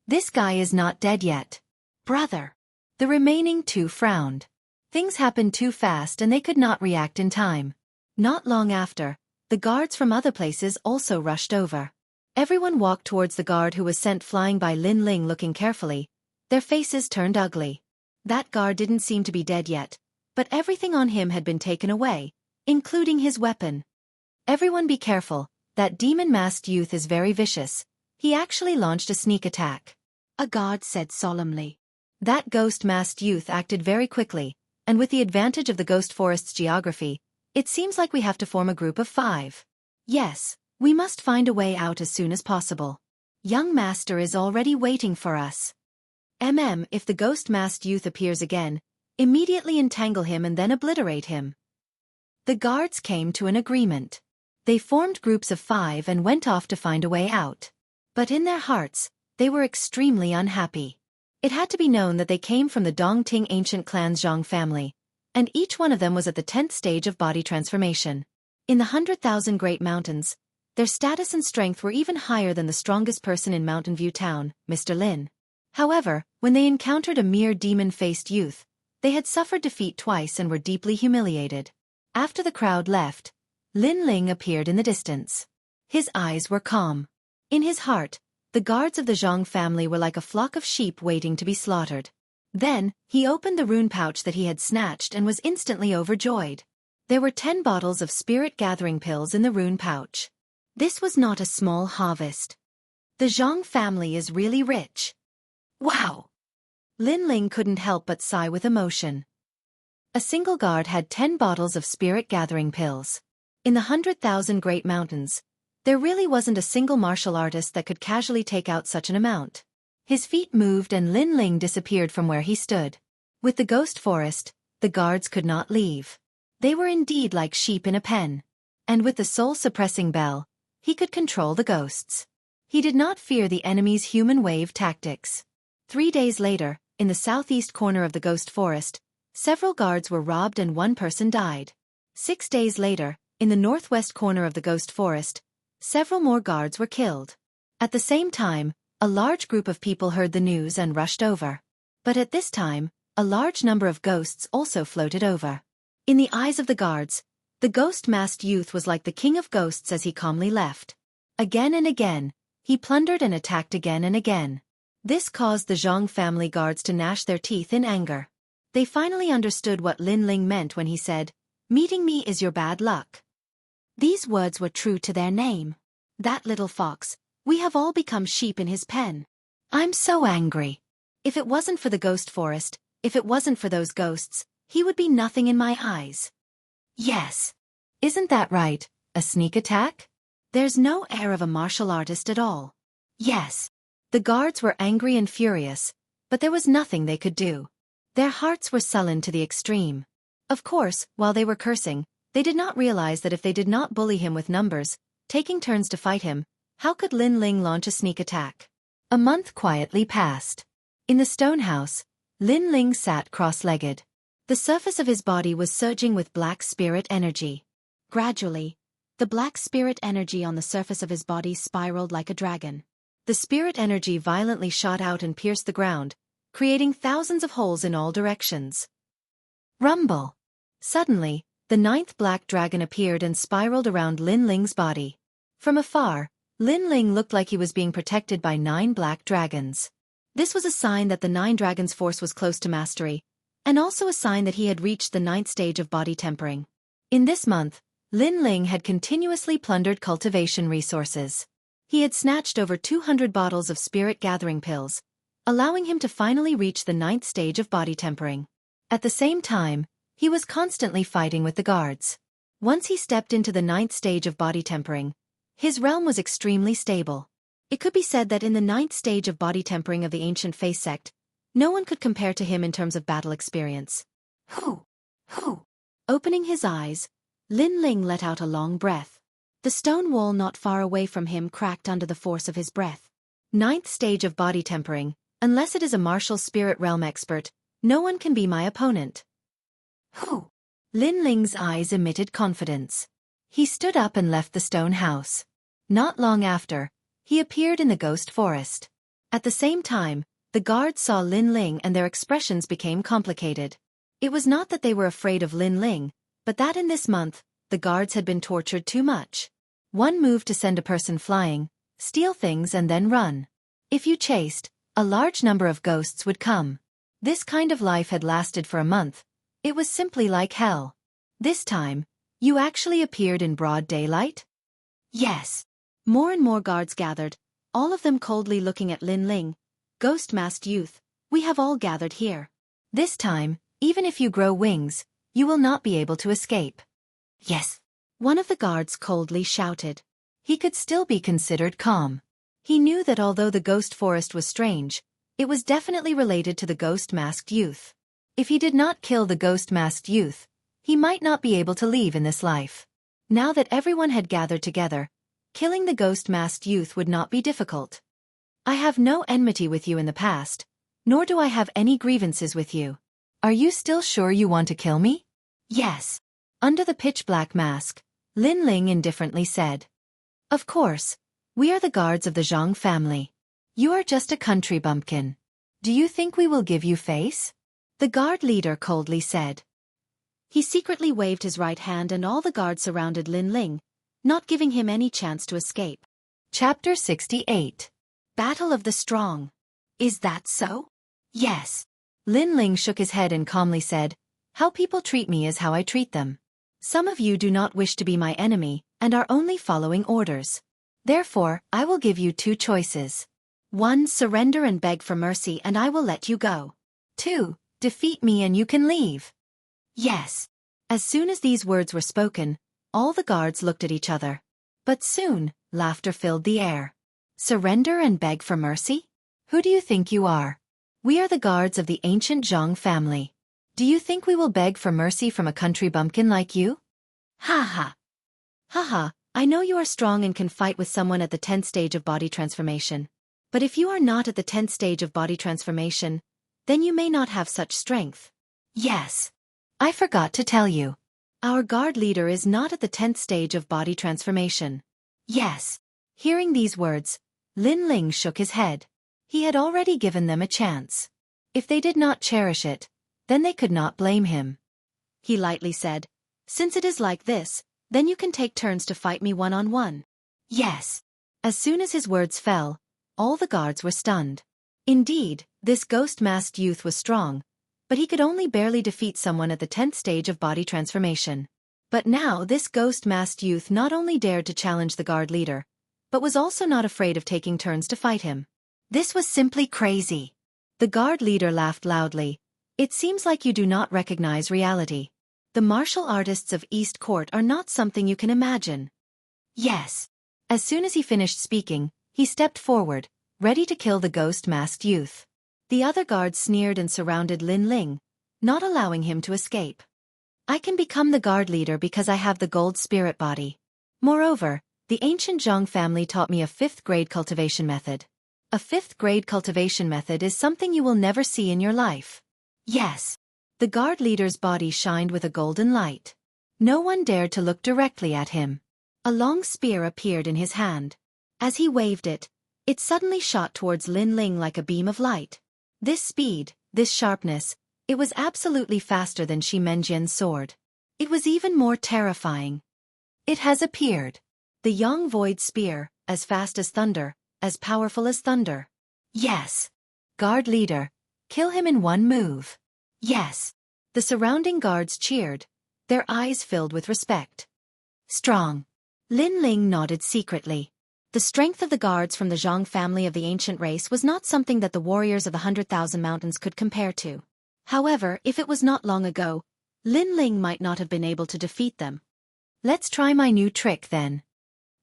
This guy is not dead yet. Brother. The remaining 2 frowned. Things happened too fast and they could not react in time. Not long after, the guards from other places also rushed over. Everyone walked towards the guard who was sent flying by Lin Ling, looking carefully. Their faces turned ugly. That guard didn't seem to be dead yet, but everything on him had been taken away, including his weapon. Everyone be careful, that demon-masked youth is very vicious. He actually launched a sneak attack. A guard said solemnly. That ghost-masked youth acted very quickly, and with the advantage of the ghost forest's geography, it seems like we have to form a group of 5. Yes, we must find a way out as soon as possible. Young master is already waiting for us. If the ghost-masked youth appears again, immediately entangle him and then obliterate him. The guards came to an agreement. They formed groups of 5 and went off to find a way out. But in their hearts, they were extremely unhappy. It had to be known that they came from the Dongting ancient clan's Zhang family, and each one of them was at the 10th stage of body transformation. In the 100,000 Great Mountains, Their status and strength were even higher than the strongest person in Mountain View Town, Mr. Lin. However, when they encountered a mere demon-faced youth, they had suffered defeat twice and were deeply humiliated. After the crowd left, Lin Ling appeared in the distance. His eyes were calm. In his heart, the guards of the Zhang family were like a flock of sheep waiting to be slaughtered. Then, he opened the rune pouch that he had snatched and was instantly overjoyed. There were 10 bottles of spirit-gathering pills in the rune pouch. This was not a small harvest. The Zhang family is really rich. Wow! Lin Ling couldn't help but sigh with emotion. A single guard had 10 bottles of spirit-gathering pills. In the 100,000 Great Mountains, there really wasn't a single martial artist that could casually take out such an amount. His feet moved and Lin Ling disappeared from where he stood. With the ghost forest, the guards could not leave. They were indeed like sheep in a pen. And with the soul-suppressing bell, he could control the ghosts. He did not fear the enemy's human wave tactics. 3 days later, in the southeast corner of the ghost forest, several guards were robbed and 1 person died. 6 days later, in the northwest corner of the ghost forest, several more guards were killed. At the same time, a large group of people heard the news and rushed over. But at this time, a large number of ghosts also floated over. In the eyes of the guards, the ghost-masked youth was like the king of ghosts as he calmly left. Again and again, he plundered and attacked again and again. This caused the Zhang family guards to gnash their teeth in anger. They finally understood what Lin Ling meant when he said, "Meeting me is your bad luck." These words were true to their name. That little fox, we have all become sheep in his pen. I'm so angry. If it wasn't for the ghost forest, if it wasn't for those ghosts, he would be nothing in my eyes. Yes. Isn't that right, a sneak attack? There's no air of a martial artist at all. Yes. The guards were angry and furious, but there was nothing they could do. Their hearts were sullen to the extreme. Of course, while they were cursing, they did not realize that if they did not bully him with numbers, taking turns to fight him, how could Lin Ling launch a sneak attack? A month quietly passed. In the stone house, Lin Ling sat cross-legged. The surface of his body was surging with black spirit energy. Gradually, the black spirit energy on the surface of his body spiraled like a dragon. The spirit energy violently shot out and pierced the ground, creating thousands of holes in all directions. Rumble! Suddenly, the 9th black dragon appeared and spiraled around Lin Ling's body. From afar, Lin Ling looked like he was being protected by 9 black dragons. This was a sign that the 9 dragons' force was close to mastery, and also a sign that he had reached the 9th stage of body tempering. In this month, Lin Ling had continuously plundered cultivation resources. He had snatched over 200 bottles of spirit-gathering pills, allowing him to finally reach the 9th stage of body tempering. At the same time, he was constantly fighting with the guards. Once he stepped into the 9th stage of body tempering, his realm was extremely stable. It could be said that in the 9th stage of body tempering of the ancient Face sect, no one could compare to him in terms of battle experience. Hoo! Hoo! Opening his eyes, Lin Ling let out a long breath. The stone wall not far away from him cracked under the force of his breath. 9th stage of body tempering, unless it is a martial spirit realm expert, no one can be my opponent. Hoo! Lin Ling's eyes emitted confidence. He stood up and left the stone house. Not long after, he appeared in the ghost forest. At the same time, the guards saw Lin Ling and their expressions became complicated. It was not that they were afraid of Lin Ling, but that in this month, the guards had been tortured too much. One move to send a person flying, steal things and then run. If you chased, a large number of ghosts would come. This kind of life had lasted for a month. It was simply like hell. This time, you actually appeared in broad daylight? Yes. More and more guards gathered, all of them coldly looking at Lin Ling. Ghost-masked youth, we have all gathered here. This time, even if you grow wings, you will not be able to escape. Yes. One of the guards coldly shouted. He could still be considered calm. He knew that although the ghost forest was strange, it was definitely related to the ghost-masked youth. If he did not kill the ghost-masked youth, he might not be able to leave in this life. Now that everyone had gathered together, killing the ghost-masked youth would not be difficult. I have no enmity with you in the past, nor do I have any grievances with you. Are you still sure you want to kill me? Yes. Under the pitch-black mask, Lin Ling indifferently said. Of course. We are the guards of the Zhang family. You are just a country bumpkin. Do you think we will give you face? The guard leader coldly said. He secretly waved his right hand and all the guards surrounded Lin Ling, not giving him any chance to escape. Chapter 68. Battle of the Strong. Is that so? Yes. Lin Ling shook his head and calmly said, How people treat me is how I treat them. Some of you do not wish to be my enemy, and are only following orders. Therefore, I will give you 2 choices. 1. Surrender and beg for mercy and I will let you go. 2. Defeat me and you can leave. Yes. As soon as these words were spoken, all the guards looked at each other. But soon, laughter filled the air. Surrender and beg for mercy? Who do you think you are? We are the guards of the ancient Zhang family. Do you think we will beg for mercy from a country bumpkin like you? Ha ha. Ha ha, I know you are strong and can fight with someone at the 10th stage of body transformation. But if you are not at the 10th stage of body transformation, then you may not have such strength. Yes. I forgot to tell you. Our guard leader is not at the 10th stage of body transformation. Yes. Hearing these words, Lin Ling shook his head. He had already given them a chance. If they did not cherish it, then they could not blame him. He lightly said, Since it is like this, then you can take turns to fight me one-on-one. Yes. As soon as his words fell, all the guards were stunned. Indeed, this ghost-masked youth was strong, but he could only barely defeat someone at the 10th stage of body transformation. But now this ghost-masked youth not only dared to challenge the guard leader, but was also not afraid of taking turns to fight him. This was simply crazy. The guard leader laughed loudly. It seems like you do not recognize reality. The martial artists of East Court are not something you can imagine. Yes. As soon as he finished speaking, he stepped forward, ready to kill the ghost-masked youth. The other guards sneered and surrounded Lin Ling, not allowing him to escape. I can become the guard leader because I have the gold spirit body. Moreover, the ancient Zhang family taught me a 5th-grade cultivation method. A 5th-grade cultivation method is something you will never see in your life. Yes. The guard leader's body shined with a golden light. No one dared to look directly at him. A long spear appeared in his hand. As he waved it, it suddenly shot towards Lin Ling like a beam of light. This speed, this sharpness, it was absolutely faster than Shi Menjian's sword. It was even more terrifying. It has appeared. The Yang Void Spear, as fast as thunder, as powerful as thunder. Yes. Guard leader, kill him in one move. Yes. The surrounding guards cheered, their eyes filled with respect. Strong. Lin Ling nodded secretly. The strength of the guards from the Zhang family of the ancient race was not something that the warriors of the 100,000 mountains could compare to. However, if it was not long ago, Lin Ling might not have been able to defeat them. Let's try my new trick then.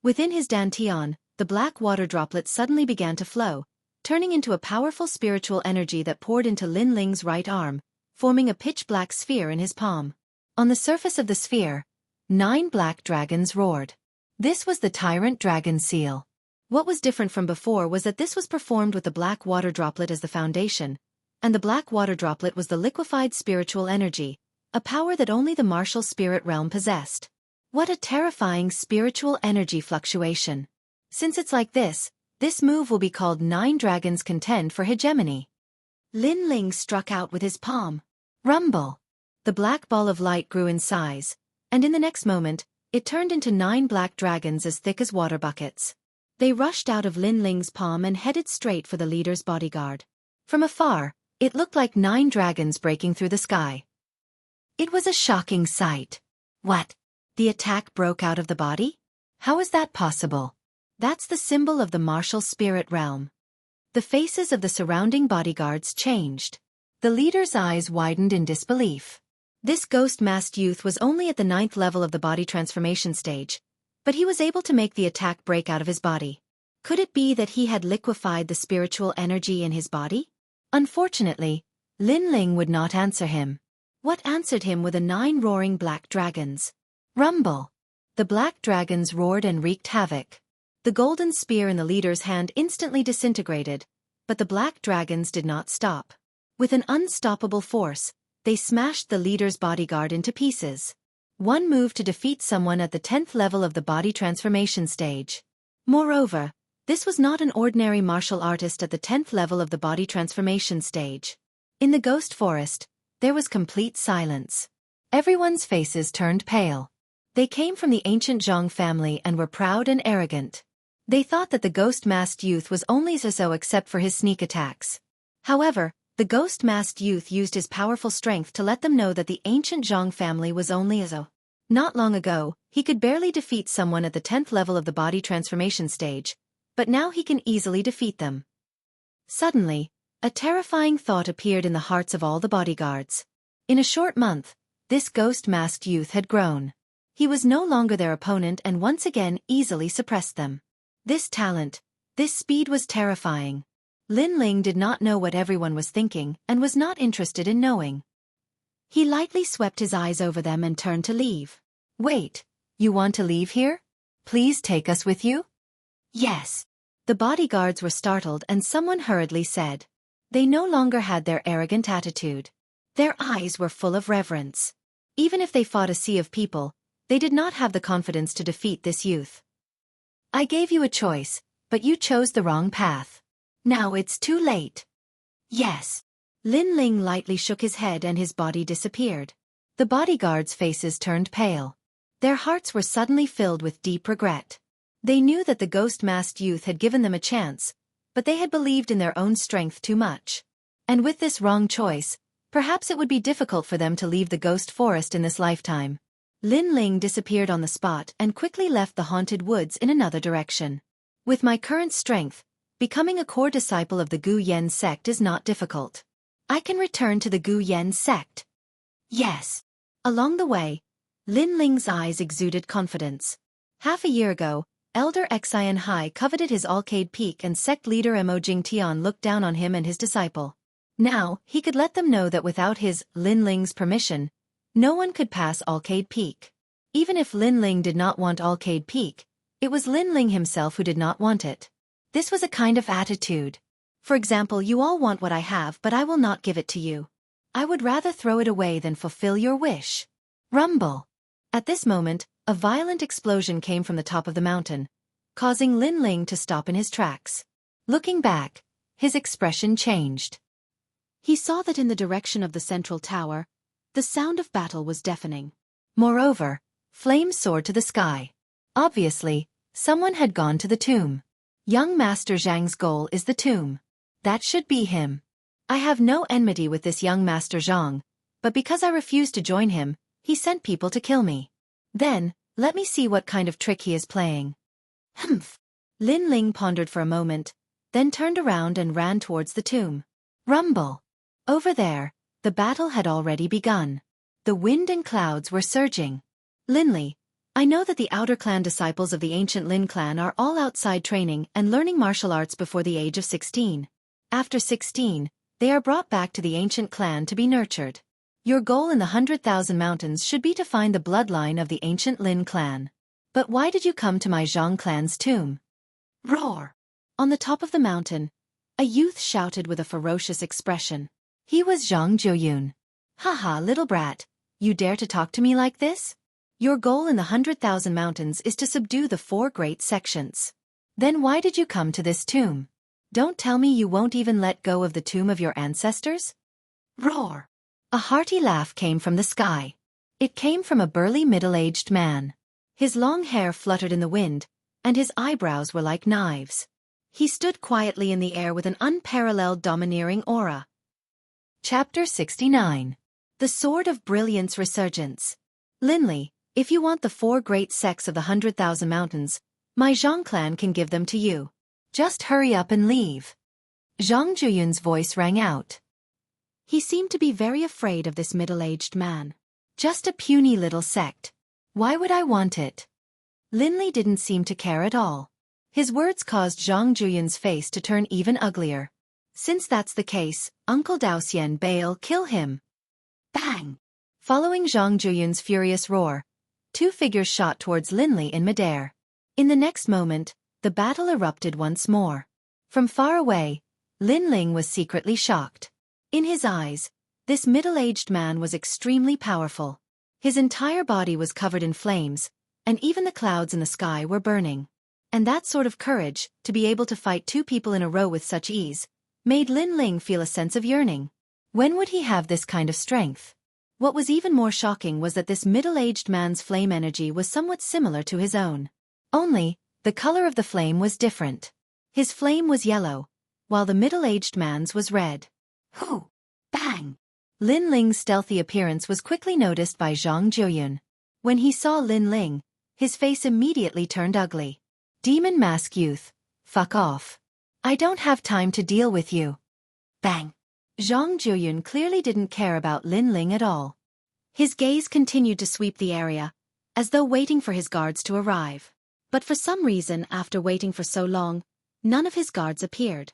Within his dantian, the black water droplets suddenly began to flow, turning into a powerful spiritual energy that poured into Lin Ling's right arm, forming a pitch-black sphere in his palm. On the surface of the sphere, 9 black dragons roared. This was the tyrant dragon seal. What was different from before was that this was performed with the black water droplet as the foundation, and the black water droplet was the liquefied spiritual energy, a power that only the martial spirit realm possessed. What a terrifying spiritual energy fluctuation. Since it's like this move will be called 9 Dragons Contend for Hegemony. Lin Ling struck out with his palm. Rumble! The black ball of light grew in size, and in the next moment, it turned into 9 black dragons as thick as water buckets. They rushed out of Lin Ling's palm and headed straight for the leader's bodyguard. From afar, it looked like 9 dragons breaking through the sky. It was a shocking sight. What? The attack broke out of the body? How is that possible? That's the symbol of the martial spirit realm. The faces of the surrounding bodyguards changed. The leader's eyes widened in disbelief. This ghost-masked youth was only at the 9th level of the body transformation stage, but he was able to make the attack break out of his body. Could it be that he had liquefied the spiritual energy in his body? Unfortunately, Lin Ling would not answer him. What answered him were the 9 roaring black dragons. Rumble! The black dragons roared and wreaked havoc. The golden spear in the leader's hand instantly disintegrated, but the black dragons did not stop. With an unstoppable force, they smashed the leader's bodyguard into pieces. One move to defeat someone at the 10th level of the body transformation stage. Moreover, this was not an ordinary martial artist at the 10th level of the body transformation stage. In the ghost forest, there was complete silence. Everyone's faces turned pale. They came from the ancient Zhang family and were proud and arrogant. They thought that the ghost-masked youth was only so except for his sneak attacks. However, the ghost-masked youth used his powerful strength to let them know that the ancient Zhang family was only a. Not long ago, he could barely defeat someone at the 10th level of the body transformation stage, but now he can easily defeat them. Suddenly, a terrifying thought appeared in the hearts of all the bodyguards. In a short month, this ghost-masked youth had grown. He was no longer their opponent and once again easily suppressed them. This talent, this speed was terrifying. Lin Ling did not know what everyone was thinking and was not interested in knowing. He lightly swept his eyes over them and turned to leave. Wait, you want to leave here? Please take us with you? Yes. The bodyguards were startled and someone hurriedly said. They no longer had their arrogant attitude. Their eyes were full of reverence. Even if they fought a sea of people, they did not have the confidence to defeat this youth. I gave you a choice, but you chose the wrong path. Now it's too late. Yes. Lin Ling lightly shook his head and his body disappeared. The bodyguards' faces turned pale. Their hearts were suddenly filled with deep regret. They knew that the ghost-masked youth had given them a chance, but they had believed in their own strength too much. And with this wrong choice, perhaps it would be difficult for them to leave the ghost forest in this lifetime. Lin Ling disappeared on the spot and quickly left the haunted woods in another direction. With my current strength, becoming a core disciple of the Gu Yen sect is not difficult. I can return to the Gu Yen sect. Yes. Along the way, Lin Ling's eyes exuded confidence. Half a year ago, Elder Xianxia coveted his Alcade Peak and sect leader Mo Jingtian looked down on him and his disciple. Now, he could let them know that without his, Lin Ling's permission, no one could pass Alcade Peak. Even if Lin Ling did not want Alcade Peak, it was Lin Ling himself who did not want it. This was a kind of attitude. For example, you all want what I have but I will not give it to you. I would rather throw it away than fulfill your wish. Rumble. At this moment, a violent explosion came from the top of the mountain, causing Lin Ling to stop in his tracks. Looking back, his expression changed. He saw that in the direction of the central tower, the sound of battle was deafening. Moreover, flames soared to the sky. Obviously, someone had gone to the tomb. Young Master Zhang's goal is the tomb. That should be him. I have no enmity with this young Master Zhang, but because I refused to join him, he sent people to kill me. Then, let me see what kind of trick he is playing. Humph. Lin Ling pondered for a moment, then turned around and ran towards the tomb. Rumble. Over there, the battle had already begun. The wind and clouds were surging. Linley, I know that the outer clan disciples of the ancient Lin clan are all outside training and learning martial arts before the age of 16. After 16, they are brought back to the ancient clan to be nurtured. Your goal in the 100,000 mountains should be to find the bloodline of the ancient Lin clan. But why did you come to my Zhang clan's tomb? Roar! On the top of the mountain, a youth shouted with a ferocious expression. He was Zhang Jiuyun. Haha, little brat, you dare to talk to me like this? Your goal in the 100,000 mountains is to subdue the 4 great sections. Then why did you come to this tomb? Don't tell me you won't even let go of the tomb of your ancestors? Roar! A hearty laugh came from the sky. It came from a burly middle-aged man. His long hair fluttered in the wind, and his eyebrows were like knives. He stood quietly in the air with an unparalleled domineering aura. Chapter 69. The Sword of Brilliance Resurgence. Linley, if you want the 4 great sects of the 100,000 mountains, my Zhang clan can give them to you. Just hurry up and leave. Zhang Juyun's voice rang out. He seemed to be very afraid of this middle-aged man. Just a puny little sect. Why would I want it? Linley didn't seem to care at all. His words caused Zhang Juyun's face to turn even uglier. Since that's the case, Uncle Daoxian Bail, kill him. Bang! Following Zhang Juyun's furious roar, 2 figures shot towards Linley in midair. In the next moment, the battle erupted once more. From far away, Lin Ling was secretly shocked. In his eyes, this middle-aged man was extremely powerful. His entire body was covered in flames, and even the clouds in the sky were burning. And that sort of courage, to be able to fight two people in a row with such ease, made Lin Ling feel a sense of yearning. When would he have this kind of strength? What was even more shocking was that this middle-aged man's flame energy was somewhat similar to his own. Only, the color of the flame was different. His flame was yellow, while the middle-aged man's was red. Hoo! Bang! Lin Ling's stealthy appearance was quickly noticed by Zhang Jiuyun. When he saw Lin Ling, his face immediately turned ugly. Demon Mask Youth, fuck off. I don't have time to deal with you. Bang! Zhang Jiuyun clearly didn't care about Lin Ling at all. His gaze continued to sweep the area, as though waiting for his guards to arrive. But for some reason, after waiting for so long, none of his guards appeared.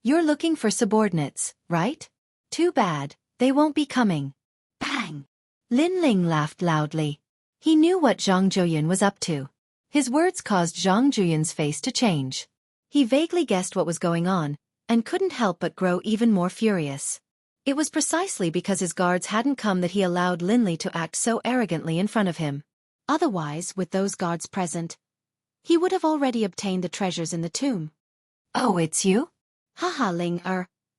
You're looking for subordinates, right? Too bad, they won't be coming. Bang! Lin Ling laughed loudly. He knew what Zhang Jiuyun was up to. His words caused Zhang Juyun's face to change. He vaguely guessed what was going on, and couldn't help but grow even more furious. It was precisely because his guards hadn't come that he allowed Lin Li to act so arrogantly in front of him. Otherwise, with those guards present, he would have already obtained the treasures in the tomb. Oh, it's you? Haha, Ling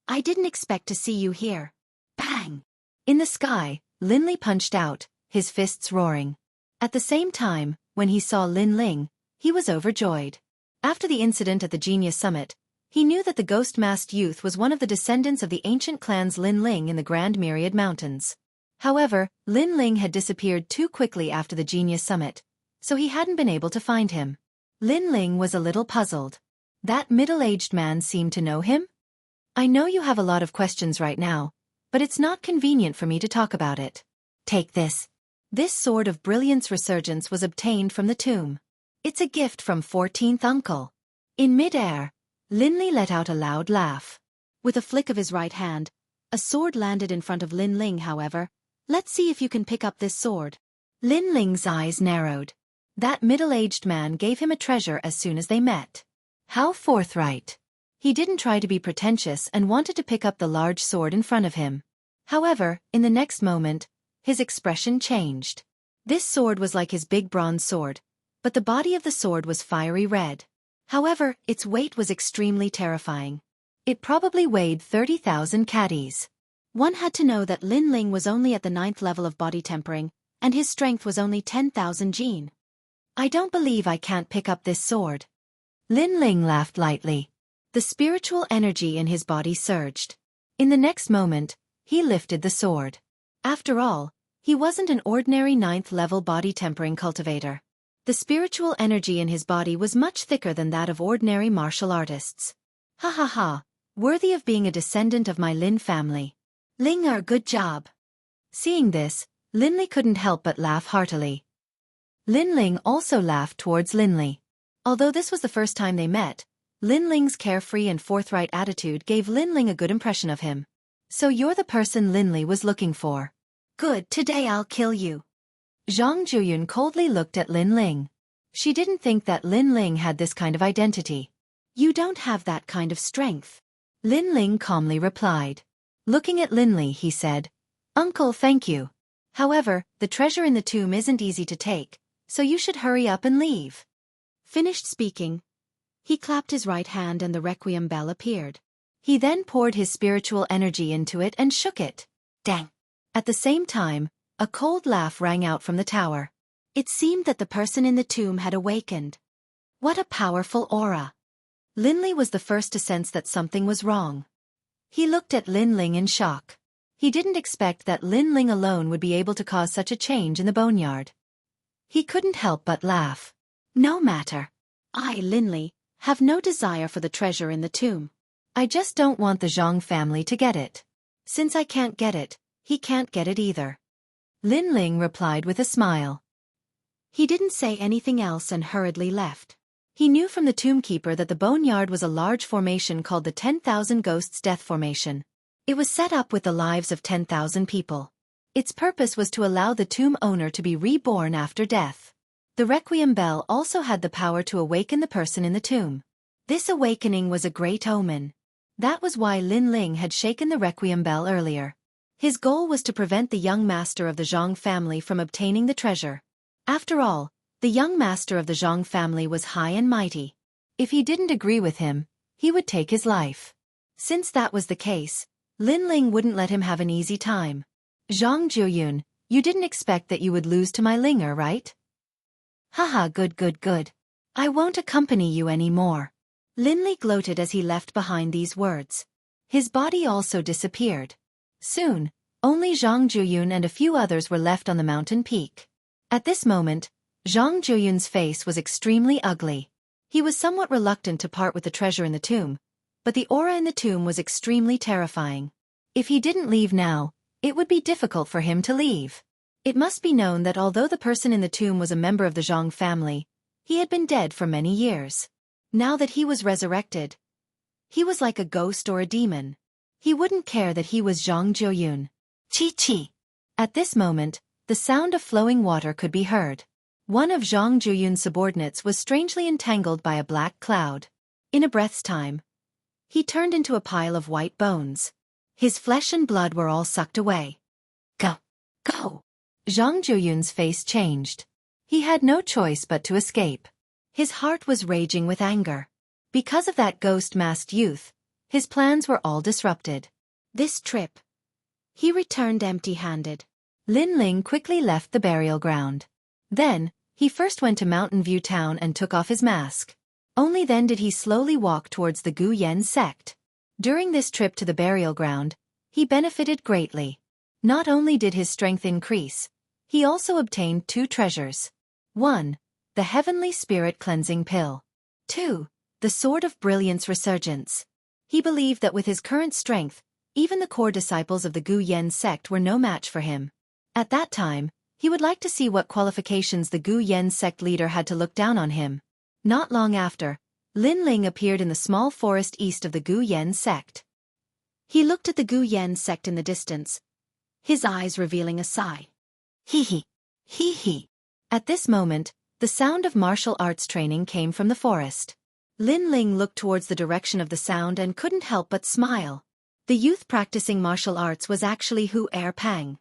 I didn't expect to see you here. Bang! In the sky, Lin Li punched out, his fists roaring. At the same time, when he saw Lin Ling, he was overjoyed. After the incident at the Genius Summit, he knew that the ghost-masked youth was one of the descendants of the ancient clans Lin Ling in the Grand Myriad Mountains. However, Lin Ling had disappeared too quickly after the Genius Summit, so he hadn't been able to find him. Lin Ling was a little puzzled. That middle-aged man seemed to know him? I know you have a lot of questions right now, but it's not convenient for me to talk about it. Take this. This sword of brilliance resurgence was obtained from the tomb. It's a gift from 14th uncle. In mid-air, Lin Li let out a loud laugh. With a flick of his right hand, a sword landed in front of Lin Ling. However, let's see if you can pick up this sword. Lin Ling's eyes narrowed. That middle-aged man gave him a treasure as soon as they met. How forthright. He didn't try to be pretentious and wanted to pick up the large sword in front of him. However, in the next moment, his expression changed. This sword was like his big bronze sword, but the body of the sword was fiery red. However, its weight was extremely terrifying. It probably weighed 30,000 caddies. One had to know that Lin Ling was only at the 9th level of body tempering, and his strength was only 10,000 jin. I don't believe I can't pick up this sword. Lin Ling laughed lightly. The spiritual energy in his body surged. In the next moment, he lifted the sword. After all, he wasn't an ordinary 9th level body tempering cultivator. The spiritual energy in his body was much thicker than that of ordinary martial artists. Ha ha ha, worthy of being a descendant of my Lin family. Ling good job. Seeing this, Lin Li couldn't help but laugh heartily. Lin Ling also laughed towards Lin Li. Although this was the first time they met, Lin Ling's carefree and forthright attitude gave Lin Ling a good impression of him. So you're the person Lin Li was looking for. Good, today I'll kill you. Zhang Jiuyun coldly looked at Lin Ling. She didn't think that Lin Ling had this kind of identity. You don't have that kind of strength. Lin Ling calmly replied. Looking at Lin Li, he said, Uncle, thank you. However, the treasure in the tomb isn't easy to take, so you should hurry up and leave. Finished speaking, he clapped his right hand and the requiem bell appeared. He then poured his spiritual energy into it and shook it. Dang! At the same time, a cold laugh rang out from the tower. It seemed that the person in the tomb had awakened. What a powerful aura! Lin Li was the first to sense that something was wrong. He looked at Lin Ling in shock. He didn't expect that Lin Ling alone would be able to cause such a change in the boneyard. He couldn't help but laugh. No matter. I, Lin Li, have no desire for the treasure in the tomb. I just don't want the Zhang family to get it. Since I can't get it, he can't get it either. Lin Ling replied with a smile. He didn't say anything else and hurriedly left. He knew from the tombkeeper that the boneyard was a large formation called the 10,000 Ghosts Death Formation. It was set up with the lives of 10,000 people. Its purpose was to allow the tomb owner to be reborn after death. The requiem bell also had the power to awaken the person in the tomb. This awakening was a great omen. That was why Lin Ling had shaken the requiem bell earlier. His goal was to prevent the young master of the Zhang family from obtaining the treasure. After all, The young master of the Zhang family was high and mighty. If he didn't agree with him, he would take his life. Since that was the case, Lin Ling wouldn't let him have an easy time. Zhang Jiuyun, you didn't expect that you would lose to my Linger, right? Haha, good. I won't accompany you anymore. Lin Li gloated as he left behind these words. His body also disappeared. Soon, only Zhang Jiuyun and a few others were left on the mountain peak. At this moment, Zhang Jiuyun's face was extremely ugly. He was somewhat reluctant to part with the treasure in the tomb, but the aura in the tomb was extremely terrifying. If he didn't leave now, it would be difficult for him to leave. It must be known that although the person in the tomb was a member of the Zhang family, he had been dead for many years. Now that he was resurrected, he was like a ghost or a demon. He wouldn't care that he was Zhang Jiuyun. Chi. At this moment, the sound of flowing water could be heard. One of Zhang Jiuyun's subordinates was strangely entangled by a black cloud. In a breath's time, he turned into a pile of white bones. His flesh and blood were all sucked away. Go! Zhang Jiuyun's face changed. He had no choice but to escape. His heart was raging with anger. Because of that ghost-masked youth, his plans were all disrupted. This trip, he returned empty-handed. Lin Ling quickly left the burial ground. Then, he first went to Mountain View Town and took off his mask. Only then did he slowly walk towards the Gu Yen sect. During this trip to the burial ground, he benefited greatly. Not only did his strength increase, he also obtained 2 treasures. 1. The Heavenly Spirit Cleansing Pill. 2. The Sword of Brilliance Resurgence. He believed that with his current strength, even the core disciples of the Gu Yen sect were no match for him. At that time, he would like to see what qualifications the Gu Yen sect leader had to look down on him. Not long after, Lin Ling appeared in the small forest east of the Gu Yen sect. He looked at the Gu Yen sect in the distance, his eyes revealing a sigh. Hee. At this moment, the sound of martial arts training came from the forest. Lin Ling looked towards the direction of the sound and couldn't help but smile. The youth practicing martial arts was actually Hu Erpang.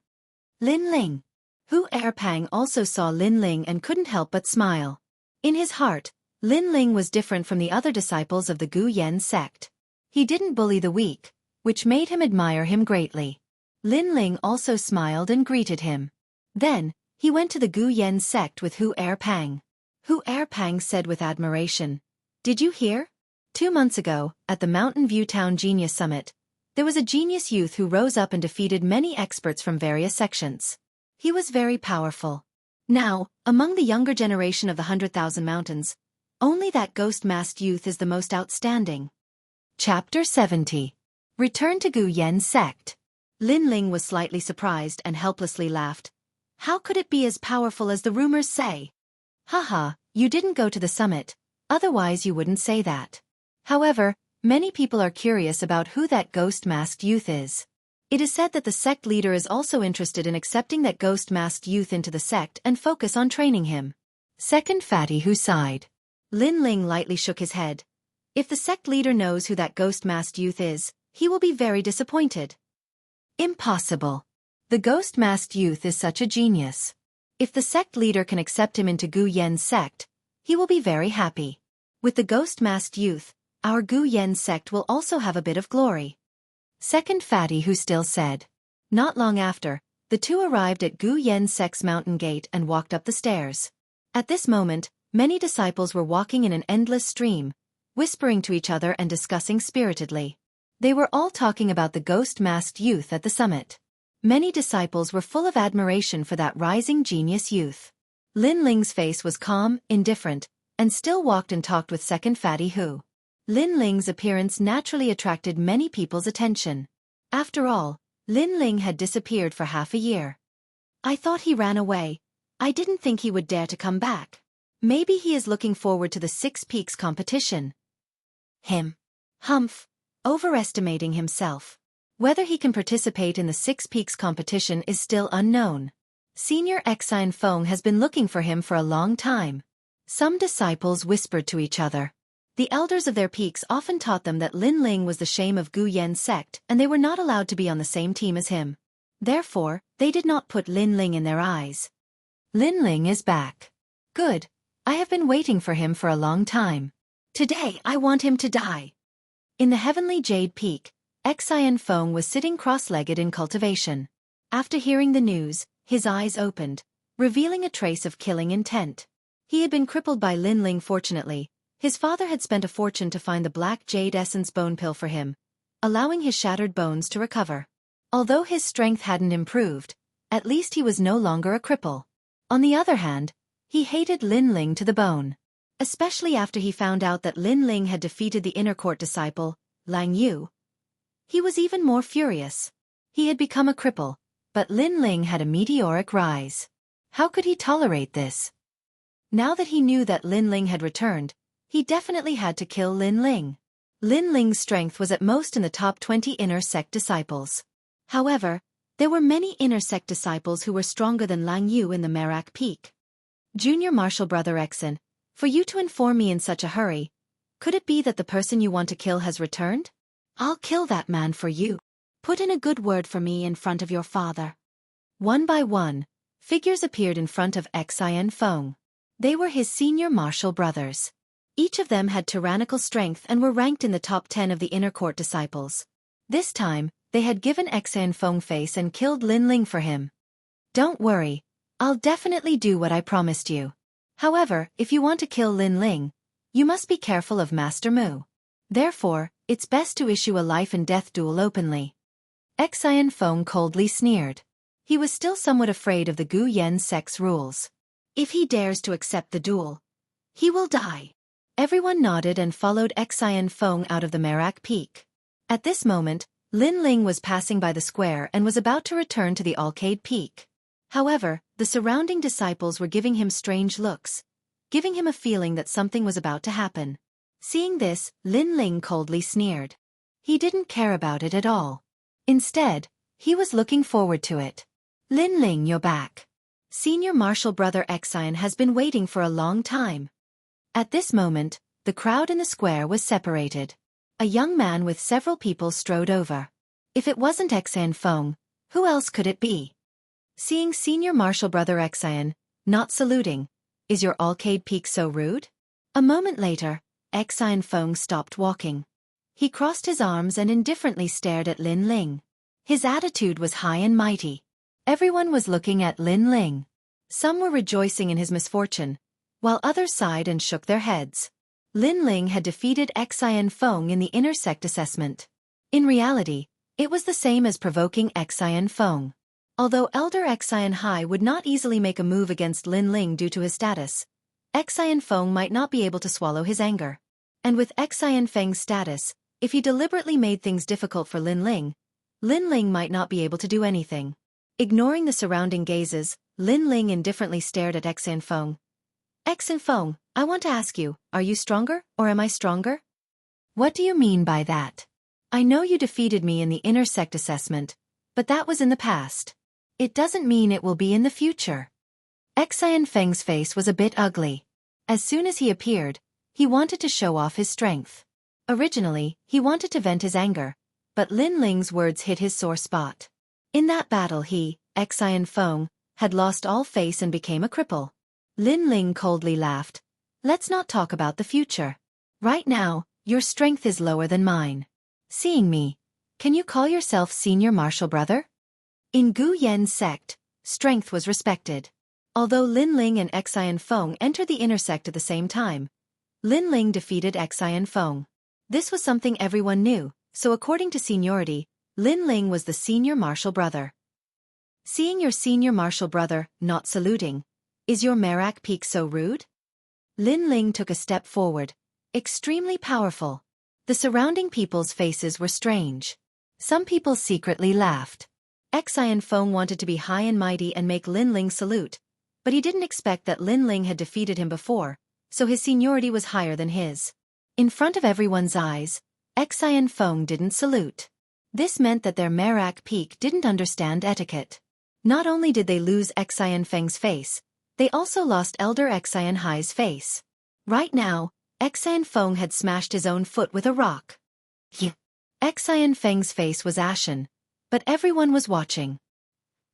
Lin Ling. Hu Erpang also saw Lin Ling and couldn't help but smile. In his heart, Lin Ling was different from the other disciples of the Gu Yen sect. He didn't bully the weak, which made him admire him greatly. Lin Ling also smiled and greeted him. Then, he went to the Gu Yen sect with Hu Erpang. Hu Erpang said with admiration, "Did you hear? 2 months ago, at the Mountain View Town Genius Summit, there was a genius youth who rose up and defeated many experts from various sections. He was very powerful. Now, among the younger generation of the 100,000 Mountains, only that ghost-masked youth is the most outstanding." Chapter 70. Return to Gu Yen sect. Lin Ling was slightly surprised and helplessly laughed. How could it be as powerful as the rumors say? Haha, you didn't go to the summit, otherwise you wouldn't say that. However, many people are curious about who that ghost-masked youth is. It is said that the sect leader is also interested in accepting that ghost-masked youth into the sect and focus on training him. Second fatty who sighed. Lin Ling lightly shook his head. If the sect leader knows who that ghost-masked youth is, he will be very disappointed. Impossible. The ghost-masked youth is such a genius. If the sect leader can accept him into Gu Yen's sect, he will be very happy. With the ghost-masked youth, our Gu Yen sect will also have a bit of glory. Second fatty who still said. Not long after, the two arrived at Gu Yen sect's mountain gate and walked up the stairs. At this moment, many disciples were walking in an endless stream, whispering to each other and discussing spiritedly. They were all talking about the ghost-masked youth at the summit. Many disciples were full of admiration for that rising genius youth. Lin Ling's face was calm, indifferent, and still walked and talked with second fatty Hu. Lin Ling's appearance naturally attracted many people's attention. After all, Lin Ling had disappeared for half a year. I thought he ran away. I didn't think he would dare to come back. Maybe he is looking forward to the 6 Peaks competition. Humph. Overestimating himself. Whether he can participate in the 6 Peaks competition is still unknown. Senior Exine Feng has been looking for him for a long time. Some disciples whispered to each other. The elders of their peaks often taught them that Lin Ling was the shame of Gu Yen sect and they were not allowed to be on the same team as him. Therefore, they did not put Lin Ling in their eyes. Lin Ling is back. Good. I have been waiting for him for a long time. Today I want him to die. In the heavenly jade peak, Xianfeng was sitting cross-legged in cultivation. After hearing the news, his eyes opened, revealing a trace of killing intent. He had been crippled by Linling. Fortunately, his father had spent a fortune to find the black jade essence bone pill for him, allowing his shattered bones to recover. Although his strength hadn't improved, at least he was no longer a cripple. On the other hand, he hated Linling to the bone. Especially after he found out that Linling had defeated the inner court disciple, Lang Yu. He was even more furious. He had become a cripple, but Linling had a meteoric rise. How could he tolerate this? Now that he knew that Linling had returned, he definitely had to kill Linling. Linling's strength was at most in the top 20 inner sect disciples. However, there were many inner sect disciples who were stronger than Lang Yu in the Merak Peak. Junior Martial Brother Exen, for you to inform me in such a hurry, could it be that the person you want to kill has returned? I'll kill that man for you. Put in a good word for me in front of your father. One by one, figures appeared in front of Xianfeng. They were his senior martial brothers. Each of them had tyrannical strength and were ranked in the top 10 of the inner court disciples. This time, they had given Xianfeng face and killed Linling for him. Don't worry, I'll definitely do what I promised you. However, if you want to kill Linling, you must be careful of Master Mu. Therefore, it's best to issue a life and death duel openly. Xianfeng coldly sneered. He was still somewhat afraid of the Gu Yen sect's rules. If he dares to accept the duel, he will die. Everyone nodded and followed Xianfeng out of the Merak Peak. At this moment, Linling was passing by the square and was about to return to the Alcade Peak. However, the surrounding disciples were giving him strange looks, giving him a feeling that something was about to happen. Seeing this, Linling coldly sneered. He didn't care about it at all. Instead, he was looking forward to it. Linling, you're back. Senior Martial Brother Xian has been waiting for a long time. At this moment, the crowd in the square was separated. A young man with several people strode over. If it wasn't Xianfeng, who else could it be? Seeing Senior Martial Brother Xian, not saluting, is your Alcade Peak so rude? A moment later, Xianfeng stopped walking. He crossed his arms and indifferently stared at Linling. His attitude was high and mighty. Everyone was looking at Linling. Some were rejoicing in his misfortune, while others sighed and shook their heads. Linling had defeated Xianfeng in the inner sect assessment. In reality, it was the same as provoking Xianfeng. Although Elder Xianhai would not easily make a move against Linling due to his status, Xianfeng might not be able to swallow his anger. And with Xianfeng's status, if he deliberately made things difficult for Linling, Linling might not be able to do anything. Ignoring the surrounding gazes, Linling indifferently stared at Xianfeng. Xianfeng, I want to ask you, are you stronger, or am I stronger? What do you mean by that? I know you defeated me in the inner sect assessment, but that was in the past. It doesn't mean it will be in the future. Xianfeng's face was a bit ugly. As soon as he appeared, he wanted to show off his strength. Originally, he wanted to vent his anger, but Linling's words hit his sore spot. In that battle he, Xianfeng, had lost all face and became a cripple. Linling coldly laughed. Let's not talk about the future. Right now, your strength is lower than mine. Seeing me, can you call yourself senior martial brother? In Gu Yen's sect, strength was respected. Although Linling and Xianfeng entered the inner sect at the same time, Linling defeated Xianfeng. This was something everyone knew, so according to seniority, Linling was the senior martial brother. Seeing your senior martial brother not saluting, is your Merak Peak so rude? Linling took a step forward, extremely powerful. The surrounding people's faces were strange. Some people secretly laughed. Xianfeng wanted to be high and mighty and make Linling salute, but he didn't expect that Linling had defeated him before, so his seniority was higher than his. In front of everyone's eyes, Xianfeng didn't salute. This meant that their Merak Peak didn't understand etiquette. Not only did they lose Xianfeng's face, they also lost Elder Xianhai's face. Right now, Xianfeng had smashed his own foot with a rock. Xianfeng's face was ashen, but everyone was watching.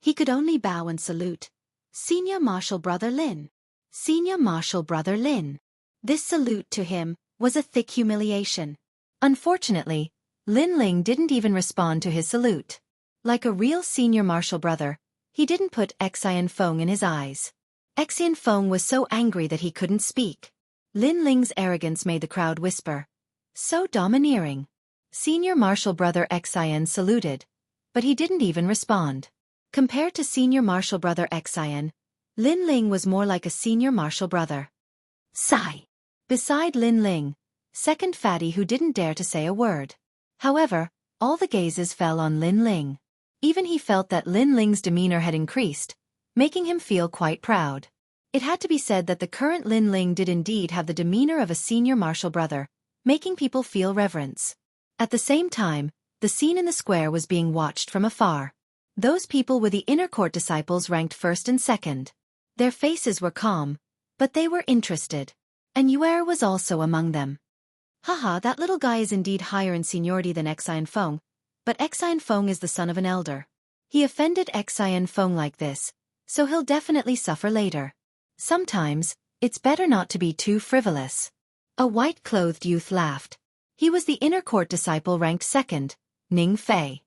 He could only bow and salute. Senior Martial Brother Lin. Senior Marshal Brother Lin. This salute to him was a thick humiliation. Unfortunately, Lin Ling didn't even respond to his salute. Like a real senior marshal brother, he didn't put Xianfeng in his eyes. Xianfeng was so angry that he couldn't speak. Lin Ling's arrogance made the crowd whisper, "So domineering." Senior marshal brother Xian saluted, but he didn't even respond. Compared to senior marshal brother Xian, Lin Ling was more like a senior marshal brother. Sigh. Beside Lin Ling, second fatty who didn't dare to say a word. However, all the gazes fell on Lin Ling. Even he felt that Lin Ling's demeanor had increased, making him feel quite proud. It had to be said that the current Lin Ling did indeed have the demeanor of a senior marshal brother, making people feel reverence. At the same time, the scene in the square was being watched from afar. Those people were the inner court disciples ranked first and second. Their faces were calm, but they were interested. And Yuer was also among them. Haha, that little guy is indeed higher in seniority than Xianfeng, but Xianfeng is the son of an elder. He offended Xianfeng like this, so he'll definitely suffer later. Sometimes, it's better not to be too frivolous. A white-clothed youth laughed. He was the inner court disciple ranked second, Ning Fei.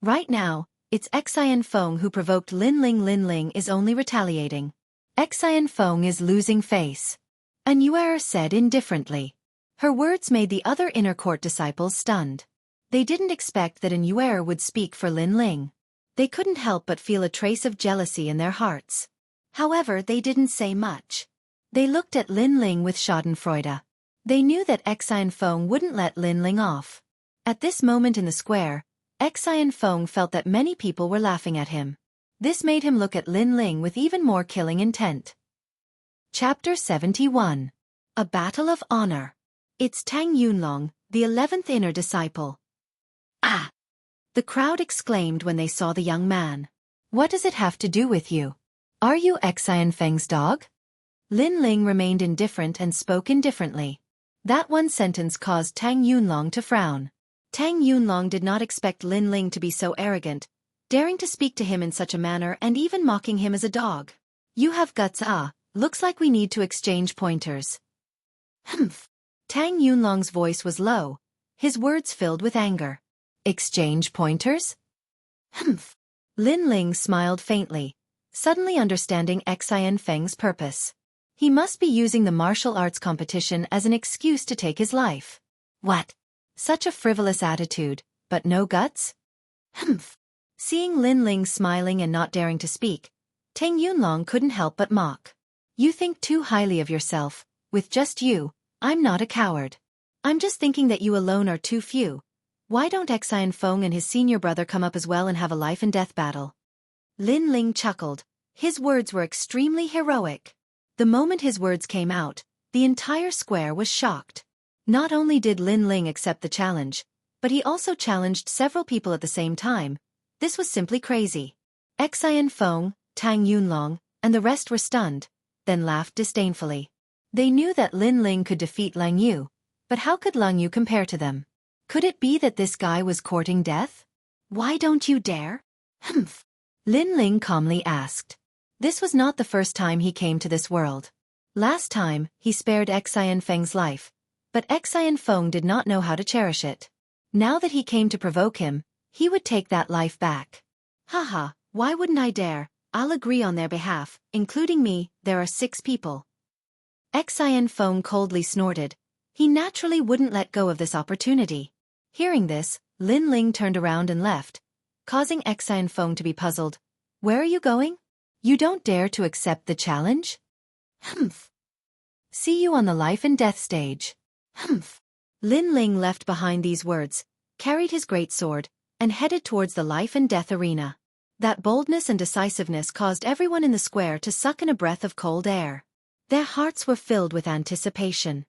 Right now, it's Xianfeng who provoked Lin Ling. Lin Ling is only retaliating. Xianfeng is losing face. An Yuer said indifferently. Her words made the other inner court disciples stunned. They didn't expect that an Yuer would speak for Lin Ling. They couldn't help but feel a trace of jealousy in their hearts. However, they didn't say much. They looked at Lin Ling with schadenfreude. They knew that Xianfeng wouldn't let Lin Ling off. At this moment in the square, Xianfeng felt that many people were laughing at him. This made him look at Lin Ling with even more killing intent. Chapter 71. A Battle of Honor. It's Tang Yunlong, the 11th inner disciple. Ah! The crowd exclaimed when they saw the young man. What does it have to do with you? Are you Xianfeng's dog? Lin Ling remained indifferent and spoke indifferently. That one sentence caused Tang Yunlong to frown. Tang Yunlong did not expect Lin Ling to be so arrogant, daring to speak to him in such a manner and even mocking him as a dog. You have guts, looks like we need to exchange pointers. Humph. Tang Yunlong's voice was low, his words filled with anger. Exchange pointers? Humph. Lin Ling smiled faintly, suddenly understanding Xianfeng's purpose. He must be using the martial arts competition as an excuse to take his life. What? Such a frivolous attitude, but no guts? Humph. Seeing Lin Ling smiling and not daring to speak, Tang Yunlong couldn't help but mock. You think too highly of yourself. With just you, I'm not a coward. I'm just thinking that you alone are too few. Why don't Xianfeng and his senior brother come up as well and have a life and death battle? Lin Ling chuckled. His words were extremely heroic. The moment his words came out, the entire square was shocked. Not only did Lin Ling accept the challenge, but he also challenged several people at the same time. This was simply crazy. Xianfeng, Tang Yunlong, and the rest were stunned, then laughed disdainfully. They knew that Lin Ling could defeat Lang Yu, but how could Lang Yu compare to them? Could it be that this guy was courting death? Why don't you dare? Humph. Lin Ling calmly asked. This was not the first time he came to this world. Last time, he spared Xianfeng's life, but Xianfeng did not know how to cherish it. Now that he came to provoke him, he would take that life back. Haha, why wouldn't I dare? I'll agree on their behalf, including me. There are 6 people. Xianfeng coldly snorted. He naturally wouldn't let go of this opportunity. Hearing this, Lin Ling turned around and left, causing Xianfeng to be puzzled. Where are you going? You don't dare to accept the challenge? Humph. See you on the life and death stage. Humph. Lin Ling left behind these words, carried his great sword, and headed towards the life and death arena. That boldness and decisiveness caused everyone in the square to suck in a breath of cold air. Their hearts were filled with anticipation.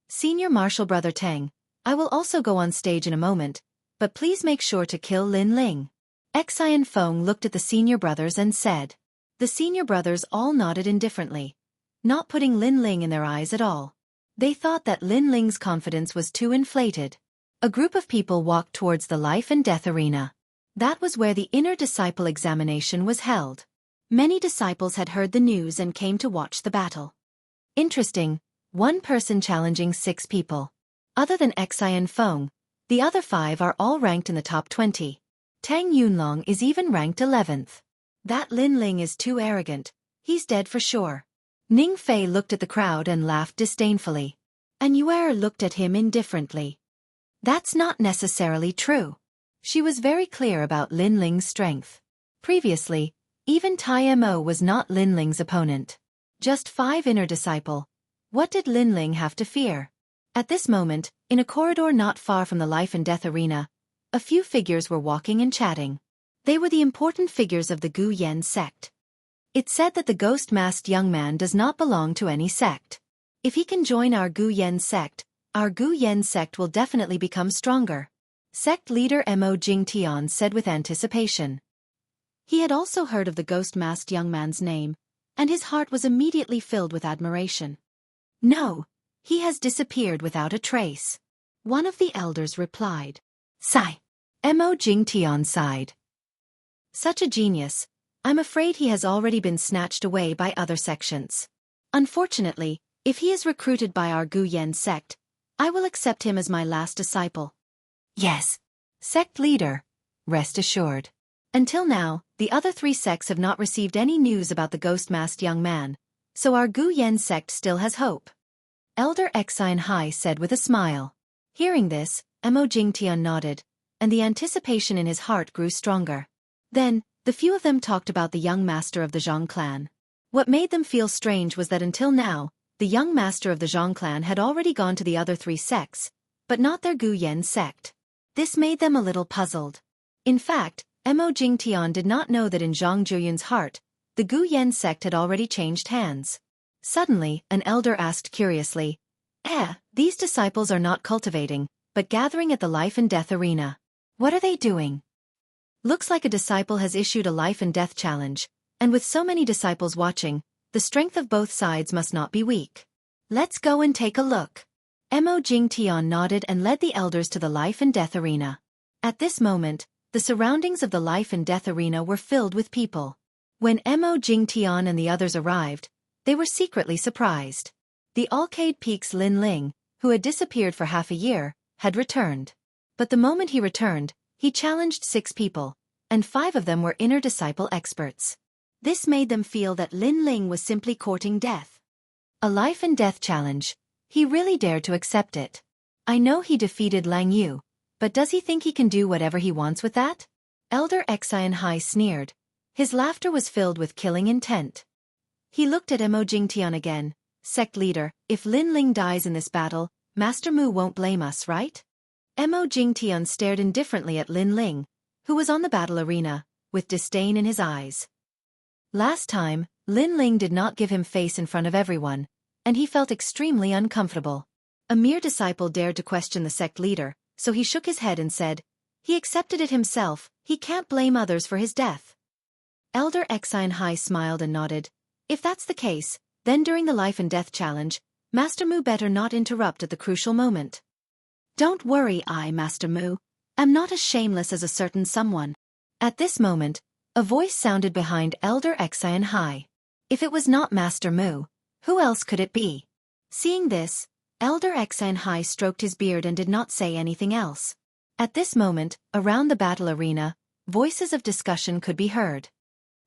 Senior Marshal Brother Tang, I will also go on stage in a moment, but please make sure to kill Lin Ling. Xianfeng looked at the senior brothers and said. The senior brothers all nodded indifferently, not putting Lin Ling in their eyes at all. They thought that Lin Ling's confidence was too inflated. A group of people walked towards the life and death arena. That was where the inner disciple examination was held. Many disciples had heard the news and came to watch the battle. Interesting, one person challenging 6 people. Other than Xi and Feng, the other 5 are all ranked in the top 20. Tang Yunlong is even ranked 11th. That Lin Ling is too arrogant, he's dead for sure. Ning Fei looked at the crowd and laughed disdainfully. And Yuer looked at him indifferently. That's not necessarily true. She was very clear about Lin Ling's strength. Previously, even Tai Mo was not Lin Ling's opponent. Just 5 inner disciple. What did Lin Ling have to fear? At this moment, in a corridor not far from the life and death arena, a few figures were walking and chatting. They were the important figures of the Gu Yen sect. It said that the ghost-masked young man does not belong to any sect. If he can join our Gu Yen sect will definitely become stronger. Sect leader Mo Jingtian said with anticipation. He had also heard of the ghost-masked young man's name, and his heart was immediately filled with admiration. No, he has disappeared without a trace. One of the elders replied. Sigh. Mo Jingtian sighed. Such a genius, I'm afraid he has already been snatched away by other sections. Unfortunately, if he is recruited by our Gu Yen sect, I will accept him as my last disciple. Yes. Sect leader, rest assured. Until now, the other 3 sects have not received any news about the ghost-masked young man, so our Gu Yen sect still has hope. Elder Xianxia said with a smile. Hearing this, Mo Jingtian nodded, and the anticipation in his heart grew stronger. Then, the few of them talked about the young master of the Zhang clan. What made them feel strange was that until now, the young master of the Zhang clan had already gone to the other 3 sects, but not their Gu Yen sect. This made them a little puzzled. In fact, Mo Jingtian did not know that in Zhang Zhuyun's heart, the Gu Yen sect had already changed hands. Suddenly, an elder asked curiously, these disciples are not cultivating, but gathering at the life and death arena. What are they doing? Looks like a disciple has issued a life and death challenge, and with so many disciples watching, the strength of both sides must not be weak. Let's go and take a look. Mo Jingtian nodded and led the elders to the life and death arena. At this moment, the surroundings of the life and death arena were filled with people. When Mo Jingtian and the others arrived, they were secretly surprised. The Alcade Peak's Lin Ling, who had disappeared for half a year, had returned. But the moment he returned, he challenged 6 people, and 5 of them were inner disciple experts. This made them feel that Lin Ling was simply courting death. A life and death challenge. He really dared to accept it. I know he defeated Lang Yu, but does he think he can do whatever he wants with that? Elder Xianxia sneered. His laughter was filled with killing intent. He looked at Mo Jingtian again. Sect leader, if Lin Ling dies in this battle, Master Mu won't blame us, right? Mo Jingtian stared indifferently at Lin Ling, who was on the battle arena, with disdain in his eyes. Last time, Lin Ling did not give him face in front of everyone, and he felt extremely uncomfortable. A mere disciple dared to question the sect leader, so he shook his head and said, he accepted it himself, he can't blame others for his death. Elder Xianxia smiled and nodded. If that's the case, then during the life and death challenge, Master Mu better not interrupt at the crucial moment. Don't worry, Master Mu, am not as shameless as a certain someone. At this moment, a voice sounded behind Elder Xianxia. If it was not Master Mu, who else could it be? Seeing this, Elder Xianxia stroked his beard and did not say anything else. At this moment, around the battle arena, voices of discussion could be heard.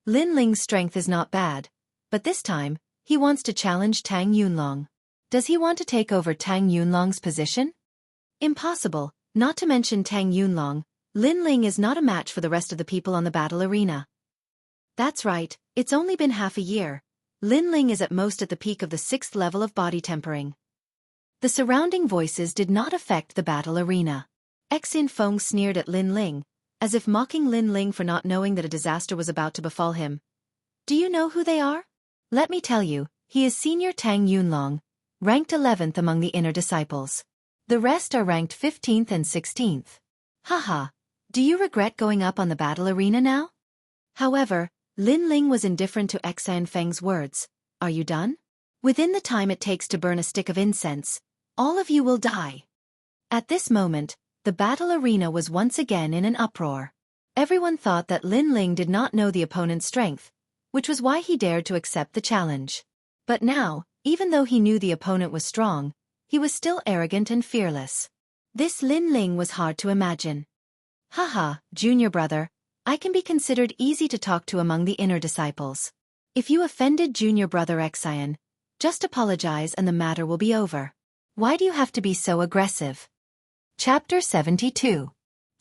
Lin Ling's strength is not bad, but this time, he wants to challenge Tang Yunlong. Does he want to take over Tang Yunlong's position? Impossible, not to mention Tang Yunlong, Lin Ling is not a match for the rest of the people on the battle arena. That's right, it's only been half a year. Lin Ling is at most at the peak of the 6th level of body tempering. The surrounding voices did not affect the battle arena. Xin Feng sneered at Lin Ling, as if mocking Lin Ling for not knowing that a disaster was about to befall him. Do you know who they are? Let me tell you, he is Senior Tang Yunlong, ranked 11th among the inner disciples. The rest are ranked 15th and 16th. Haha, do you regret going up on the battle arena now? However, Lin Ling was indifferent to Xian Feng's words. Are you done? Within the time it takes to burn a stick of incense, all of you will die. At this moment, the battle arena was once again in an uproar. Everyone thought that Lin Ling did not know the opponent's strength, which was why he dared to accept the challenge. But now, even though he knew the opponent was strong, he was still arrogant and fearless. This Lin Ling was hard to imagine. Haha, junior brother, I can be considered easy to talk to among the inner disciples. If you offended junior brother Xian, just apologize and the matter will be over. Why do you have to be so aggressive? Chapter 72.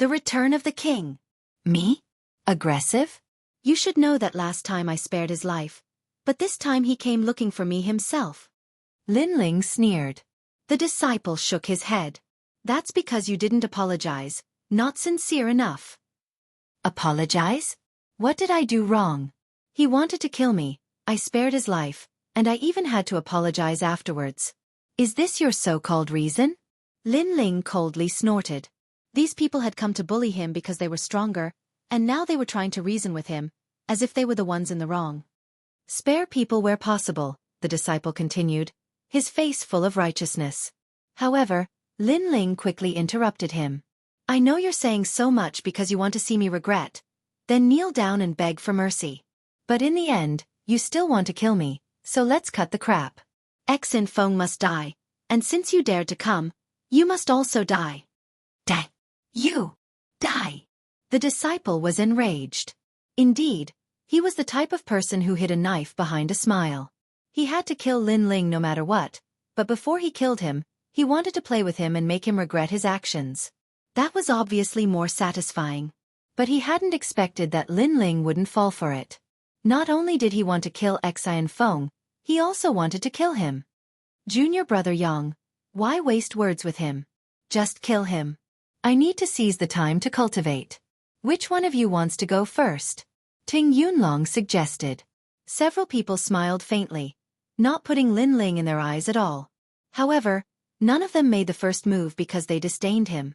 The Return of the King. Me? Aggressive? You should know that last time I spared his life, but this time he came looking for me himself. Lin Ling sneered. The disciple shook his head. That's because you didn't apologize, not sincere enough. Apologize? What did I do wrong? He wanted to kill me, I spared his life, and I even had to apologize afterwards. Is this your so-called reason? Lin Ling coldly snorted. These people had come to bully him because they were stronger, and now they were trying to reason with him, as if they were the ones in the wrong. Spare people where possible, the disciple continued, his face full of righteousness. However, Lin Ling quickly interrupted him. I know you're saying so much because you want to see me regret, then kneel down and beg for mercy. But in the end, you still want to kill me, so let's cut the crap. Xin Feng must die, and since you dared to come, you must also die. Die. You. Die. The disciple was enraged. Indeed, he was the type of person who hid a knife behind a smile. He had to kill Lin Ling no matter what, but before he killed him, he wanted to play with him and make him regret his actions. That was obviously more satisfying. But he hadn't expected that Lin Ling wouldn't fall for it. Not only did he want to kill Xian Feng, he also wanted to kill him. Junior brother Yang, why waste words with him? Just kill him. I need to seize the time to cultivate. Which one of you wants to go first? Ting Yunlong suggested. Several people smiled faintly, not putting Lin Ling in their eyes at all. However, none of them made the first move because they disdained him.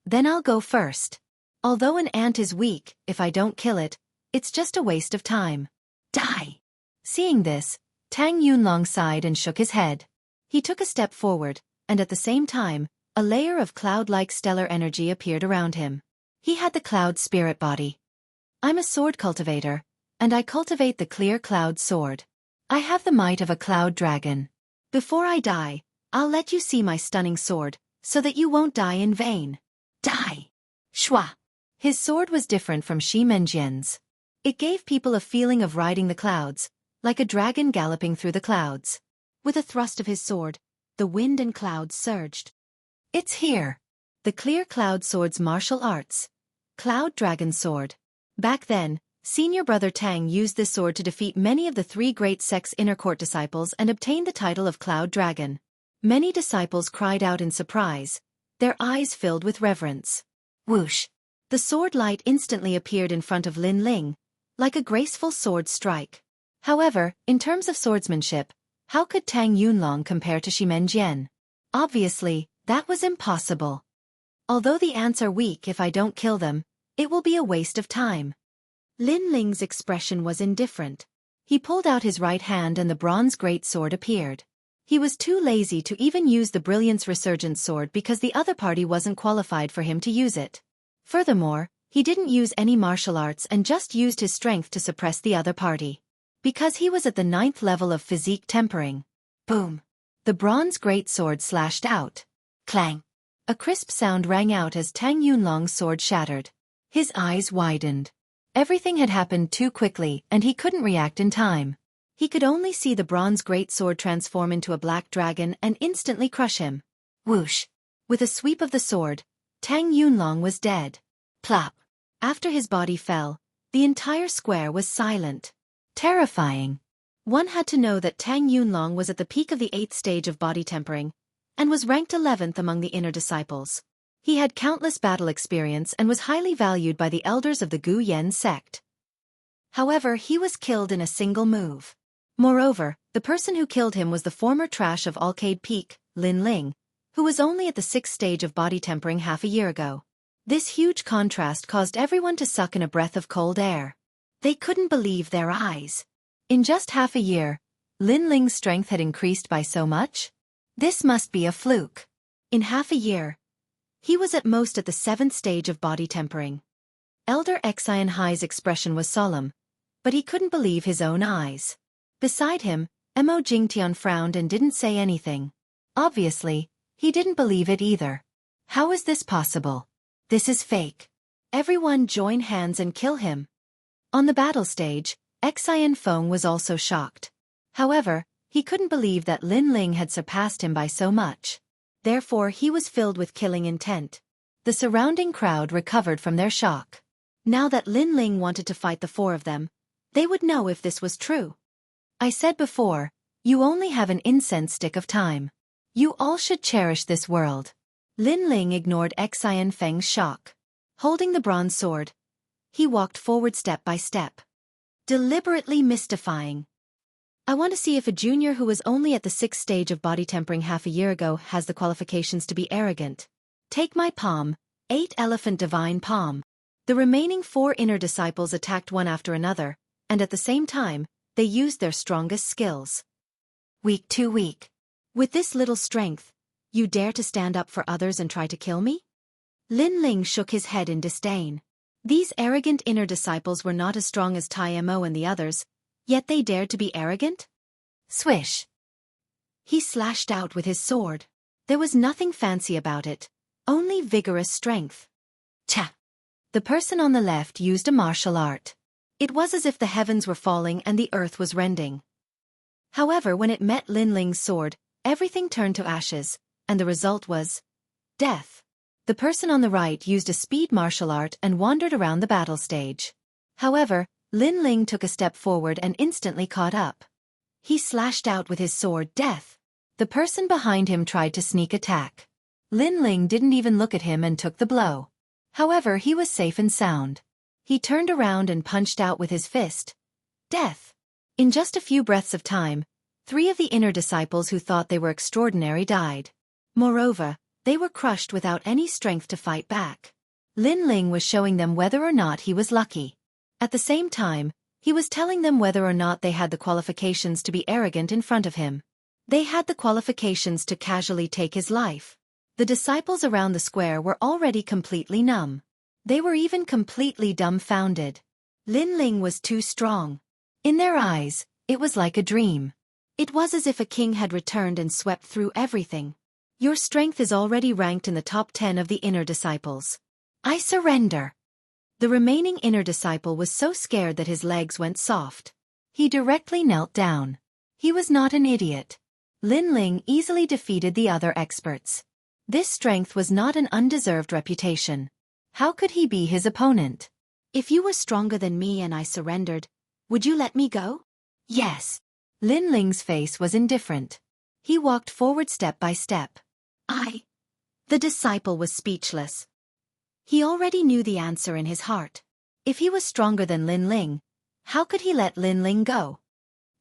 Then I'll go first. Although an ant is weak, if I don't kill it, it's just a waste of time. Die. Seeing this, Tang Yunlong sighed and shook his head. He took a step forward, and at the same time, a layer of cloud-like stellar energy appeared around him. He had the cloud spirit body. I'm a sword cultivator, and I cultivate the clear cloud sword. I have the might of a cloud dragon. Before I die, I'll let you see my stunning sword, so that you won't die in vain. Die. Shua. His sword was different from Shi Menjian's. It gave people a feeling of riding the clouds, like a dragon galloping through the clouds. With a thrust of his sword, the wind and clouds surged. It's here. The clear cloud sword's martial arts. Cloud dragon sword. Back then, senior brother Tang used this sword to defeat many of the three great sect's inner court disciples and obtain the title of Cloud Dragon. Many disciples cried out in surprise, their eyes filled with reverence. Whoosh! The sword light instantly appeared in front of Lin Ling, like a graceful sword strike. However, in terms of swordsmanship, how could Tang Yunlong compare to Shi Menjian? Obviously, that was impossible. Although the ants are weak if I don't kill them, it will be a waste of time. Lin Ling's expression was indifferent. He pulled out his right hand and the bronze great sword appeared. He was too lazy to even use the Brilliance Resurgent sword because the other party wasn't qualified for him to use it. Furthermore, he didn't use any martial arts and just used his strength to suppress the other party. Because he was at the 9th level of physique tempering. Boom! The bronze greatsword slashed out. Clang! A crisp sound rang out as Tang Yunlong's sword shattered. His eyes widened. Everything had happened too quickly and he couldn't react in time. He could only see the bronze greatsword transform into a black dragon and instantly crush him. Whoosh! With a sweep of the sword, Tang Yunlong was dead. Plop! After his body fell, the entire square was silent. Terrifying. One had to know that Tang Yunlong was at the peak of the 8th stage of body tempering, and was ranked 11th among the inner disciples. He had countless battle experience and was highly valued by the elders of the Gu Yen sect. However, he was killed in a single move. Moreover, the person who killed him was the former trash of Alcade Peak, Lin Ling, who was only at the 6th stage of body tempering half a year ago. This huge contrast caused everyone to suck in a breath of cold air. They couldn't believe their eyes. In just half a year, Lin Ling's strength had increased by so much? This must be a fluke. In half a year, he was at most at the 7th stage of body tempering. Elder Xianxi's expression was solemn, but he couldn't believe his own eyes. Beside him, Mo Jingtian frowned and didn't say anything. Obviously, he didn't believe it either. How is this possible? This is fake. Everyone join hands and kill him. On the battle stage, Xianfeng was also shocked. However, he couldn't believe that Lin Ling had surpassed him by so much. Therefore he was filled with killing intent. The surrounding crowd recovered from their shock. Now that Lin Ling wanted to fight the four of them, they would know if this was true. I said before, you only have an incense stick of time. You all should cherish this world. Lin Ling ignored Xianfeng's shock. Holding the bronze sword, he walked forward step by step. Deliberately mystifying. I want to see if a junior who was only at the 6th stage of body tempering half a year ago has the qualifications to be arrogant. Take my palm, 8 elephant divine palm. The remaining 4 inner disciples attacked one after another, and at the same time, they used their strongest skills. Weak too weak. With this little strength, you dare to stand up for others and try to kill me? Lin Ling shook his head in disdain. These arrogant inner disciples were not as strong as Tai Mo and the others, yet they dared to be arrogant? Swish! He slashed out with his sword. There was nothing fancy about it, only vigorous strength. Cha! The person on the left used a martial art. It was as if the heavens were falling and the earth was rending. However, when it met Lin Ling's sword, everything turned to ashes, and the result was death. The person on the right used a speed martial art and wandered around the battle stage. However, Lin Ling took a step forward and instantly caught up. He slashed out with his sword, death. The person behind him tried to sneak attack. Lin Ling didn't even look at him and took the blow. However, he was safe and sound. He turned around and punched out with his fist. Death. In just a few breaths of time, 3 of the inner disciples who thought they were extraordinary died. Moreover, they were crushed without any strength to fight back. Lin Ling was showing them whether or not he was lucky. At the same time, he was telling them whether or not they had the qualifications to be arrogant in front of him. They had the qualifications to casually take his life. The disciples around the square were already completely numb. They were even completely dumbfounded. Lin Ling was too strong. In their eyes, it was like a dream. It was as if a king had returned and swept through everything. Your strength is already ranked in the top 10 of the inner disciples. I surrender. The remaining inner disciple was so scared that his legs went soft. He directly knelt down. He was not an idiot. Lin Ling easily defeated the other experts. This strength was not an undeserved reputation. How could he be his opponent? If you were stronger than me and I surrendered, would you let me go? Yes. Lin Ling's face was indifferent. He walked forward step by step. The disciple was speechless. He already knew the answer in his heart. If he was stronger than Lin Ling, how could he let Lin Ling go?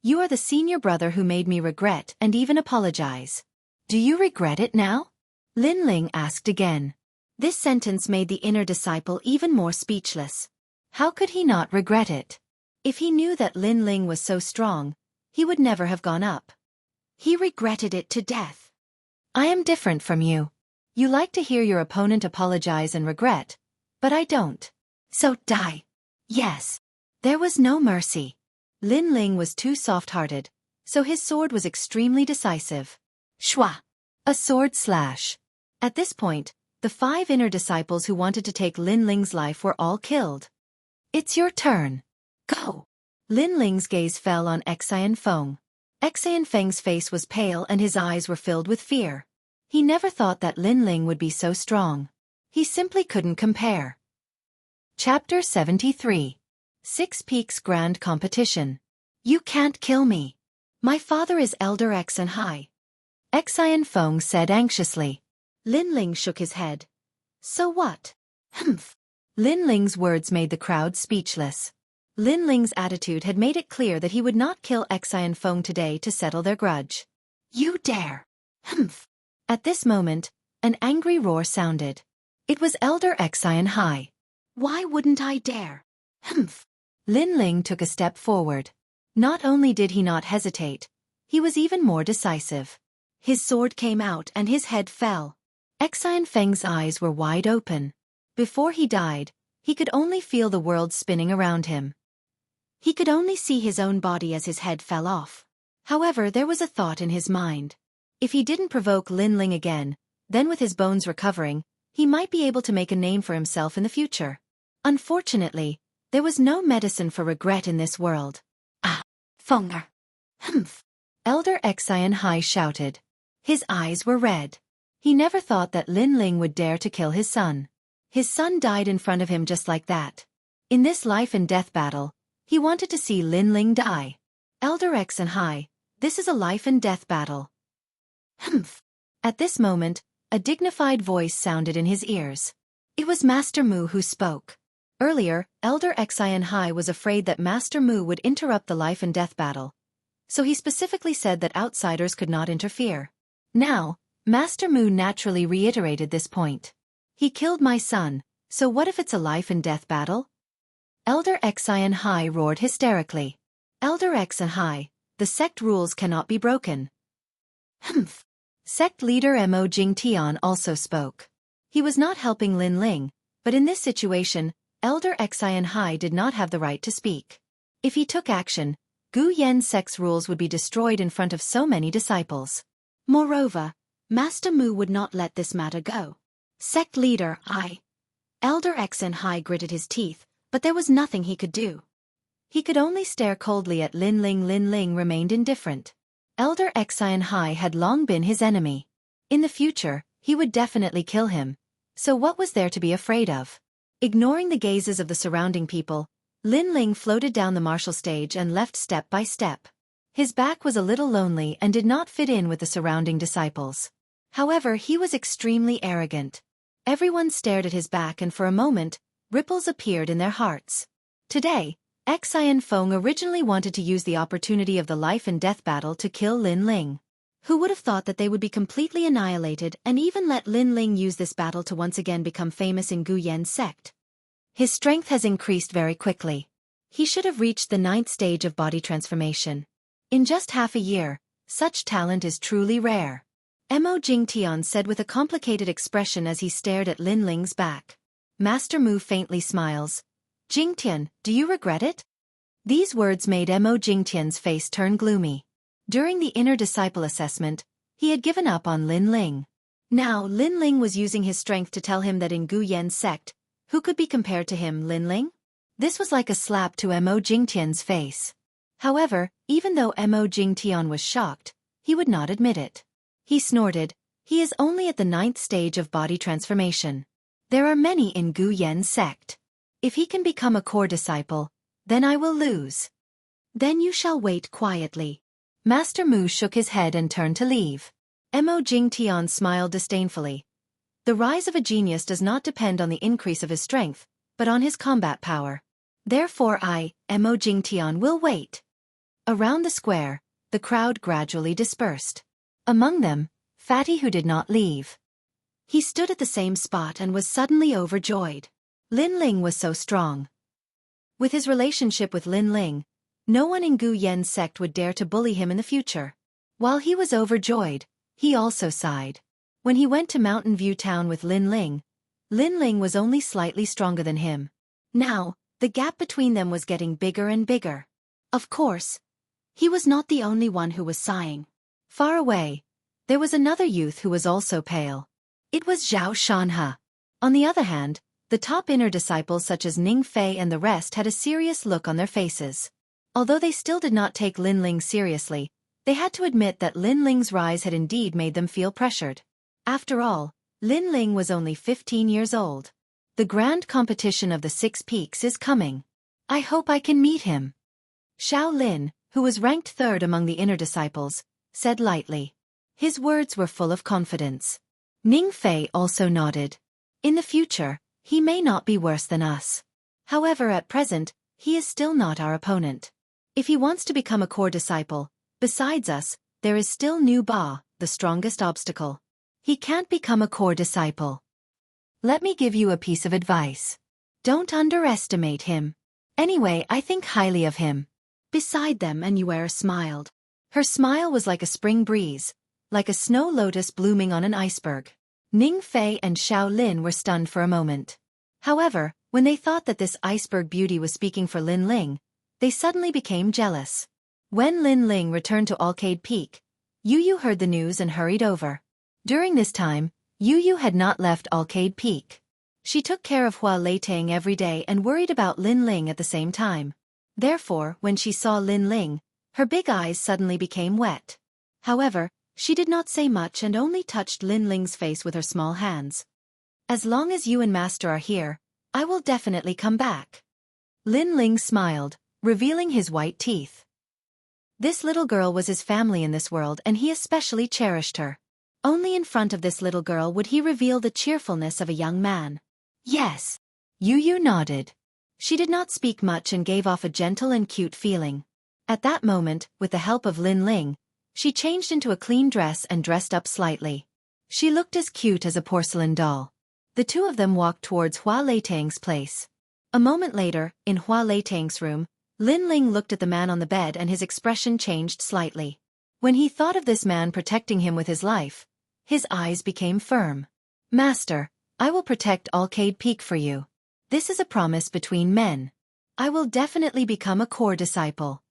You are the senior brother who made me regret and even apologize. Do you regret it now? Lin Ling asked again. This sentence made the inner disciple even more speechless. How could he not regret it? If he knew that Lin Ling was so strong, he would never have gone up. He regretted it to death. I am different from you. You like to hear your opponent apologize and regret, but I don't. So die. Yes. There was no mercy. Lin Ling was too soft-hearted, so his sword was extremely decisive. Shwa! A sword slash. At this point, the 5 inner disciples who wanted to take Lin Ling's life were all killed. It's your turn. Go! Lin Ling's gaze fell on Xianfeng. Xianfeng's face was pale and his eyes were filled with fear. He never thought that Lin Ling would be so strong. He simply couldn't compare. Chapter 73. 6 Peaks Grand Competition. You can't kill me. My father is Elder X and high. Xianfeng said anxiously. Lin Ling shook his head. So what? Humph. Lin Ling's words made the crowd speechless. Lin Ling's attitude had made it clear that he would not kill Xianfeng today to settle their grudge. You dare. Humph. At this moment, an angry roar sounded. It was Elder Xianhai. Why wouldn't I dare? Humph. Lin Ling took a step forward. Not only did he not hesitate, he was even more decisive. His sword came out and his head fell. Xianfeng's eyes were wide open. Before he died, he could only feel the world spinning around him. He could only see his own body as his head fell off. However, there was a thought in his mind. If he didn't provoke Lin Ling again, then with his bones recovering, he might be able to make a name for himself in the future. Unfortunately, there was no medicine for regret in this world. Ah, Fonger. Humph. Elder Xianxia shouted. His eyes were red. He never thought that Lin Ling would dare to kill his son. His son died in front of him just like that. In this life and death battle, he wanted to see Lin Ling die. Elder Xianxia, this is a life and death battle. Humph. At this moment, a dignified voice sounded in his ears. It was Master Mu who spoke. Earlier, Elder Xianxia was afraid that Master Mu would interrupt the life and death battle, so he specifically said that outsiders could not interfere. Now, Master Mu naturally reiterated this point. He killed my son, so what if it's a life and death battle? Elder Xianxia roared hysterically. Elder Xianxia, the sect rules cannot be broken. Humph. Sect leader Mo Jingtian also spoke. He was not helping Lin Ling, but in this situation, Elder Xianxia did not have the right to speak. If he took action, Gu Yan's sect's rules would be destroyed in front of so many disciples. Moreover, Master Mu would not let this matter go. Sect leader, Elder Xianxia gritted his teeth, but there was nothing he could do. He could only stare coldly at Lin Ling. Lin Ling remained indifferent. Elder Xianxia had long been his enemy. In the future, he would definitely kill him. So what was there to be afraid of? Ignoring the gazes of the surrounding people, Lin Ling floated down the martial stage and left step by step. His back was a little lonely and did not fit in with the surrounding disciples. However, he was extremely arrogant. Everyone stared at his back and for a moment, ripples appeared in their hearts. Today, Xian Feng originally wanted to use the opportunity of the life and death battle to kill Lin Ling. Who would have thought that they would be completely annihilated and even let Lin Ling use this battle to once again become famous in Gu Yan's sect? His strength has increased very quickly. He should have reached the 9th stage of body transformation. In just half a year, such talent is truly rare. Mo Jingtian said with a complicated expression as he stared at Lin Ling's back. Master Mu faintly smiles. Jingtian, do you regret it? These words made Mo Jingtian's face turn gloomy. During the inner disciple assessment, he had given up on Lin Ling. Now Lin Ling was using his strength to tell him that in Gu Yan's sect, who could be compared to him, Lin Ling? This was like a slap to Mo Jingtian's face. However, even though Mo Jingtian was shocked, he would not admit it. He snorted, he is only at the 9th stage of body transformation. There are many in Gu Yan's sect. If he can become a core disciple, then I will lose. Then you shall wait quietly. Master Mu shook his head and turned to leave. Mo Jingtian smiled disdainfully. The rise of a genius does not depend on the increase of his strength, but on his combat power. Therefore Mo Jingtian will wait. Around the square, the crowd gradually dispersed. Among them, Fatty who did not leave. He stood at the same spot and was suddenly overjoyed. Lin Ling was so strong. With his relationship with Lin Ling, no one in Gu Yan's sect would dare to bully him in the future. While he was overjoyed, he also sighed. When he went to Mountain View Town with Lin Ling was only slightly stronger than him. Now, the gap between them was getting bigger and bigger. Of course, he was not the only one who was sighing. Far away, there was another youth who was also pale. It was Zhao Shanhe. On the other hand, the top inner disciples such as Ning Fei and the rest had a serious look on their faces. Although they still did not take Lin Ling seriously, they had to admit that Lin Ling's rise had indeed made them feel pressured. After all, Lin Ling was only 15 years old. The grand competition of the 6 peaks is coming. I hope I can meet him. Xiao Lin, who was ranked 3rd among the inner disciples, said lightly. His words were full of confidence. Ning Fei also nodded. In the future, he may not be worse than us. However, at present, he is still not our opponent. If he wants to become a core disciple, besides us, there is still Nu Ba, the strongest obstacle. He can't become a core disciple. Let me give you a piece of advice. Don't underestimate him. Anyway, I think highly of him. Beside them, Anuera smiled. Her smile was like a spring breeze, like a snow lotus blooming on an iceberg. Ning Fei and Xiao Lin were stunned for a moment. However, when they thought that this iceberg beauty was speaking for Lin Ling, they suddenly became jealous. When Lin Ling returned to Arcade Peak, Yu Yu heard the news and hurried over. During this time, Yu Yu had not left Arcade Peak. She took care of Hua Leitang every day and worried about Lin Ling at the same time. Therefore, when she saw Lin Ling, her big eyes suddenly became wet. However, she did not say much and only touched Lin Ling's face with her small hands. As long as you and Master are here, I will definitely come back. Lin Ling smiled, revealing his white teeth. This little girl was his family in this world and he especially cherished her. Only in front of this little girl would he reveal the cheerfulness of a young man. Yes. Yu Yu nodded. She did not speak much and gave off a gentle and cute feeling. At that moment, with the help of Lin Ling, she changed into a clean dress and dressed up slightly. She looked as cute as a porcelain doll. The two of them walked towards Hua Leitang's place. A moment later, in Hua Leitang's room, Lin Ling looked at the man on the bed and his expression changed slightly. When he thought of this man protecting him with his life, his eyes became firm. Master, I will protect Arcade Peak for you. This is a promise between men. I will definitely become a core disciple.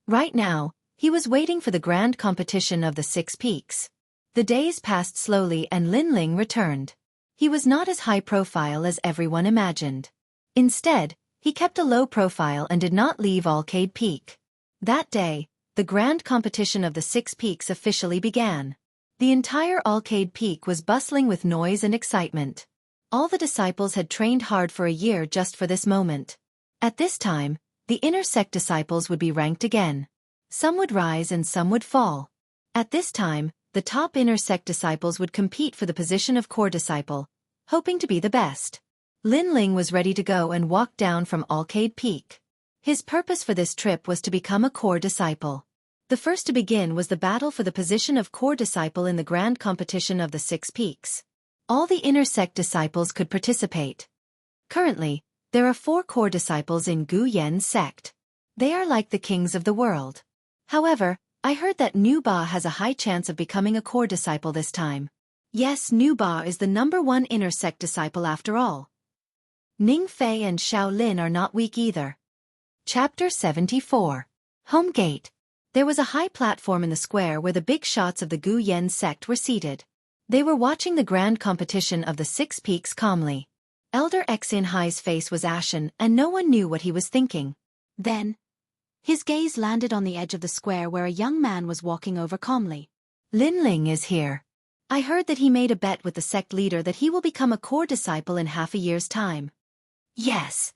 Right now, he was waiting for the grand competition of the 6 peaks. The days passed slowly and Lin Ling returned. He was not as high profile as everyone imagined. Instead, he kept a low profile and did not leave Arcade Peak. That day, the grand competition of the 6 peaks officially began. The entire Arcade Peak was bustling with noise and excitement. All the disciples had trained hard for a year just for this moment. At this time, the inner sect disciples would be ranked again. Some would rise and some would fall. At this time, the top inner sect disciples would compete for the position of core disciple, hoping to be the best. Lin Ling was ready to go and walked down from Arcade Peak. His purpose for this trip was to become a core disciple. The first to begin was the battle for the position of core disciple in the grand competition of the 6 peaks. All the inner sect disciples could participate. Currently, there are 4 core disciples in Gu Yan's sect. They are like the kings of the world. However, I heard that Nu Ba has a high chance of becoming a core disciple this time. Yes, Nu Ba is the #1 inner sect disciple after all. Ning Fei and Xiao Lin are not weak either. Chapter 74. Home Gate. There was a high platform in the square where the big shots of the Gu Yan sect were seated. They were watching the grand competition of the 6 peaks calmly. Elder Xin Hai's face was ashen and no one knew what he was thinking. Then, his gaze landed on the edge of the square where a young man was walking over calmly. Lin Ling is here. I heard that he made a bet with the sect leader that he will become a core disciple in half a year's time. Yes.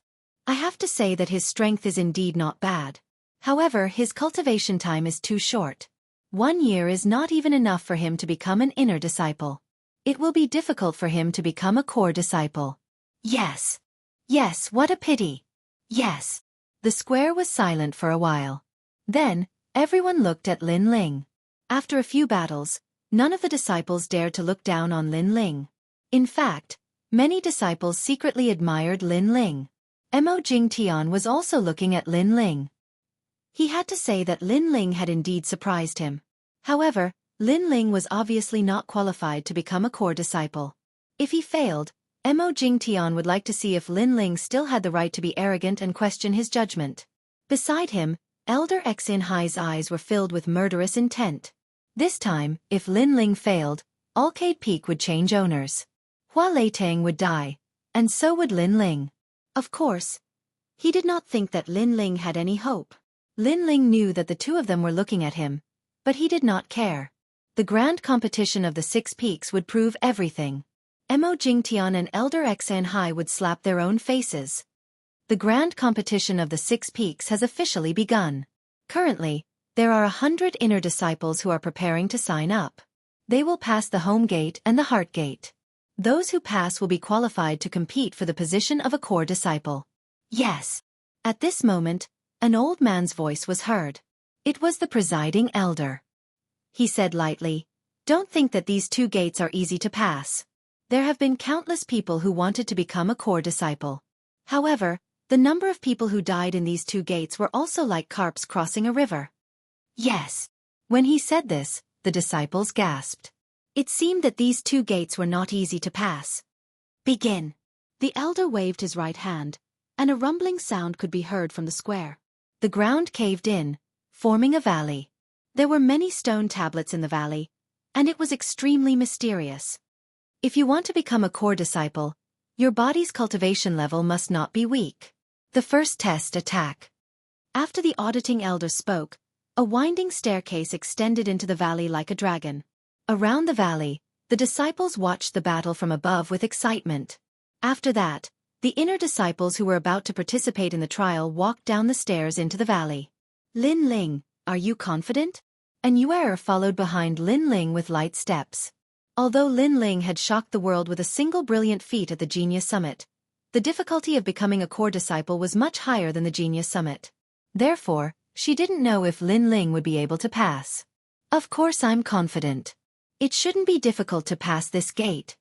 I have to say that his strength is indeed not bad. However, his cultivation time is too short. 1 year is not even enough for him to become an inner disciple. It will be difficult for him to become a core disciple. Yes. Yes, what a pity. Yes. The square was silent for a while. Then, everyone looked at Lin Ling. After a few battles, none of the disciples dared to look down on Lin Ling. In fact, many disciples secretly admired Lin Ling. Mo Jingtian was also looking at Lin Ling. He had to say that Lin Ling had indeed surprised him. However, Lin Ling was obviously not qualified to become a core disciple. If he failed, Mo Jingtian would like to see if Lin Ling still had the right to be arrogant and question his judgment. Beside him, Elder Xin Hai's eyes were filled with murderous intent. This time, if Lin Ling failed, Arcade Peak would change owners. Hua Leitang would die, and so would Lin Ling. Of course, he did not think that Lin Ling had any hope. Lin Ling knew that the two of them were looking at him, but he did not care. The grand competition of the 6 peaks would prove everything. Mo Jingtian and Elder Xin Hai would slap their own faces. The grand competition of the 6 peaks has officially begun. Currently, there are 100 inner disciples who are preparing to sign up. They will pass the home gate and the heart gate. Those who pass will be qualified to compete for the position of a core disciple. Yes. At this moment, an old man's voice was heard. It was the presiding elder. He said lightly, "Don't think that these 2 gates are easy to pass. There have been countless people who wanted to become a core disciple. However, the number of people who died in these 2 gates were also like carps crossing a river." Yes. When he said this, the disciples gasped. It seemed that these 2 gates were not easy to pass. Begin. The elder waved his right hand, and a rumbling sound could be heard from the square. The ground caved in, forming a valley. There were many stone tablets in the valley, and it was extremely mysterious. If you want to become a core disciple, your body's cultivation level must not be weak. The first test attack. After the auditing elder spoke, a winding staircase extended into the valley like a dragon. Around the valley, the disciples watched the battle from above with excitement. After that, the inner disciples who were about to participate in the trial walked down the stairs into the valley. Lin Ling, are you confident? An Yuer followed behind Lin Ling with light steps. Although Lin Ling had shocked the world with a single brilliant feat at the Genius Summit, the difficulty of becoming a core disciple was much higher than the Genius Summit. Therefore, she didn't know if Lin Ling would be able to pass. Of course I'm confident. It shouldn't be difficult to pass this gate.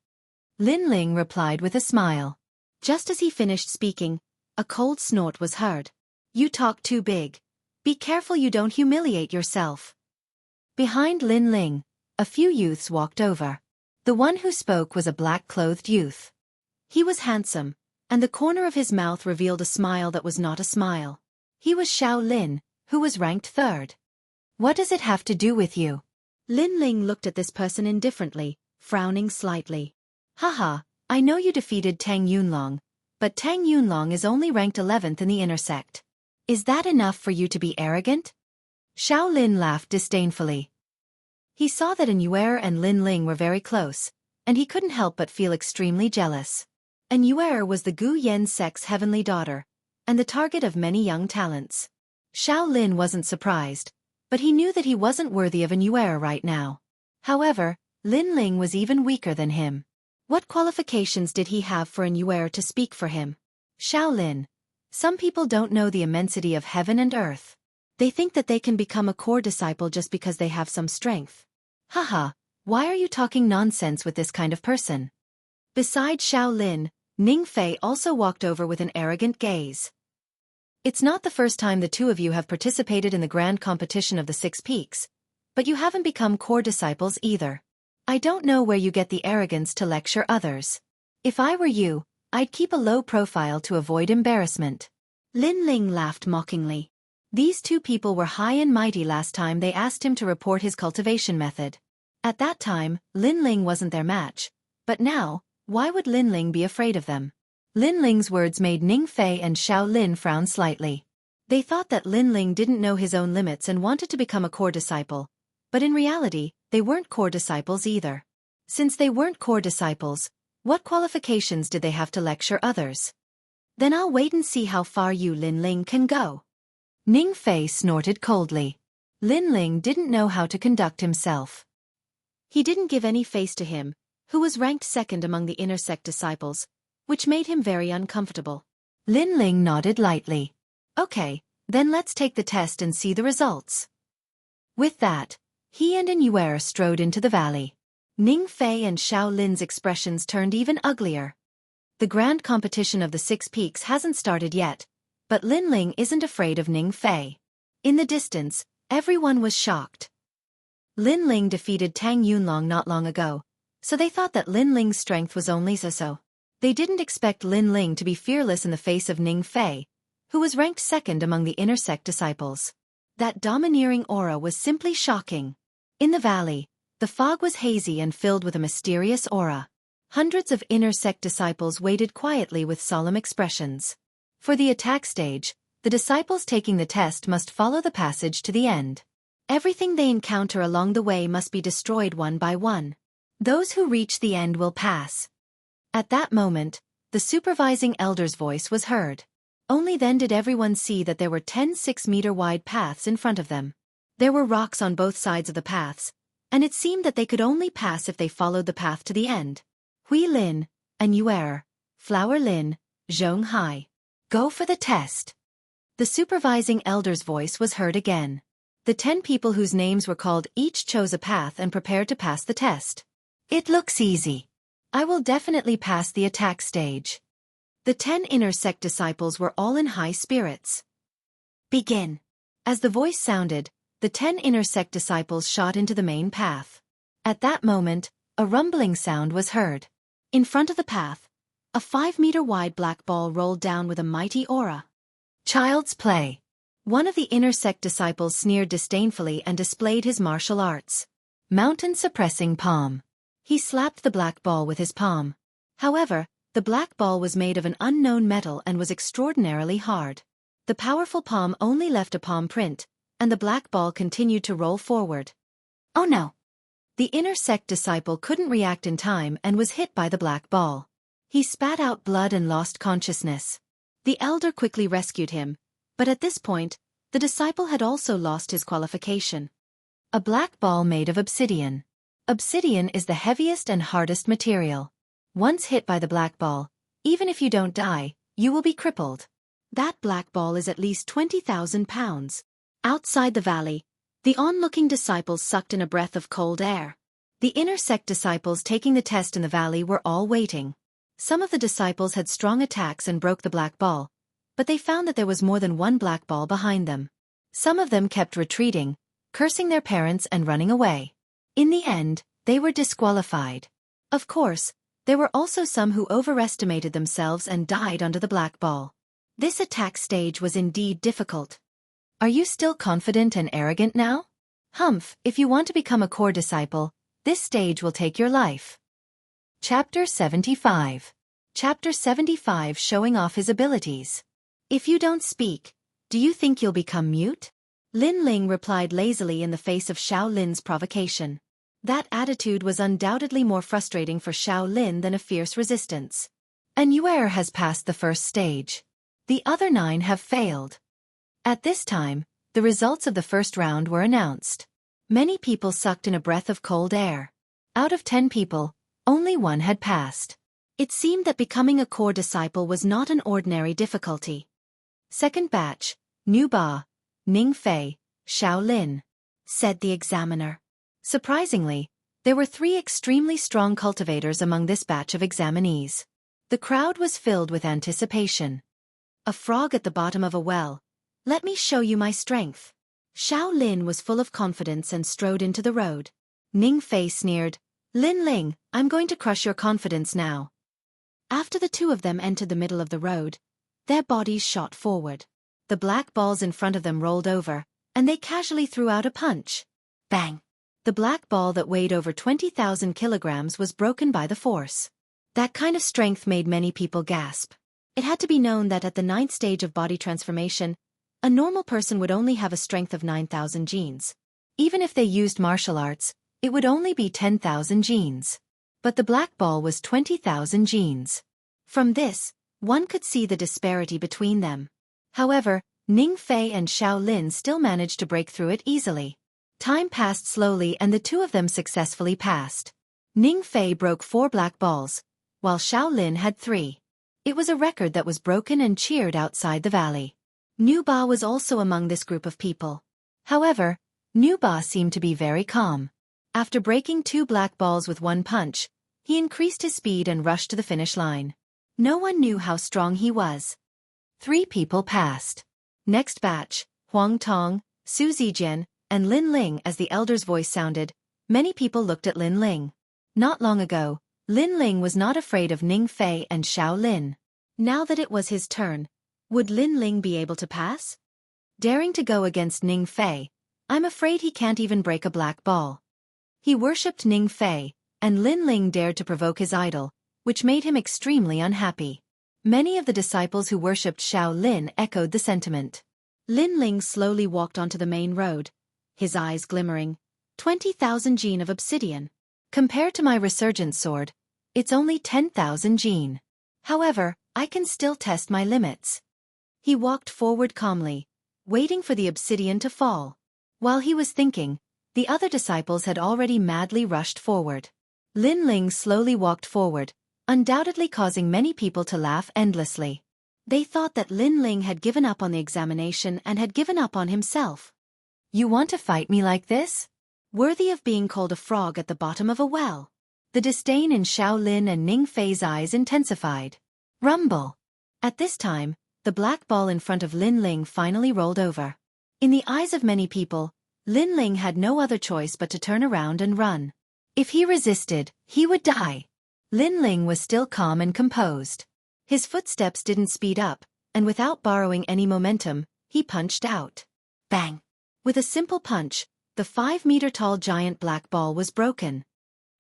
Lin Ling replied with a smile. Just as he finished speaking, a cold snort was heard. You talk too big. Be careful you don't humiliate yourself. Behind Lin Ling, a few youths walked over. The one who spoke was a black-clothed youth. He was handsome, and the corner of his mouth revealed a smile that was not a smile. He was Xiao Lin, who was ranked third. What does it have to do with you? Lin Ling looked at this person indifferently, frowning slightly. Haha, I know you defeated Tang Yunlong, but Tang Yunlong is only ranked 11th in the inner sect. Is that enough for you to be arrogant? Xiao Lin laughed disdainfully. He saw that An Yuer and Lin Ling were very close, and he couldn't help but feel extremely jealous. An Yuer was the Gu Yen sect's heavenly daughter, and the target of many young talents. Xiao Lin wasn't surprised, but he knew that he wasn't worthy of An Yuer right now. However, Lin Ling was even weaker than him. What qualifications did he have for An Yuer to speak for him? Xiao Lin. Some people don't know the immensity of heaven and earth. They think that they can become a core disciple just because they have some strength. Haha, why are you talking nonsense with this kind of person? Besides Xiao Lin, Ning Fei also walked over with an arrogant gaze. It's not the first time the two of you have participated in the grand competition of the 6 Peaks, but you haven't become core disciples either. I don't know where you get the arrogance to lecture others. If I were you, I'd keep a low profile to avoid embarrassment. Lin Ling laughed mockingly. These two people were high and mighty last time they asked him to report his cultivation method. At that time, Lin Ling wasn't their match, but now, why would Lin Ling be afraid of them? Lin Ling's words made Ning Fei and Xiao Lin frown slightly. They thought that Lin Ling didn't know his own limits and wanted to become a core disciple, but in reality, they weren't core disciples either. Since they weren't core disciples, what qualifications did they have to lecture others? Then I'll wait and see how far you Lin Ling can go. Ning Fei snorted coldly. Lin Ling didn't know how to conduct himself. He didn't give any face to him, who was ranked second among the inner sect disciples, which made him very uncomfortable. Lin Ling nodded lightly. Okay, then let's take the test and see the results. With that, he and An Yuer strode into the valley. Ning Fei and Xiao Lin's expressions turned even uglier. The grand competition of the 6 Peaks hasn't started yet, but Lin Ling isn't afraid of Ning Fei. In the distance, everyone was shocked. Lin Ling defeated Tang Yunlong not long ago, so they thought that Lin Ling's strength was only so. They didn't expect Lin Ling to be fearless in the face of Ning Fei, who was ranked second among the inner sect disciples. That domineering aura was simply shocking. In the valley, the fog was hazy and filled with a mysterious aura. Hundreds of inner sect disciples waited quietly with solemn expressions. For the attack stage, the disciples taking the test must follow the passage to the end. Everything they encounter along the way must be destroyed one by one. Those who reach the end will pass. At that moment, the supervising elder's voice was heard. Only then did everyone see that there were 10 6-meter-wide paths in front of them. There were rocks on both sides of the paths, and it seemed that they could only pass if they followed the path to the end. Hui Lin, An Yuer, Flower Lin, Zhong Hai. Go for the test. The supervising elder's voice was heard again. The 10 people whose names were called each chose a path and prepared to pass the test. It looks easy. I will definitely pass the attack stage. The 10 inner sect disciples were all in high spirits. Begin. As the voice sounded, the 10 inner sect disciples shot into the main path. At that moment, a rumbling sound was heard. In front of the path, a 5-meter-wide black ball rolled down with a mighty aura. Child's play. One of the inner sect disciples sneered disdainfully and displayed his martial arts. Mountain-suppressing palm. He slapped the black ball with his palm. However, the black ball was made of an unknown metal and was extraordinarily hard. The powerful palm only left a palm print, and the black ball continued to roll forward. Oh no! The inner sect disciple couldn't react in time and was hit by the black ball. He spat out blood and lost consciousness. The elder quickly rescued him, but at this point, the disciple had also lost his qualification. A black ball made of obsidian. Obsidian is the heaviest and hardest material. Once hit by the black ball, even if you don't die, you will be crippled. That black ball is at least 20,000 pounds. Outside the valley, the onlooking disciples sucked in a breath of cold air. The inner sect disciples taking the test in the valley were all waiting. Some of the disciples had strong attacks and broke the black ball, but they found that there was more than one black ball behind them. Some of them kept retreating, cursing their parents and running away. In the end, they were disqualified. Of course, there were also some who overestimated themselves and died under the black ball. This attack stage was indeed difficult. Are you still confident and arrogant now? Humph, if you want to become a core disciple, this stage will take your life. Chapter 75. Chapter 75, showing off his abilities. If you don't speak, do you think you'll become mute? Lin Ling replied lazily in the face of Xiao Lin's provocation. That attitude was undoubtedly more frustrating for Xiao Lin than a fierce resistance. An Yuer has passed the first stage. The other 9 have failed. At this time, the results of the first round were announced. Many people sucked in a breath of cold air. Out of 10 people, only 1 had passed. It seemed that becoming a core disciple was not an ordinary difficulty. Second batch, Nu Ba, Ning Fei, Xiao Lin, said the examiner. Surprisingly, there were 3 extremely strong cultivators among this batch of examinees. The crowd was filled with anticipation. A frog at the bottom of a well. Let me show you my strength. Xiao Lin was full of confidence and strode into the road. Ning Fei sneered, Lin Ling, I'm going to crush your confidence now. After the 2 of them entered the middle of the road, their bodies shot forward. The black balls in front of them rolled over, and they casually threw out a punch. Bang! The black ball that weighed over 20,000 kilograms was broken by the force. That kind of strength made many people gasp. It had to be known that at the 9th stage of body transformation, a normal person would only have a strength of 9,000 genes. Even if they used martial arts, it would only be 10,000 genes. But the black ball was 20,000 genes. From this, one could see the disparity between them. However, Ning Fei and Xiao Lin still managed to break through it easily. Time passed slowly and the 2 of them successfully passed. Ning Fei broke 4 black balls, while Xiao Lin had 3. It was a record that was broken and cheered outside the valley. Nu Ba was also among this group of people. However, Nu Ba seemed to be very calm. After breaking 2 black balls with 1 punch, he increased his speed and rushed to the finish line. No one knew how strong he was. 3 people passed. Next batch, Huang Tong, Su Zijian, and Lin Ling. As the elder's voice sounded, many people looked at Lin Ling. Not long ago, Lin Ling was not afraid of Ning Fei and Xiao Lin. Now that it was his turn, would Lin Ling be able to pass? Daring to go against Ning Fei, I'm afraid he can't even break a black ball. He worshipped Ning Fei, and Lin Ling dared to provoke his idol, which made him extremely unhappy. Many of the disciples who worshipped Xiao Lin echoed the sentiment. Lin Ling slowly walked onto the main road, his eyes glimmering. 20,000 gene of obsidian. Compared to my resurgent sword, it's only 10,000 gene. However, I can still test my limits. He walked forward calmly, waiting for the obsidian to fall. While he was thinking, the other disciples had already madly rushed forward. Lin Ling slowly walked forward, undoubtedly causing many people to laugh endlessly. They thought that Lin Ling had given up on the examination and had given up on himself. You want to fight me like this? Worthy of being called a frog at the bottom of a well. The disdain in Xiao Lin and Ning Fei's eyes intensified. Rumble. At this time, the black ball in front of Lin Ling finally rolled over. In the eyes of many people, Lin Ling had no other choice but to turn around and run. If he resisted, he would die. Lin Ling was still calm and composed. His footsteps didn't speed up, and without borrowing any momentum, he punched out. Bang! With a simple punch, the 5-meter-tall giant black ball was broken.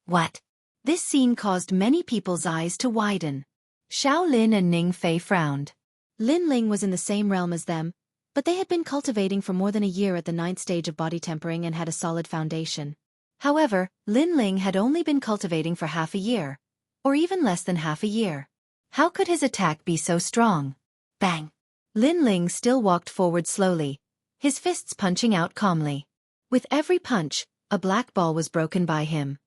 What? This scene caused many people's eyes to widen. Xiao Lin and Ning Fei frowned. Lin Ling was in the same realm as them, but they had been cultivating for more than a year at the 9th stage of body tempering and had a solid foundation. However, Lin Ling had only been cultivating for half a year, or even less than half a year. How could his attack be so strong? Bang! Lin Ling still walked forward slowly, his fists punching out calmly. With every punch, a black ball was broken by him.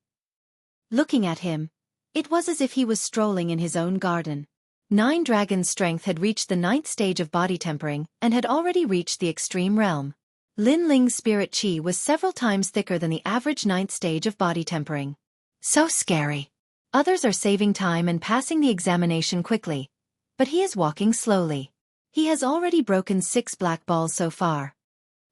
Looking at him, it was as if he was strolling in his own garden. 9 Dragon's strength had reached the 9th stage of body tempering and had already reached the extreme realm. Lin Ling's spirit chi was several times thicker than the average 9th stage of body tempering. So scary. Others are saving time and passing the examination quickly, but he is walking slowly. He has already broken 6 black balls so far.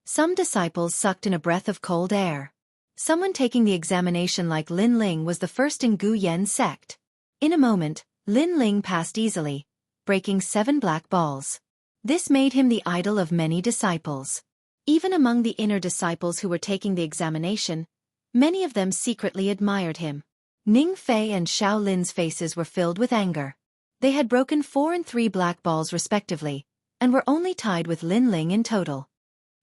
Some disciples sucked in a breath of cold air. Someone taking the examination like Lin Ling was the first in Gu Yen's sect. In a moment, Lin Ling passed easily, breaking 7 black balls. This made him the idol of many disciples. Even among the inner disciples who were taking the examination, many of them secretly admired him. Ning Fei and Xiao Lin's faces were filled with anger. They had broken 4 and 3 black balls respectively, and were only tied with Lin Ling in total.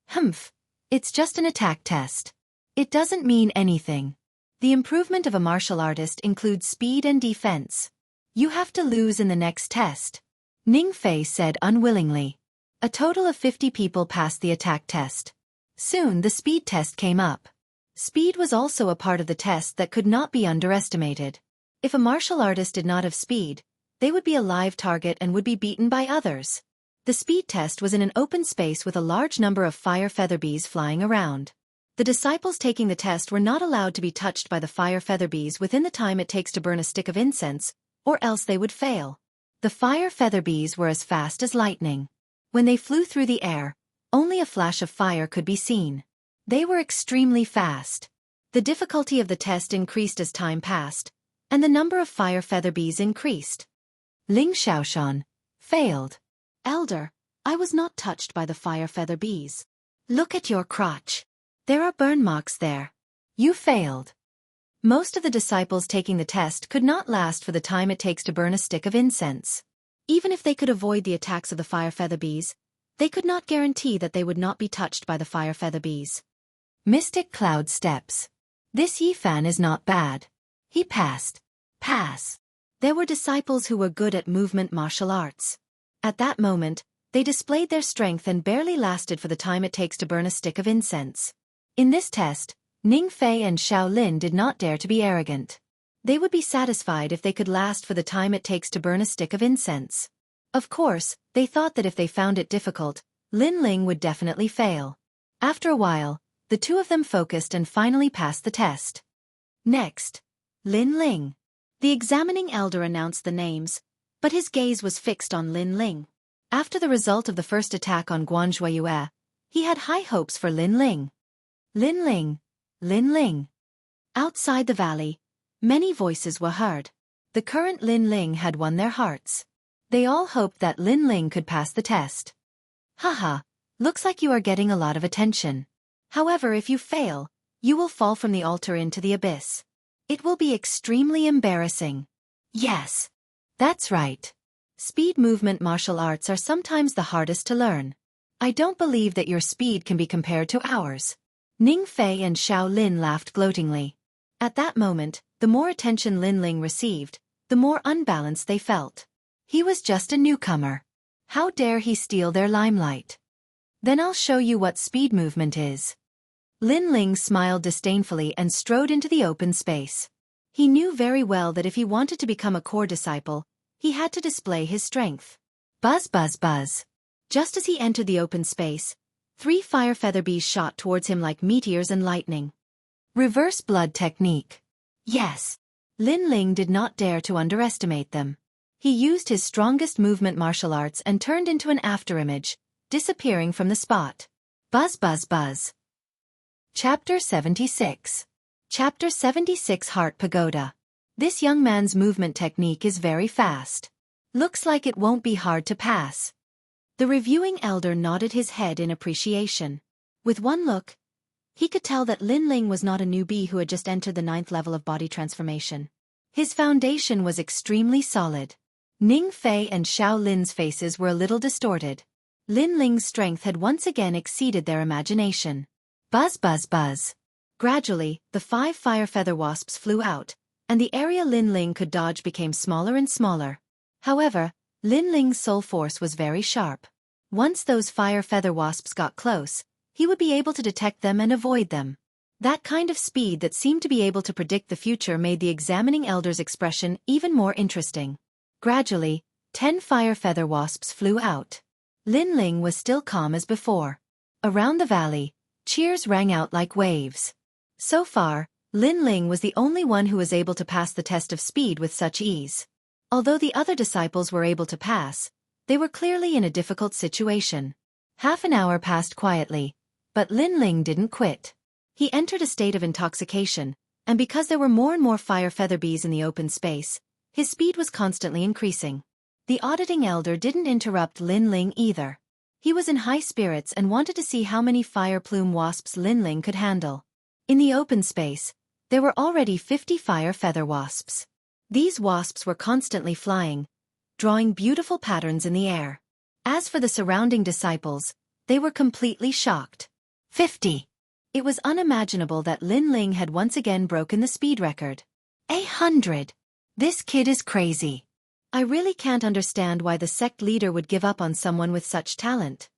Humph! It's just an attack test. It doesn't mean anything. The improvement of a martial artist includes speed and defense. You have to lose in the next test. Ning Fei said unwillingly. A total of 50 people passed the attack test. Soon the speed test came up. Speed was also a part of the test that could not be underestimated. If a martial artist did not have speed, they would be a live target and would be beaten by others. The speed test was in an open space with a large number of fire feather bees flying around. The disciples taking the test were not allowed to be touched by the fire feather bees within the time it takes to burn a stick of incense, or else they would fail. The fire feather bees were as fast as lightning. When they flew through the air, only a flash of fire could be seen. They were extremely fast. The difficulty of the test increased as time passed, and the number of fire feather bees increased. Ling Xiaoshan failed. Elder, I was not touched by the fire feather bees. Look at your crotch. There are burn marks there. You failed. Most of the disciples taking the test could not last for the time it takes to burn a stick of incense. Even if they could avoid the attacks of the fire feather bees, they could not guarantee that they would not be touched by the fire feather bees. Mystic Cloud Steps. This Yifan is not bad. He passed. Pass. There were disciples who were good at movement martial arts. At that moment, they displayed their strength and barely lasted for the time it takes to burn a stick of incense. In this test, Ning Fei and Xiao Lin did not dare to be arrogant. They would be satisfied if they could last for the time it takes to burn a stick of incense. Of course, they thought that if they found it difficult, Lin Ling would definitely fail. After a while, the two of them focused and finally passed the test. Next, Lin Ling. The examining elder announced the names, but his gaze was fixed on Lin Ling. After the result of the first attack on Guanzhuiyue, he had high hopes for Lin Ling. Lin Ling, Lin Ling. Outside the valley, many voices were heard. The current Lin Ling had won their hearts. They all hoped that Lin Ling could pass the test. Haha, looks like you are getting a lot of attention. However, if you fail, you will fall from the altar into the abyss. It will be extremely embarrassing. Yes. That's right. Speed movement martial arts are sometimes the hardest to learn. I don't believe that your speed can be compared to ours. Ning Fei and Xiao Lin laughed gloatingly. At that moment, the more attention Lin Ling received, the more unbalanced they felt. He was just a newcomer. How dare he steal their limelight? Then I'll show you what speed movement is. Lin Ling smiled disdainfully and strode into the open space. He knew very well that if he wanted to become a core disciple, he had to display his strength. Buzz buzz buzz. Just as he entered the open space, 3 fire feather bees shot towards him like meteors and lightning. Reverse blood technique. Yes. Lin Ling did not dare to underestimate them. He used his strongest movement martial arts and turned into an afterimage, disappearing from the spot. Buzz buzz buzz. Chapter 76. Chapter 76 Heart Pagoda. This young man's movement technique is very fast. Looks like it won't be hard to pass. The reviewing elder nodded his head in appreciation. With one look, he could tell that Lin Ling was not a newbie who had just entered the 9th level of body transformation. His foundation was extremely solid. Ning Fei and Xiao Lin's faces were a little distorted. Lin Ling's strength had once again exceeded their imagination. Buzz buzz buzz. Gradually, the 5 fire feather wasps flew out, and the area Lin Ling could dodge became smaller and smaller. However, Lin Ling's soul force was very sharp. Once those fire feather wasps got close, he would be able to detect them and avoid them. That kind of speed that seemed to be able to predict the future made the examining elder's expression even more interesting. Gradually, 10 fire feather wasps flew out. Lin Ling was still calm as before. Around the valley, cheers rang out like waves. So far, Lin Ling was the only one who was able to pass the test of speed with such ease. Although the other disciples were able to pass, they were clearly in a difficult situation. Half an hour passed quietly, but Lin Ling didn't quit. He entered a state of intoxication, and because there were more and more fire feather bees in the open space, his speed was constantly increasing. The auditing elder didn't interrupt Lin Ling either. He was in high spirits and wanted to see how many fire plume wasps Lin Ling could handle. In the open space, there were already 50 fire feather wasps. These wasps were constantly flying, drawing beautiful patterns in the air. As for the surrounding disciples, they were completely shocked. 50! It was unimaginable that Lin Ling had once again broken the speed record. 100! This kid is crazy. I really can't understand why the sect leader would give up on someone with such talent.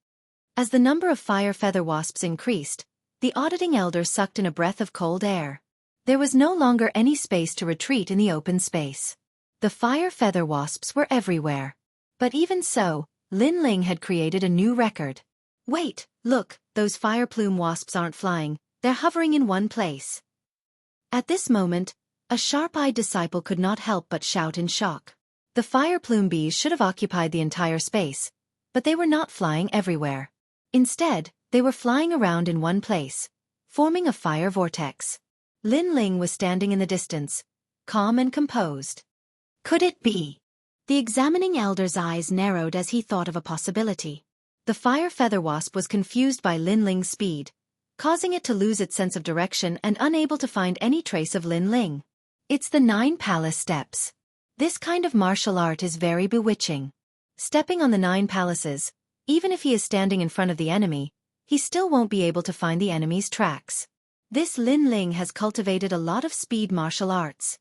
As the number of fire feather wasps increased, the auditing elder sucked in a breath of cold air. There was no longer any space to retreat in the open space. The fire feather wasps were everywhere. But even so, Lin Ling had created a new record. Wait, look, those fire plume wasps aren't flying, they're hovering in one place. At this moment, a sharp-eyed disciple could not help but shout in shock. The fire plume bees should have occupied the entire space, but they were not flying everywhere. Instead, they were flying around in one place, forming a fire vortex. Lin Ling was standing in the distance, calm and composed. Could it be? The examining elder's eyes narrowed as he thought of a possibility. The fire feather wasp was confused by Lin Ling's speed, causing it to lose its sense of direction and unable to find any trace of Lin Ling. It's the 9 palace steps. This kind of martial art is very bewitching. Stepping on the 9 palaces, even if he is standing in front of the enemy, he still won't be able to find the enemy's tracks. This Lin Ling has cultivated a lot of speed martial arts.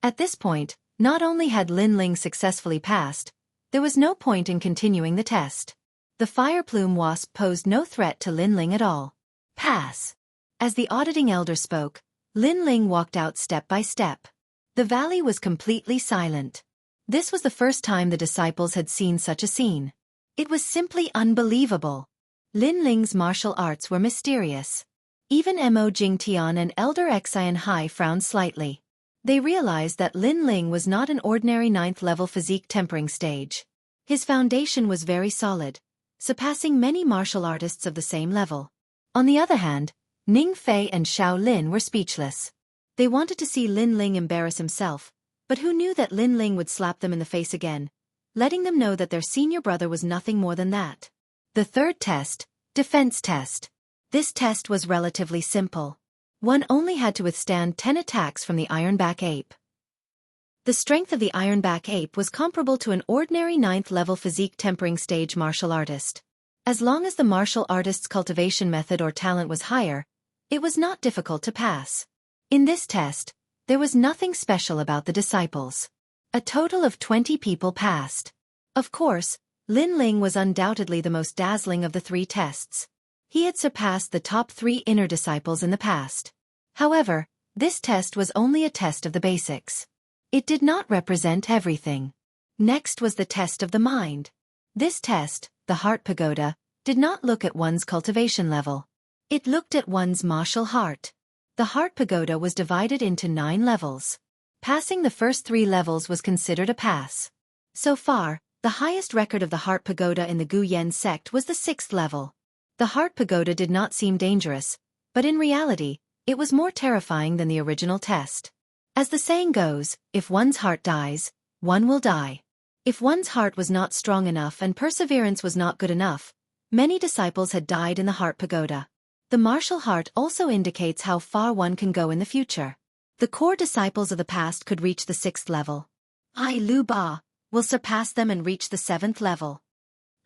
At this point, not only had Lin Ling successfully passed, there was no point in continuing the test. The fire plume wasp posed no threat to Lin Ling at all. Pass. As the auditing elder spoke, Lin Ling walked out step by step. The valley was completely silent. This was the first time the disciples had seen such a scene. It was simply unbelievable. Lin Ling's martial arts were mysterious. Even Mo Jingtian and Elder Xianxia frowned slightly. They realized that Lin Ling was not an ordinary 9th level physique tempering stage. His foundation was very solid, surpassing many martial artists of the same level. On the other hand, Ning Fei and Xiao Lin were speechless. They wanted to see Lin Ling embarrass himself, but who knew that Lin Ling would slap them in the face again, letting them know that their senior brother was nothing more than that. The third test, defense test. This test was relatively simple. One only had to withstand 10 attacks from the ironback ape. The strength of the ironback ape was comparable to an ordinary 9th level physique tempering stage martial artist. As long as the martial artist's cultivation method or talent was higher, it was not difficult to pass. In this test, there was nothing special about the disciples. A total of 20 people passed. Of course, Lin Ling was undoubtedly the most dazzling of the 3 tests. He had surpassed the top 3 inner disciples in the past. However, this test was only a test of the basics. It did not represent everything. Next was the test of the mind. This test, the Heart Pagoda, did not look at one's cultivation level. It looked at one's martial heart. The Heart Pagoda was divided into 9 levels. Passing the first 3 levels was considered a pass. So far, the highest record of the Heart Pagoda in the Gu Yen sect was the 6th level. The Heart Pagoda did not seem dangerous, but in reality, it was more terrifying than the original test. As the saying goes, if one's heart dies, one will die. If one's heart was not strong enough and perseverance was not good enough, many disciples had died in the Heart Pagoda. The martial heart also indicates how far one can go in the future. The core disciples of the past could reach the 6th level. Lu Ba will surpass them and reach the 7th level.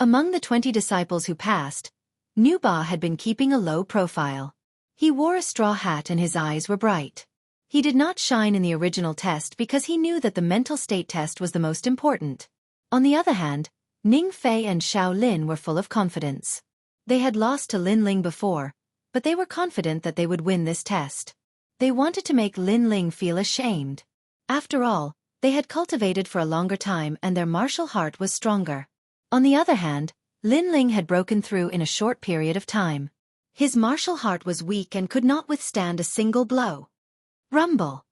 Among the 20 disciples who passed, Nu Ba had been keeping a low profile. He wore a straw hat and his eyes were bright. He did not shine in the original test because he knew that the mental state test was the most important. On the other hand, Ning Fei and Xiao Lin were full of confidence. They had lost to Lin Ling before, but they were confident that they would win this test. They wanted to make Lin Ling feel ashamed. After all, they had cultivated for a longer time and their martial heart was stronger. On the other hand, Lin Ling had broken through in a short period of time. His martial heart was weak and could not withstand a single blow. Rumble.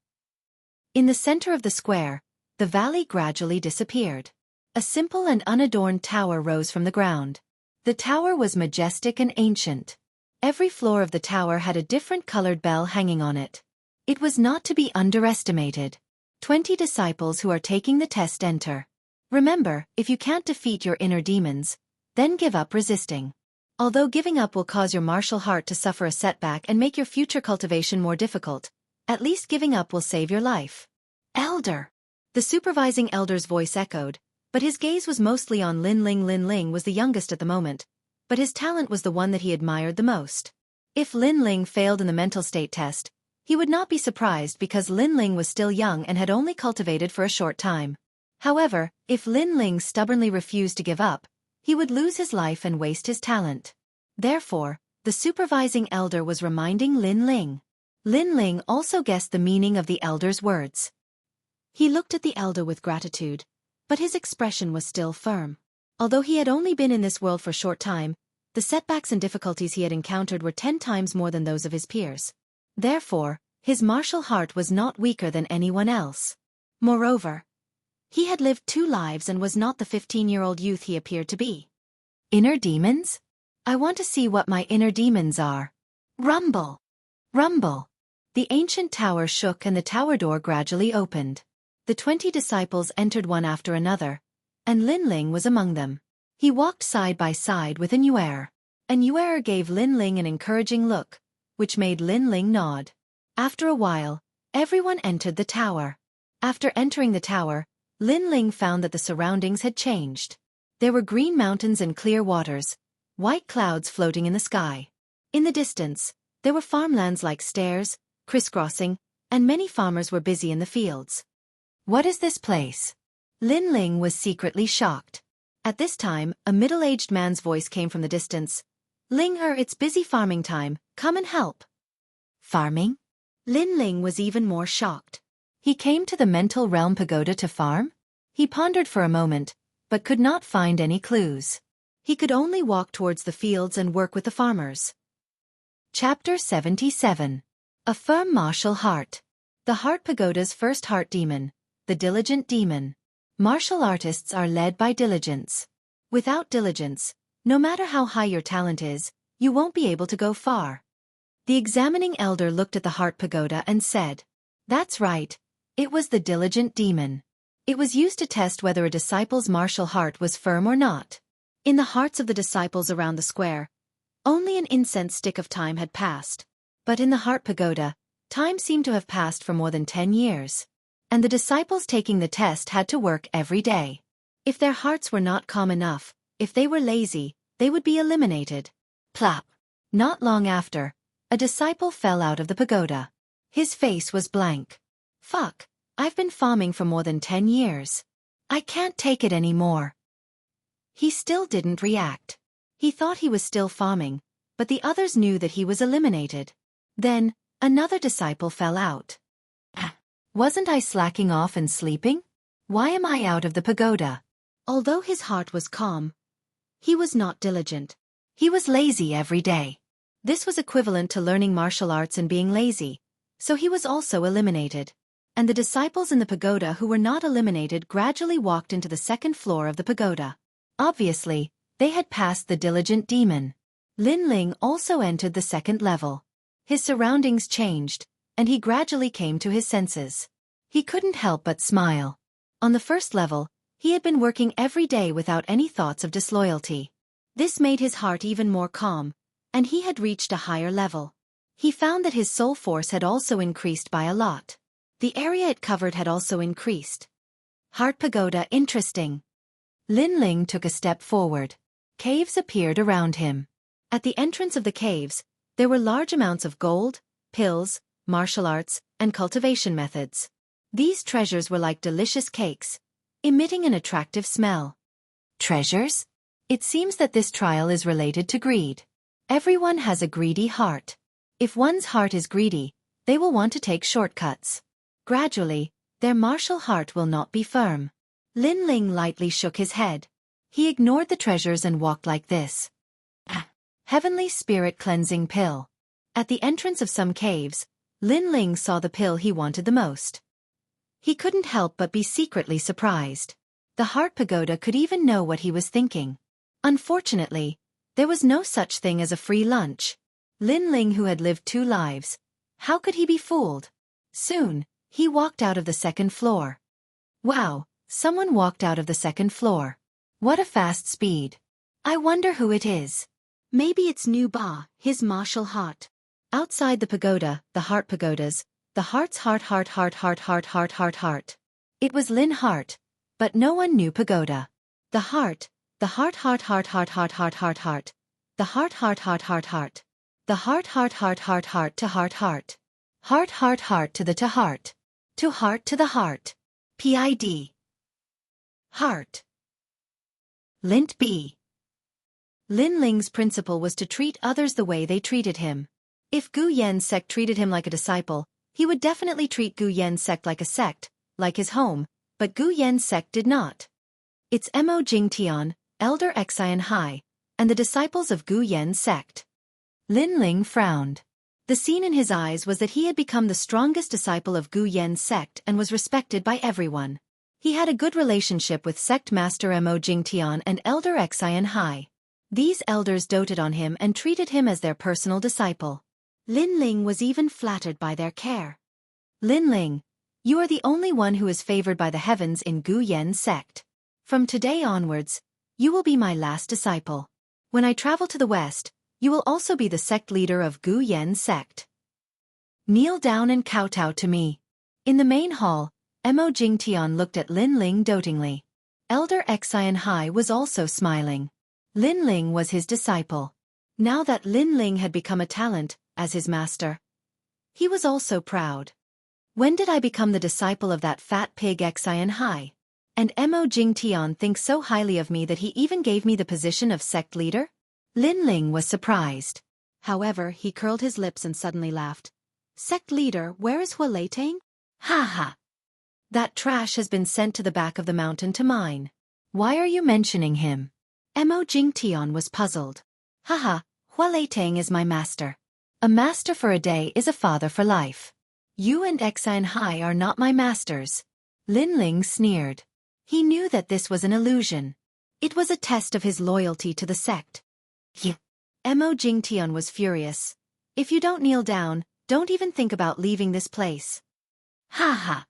In the center of the square, the valley gradually disappeared. A simple and unadorned tower rose from the ground. The tower was majestic and ancient. Every floor of the tower had a different colored bell hanging on it. It was not to be underestimated. 20 disciples who are taking the test enter. Remember, if you can't defeat your inner demons, then give up resisting. Although giving up will cause your martial heart to suffer a setback and make your future cultivation more difficult, at least giving up will save your life. Elder. The supervising elder's voice echoed, but his gaze was mostly on Lin Ling. Lin Ling was the youngest at the moment, but his talent was the one that he admired the most. If Lin Ling failed in the mental state test, he would not be surprised because Lin Ling was still young and had only cultivated for a short time. However, if Lin Ling stubbornly refused to give up, he would lose his life and waste his talent. Therefore, the supervising elder was reminding Lin Ling. Lin Ling also guessed the meaning of the elder's words. He looked at the elder with gratitude, but his expression was still firm. Although he had only been in this world for a short time, the setbacks and difficulties he had encountered were 10 times more than those of his peers. Therefore, his martial heart was not weaker than anyone else. Moreover, he had lived 2 lives and was not the 15-year-old youth he appeared to be. Inner demons? I want to see what my inner demons are. Rumble! Rumble! The ancient tower shook and the tower door gradually opened. The 20 disciples entered one after another, and Lin Ling was among them. He walked side by side with an Yuer. An Yuer gave Lin Ling an encouraging look, which made Lin Ling nod. After a while, everyone entered the tower. After entering the tower, Lin Ling found that the surroundings had changed. There were green mountains and clear waters, white clouds floating in the sky. In the distance, there were farmlands like stairs, crisscrossing, and many farmers were busy in the fields. What is this place? Lin Ling was secretly shocked. At this time, a middle-aged man's voice came from the distance. Ling it's busy farming time, come and help. Farming? Lin Ling was even more shocked. He came to the mental realm pagoda to farm? He pondered for a moment, but could not find any clues. He could only walk towards the fields and work with the farmers. Chapter 77. A firm martial heart. The Heart Pagoda's first heart demon, the diligent demon. Martial artists are led by diligence. Without diligence, no matter how high your talent is, you won't be able to go far. The examining elder looked at the Heart Pagoda and said, "That's right, it was the diligent demon. It was used to test whether a disciple's martial heart was firm or not." In the hearts of the disciples around the square, only an incense stick of time had passed. But in the Heart Pagoda, time seemed to have passed for more than 10 years. And the disciples taking the test had to work every day. If their hearts were not calm enough, if they were lazy, they would be eliminated. Plop! Not long after, a disciple fell out of the pagoda. His face was blank. Fuck, I've been farming for more than 10 years. I can't take it anymore. He still didn't react. He thought he was still farming, but the others knew that he was eliminated. Then, another disciple fell out. Wasn't I slacking off and sleeping? Why am I out of the pagoda? Although his heart was calm, he was not diligent. He was lazy every day. This was equivalent to learning martial arts and being lazy, so he was also eliminated. And the disciples in the pagoda who were not eliminated gradually walked into the second floor of the pagoda. Obviously, they had passed the diligent demon. Lin Ling also entered the second level. His surroundings changed, and he gradually came to his senses. He couldn't help but smile. On the first level, He had been working every day without any thoughts of disloyalty. This made his heart even more calm, and he had reached a higher level. He found that his soul force had also increased by a lot. The area it covered had also increased. Heart Pagoda interesting. Lin Ling took a step forward. Caves appeared around him. At the entrance of the caves, there were large amounts of gold, pills, martial arts, and cultivation methods. These treasures were like delicious cakes, emitting an attractive smell. Treasures? It seems that this trial is related to greed. Everyone has a greedy heart. If one's heart is greedy, they will want to take shortcuts. Gradually, their martial heart will not be firm. Lin Ling lightly shook his head. He ignored the treasures and walked like this. Heavenly Spirit Cleansing Pill. At the entrance of some caves, Lin Ling saw the pill he wanted the most. He couldn't help but be secretly surprised. The Heart Pagoda could even know what he was thinking. Unfortunately, there was no such thing as a free lunch. Lin Ling, who had lived 2 lives, how could he be fooled? Soon, he walked out of the second floor. Wow, someone walked out of the second floor. What a fast speed. I wonder who it is. Maybe it's Nu Ba, his martial heart. Outside the pagoda, the heart pagodas, the heart's heart. It was Lin Heart, but no one knew pagoda. The heart. The heart. The heart to heart. Heart to the to heart. To heart to the heart. PID. Heart. Lint B. Lin Ling's principle was to treat others the way they treated him. If Gu Yen's sect treated him like a disciple, he would definitely treat Gu Yen's sect like a sect, like his home, but Gu Yen's sect did not. It's Mo Jingtian, Elder Xianxia, and the disciples of Gu Yen's sect. Lin Ling frowned. The scene in his eyes was that he had become the strongest disciple of Gu Yen's sect and was respected by everyone. He had a good relationship with sect master Mo Jingtian and Elder Xianxia. These elders doted on him and treated him as their personal disciple. Lin Ling was even flattered by their care. Lin Ling, you are the only one who is favored by the heavens in Gu Yen's sect. From today onwards, you will be my last disciple. When I travel to the west, you will also be the sect leader of Gu Yen's sect. Kneel down and kowtow to me. In the main hall, Mo Jingtian looked at Lin Ling dotingly. Elder Xianxia was also smiling. Lin Ling was his disciple. Now that Lin Ling had become a talent, as his master, he was also proud. When did I become the disciple of that fat pig Xianxia? And Mo Jingtian thinks so highly of me that he even gave me the position of sect leader? Lin Ling was surprised. However, he curled his lips and suddenly laughed. Sect leader, where is Hua Leitang? Ha ha! That trash has been sent to the back of the mountain to mine. Why are you mentioning him? Mo Jingtian was puzzled. Haha, Hua Leitang is my master. A master for a day is a father for life. You and Xianxia are not my masters. Lin Ling sneered. He knew that this was an illusion. It was a test of his loyalty to the sect. Mo Jingtian was furious. If you don't kneel down, don't even think about leaving this place. Ha ha.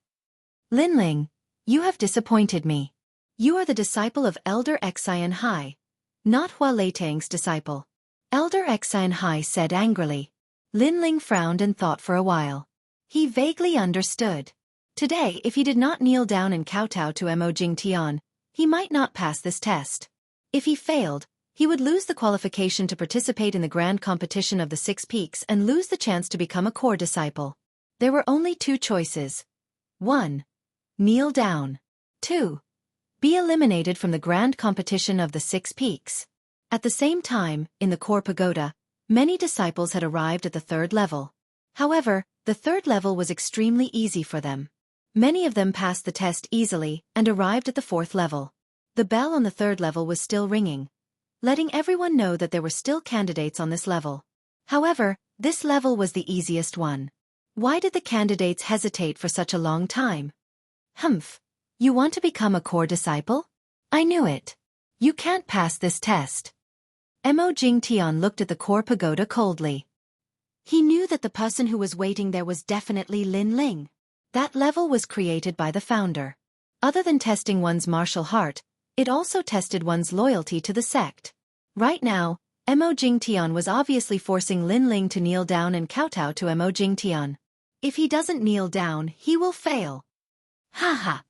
Lin Ling, you have disappointed me. You are the disciple of Elder Xianxia, not Hua Leitang's disciple. Elder Xianxia said angrily. Lin Ling frowned and thought for a while. He vaguely understood. Today, if he did not kneel down and kowtow to Mo Jingtian, he might not pass this test. If he failed, he would lose the qualification to participate in the grand competition of the 6 peaks and lose the chance to become a core disciple. There were only 2 choices. 1. Kneel down. 2. Be eliminated from the grand competition of the 6 peaks. At the same time, in the core pagoda, many disciples had arrived at the 3rd level. However, the 3rd level was extremely easy for them. Many of them passed the test easily and arrived at the 4th level. The bell on the 3rd level was still ringing, letting everyone know that there were still candidates on this level. However, this level was the easiest one. Why did the candidates hesitate for such a long time? Humph. You want to become a core disciple? I knew it. You can't pass this test. Mo Jingtian looked at the core pagoda coldly. He knew that the person who was waiting there was definitely Lin Ling. That level was created by the founder. Other than testing one's martial heart, it also tested one's loyalty to the sect. Right now, Mo Jingtian was obviously forcing Lin Ling to kneel down and kowtow to Mo Jingtian. If he doesn't kneel down, he will fail. Ha.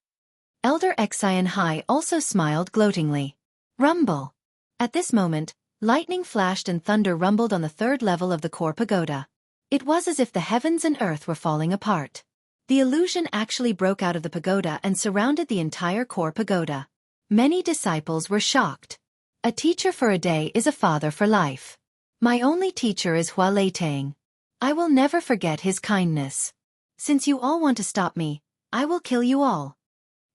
Elder Xianxia also smiled gloatingly. Rumble. At this moment, lightning flashed and thunder rumbled on the third level of the core pagoda. It was as if the heavens and earth were falling apart. The illusion actually broke out of the pagoda and surrounded the entire core pagoda. Many disciples were shocked. A teacher for a day is a father for life. My only teacher is Hua Leitang. I will never forget his kindness. Since you all want to stop me, I will kill you all.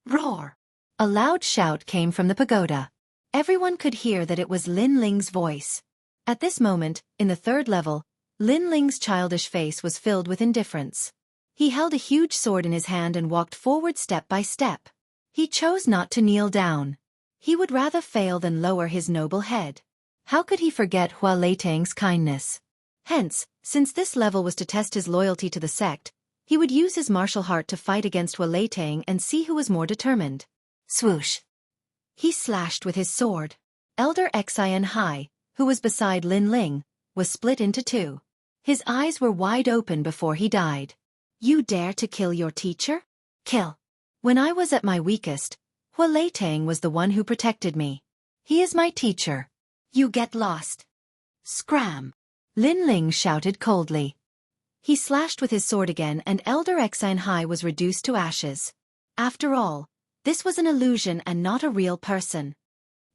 Roar! A loud shout came from the pagoda. Everyone could hear that it was Lin Ling's voice. At this moment, in the third level, Lin Ling's childish face was filled with indifference. He held a huge sword in his hand and walked forward step by step. He chose not to kneel down. He would rather fail than lower his noble head. How could he forget Hua Leitang's kindness? Hence, since this level was to test his loyalty to the sect, he would use his martial heart to fight against Hua Leitang and see who was more determined. Swoosh! He slashed with his sword. Elder Xianxia, who was beside Lin Ling, was split into two. His eyes were wide open before he died. You dare to kill your teacher? Kill. When I was at my weakest, Hua Leitang was the one who protected me. He is my teacher. You get lost. Scram! Lin Ling shouted coldly. He slashed with his sword again and Elder Xianxia was reduced to ashes. After all, this was an illusion and not a real person.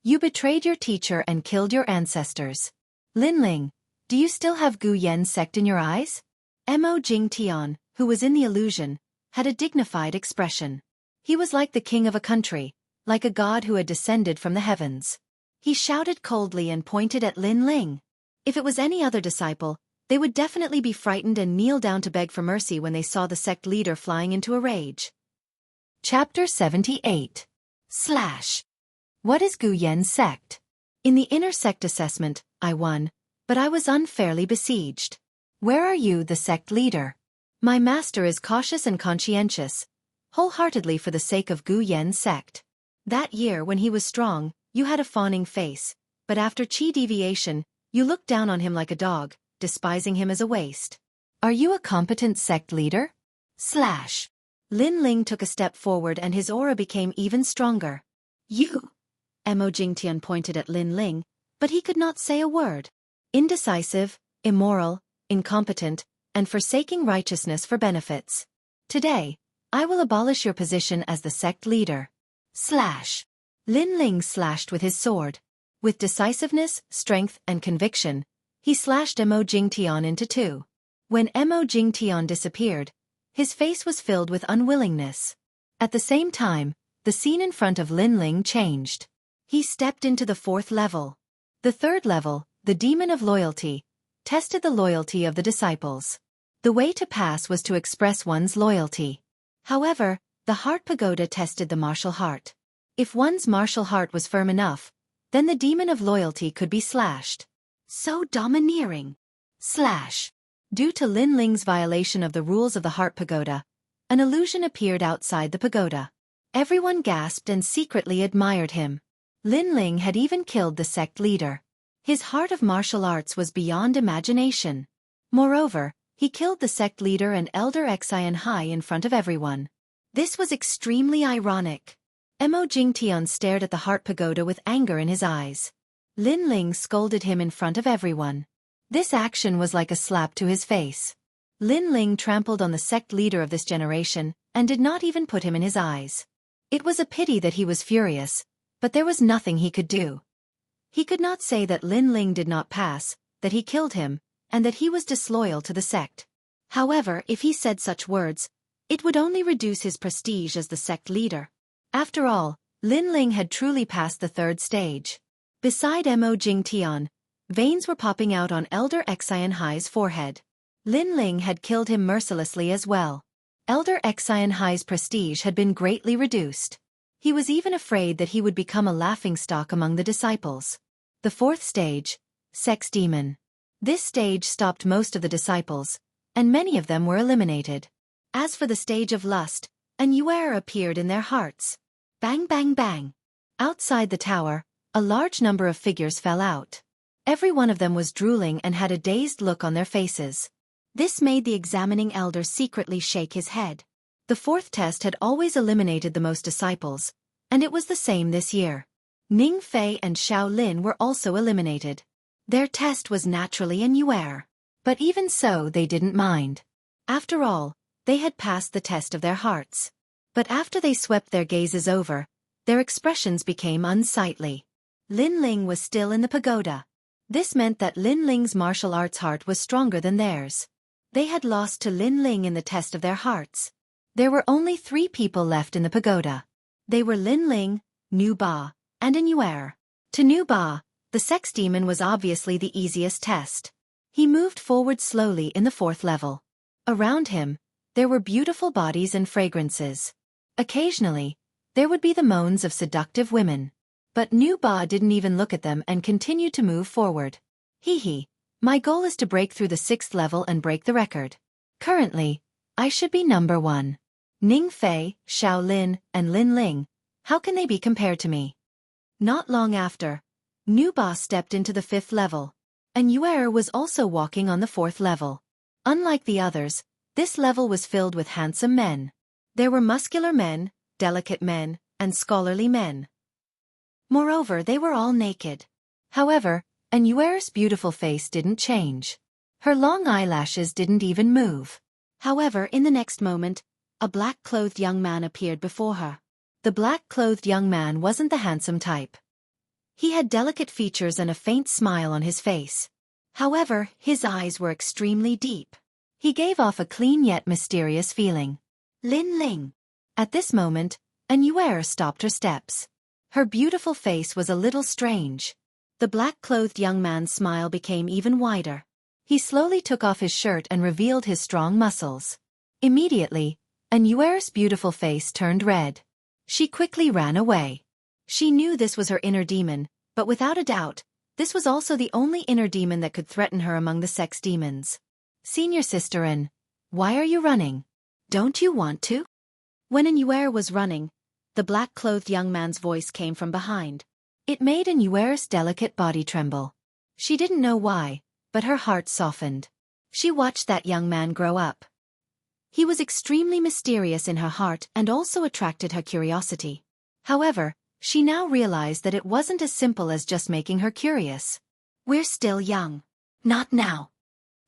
You betrayed your teacher and killed your ancestors. Lin Ling, do you still have Gu Yan's sect in your eyes? Mo Jingtian, who was in the illusion, had a dignified expression. He was like the king of a country, like a god who had descended from the heavens. He shouted coldly and pointed at Lin Ling. If it was any other disciple, they would definitely be frightened and kneel down to beg for mercy when they saw the sect leader flying into a rage. Chapter 78. What is Gu Yan's sect? In the inner sect assessment, I won, but I was unfairly besieged. Where are you, the sect leader? My master is cautious and conscientious, wholeheartedly for the sake of Gu Yan's sect. That year when he was strong, you had a fawning face, but after chi deviation, you looked down on him like a dog, despising him as a waste. Are you a competent sect leader? Lin Ling took a step forward and his aura became even stronger. You! Mo Jingtian pointed at Lin Ling, but he could not say a word. Indecisive, immoral, incompetent, and forsaking righteousness for benefits. Today, I will abolish your position as the sect leader. Lin Ling slashed with his sword. With decisiveness, strength, and conviction, he slashed Mo Jingtian into two. When Mo Jingtian disappeared, his face was filled with unwillingness. At the same time, the scene in front of Lin Ling changed. He stepped into the fourth level. The third level, the demon of loyalty, tested the loyalty of the disciples. The way to pass was to express one's loyalty. However, the heart pagoda tested the martial heart. If one's martial heart was firm enough, then the demon of loyalty could be slashed. So domineering. Due to Lin Ling's violation of the rules of the heart pagoda, an illusion appeared outside the pagoda. Everyone gasped and secretly admired him. Lin Ling had even killed the sect leader. His heart of martial arts was beyond imagination. Moreover, he killed the sect leader and Elder Xianxia in front of everyone. This was extremely ironic. Mo Jingtian stared at the heart pagoda with anger in his eyes. Lin Ling scolded him in front of everyone. This action was like a slap to his face. Lin Ling trampled on the sect leader of this generation and did not even put him in his eyes. It was a pity that he was furious, but there was nothing he could do. He could not say that Lin Ling did not pass, that he killed him, and that he was disloyal to the sect. However, if he said such words, it would only reduce his prestige as the sect leader. After all, Lin Ling had truly passed the third stage. Beside Mo Jingtian, veins were popping out on Elder Xianxia's forehead. Lin Ling had killed him mercilessly as well. Elder Xianxia's prestige had been greatly reduced. He was even afraid that he would become a laughingstock among the disciples. The fourth stage, Sex Demon. This stage stopped most of the disciples, and many of them were eliminated. As for the stage of lust, a new error appeared in their hearts. Bang bang bang. Outside the tower, a large number of figures fell out. Every one of them was drooling and had a dazed look on their faces. This made the examining elder secretly shake his head. The fourth test had always eliminated the most disciples, and it was the same this year. Ning Fei and Xiao Lin were also eliminated. Their test was naturally a Nuer. But even so they didn't mind. After all, they had passed the test of their hearts. But after they swept their gazes over, their expressions became unsightly. Lin Ling was still in the pagoda. This meant that Lin Ling's martial arts heart was stronger than theirs. They had lost to Lin Ling in the test of their hearts. There were only 3 people left in the pagoda. They were Lin Ling, Nu Ba, and a Nuer. To Nu Ba, the sex demon was obviously the easiest test. He moved forward slowly in the 4th level. Around him, there were beautiful bodies and fragrances. Occasionally, there would be the moans of seductive women. But Nu Ba didn't even look at them and continued to move forward. Hee, my goal is to break through the 6th level and break the record. Currently, I should be number 1. Ning Fei, Xiao Lin, and Lin Ling, how can they be compared to me? Not long after, Nu Ba stepped into the 5th level. And Yuer was also walking on the 4th level. Unlike the others, this level was filled with handsome men. There were muscular men, delicate men, and scholarly men. Moreover, they were all naked. However, Yuer's beautiful face didn't change. Her long eyelashes didn't even move. However, in the next moment, a black-clothed young man appeared before her. The black-clothed young man wasn't the handsome type. He had delicate features and a faint smile on his face. However, his eyes were extremely deep. He gave off a clean yet mysterious feeling. Lin Ling. At this moment, Yuer stopped her steps. Her beautiful face was a little strange. The black-clothed young man's smile became even wider. He slowly took off his shirt and revealed his strong muscles. Immediately, Yuer's beautiful face turned red. She quickly ran away. She knew this was her inner demon, but without a doubt, this was also the only inner demon that could threaten her among the sex demons. Senior sister An, why are you running? Don't you want to? When Yuer was running, the black-clothed young man's voice came from behind. It made Yuer's delicate body tremble. She didn't know why, but her heart softened. She watched that young man grow up. He was extremely mysterious in her heart and also attracted her curiosity. However, she now realized that it wasn't as simple as just making her curious. We're still young. Not now.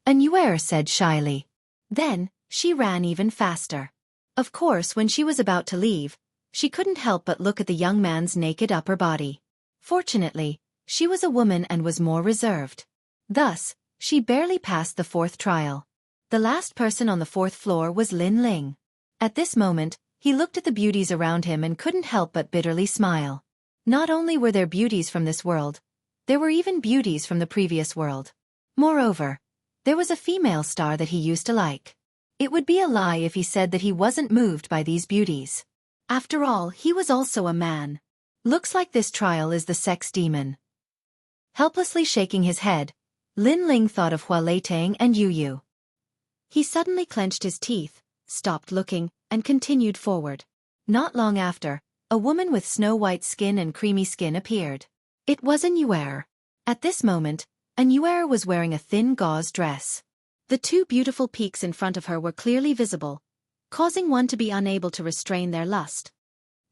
Yuer said shyly. Then, she ran even faster. Of course, when she was about to leave, she couldn't help but look at the young man's naked upper body. Fortunately, she was a woman and was more reserved. Thus, she barely passed the 4th trial. The last person on the 4th floor was Lin Ling. At this moment, he looked at the beauties around him and couldn't help but bitterly smile. Not only were there beauties from this world, there were even beauties from the previous world. Moreover, there was a female star that he used to like. It would be a lie if he said that he wasn't moved by these beauties. After all, he was also a man. Looks like this trial is the sex demon. Helplessly shaking his head, Lin Ling thought of Hua Leitang and Yu. He suddenly clenched his teeth, stopped looking, and continued forward. Not long after, a woman with snow-white skin and creamy skin appeared. It was Yuer. At this moment, Yuer was wearing a thin gauze dress. The 2 beautiful peaks in front of her were clearly visible, causing one to be unable to restrain their lust.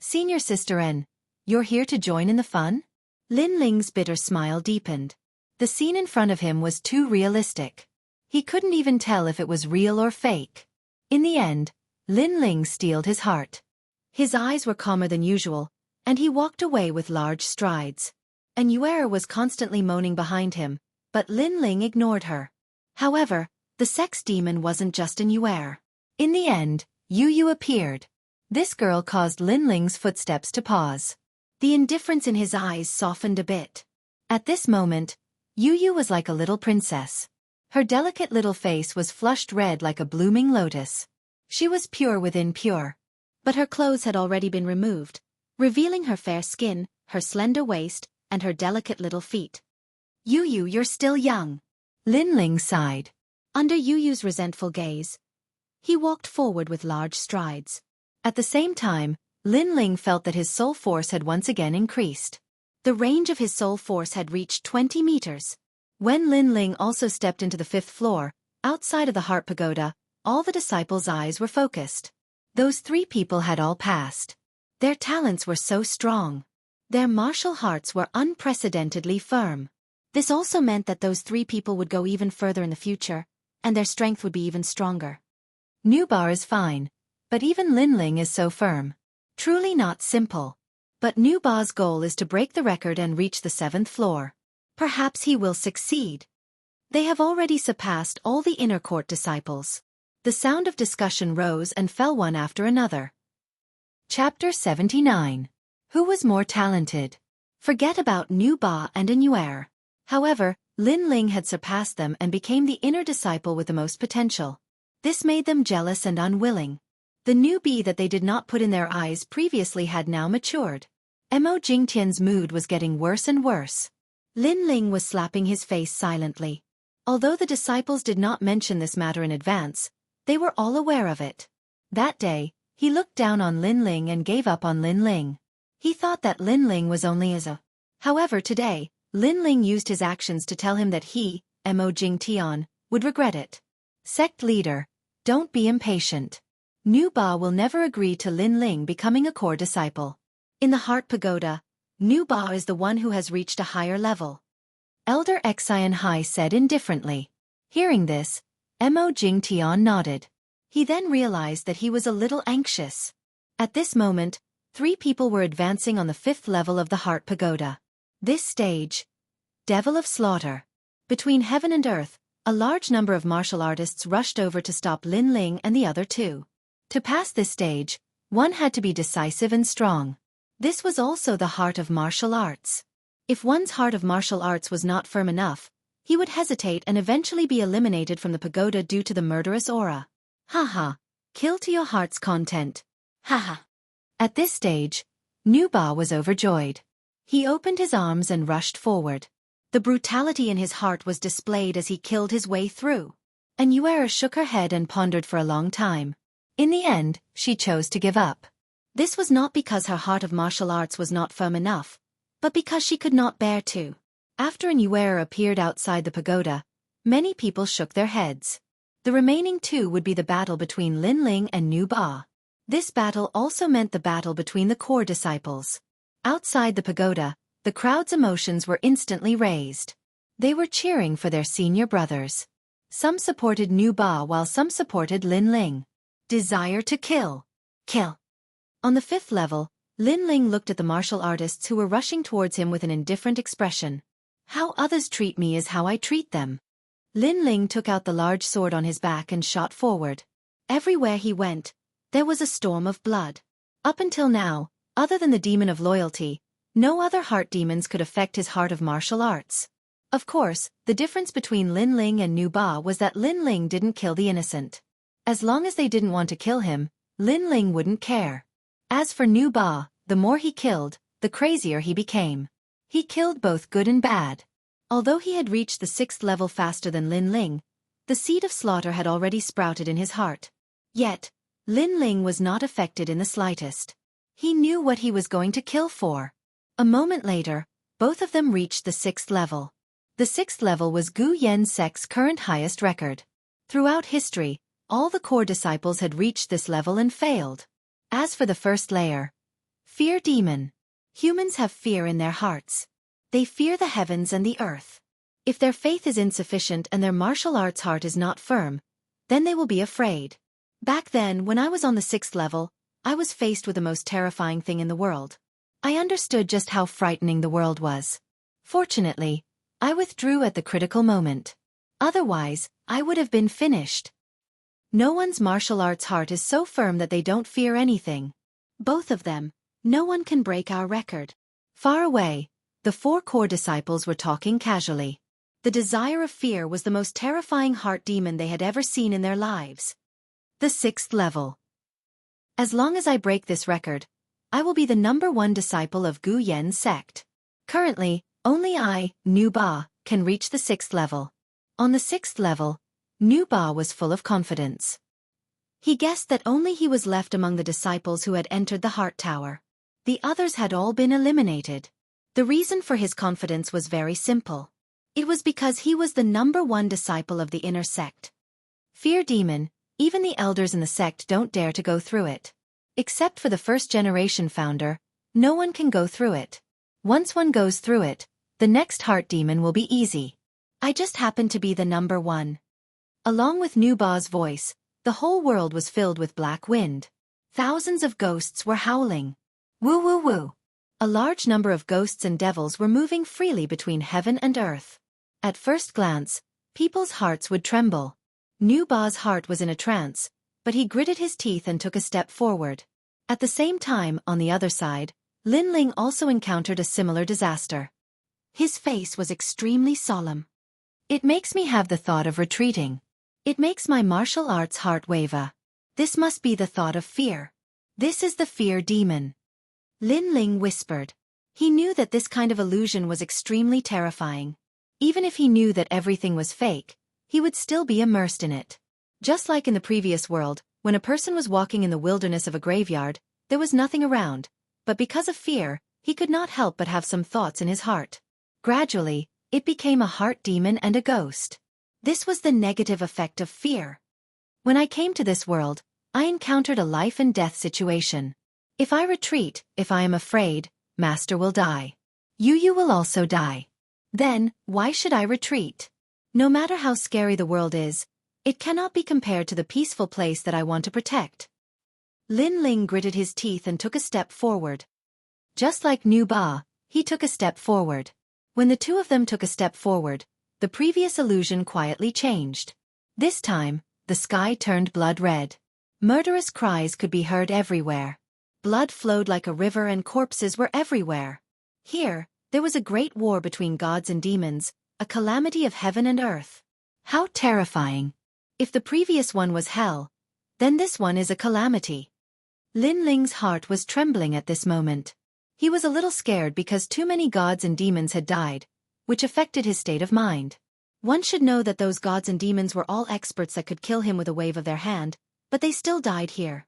Senior sister An, you're here to join in the fun? Lin Ling's bitter smile deepened. The scene in front of him was too realistic. He couldn't even tell if it was real or fake. In the end, Lin Ling steeled his heart. His eyes were calmer than usual, and he walked away with large strides. Yuer was constantly moaning behind him, but Lin Ling ignored her. However, the sex demon wasn't just Yuer. In the end, Yu appeared. This girl caused Lin Ling's footsteps to pause. The indifference in his eyes softened a bit. At this moment, Yu was like a little princess. Her delicate little face was flushed red like a blooming lotus. She was pure within pure. But her clothes had already been removed, revealing her fair skin, her slender waist, and her delicate little feet. Yu, you're still young. Lin Ling sighed. Under Yu's resentful gaze, he walked forward with large strides. At the same time, Lin Ling felt that his soul force had once again increased. The range of his soul force had reached 20 meters. When Lin Ling also stepped into the 5th floor, outside of the Heart Pagoda, all the disciples' eyes were focused. Those 3 people had all passed. Their talents were so strong. Their martial hearts were unprecedentedly firm. This also meant that those 3 people would go even further in the future, and their strength would be even stronger. Nubar is fine, but even Lin Ling is so firm. Truly not simple. But Nubar's goal is to break the record and reach the 7th floor. Perhaps he will succeed. They have already surpassed all the inner court disciples. The sound of discussion rose and fell one after another. Chapter 79. Who was more talented? Forget about Nubar and Anuer. However, Lin Ling had surpassed them and became the inner disciple with the most potential. This made them jealous and unwilling. The newbie that they did not put in their eyes previously had now matured. Mo Jingtian's mood was getting worse and worse. Lin Ling was slapping his face silently. Although the disciples did not mention this matter in advance, they were all aware of it. That day, he looked down on Lin Ling and gave up on Lin Ling. He thought that Lin Ling was only a. However, today, Lin Ling used his actions to tell him that he, Mo Jingtian, would regret it. Sect leader, don't be impatient. Nuba will never agree to Lin Ling becoming a core disciple. In the Heart Pagoda, Nuba is the one who has reached a higher level. Elder Xianxia said indifferently. Hearing this, Mo Jingtian nodded. He then realized that he was a little anxious. At this moment, 3 people were advancing on the 5th level of the Heart Pagoda. This stage, Devil of Slaughter. Between heaven and earth, a large number of martial artists rushed over to stop Lin Ling and the other 2. To pass this stage, one had to be decisive and strong. This was also the heart of martial arts. If one's heart of martial arts was not firm enough, he would hesitate and eventually be eliminated from the pagoda due to the murderous aura. Haha, kill to your heart's content. Haha. At this stage, Nuba was overjoyed. He opened his arms and rushed forward. The brutality in his heart was displayed as he killed his way through. Anuera shook her head and pondered for a long time. In the end, she chose to give up. This was not because her heart of martial arts was not firm enough, but because she could not bear to. After Anuera appeared outside the pagoda, many people shook their heads. The remaining 2 would be the battle between Lin Ling and Nuba. This battle also meant the battle between the core disciples. Outside the pagoda, the crowd's emotions were instantly raised. They were cheering for their senior brothers. Some supported Nuba while some supported Lin Ling. Desire to kill. Kill. On the 5th level, Lin Ling looked at the martial artists who were rushing towards him with an indifferent expression. How others treat me is how I treat them. Lin Ling took out the large sword on his back and shot forward. Everywhere he went, there was a storm of blood. Up until now, other than the demon of loyalty, no other heart demons could affect his heart of martial arts. Of course, the difference between Lin Ling and Nuba was that Lin Ling didn't kill the innocent. As long as they didn't want to kill him, Lin Ling wouldn't care. As for Nuba, the more he killed, the crazier he became. He killed both good and bad. Although he had reached the 6th level faster than Lin Ling, the seed of slaughter had already sprouted in his heart. Yet, Lin Ling was not affected in the slightest. He knew what he was going to kill for. A moment later, both of them reached the 6th level. The 6th level was Gu Yen Sek's current highest record. Throughout history, all the core disciples had reached this level and failed. As for the first layer, fear demon. Humans have fear in their hearts. They fear the heavens and the earth. If their faith is insufficient and their martial arts heart is not firm, then they will be afraid. Back then, when I was on the 6th level, I was faced with the most terrifying thing in the world. I understood just how frightening the world was. Fortunately, I withdrew at the critical moment. Otherwise, I would have been finished. No one's martial arts heart is so firm that they don't fear anything. Both of them, no one can break our record. Far away, the 4 core disciples were talking casually. The desire of fear was the most terrifying heart demon they had ever seen in their lives. The 6th level. As long as I break this record, I will be the #1 disciple of Gu Yen sect. Currently, only I, Nuba, can reach the 6th level. On the 6th level, Nuba was full of confidence. He guessed that only he was left among the disciples who had entered the Heart Tower. The others had all been eliminated. The reason for his confidence was very simple. It was because he was the #1 disciple of the inner sect. Fear demon, even the elders in the sect don't dare to go through it. Except for the first-generation founder, no one can go through it. Once one goes through it, the next heart demon will be easy. I just happened to be the #1. Along with Nuba's voice, the whole world was filled with black wind. Thousands of ghosts were howling. Woo woo woo. A large number of ghosts and devils were moving freely between heaven and earth. At first glance, people's hearts would tremble. Nuba's heart was in a trance, but he gritted his teeth and took a step forward. At the same time, on the other side, Lin Ling also encountered a similar disaster. His face was extremely solemn. It makes me have the thought of retreating. It makes my martial arts heart waver. This must be the thought of fear. This is the fear demon. Lin Ling whispered. He knew that this kind of illusion was extremely terrifying. Even if he knew that everything was fake, he would still be immersed in it. Just like in the previous world, when a person was walking in the wilderness of a graveyard, there was nothing around, but because of fear, he could not help but have some thoughts in his heart. Gradually, it became a heart demon and a ghost. This was the negative effect of fear. When I came to this world, I encountered a life and death situation. If I retreat, if I am afraid, Master will die. You will also die. Then, why should I retreat? No matter how scary the world is, it cannot be compared to the peaceful place that I want to protect. Lin Ling gritted his teeth and took a step forward. Just like Nuba, he took a step forward. When the two of them took a step forward, the previous illusion quietly changed. This time, the sky turned blood red. Murderous cries could be heard everywhere. Blood flowed like a river and corpses were everywhere. Here, there was a great war between gods and demons, a calamity of heaven and earth. How terrifying. If the previous one was hell, then this one is a calamity. Lin Ling's heart was trembling at this moment. He was a little scared because too many gods and demons had died, which affected his state of mind. One should know that those gods and demons were all experts that could kill him with a wave of their hand, but they still died here.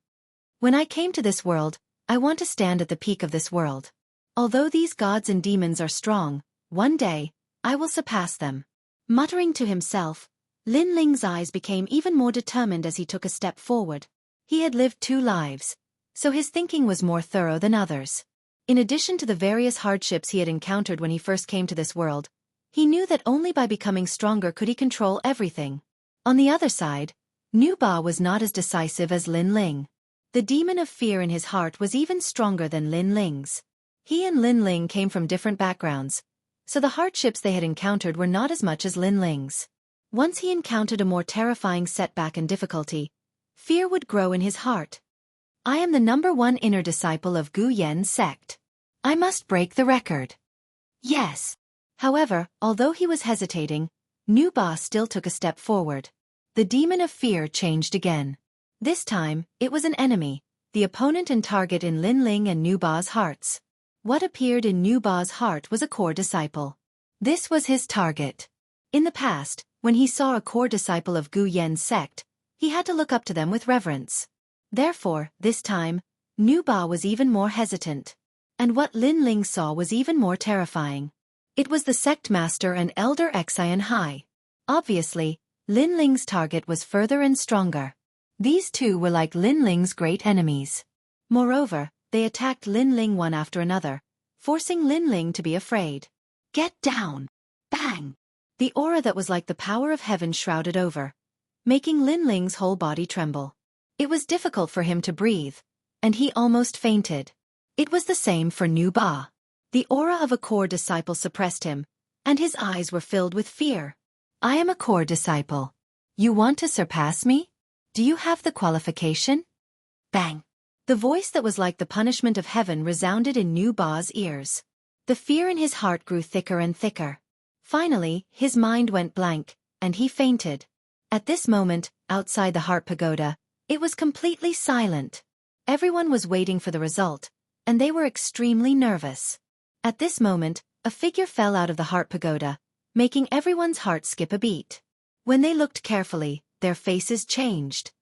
When I came to this world, I want to stand at the peak of this world. Although these gods and demons are strong, one day, I will surpass them. Muttering to himself, Lin Ling's eyes became even more determined as he took a step forward. He had lived 2 lives, so his thinking was more thorough than others. In addition to the various hardships he had encountered when he first came to this world, he knew that only by becoming stronger could he control everything. On the other side, Nuba was not as decisive as Lin Ling. The demon of fear in his heart was even stronger than Lin Ling's. He and Lin Ling came from different backgrounds, so the hardships they had encountered were not as much as Lin Ling's. Once he encountered a more terrifying setback and difficulty, fear would grow in his heart. I am the #1 inner disciple of Gu Yan's sect. I must break the record. Yes. However, although he was hesitating, Nuba still took a step forward. The demon of fear changed again. This time, it was an enemy, the opponent and target in Lin Ling and Nuba's hearts. What appeared in Nuba's heart was a core disciple. This was his target. In the past, when he saw a core disciple of Gu Yan's sect, he had to look up to them with reverence. Therefore, this time, Nuba was even more hesitant. And what Lin Ling saw was even more terrifying. It was the sect master and elder Xianxia. Obviously, Lin Ling's target was further and stronger. These two were like Lin Ling's great enemies. Moreover, they attacked Lin Ling one after another, forcing Lin Ling to be afraid. Get down! Bang! The aura that was like the power of heaven shrouded over, making Lin Ling's whole body tremble. It was difficult for him to breathe, and he almost fainted. It was the same for Nuba. The aura of a core disciple suppressed him, and his eyes were filled with fear. I am a core disciple. You want to surpass me? Do you have the qualification? Bang! The voice that was like the punishment of heaven resounded in Nuba's ears. The fear in his heart grew thicker and thicker. Finally, his mind went blank, and he fainted. At this moment, outside the heart pagoda, it was completely silent. Everyone was waiting for the result, and they were extremely nervous. At this moment, a figure fell out of the heart pagoda, making everyone's heart skip a beat. When they looked carefully, their faces changed.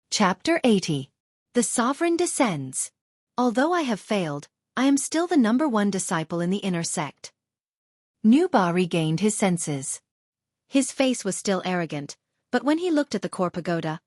Chapter 80. The Sovereign Descends. Although I have failed, I am still the #1 disciple in the inner sect. Nuba regained his senses. His face was still arrogant, but when he looked at the core pagoda,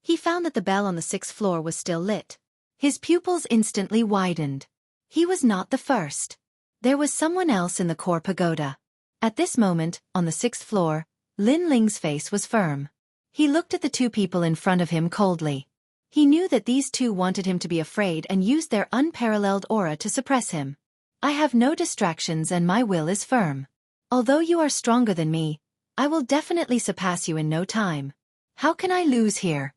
he found that the bell on the 6th floor was still lit. His pupils instantly widened. He was not the first. There was someone else in the core pagoda. At this moment, on the 6th floor, Lin Ling's face was firm. He looked at the two people in front of him coldly. He knew that these two wanted him to be afraid and used their unparalleled aura to suppress him. I have no distractions and my will is firm. Although you are stronger than me, I will definitely surpass you in no time. How can I lose here?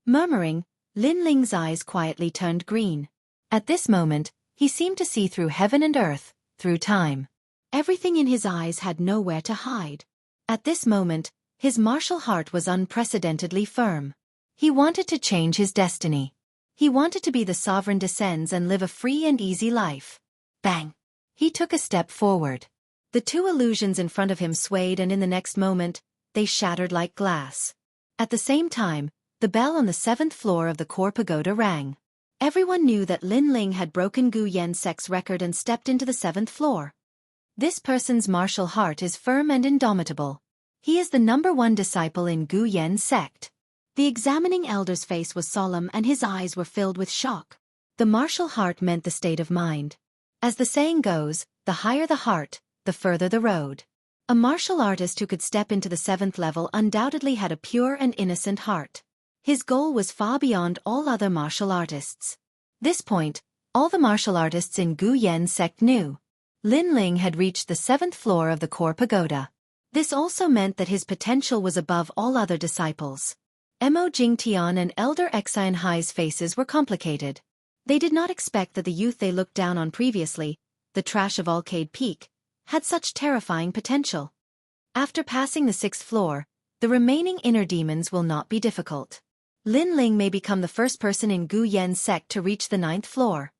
Murmuring, Lin Ling's eyes quietly turned green. At this moment, he seemed to see through heaven and earth, through time. Everything in his eyes had nowhere to hide. At this moment, his martial heart was unprecedentedly firm. He wanted to change his destiny. He wanted to be the Sovereign Descends and live a free and easy life. Bang! He took a step forward. The two illusions in front of him swayed and in the next moment, they shattered like glass. At the same time, the bell on the 7th floor of the core pagoda rang. Everyone knew that Lin Ling had broken Gu Yen Sect's record and stepped into the 7th floor. This person's martial heart is firm and indomitable. He is the #1 disciple in Gu Yen Sect. The examining elder's face was solemn and his eyes were filled with shock. The martial heart meant the state of mind. As the saying goes, the higher the heart, the further the road. A martial artist who could step into the 7th level undoubtedly had a pure and innocent heart. His goal was far beyond all other martial artists. This point, all the martial artists in Gu Yen Sect knew. Lin Ling had reached the 7th floor of the core pagoda. This also meant that his potential was above all other disciples. Mo Jingtian and Elder Xianxia's faces were complicated. They did not expect that the youth they looked down on previously, the trash of Arcade Peak, had such terrifying potential. After passing the 6th floor, the remaining inner demons will not be difficult. Lin Ling may become the first person in Gu Yen Sect to reach the 9th floor.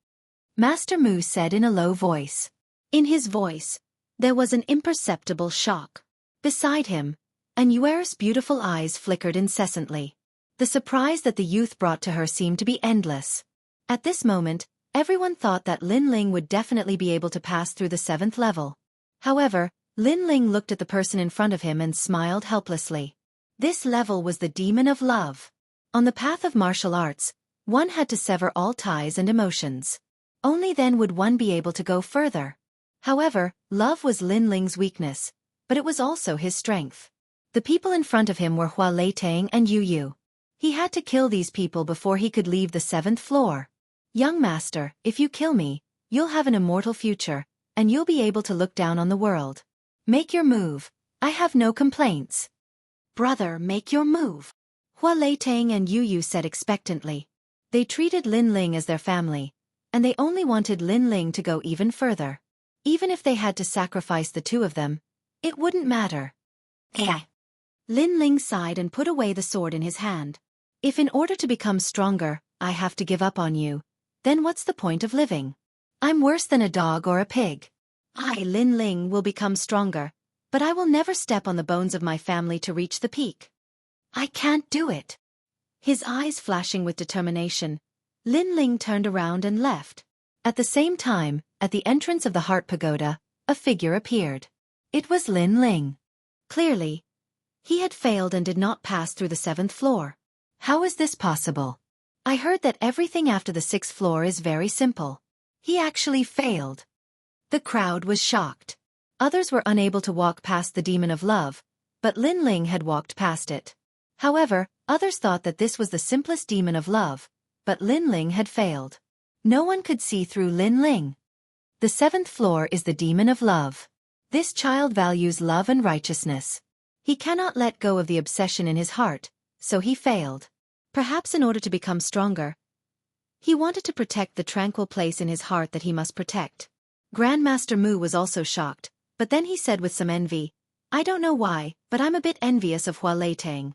Master Mu said in a low voice. In his voice, there was an imperceptible shock. Beside him, Anuera's beautiful eyes flickered incessantly. The surprise that the youth brought to her seemed to be endless. At this moment, everyone thought that Lin Ling would definitely be able to pass through the 7th level. However, Lin Ling looked at the person in front of him and smiled helplessly. This level was the demon of love. On the path of martial arts, one had to sever all ties and emotions. Only then would one be able to go further. However, love was Lin Ling's weakness, but it was also his strength. The people in front of him were Hua Leitang and Yu Yu. He had to kill these people before he could leave the 7th floor. Young master, if you kill me, you'll have an immortal future, and you'll be able to look down on the world. Make your move. I have no complaints. Brother, make your move. Hua Leitang and Yu Yu said expectantly. They treated Lin Ling as their family, and they only wanted Lin Ling to go even further. Even if they had to sacrifice the two of them, it wouldn't matter. Lin Ling sighed and put away the sword in his hand. If in order to become stronger, I have to give up on you, then what's the point of living? I'm worse than a dog or a pig. I, Lin Ling, will become stronger, but I will never step on the bones of my family to reach the peak. I can't do it. His eyes flashing with determination, Lin Ling turned around and left. At the same time, at the entrance of the Heart Pagoda, a figure appeared. It was Lin Ling. Clearly, he had failed and did not pass through the 7th floor. How is this possible? I heard that everything after the 6th floor is very simple. He actually failed. The crowd was shocked. Others were unable to walk past the demon of love, but Lin Ling had walked past it. However, others thought that this was the simplest demon of love, but Lin Ling had failed. No one could see through Lin Ling. The 7th floor is the demon of love. This child values love and righteousness. He cannot let go of the obsession in his heart, so he failed. Perhaps in order to become stronger, he wanted to protect the tranquil place in his heart that he must protect. Grandmaster Mu was also shocked, but then he said with some envy, I don't know why, but I'm a bit envious of Hua Leitang.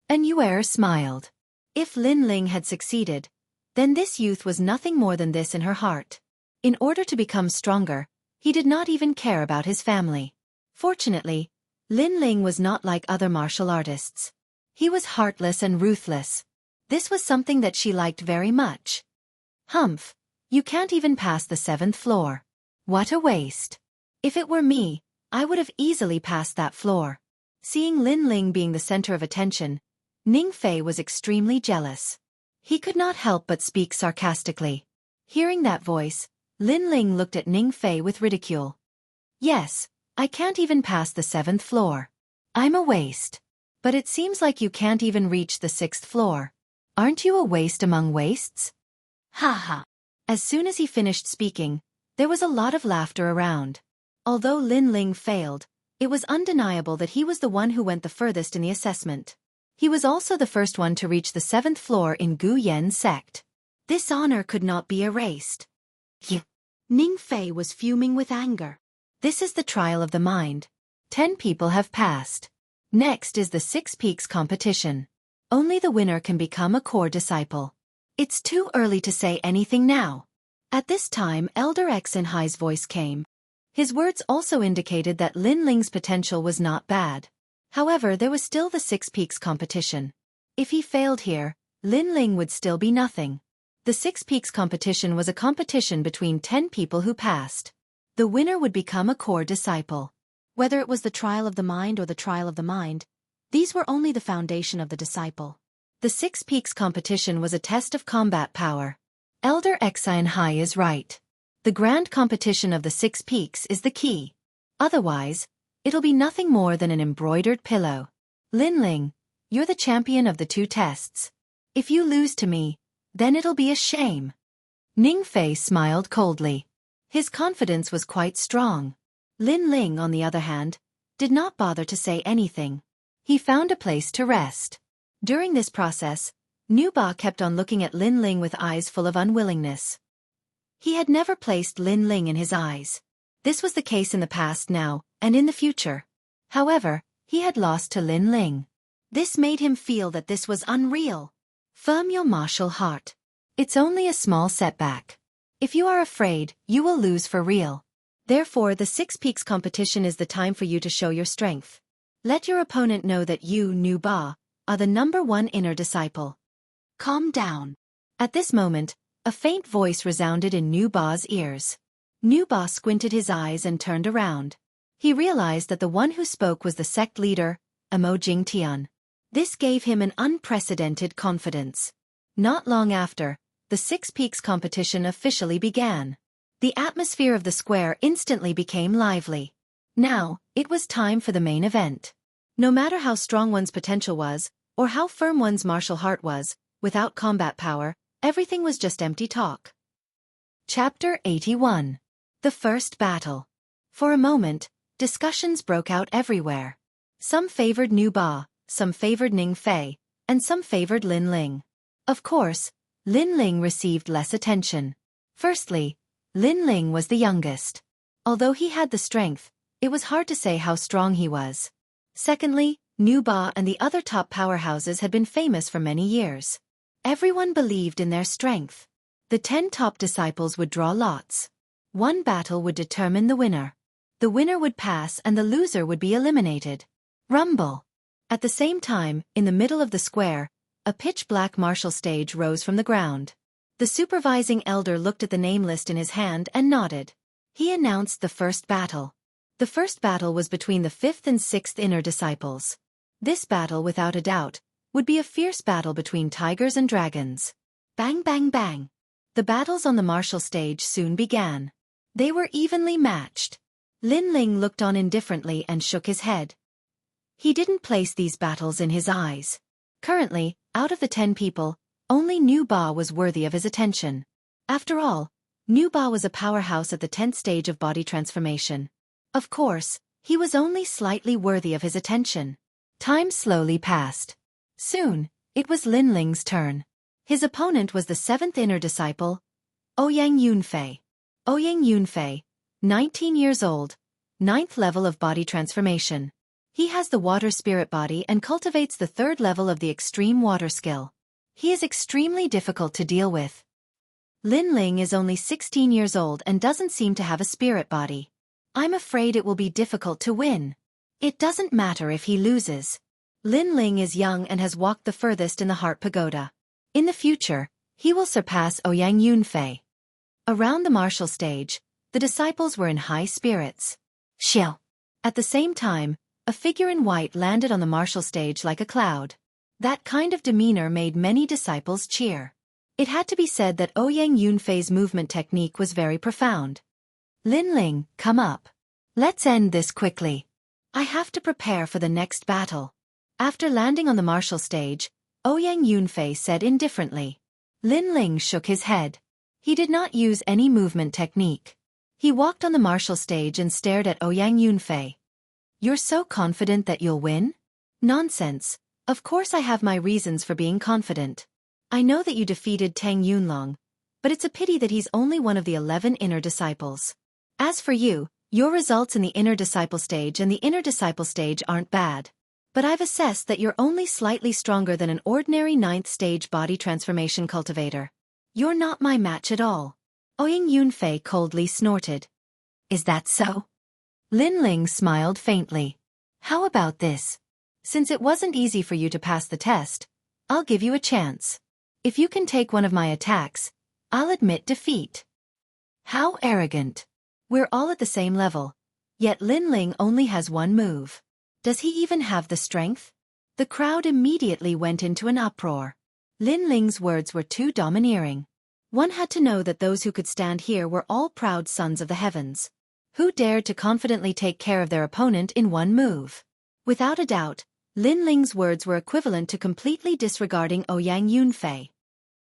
Anuera smiled. If Lin Ling had succeeded, then this youth was nothing more than this in her heart. In order to become stronger, he did not even care about his family. Fortunately, Lin Ling was not like other martial artists. He was heartless and ruthless. This was something that she liked very much. Humph, you can't even pass the 7th floor. What a waste. If it were me, I would have easily passed that floor. Seeing Lin Ling being the center of attention, Ning Fei was extremely jealous. He could not help but speak sarcastically. Hearing that voice, Lin Ling looked at Ning Fei with ridicule. Yes, I can't even pass the 7th floor. I'm a waste. But it seems like you can't even reach the 6th floor. Aren't you a waste among wastes? Ha ha. As soon as he finished speaking, there was a lot of laughter around. Although Lin Ling failed, it was undeniable that he was the one who went the furthest in the assessment. He was also the first one to reach the 7th floor in Gu Yan's sect. This honor could not be erased. Ning Fei was fuming with anger. This is the trial of the mind. 10 people have passed. Next is the 6 Peaks competition. Only the winner can become a core disciple. It's too early to say anything now. At this time, Elder Xianxia's voice came. His words also indicated that Lin Ling's potential was not bad. However, there was still the 6 Peaks competition. If he failed here, Lin Ling would still be nothing. The 6 Peaks competition was a competition between 10 people who passed. The winner would become a core disciple. Whether it was the trial of the mind or the trial of the mind, these were only the foundation of the disciple. The 6 Peaks competition was a test of combat power. Elder Xianxia is right. The grand competition of the 6 Peaks is the key. Otherwise, it'll be nothing more than an embroidered pillow. Lin Ling, you're the champion of the 2 tests. If you lose to me, then it'll be a shame. Ning Fei smiled coldly. His confidence was quite strong. Lin Ling, on the other hand, did not bother to say anything. He found a place to rest. During this process, Nu Ba kept on looking at Lin Ling with eyes full of unwillingness. He had never placed Lin Ling in his eyes. This was the case in the past now, and in the future. However, he had lost to Lin Ling. This made him feel that this was unreal. Firm your martial heart. It's only a small setback. If you are afraid, you will lose for real. Therefore, the 6 Peaks competition is the time for you to show your strength. Let your opponent know that you, Nu Ba, are the #1 inner disciple. Calm down. At this moment, a faint voice resounded in Nu Ba's ears. Nu Ba squinted his eyes and turned around. He realized that the one who spoke was the sect leader, Amo Jingtian. This gave him an unprecedented confidence. Not long after, the 6 Peaks competition officially began. The atmosphere of the square instantly became lively. Now, it was time for the main event. No matter how strong one's potential was, or how firm one's martial heart was, without combat power, everything was just empty talk. Chapter 81. The First Battle. For a moment, discussions broke out everywhere. Some favored Nu Ba, some favored Ning Fei, and some favored Lin Ling. Of course, Lin Ling received less attention. Firstly, Lin Ling was the youngest. Although he had the strength, it was hard to say how strong he was. Secondly, Nu Ba and the other top powerhouses had been famous for many years. Everyone believed in their strength. The 10 top disciples would draw lots. One battle would determine the winner. The winner would pass and the loser would be eliminated. Rumble. At the same time, in the middle of the square, a pitch-black martial stage rose from the ground. The supervising elder looked at the name list in his hand and nodded. He announced the first battle. The first battle was between the 5th and 6th inner disciples. This battle, without a doubt, would be a fierce battle between tigers and dragons. Bang bang bang. The battles on the martial stage soon began. They were evenly matched. Lin Ling looked on indifferently and shook his head. He didn't place these battles in his eyes. Currently, out of the 10 people, only Nu Ba was worthy of his attention. After all, Nu Ba was a powerhouse at the 10th stage of body transformation. Of course, he was only slightly worthy of his attention. Time slowly passed. Soon, it was Lin Ling's turn. His opponent was the 7th inner disciple, Ouyang Yunfei. Ouyang Yunfei, 19 years old, 9th level of body transformation. He has the water spirit body and cultivates the 3rd level of the extreme water skill. He is extremely difficult to deal with. Lin Ling is only 16 years old and doesn't seem to have a spirit body. I'm afraid it will be difficult to win. It doesn't matter if he loses. Lin Ling is young and has walked the furthest in the Heart Pagoda. In the future, he will surpass Ouyang Yunfei. Around the martial stage, the disciples were in high spirits. Xiao. At the same time, a figure in white landed on the martial stage like a cloud. That kind of demeanor made many disciples cheer. It had to be said that Ouyang Yunfei's movement technique was very profound. Linling, come up. Let's end this quickly. I have to prepare for the next battle. After landing on the martial stage, Ouyang Yunfei said indifferently. Linling shook his head. He did not use any movement technique. He walked on the martial stage and stared at Ouyang Yunfei. You're so confident that you'll win? Nonsense. Of course I have my reasons for being confident. I know that you defeated Tang Yunlong, but it's a pity that he's only one of the 11 inner disciples. As for you, your results in the inner disciple stage and the inner disciple stage aren't bad. But I've assessed that you're only slightly stronger than an ordinary 9th stage body transformation cultivator. You're not my match at all. Ouyang Yunfei coldly snorted. Is that so? Linling smiled faintly. How about this? Since it wasn't easy for you to pass the test, I'll give you a chance. If you can take one of my attacks, I'll admit defeat. How arrogant. We're all at the same level. Yet Linling only has one move. Does he even have the strength? The crowd immediately went into an uproar. Linling's words were too domineering. One had to know that those who could stand here were all proud sons of the heavens. Who dared to confidently take care of their opponent in one move? Without a doubt, Linling's words were equivalent to completely disregarding Ouyang Yunfei.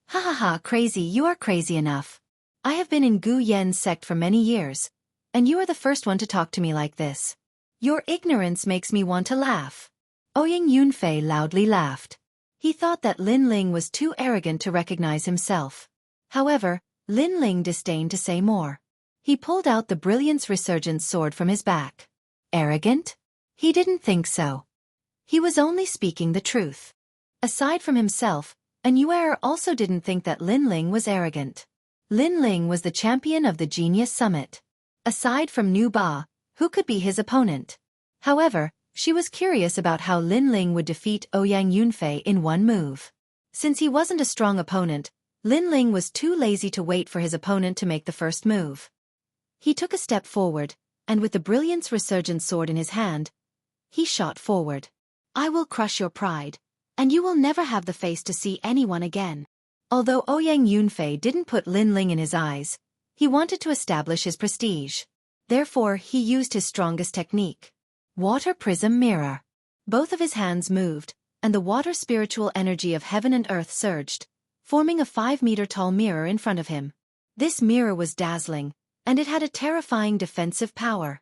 Ha ha ha, crazy, you are crazy enough. I have been in Gu Yen's sect for many years, and you are the first one to talk to me like this. Your ignorance makes me want to laugh. Ouyang Yunfei loudly laughed. He thought that Linling was too arrogant to recognize himself. However, Linling disdained to say more. He pulled out the Brilliance Resurgence sword from his back. Arrogant? He didn't think so. He was only speaking the truth. Aside from himself, An Yuer also didn't think that Linling was arrogant. Linling was the champion of the Genius Summit. Aside from Nu Ba, who could be his opponent? However, she was curious about how Linling would defeat Ouyang Yunfei in one move. Since he wasn't a strong opponent, Linling was too lazy to wait for his opponent to make the first move. He took a step forward, and with the Brilliance Resurgent sword in his hand, he shot forward. I will crush your pride, and you will never have the face to see anyone again. Although Ouyang Yunfei didn't put Linling in his eyes, he wanted to establish his prestige. Therefore, he used his strongest technique. Water Prism Mirror. Both of his hands moved, and the water spiritual energy of heaven and earth surged, forming a 5-meter-tall mirror in front of him. This mirror was dazzling, and it had a terrifying defensive power.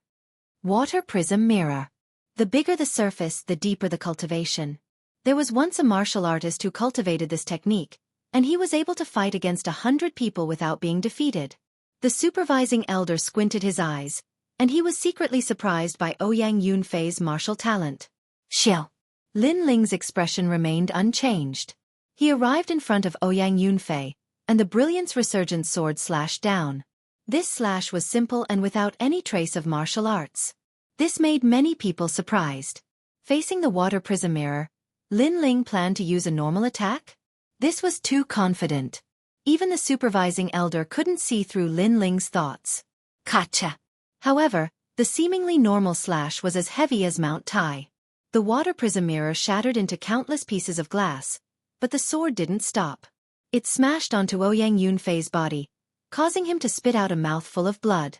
Water Prism Mirror. The bigger the surface, the deeper the cultivation. There was once a martial artist who cultivated this technique, and he was able to fight against 100 people without being defeated. The supervising elder squinted his eyes, and he was secretly surprised by Ouyang Yunfei's martial talent. Xiao. Linling's expression remained unchanged. He arrived in front of Ouyang Yunfei, and the Brilliance Resurgent sword slashed down. This slash was simple and without any trace of martial arts. This made many people surprised. Facing the water prism mirror, Linling planned to use a normal attack? This was too confident. Even the supervising elder couldn't see through Linling's thoughts. Kacha! However, the seemingly normal slash was as heavy as Mount Tai. The water prism mirror shattered into countless pieces of glass, but the sword didn't stop. It smashed onto Ouyang Yunfei's body, causing him to spit out a mouthful of blood.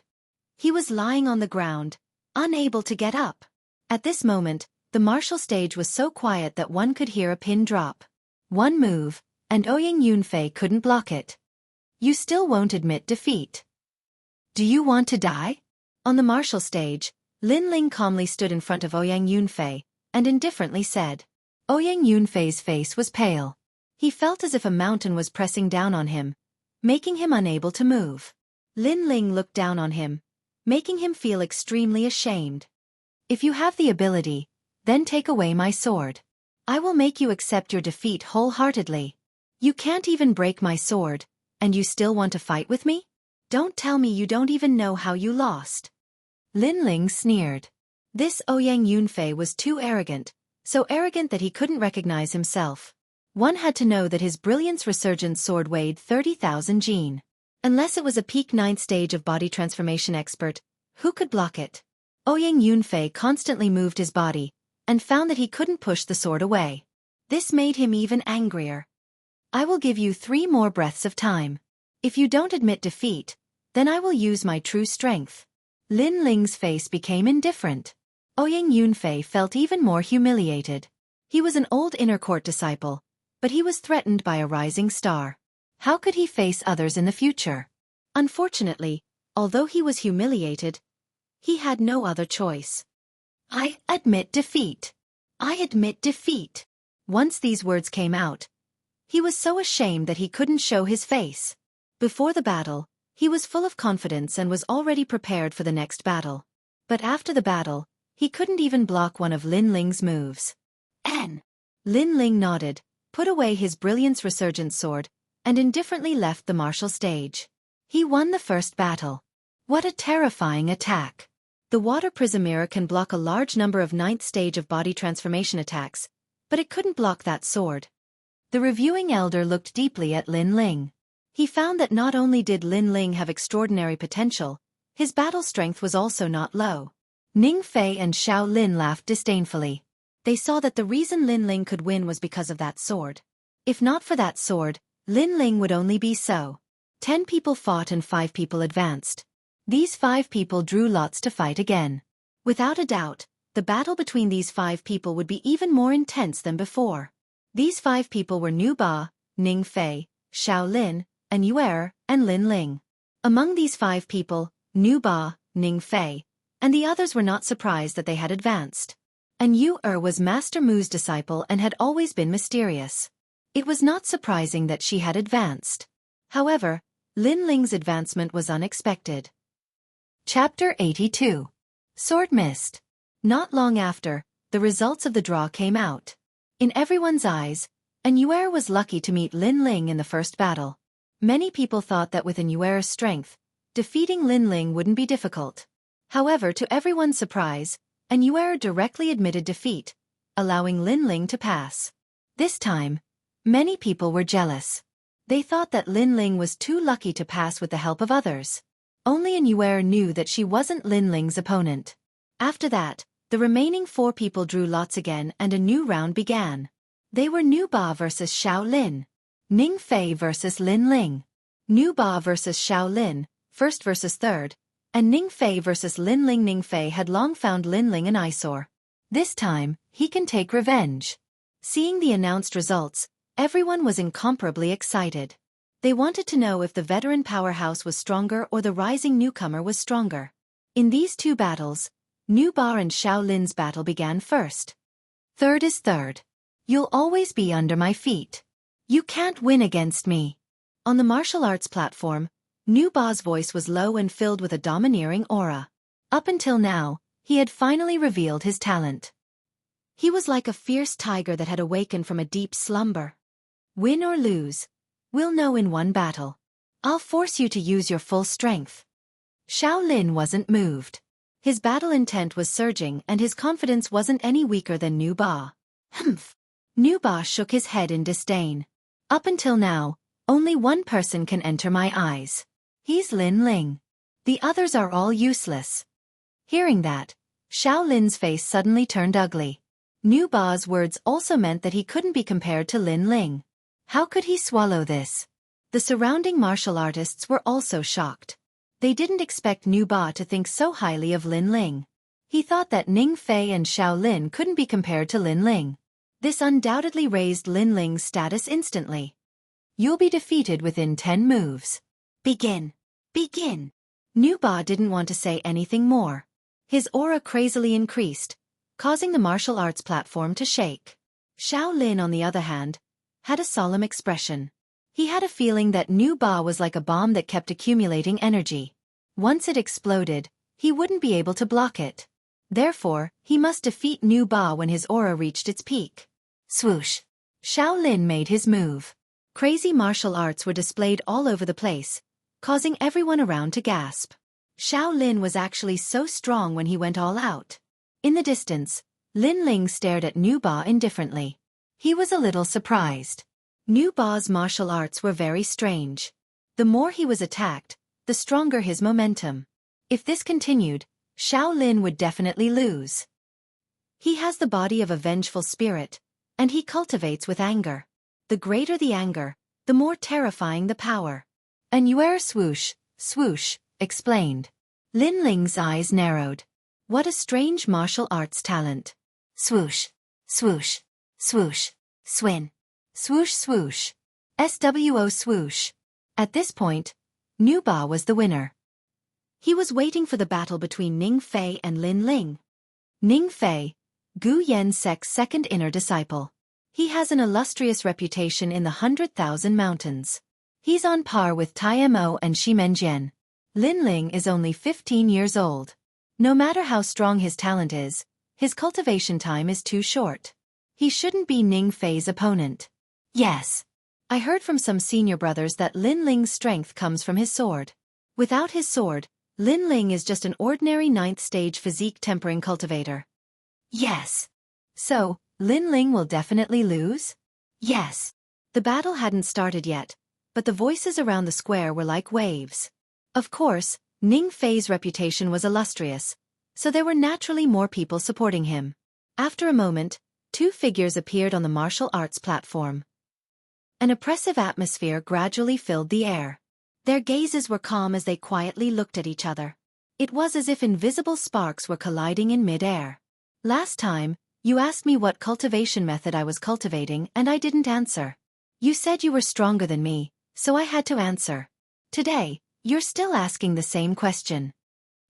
He was lying on the ground, unable to get up. At this moment, the martial stage was so quiet that one could hear a pin drop. One move, and Ouyang Yunfei couldn't block it. You still won't admit defeat. Do you want to die? On the martial stage, Linling calmly stood in front of Ouyang Yunfei, and indifferently said. Ouyang Yunfei's face was pale. He felt as if a mountain was pressing down on him, making him unable to move. Linling looked down on him, making him feel extremely ashamed. If you have the ability, then take away my sword. I will make you accept your defeat wholeheartedly. You can't even break my sword, and you still want to fight with me? Don't tell me you don't even know how you lost. Linling sneered. This Ouyang Yunfei was too arrogant, so arrogant that he couldn't recognize himself. One had to know that his Brilliance Resurgence sword weighed 30,000 jin. Unless it was a peak 9th stage of body transformation expert, who could block it? Ouyang Yunfei constantly moved his body, and found that he couldn't push the sword away. This made him even angrier. I will give you 3 more breaths of time. If you don't admit defeat, then I will use my true strength. Lin Ling's face became indifferent. Ouyang Yunfei felt even more humiliated. He was an old inner court disciple, but he was threatened by a rising star. How could he face others in the future? Unfortunately, although he was humiliated, he had no other choice. I admit defeat. I admit defeat. Once these words came out, he was so ashamed that he couldn't show his face. Before the battle, he was full of confidence and was already prepared for the next battle. But after the battle, he couldn't even block one of Lin Ling's moves. Lin Ling nodded, put away his Brilliance Resurgence sword, and indifferently left the martial stage. He won the first battle. What a terrifying attack. The water prism mirror can block a large number of 9th stage of body transformation attacks, but it couldn't block that sword. The reviewing elder looked deeply at Lin Ling. He found that not only did Lin Ling have extraordinary potential, his battle strength was also not low. Ning Fei and Xiao Lin laughed disdainfully. They saw that the reason Lin Ling could win was because of that sword. If not for that sword, Lin Ling would only be so. 10 people fought and 5 people advanced. These 5 people drew lots to fight again. Without a doubt, the battle between these 5 people would be even more intense than before. These 5 people were Nu Ba, Ning Fei, Xiao Lin, and Yuer, and Lin Ling. Among these 5 people, Nu Ba, Ning Fei, and the others were not surprised that they had advanced. And Yuer was Master Mu's disciple and had always been mysterious. It was not surprising that she had advanced. However, Lin Ling's advancement was unexpected. Chapter 82. Sword Mist. Not long after, the results of the draw came out. In everyone's eyes, Yuer was lucky to meet Lin Ling in the first battle. Many people thought that with Yuer's strength, defeating Lin Ling wouldn't be difficult. However, to everyone's surprise, Yuer directly admitted defeat, allowing Lin Ling to pass. This time, many people were jealous. They thought that Lin Ling was too lucky to pass with the help of others. Only Yuer knew that she wasn't Lin Ling's opponent. After that, the remaining 4 people drew lots again and a new round began. They were Nu Ba versus Xiao Lin. Ning Fei versus Lin Ling. Nu Ba versus Xiao Lin, first versus third, and Ning Fei versus Lin Ling. Ning Fei had long found Lin Ling an eyesore. This time, he can take revenge. Seeing the announced results, everyone was incomparably excited. They wanted to know if the veteran powerhouse was stronger or the rising newcomer was stronger. In these 2 battles, Nu Ba and Xiao Lin's battle began first. Third is third. You'll always be under my feet. You can't win against me. On the martial arts platform, Nu Ba's voice was low and filled with a domineering aura. Up until now, he had finally revealed his talent. He was like a fierce tiger that had awakened from a deep slumber. Win or lose, we'll know in one battle. I'll force you to use your full strength. Xiao Lin wasn't moved. His battle intent was surging and his confidence wasn't any weaker than Nu Ba. Humph. Nu Ba shook his head in disdain. Up until now, only one person can enter my eyes. He's Lin Ling. The others are all useless. Hearing that, Xiao Lin's face suddenly turned ugly. Nu Ba's words also meant that he couldn't be compared to Lin Ling. How could he swallow this? The surrounding martial artists were also shocked. They didn't expect Nu Ba to think so highly of Lin Ling. He thought that Ning Fei and Xiao Lin couldn't be compared to Lin Ling. This undoubtedly raised Lin Ling's status instantly. You'll be defeated within 10 moves. Begin. Begin. Nu Ba didn't want to say anything more. His aura crazily increased, causing the martial arts platform to shake. Xiao Lin, on the other hand, had a solemn expression. He had a feeling that Nu Ba was like a bomb that kept accumulating energy. Once it exploded, he wouldn't be able to block it. Therefore, he must defeat Nu Ba when his aura reached its peak. Swoosh. Xiao Lin made his move. Crazy martial arts were displayed all over the place, causing everyone around to gasp. Xiao Lin was actually so strong when he went all out. In the distance, Lin Ling stared at Nu Ba indifferently. He was a little surprised. Nu Ba's martial arts were very strange. The more he was attacked, the stronger his momentum. If this continued, Shaolin would definitely lose. He has the body of a vengeful spirit, and he cultivates with anger. The greater the anger, the more terrifying the power. And Yuer swoosh, swoosh, explained. Lin Ling's eyes narrowed. What a strange martial arts talent. Swoosh, swoosh, swoosh, swin, swoosh swoosh, SWO swoosh. At this point, Nu Ba was the winner. He was waiting for the battle between Ning Fei and Lin Ling. Ning Fei, Gu Yen Sek's second inner disciple. He has an illustrious reputation in the 100,000 mountains. He's on par with Tai Mo and Shi Menjian. Lin Ling is only 15 years old. No matter how strong his talent is, his cultivation time is too short. He shouldn't be Ning Fei's opponent. Yes. I heard from some senior brothers that Lin Ling's strength comes from his sword. Without his sword, Lin Ling is just an ordinary 9th stage physique tempering cultivator. Yes. So, Lin Ling will definitely lose? Yes. The battle hadn't started yet, but the voices around the square were like waves. Of course, Ning Fei's reputation was illustrious, so there were naturally more people supporting him. After a moment, two figures appeared on the martial arts platform. An oppressive atmosphere gradually filled the air. Their gazes were calm as they quietly looked at each other. It was as if invisible sparks were colliding in mid-air. Last time, you asked me what cultivation method I was cultivating and I didn't answer. You said you were stronger than me, so I had to answer. Today, you're still asking the same question.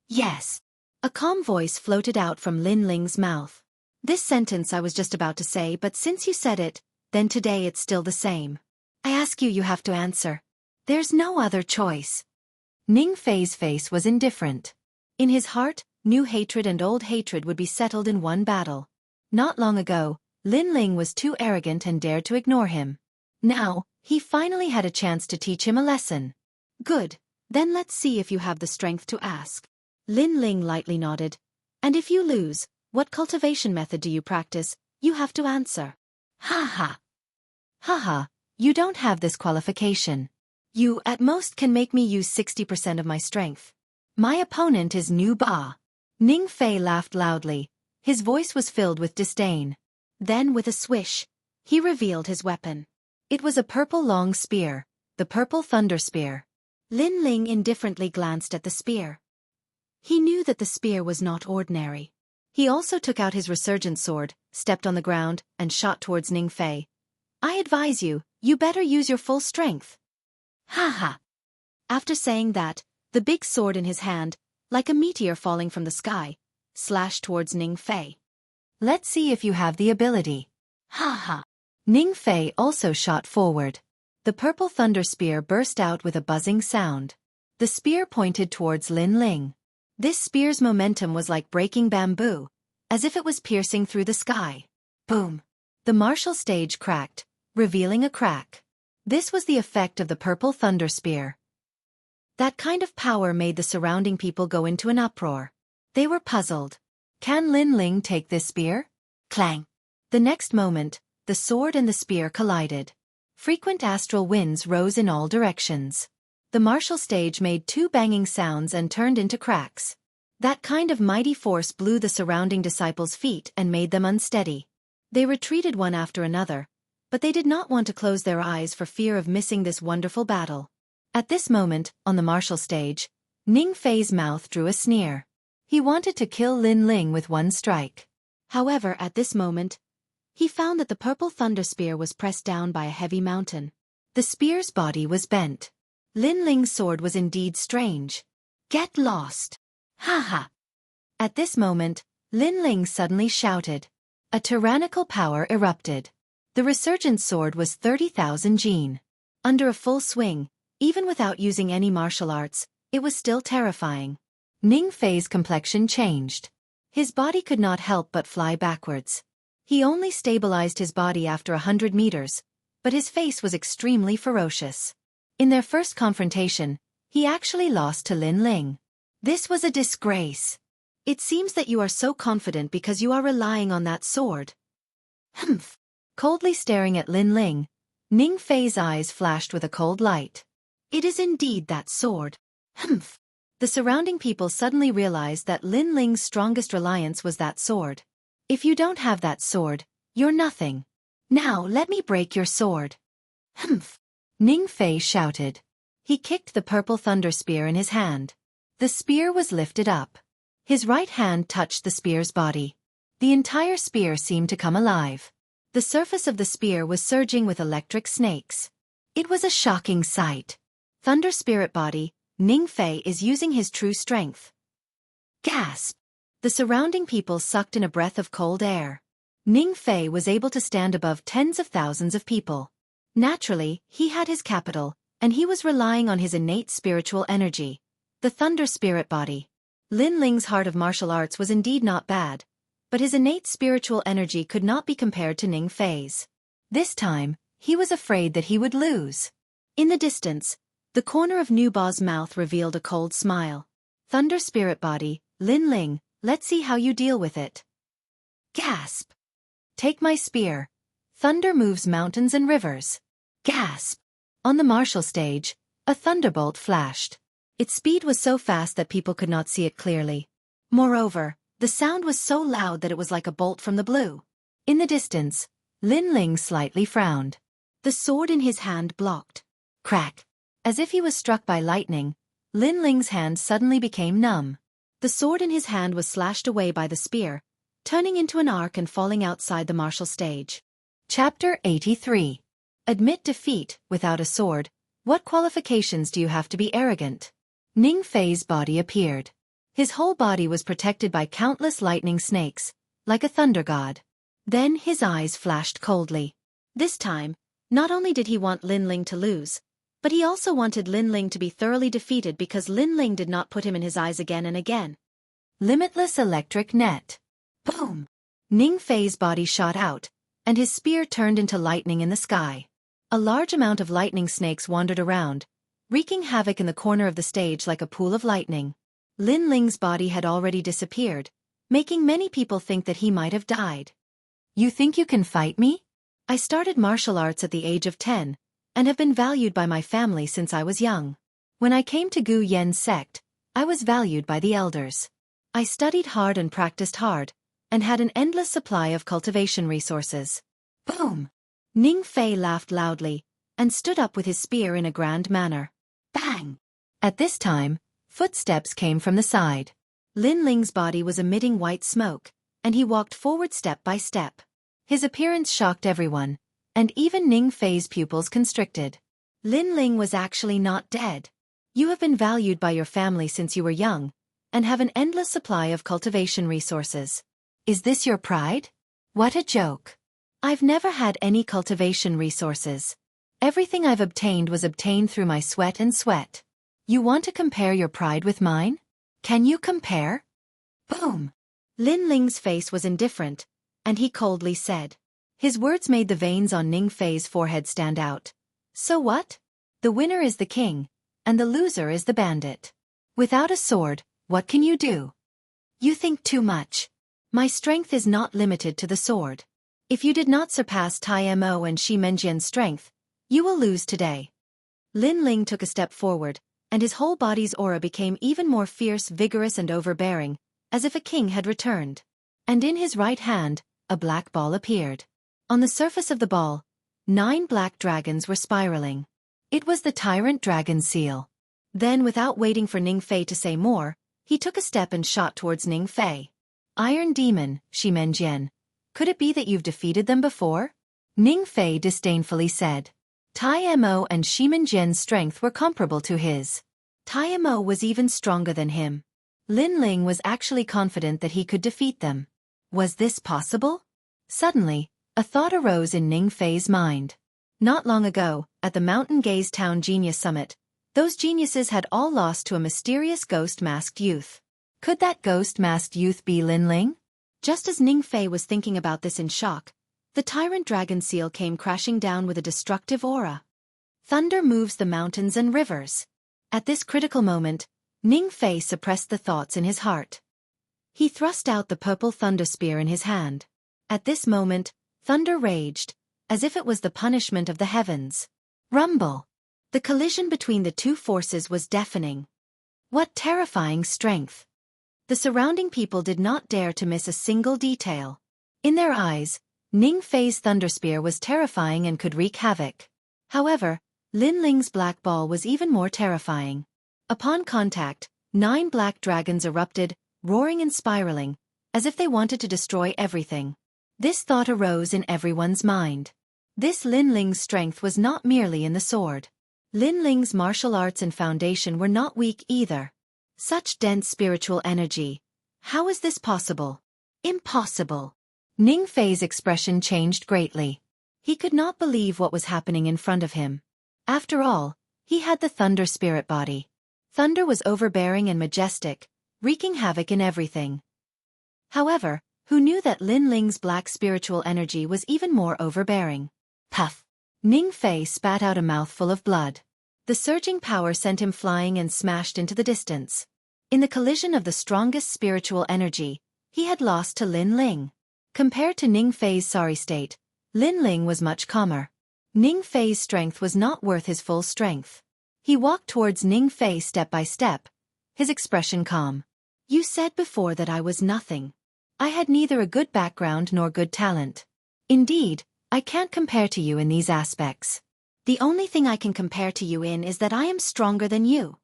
Yes. A calm voice floated out from Lin Ling's mouth. This sentence I was just about to say, but since you said it, then today it's still the same. I ask you, you have to answer. There's no other choice. Ning Fei's face was indifferent. In his heart, new hatred and old hatred would be settled in one battle. Not long ago, Lin Ling was too arrogant and dared to ignore him. Now, he finally had a chance to teach him a lesson. Good, then let's see if you have the strength to ask. Lin Ling lightly nodded. And if you lose, what cultivation method do you practice? You have to answer. Ha ha. Ha ha, you don't have this qualification. You at most can make me use 60% of my strength. My opponent is Nu Ba. Ning Fei laughed loudly. His voice was filled with disdain. Then with a swish, he revealed his weapon. It was a purple long spear, the purple thunder spear. Lin Ling indifferently glanced at the spear. He knew that the spear was not ordinary. He also took out his resurgent sword, stepped on the ground, and shot towards Ning Fei. I advise you, you better use your full strength. Ha ha. After saying that, the big sword in his hand, like a meteor falling from the sky, slashed towards Ning Fei. Let's see if you have the ability. Ha ha. Ning Fei also shot forward. The purple thunder spear burst out with a buzzing sound. The spear pointed towards Lin Ling. This spear's momentum was like breaking bamboo, as if it was piercing through the sky. Boom! The martial stage cracked, revealing a crack. This was the effect of the purple thunder spear. That kind of power made the surrounding people go into an uproar. They were puzzled. Can Lin Ling take this spear? Clang! The next moment, the sword and the spear collided. Frequent astral winds rose in all directions. The martial stage made two banging sounds and turned into cracks. That kind of mighty force blew the surrounding disciples' feet and made them unsteady. They retreated one after another, but they did not want to close their eyes for fear of missing this wonderful battle. At this moment, on the martial stage, Ning Fei's mouth drew a sneer. He wanted to kill Lin Ling with one strike. However, at this moment, he found that the purple thunder spear was pressed down by a heavy mountain. The spear's body was bent. Lin Ling's sword was indeed strange. Get lost! Ha ha! At this moment, Lin Ling suddenly shouted. A tyrannical power erupted. The resurgent sword was 30,000 jin. Under a full swing, even without using any martial arts, it was still terrifying. Ning Fei's complexion changed. His body could not help but fly backwards. He only stabilized his body after 100 meters, but his face was extremely ferocious. In their first confrontation, he actually lost to Lin Ling. This was a disgrace. It seems that you are so confident because you are relying on that sword. Humph. Coldly staring at Lin Ling, Ning Fei's eyes flashed with a cold light. It is indeed that sword. Humph. The surrounding people suddenly realized that Lin Ling's strongest reliance was that sword. If you don't have that sword, you're nothing. Now let me break your sword. Humph. Ning Fei shouted. He kicked the purple thunder spear in his hand. The spear was lifted up. His right hand touched the spear's body. The entire spear seemed to come alive. The surface of the spear was surging with electric snakes. It was a shocking sight. Thunder spirit body, Ning Fei is using his true strength. Gasp! The surrounding people sucked in a breath of cold air. Ning Fei was able to stand above tens of thousands of people. Naturally, he had his capital, and he was relying on his innate spiritual energy. The thunder spirit body. Lin Ling's heart of martial arts was indeed not bad, but his innate spiritual energy could not be compared to Ning Fei's. This time, he was afraid that he would lose. In the distance, the corner of Nu Ba's mouth revealed a cold smile. Thunder spirit body, Lin Ling, let's see how you deal with it. Gasp! Take my spear. Thunder moves mountains and rivers. Gasp! On the martial stage, a thunderbolt flashed. Its speed was so fast that people could not see it clearly. Moreover, the sound was so loud that it was like a bolt from the blue. In the distance, Lin Ling slightly frowned. The sword in his hand blocked. Crack! As if he was struck by lightning, Lin Ling's hand suddenly became numb. The sword in his hand was slashed away by the spear, turning into an arc and falling outside the martial stage. Chapter 83. Admit defeat without a sword. What qualifications do you have to be arrogant? Ning Fei's body appeared. His whole body was protected by countless lightning snakes, like a thunder god. Then his eyes flashed coldly. This time, not only did he want Lin Ling to lose, but he also wanted Lin Ling to be thoroughly defeated because Lin Ling did not put him in his eyes again and again. Limitless electric net. Boom! Ning Fei's body shot out, and his spear turned into lightning in the sky. A large amount of lightning snakes wandered around, wreaking havoc in the corner of the stage like a pool of lightning. Lin Ling's body had already disappeared, making many people think that he might have died. You think you can fight me? I started martial arts at the age of 10, and have been valued by my family since I was young. When I came to Gu Yen's sect, I was valued by the elders. I studied hard and practiced hard, and had an endless supply of cultivation resources. Boom! Ning Fei laughed loudly, and stood up with his spear in a grand manner. Bang! At this time, footsteps came from the side. Lin Ling's body was emitting white smoke, and he walked forward step by step. His appearance shocked everyone, and even Ning Fei's pupils constricted. Lin Ling was actually not dead. You have been valued by your family since you were young, and have an endless supply of cultivation resources. Is this your pride? What a joke. I've never had any cultivation resources. Everything I've obtained was obtained through my sweat and sweat. You want to compare your pride with mine? Can you compare? Boom! Lin Ling's face was indifferent, and he coldly said. His words made the veins on Ning Fei's forehead stand out. So what? The winner is the king, and the loser is the bandit. Without a sword, what can you do? You think too much. My strength is not limited to the sword. If you did not surpass Tai Mo and Shi Menjian's strength, you will lose today. Lin Ling took a step forward, and his whole body's aura became even more fierce, vigorous and overbearing, as if a king had returned. And in his right hand, a black ball appeared. On the surface of the ball, 9 black dragons were spiraling. It was the tyrant dragon seal. Then, without waiting for Ning Fei to say more, he took a step and shot towards Ning Fei. Iron Demon, Shi Menjian. Could it be that you've defeated them before? Ning Fei disdainfully said. Tai Mo and Shi Menjian's strength were comparable to his. Tai Mo was even stronger than him. Lin Ling was actually confident that he could defeat them. Was this possible? Suddenly, a thought arose in Ning Fei's mind. Not long ago, at the Mountain Gaze Town Genius Summit, those geniuses had all lost to a mysterious ghost-masked youth. Could that ghost-masked youth be Lin Ling? Just as Ning Fei was thinking about this in shock, the tyrant dragon seal came crashing down with a destructive aura. Thunder moves the mountains and rivers. At this critical moment, Ning Fei suppressed the thoughts in his heart. He thrust out the purple thunder spear in his hand. At this moment, thunder raged, as if it was the punishment of the heavens. Rumble. The collision between the two forces was deafening. What terrifying strength! The surrounding people did not dare to miss a single detail. In their eyes, Ning Fei's thunderspear was terrifying and could wreak havoc. However, Lin Ling's black ball was even more terrifying. Upon contact, 9 black dragons erupted, roaring and spiraling, as if they wanted to destroy everything. This thought arose in everyone's mind. This Lin Ling's strength was not merely in the sword. Lin Ling's martial arts and foundation were not weak either. Such dense spiritual energy. How is this possible? Impossible. Ning Fei's expression changed greatly. He could not believe what was happening in front of him. After all, he had the thunder spirit body. Thunder was overbearing and majestic, wreaking havoc in everything. However, who knew that Lin Ling's black spiritual energy was even more overbearing? Puff! Ning Fei spat out a mouthful of blood. The surging power sent him flying and smashed into the distance. In the collision of the strongest spiritual energy, he had lost to Lin Ling. Compared to Ning Fei's sorry state, Lin Ling was much calmer. Ning Fei's strength was not worth his full strength. He walked towards Ning Fei step by step, his expression calm. You said before that I was nothing. I had neither a good background nor good talent. Indeed, I can't compare to you in these aspects. The only thing I can compare to you in is that I am stronger than you.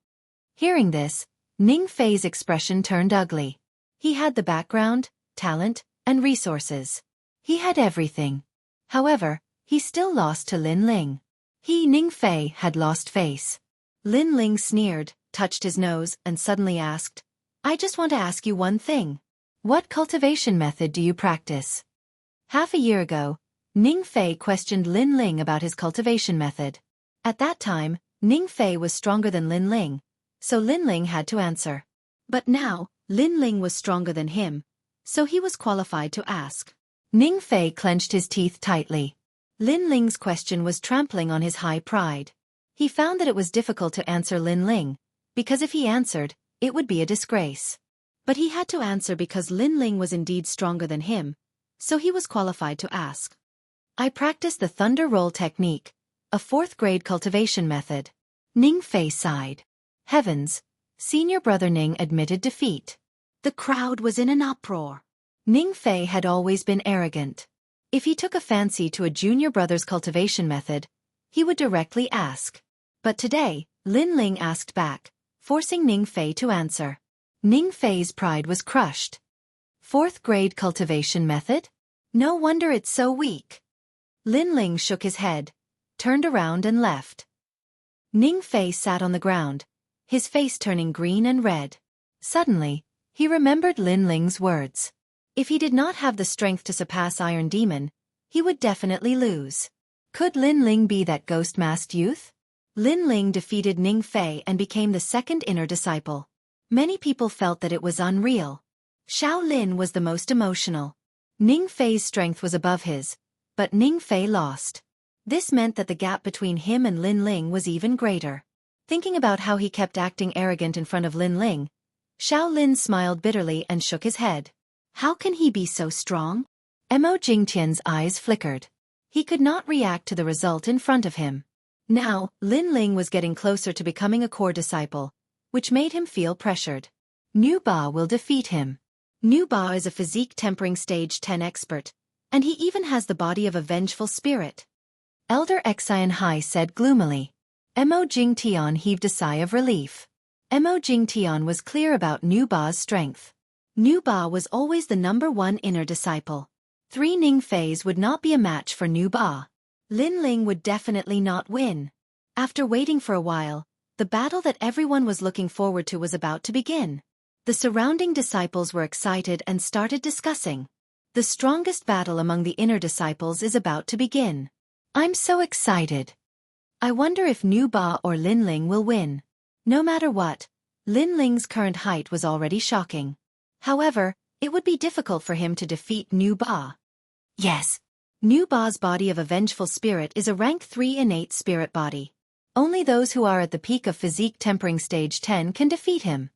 Hearing this, Ning Fei's expression turned ugly. He had the background, talent, and resources. He had everything. However, he still lost to Lin Ling. He, Ning Fei, had lost face. Lin Ling sneered, touched his nose, and suddenly asked, I just want to ask you one thing. What cultivation method do you practice? Half a year ago, Ning Fei questioned Lin Ling about his cultivation method. At that time, Ning Fei was stronger than Lin Ling, so Lin Ling had to answer. But now, Lin Ling was stronger than him, so he was qualified to ask. Ning Fei clenched his teeth tightly. Lin Ling's question was trampling on his high pride. He found that it was difficult to answer Lin Ling, because if he answered, it would be a disgrace. But he had to answer because Lin Ling was indeed stronger than him, so he was qualified to ask. I practice the thunder roll technique, a 4th-grade cultivation method. Ning Fei sighed. Heavens, senior brother Ning admitted defeat. The crowd was in an uproar. Ning Fei had always been arrogant. If he took a fancy to a junior brother's cultivation method, he would directly ask. But today, Lin Ling asked back, forcing Ning Fei to answer. Ning Fei's pride was crushed. 4th-grade cultivation method? No wonder it's so weak. Lin Ling shook his head, turned around and left. Ning Fei sat on the ground, his face turning green and red. Suddenly, he remembered Lin Ling's words. If he did not have the strength to surpass Iron Demon, he would definitely lose. Could Lin Ling be that ghost-masked youth? Lin Ling defeated Ning Fei and became the 2nd inner disciple. Many people felt that it was unreal. Xiao Lin was the most emotional. Ning Fei's strength was above his, but Ning Fei lost. This meant that the gap between him and Lin Ling was even greater. Thinking about how he kept acting arrogant in front of Lin Ling, Xiao Lin smiled bitterly and shook his head. How can he be so strong? Mo Jingtian's eyes flickered. He could not react to the result in front of him. Now, Lin Ling was getting closer to becoming a core disciple, which made him feel pressured. Nu Ba will defeat him. Nu Ba is a physique tempering stage 10 expert, and he even has the body of a vengeful spirit. Elder Xianxia said gloomily. Mo Jingtian heaved a sigh of relief. Mo Jingtian was clear about Nu Ba's strength. Nu Ba was always the #1 inner disciple. 3 Ning Feis would not be a match for Nu Ba. Lin Ling would definitely not win. After waiting for a while, the battle that everyone was looking forward to was about to begin. The surrounding disciples were excited and started discussing. The strongest battle among the inner disciples is about to begin. I'm so excited. I wonder if Nu Ba or Lin Ling will win. No matter what, Lin Ling's current height was already shocking. However, it would be difficult for him to defeat Nu Ba. Yes. Nu Ba's body of a vengeful spirit is a rank 3 innate spirit body. Only those who are at the peak of physique tempering stage 10 can defeat him.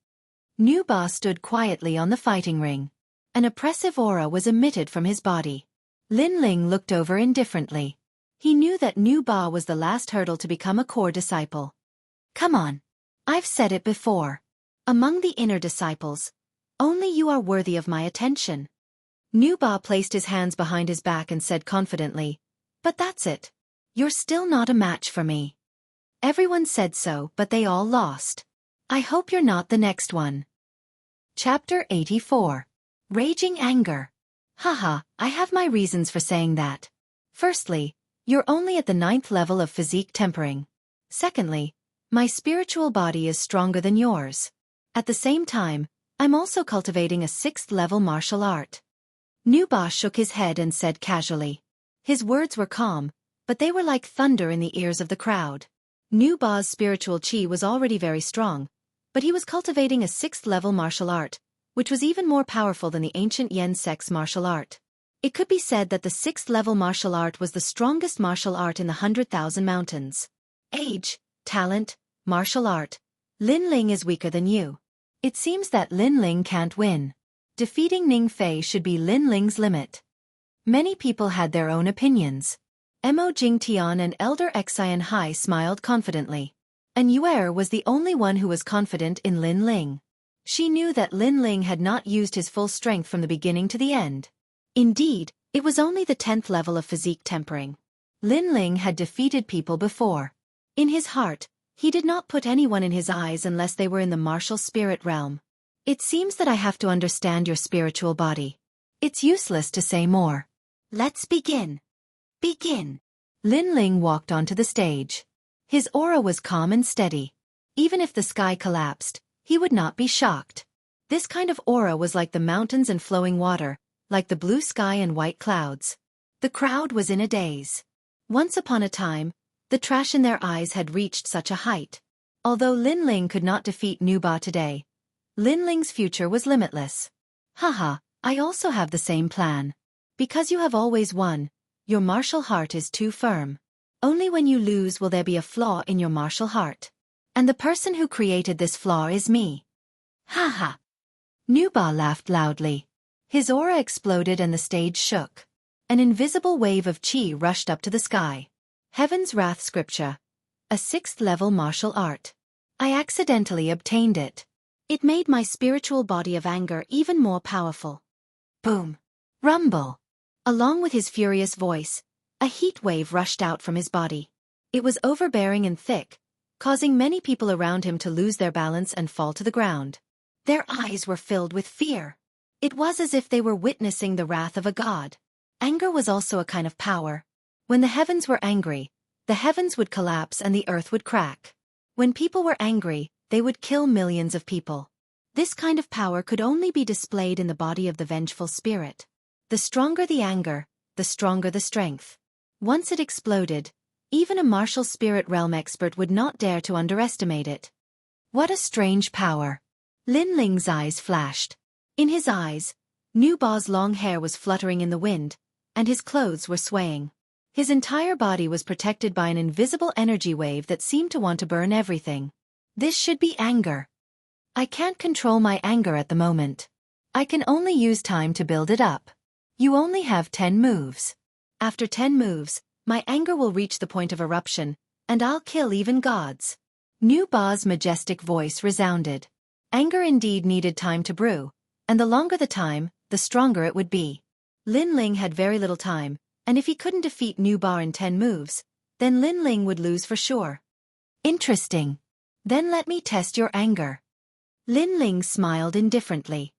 Nu Ba stood quietly on the fighting ring. An oppressive aura was emitted from his body. Lin Ling looked over indifferently. He knew that Nu Ba was the last hurdle to become a core disciple. Come on. I've said it before. Among the inner disciples, only you are worthy of my attention. Nu Ba placed his hands behind his back and said confidently, but that's it. You're still not a match for me. Everyone said so, but they all lost. I hope you're not the next one. Chapter 84. Raging Anger. Haha, I have my reasons for saying that. Firstly, you're only at the 9th level of physique tempering. Secondly, my spiritual body is stronger than yours. At the same time, I'm also cultivating a 6th level martial art. Nu Ba shook his head and said casually. His words were calm, but they were like thunder in the ears of the crowd. Nu Ba's spiritual chi was already very strong, but he was cultivating a 6th level martial art, which was even more powerful than the ancient Yen sect's martial art. It could be said that the 6th level martial art was the strongest martial art in the 100,000 mountains. Age, talent, martial art. Lin Ling is weaker than you. It seems that Lin Ling can't win. Defeating Ning Fei should be Lin Ling's limit. Many people had their own opinions. Mo Jingtian and Elder Xian Hai smiled confidently. And Yuer was the only one who was confident in Lin Ling. She knew that Lin Ling had not used his full strength from the beginning to the end. Indeed, it was only the 10th level of physique tempering. Lin Ling had defeated people before. In his heart, he did not put anyone in his eyes unless they were in the martial spirit realm. It seems that I have to understand your spiritual body. It's useless to say more. Let's begin. Begin. Lin Ling walked onto the stage. His aura was calm and steady. Even if the sky collapsed, he would not be shocked. This kind of aura was like the mountains and flowing water, like the blue sky and white clouds. The crowd was in a daze. Once upon a time, the trash in their eyes had reached such a height. Although Lin Ling could not defeat Nu Ba today, Lin Ling's future was limitless. Haha, I also have the same plan. Because you have always won, your martial heart is too firm. Only when you lose will there be a flaw in your martial heart. And the person who created this flaw is me. Haha. Nu Ba laughed loudly. His aura exploded and the stage shook. An invisible wave of chi rushed up to the sky. Heaven's Wrath Scripture. A 6th level martial art. I accidentally obtained it. It made my spiritual body of anger even more powerful. Boom. Rumble. Along with his furious voice, a heat wave rushed out from his body. It was overbearing and thick, causing many people around him to lose their balance and fall to the ground. Their eyes were filled with fear. It was as if they were witnessing the wrath of a god. Anger was also a kind of power. When the heavens were angry, the heavens would collapse and the earth would crack. When people were angry, they would kill millions of people. This kind of power could only be displayed in the body of the vengeful spirit. The stronger the anger, the stronger the strength. Once it exploded, even a martial spirit realm expert would not dare to underestimate it. What a strange power. Lin Ling's eyes flashed. In his eyes, Nu Ba's long hair was fluttering in the wind, and his clothes were swaying. His entire body was protected by an invisible energy wave that seemed to want to burn everything. This should be anger. I can't control my anger at the moment. I can only use time to build it up. You only have 10 moves. After 10 moves, my anger will reach the point of eruption, and I'll kill even gods. Nu Ba's majestic voice resounded. Anger indeed needed time to brew, and the longer the time, the stronger it would be. Lin Ling had very little time, and if he couldn't defeat Nu Ba in 10 moves, then Lin Ling would lose for sure. Interesting. Then let me test your anger. Lin Ling smiled indifferently.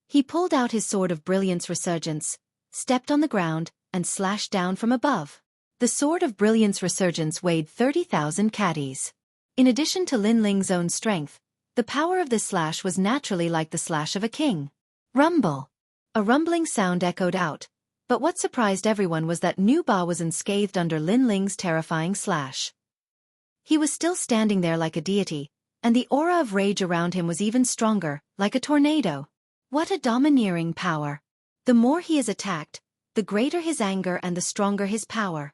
He pulled out his sword of brilliance resurgence, stepped on the ground, and slashed down from above. The sword of brilliance resurgence weighed 30,000 caddies. In addition to Lin Ling's own strength, the power of this slash was naturally like the slash of a king. Rumble. A rumbling sound echoed out, but what surprised everyone was that Nu Ba was unscathed under Lin Ling's terrifying slash. He was still standing there like a deity, and the aura of rage around him was even stronger, like a tornado. What a domineering power. The more he is attacked, the greater his anger and the stronger his power.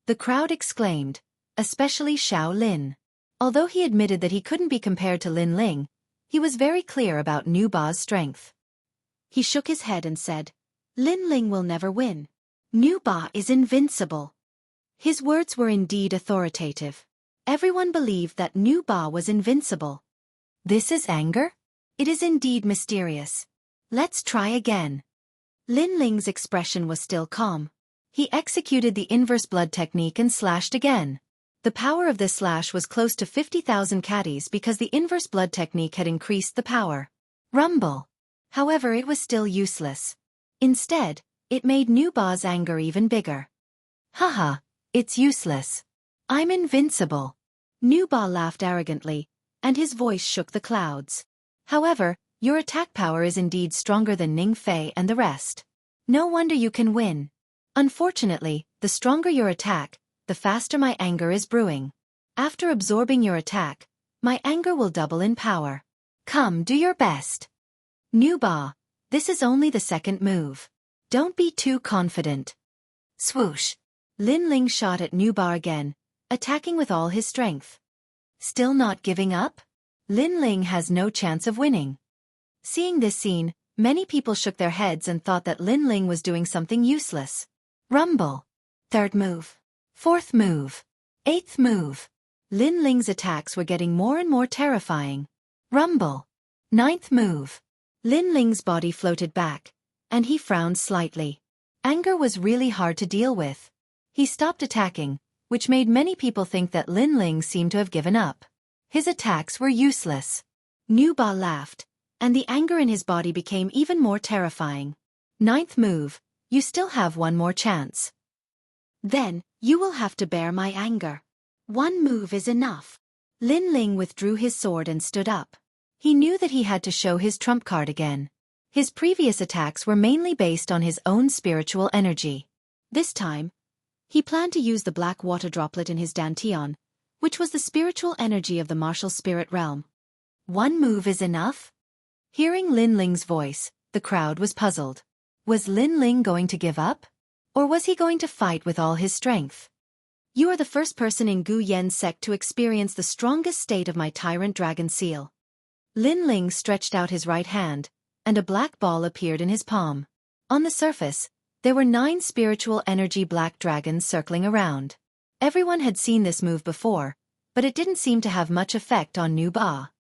The crowd exclaimed, especially Xiao Lin. Although he admitted that he couldn't be compared to Lin Ling, he was very clear about Nu Ba's strength. He shook his head and said, Lin Ling will never win. Nu Ba is invincible. His words were indeed authoritative. Everyone believed that Nu Ba was invincible. This is anger? It is indeed mysterious. Let's try again. Lin Ling's expression was still calm. He executed the inverse blood technique and slashed again. The power of this slash was close to 50,000 catties because the inverse blood technique had increased the power. Rumble. However, it was still useless. Instead, it made Nu Ba's anger even bigger. Haha, it's useless. I'm invincible. Nu Ba laughed arrogantly, and his voice shook the clouds. However, your attack power is indeed stronger than Ning Fei and the rest. No wonder you can win. Unfortunately, the stronger your attack, the faster my anger is brewing. After absorbing your attack, my anger will double in power. Come, do your best. Nu Ba, this is only the second move. Don't be too confident. Swoosh. Lin Ling shot at Nu Ba again, attacking with all his strength. Still not giving up? Lin Ling has no chance of winning. Seeing this scene, many people shook their heads and thought that Lin Ling was doing something useless. Rumble. Third move. Fourth move. Eighth move. Lin Ling's attacks were getting more and more terrifying. Rumble. Ninth move. Lin Ling's body floated back, and he frowned slightly. Anger was really hard to deal with. He stopped attacking, which made many people think that Lin Ling seemed to have given up. His attacks were useless. Nu Ba laughed, and the anger in his body became even more terrifying. Ninth move, you still have one more chance. Then, you will have to bear my anger. One move is enough. Lin Ling withdrew his sword and stood up. He knew that he had to show his trump card again. His previous attacks were mainly based on his own spiritual energy. This time, he planned to use the black water droplet in his dantian, which was the spiritual energy of the martial spirit realm. One move is enough? Hearing Lin Ling's voice, the crowd was puzzled. Was Lin Ling going to give up? Or was he going to fight with all his strength? You are the first person in Gu Yen's sect to experience the strongest state of my tyrant dragon seal. Lin Ling stretched out his right hand, and a black ball appeared in his palm. On the surface, there were 9 spiritual energy black dragons circling around. Everyone had seen this move before, but it didn't seem to have much effect on Nu Ba.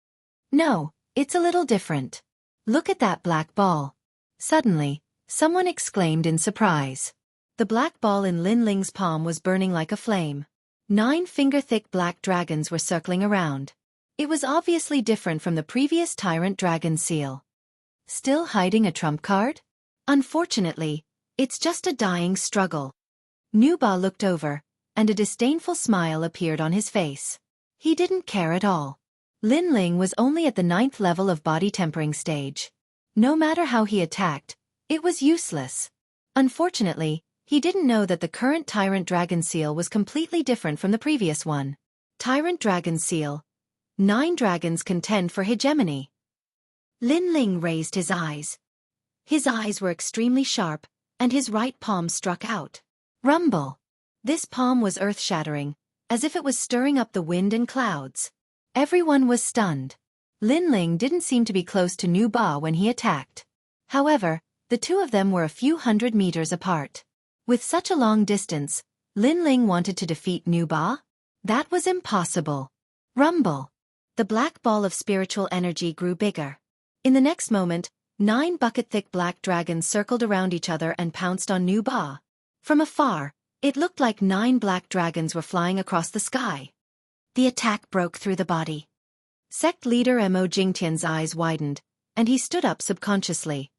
No, it's a little different. Look at that black ball. Suddenly, someone exclaimed in surprise. The black ball in Lin Ling's palm was burning like a flame. 9 finger-thick black dragons were circling around. It was obviously different from the previous tyrant dragon seal. Still hiding a trump card? Unfortunately, it's just a dying struggle. Nu Ba looked over, and a disdainful smile appeared on his face. He didn't care at all. Lin Ling was only at the 9th level of body tempering stage. No matter how he attacked, it was useless. Unfortunately, he didn't know that the current Tyrant Dragon Seal was completely different from the previous one. Tyrant Dragon Seal. 9 dragons contend for hegemony. Lin Ling raised his eyes. His eyes were extremely sharp, and his right palm struck out. Rumble. This palm was earth-shattering, as if it was stirring up the wind and clouds. Everyone was stunned. Lin Ling didn't seem to be close to Nu Ba when he attacked. However, the two of them were a few hundred meters apart. With such a long distance, Lin Ling wanted to defeat Nu Ba? That was impossible. Rumble. The black ball of spiritual energy grew bigger. In the next moment, 9 bucket-thick black dragons circled around each other and pounced on Nu Ba. From afar, it looked like 9 black dragons were flying across the sky. The attack broke through the body. Sect leader Mo Jingtian's eyes widened, and he stood up subconsciously.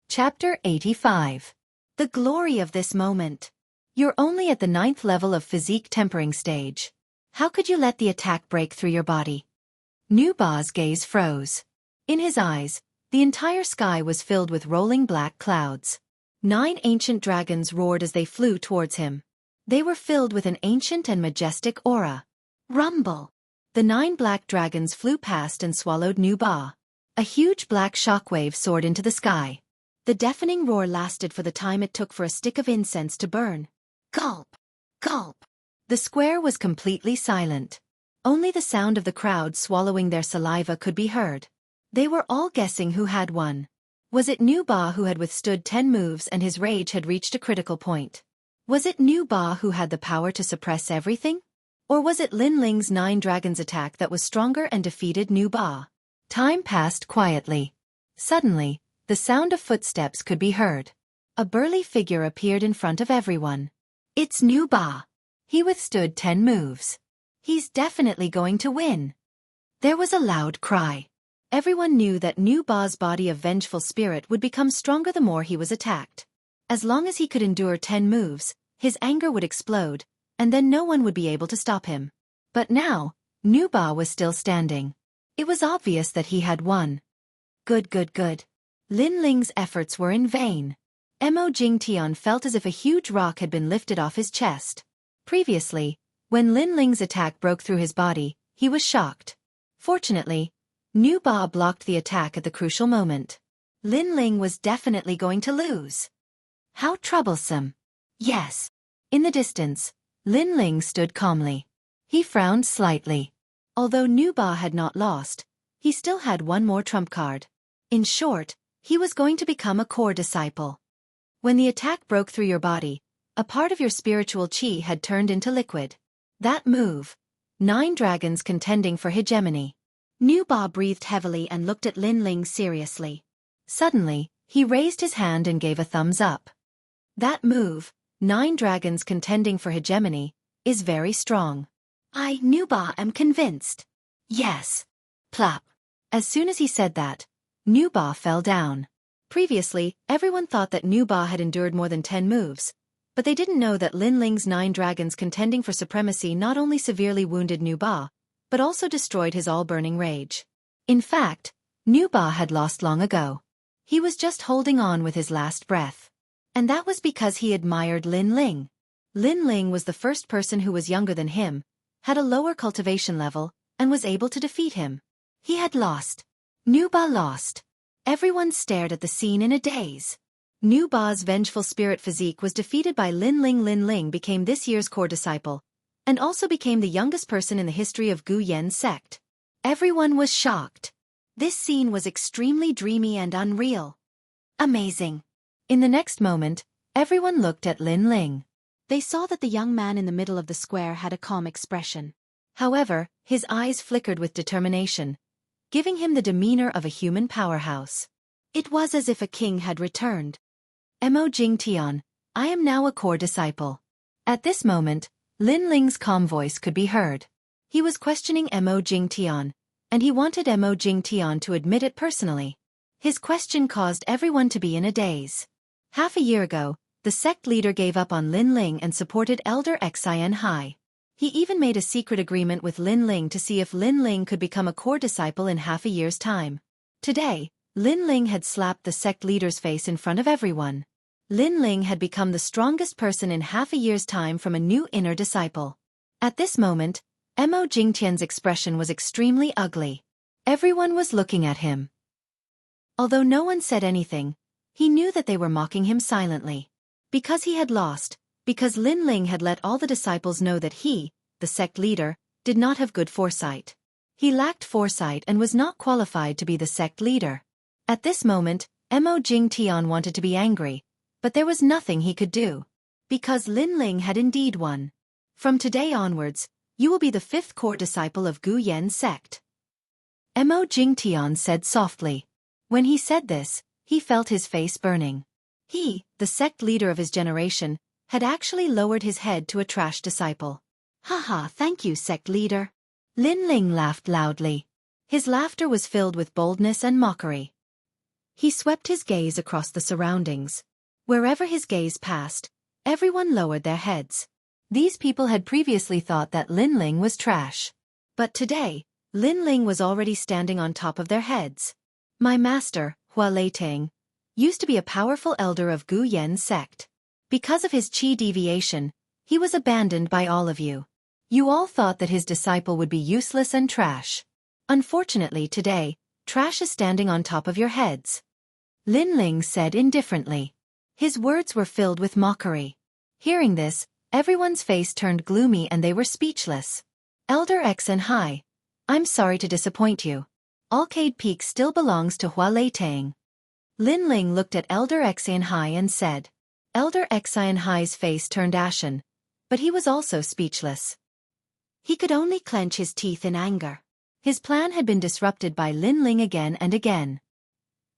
Chapter 85. The glory of this moment. You're only at the 9th level of physique tempering stage. How could you let the attack break through your body? Nu Ba's gaze froze. In his eyes, the entire sky was filled with rolling black clouds. 9 ancient dragons roared as they flew towards him. They were filled with an ancient and majestic aura. Rumble. The 9 black dragons flew past and swallowed Nu Ba. A huge black shockwave soared into the sky. The deafening roar lasted for the time it took for a stick of incense to burn. Gulp! Gulp! The square was completely silent. Only the sound of the crowd swallowing their saliva could be heard. They were all guessing who had won. Was it Nu Ba who had withstood 10 moves and his rage had reached a critical point? Was it Nu Ba who had the power to suppress everything? Or was it Lin Ling's 9 dragons attack that was stronger and defeated Nu Ba? Time passed quietly. Suddenly, the sound of footsteps could be heard. A burly figure appeared in front of everyone. It's Nu Ba. He withstood 10 moves. He's definitely going to win. There was a loud cry. Everyone knew that Nu Ba's body of vengeful spirit would become stronger the more he was attacked. As long as he could endure 10 moves, his anger would explode, and then no one would be able to stop him. But now, Nu Ba was still standing. It was obvious that he had won. Good. Lin Ling's efforts were in vain. Mo Jingtian felt as if a huge rock had been lifted off his chest. Previously, when Lin Ling's attack broke through his body, he was shocked. Fortunately, Nu Ba blocked the attack at the crucial moment. Lin Ling was definitely going to lose. How troublesome. Yes. In the distance, Lin Ling stood calmly. He frowned slightly. Although Nu Ba had not lost, he still had one more trump card. In short, he was going to become a core disciple. When the attack broke through your body, a part of your spiritual chi had turned into liquid. That move. 9 dragons contending for hegemony. Nu Ba breathed heavily and looked at Lin Ling seriously. Suddenly, he raised his hand and gave a thumbs up. That move, 9 dragons contending for hegemony, is very strong. I, Nu Ba, am convinced. Yes. Plop. As soon as he said that, Nu Ba fell down. Previously, everyone thought that Nu Ba had endured more than 10 moves, but they didn't know that Lin Ling's 9 dragons contending for supremacy not only severely wounded Nu Ba, but also destroyed his all-burning rage. In fact, Nu Ba had lost long ago. He was just holding on with his last breath. And that was because he admired Lin Ling. Lin Ling was the first person who was younger than him, had a lower cultivation level, and was able to defeat him. He had lost. Nu Ba lost. Everyone stared at the scene in a daze. Nu Ba's vengeful spirit physique was defeated by Lin Ling. Lin Ling became this year's core disciple, and also became the youngest person in the history of Gu Yan's sect. Everyone was shocked. This scene was extremely dreamy and unreal. Amazing. In the next moment, everyone looked at Lin Ling. They saw that the young man in the middle of the square had a calm expression. However, his eyes flickered with determination, giving him the demeanor of a human powerhouse. It was as if a king had returned. Mo Jingtian, I am now a core disciple. At this moment, Lin Ling's calm voice could be heard. He was questioning Mo Jingtian, and he wanted Mo Jingtian to admit it personally. His question caused everyone to be in a daze. Half a year ago, the sect leader gave up on Lin Ling and supported Elder Xianxia. He even made a secret agreement with Lin Ling to see if Lin Ling could become a core disciple in half a year's time. Today, Lin Ling had slapped the sect leader's face in front of everyone. Lin Ling had become the strongest person in half a year's time from a new inner disciple. At this moment, Mo Jingtian's expression was extremely ugly. Everyone was looking at him. Although no one said anything, he knew that they were mocking him silently. Because he had lost, because Lin Ling had let all the disciples know that he, the sect leader, did not have good foresight. He lacked foresight and was not qualified to be the sect leader. At this moment, Mo Jingtian wanted to be angry, but there was nothing he could do. Because Lin Ling had indeed won. From today onwards, you will be the 5th core disciple of Gu Yan's sect. Mo Jingtian said softly. When he said this, he felt his face burning. He, the sect leader of his generation, had actually lowered his head to a trash disciple. Haha, thank you, sect leader. Lin Ling laughed loudly. His laughter was filled with boldness and mockery. He swept his gaze across the surroundings. Wherever his gaze passed, everyone lowered their heads. These people had previously thought that Lin Ling was trash. But today, Lin Ling was already standing on top of their heads. My master, Hua Leitang, used to be a powerful elder of Gu Yan's sect. Because of his chi deviation, he was abandoned by all of you. You all thought that his disciple would be useless and trash. Unfortunately today, trash is standing on top of your heads. Lin Ling said indifferently. His words were filled with mockery. Hearing this, everyone's face turned gloomy and they were speechless. Elder Xianxia, I'm sorry to disappoint you. Arcade Peak still belongs to Hua Leitang. Lin Ling looked at Elder Xianxia and said. Elder Xianxia's face turned ashen, but he was also speechless. He could only clench his teeth in anger. His plan had been disrupted by Lin Ling again and again.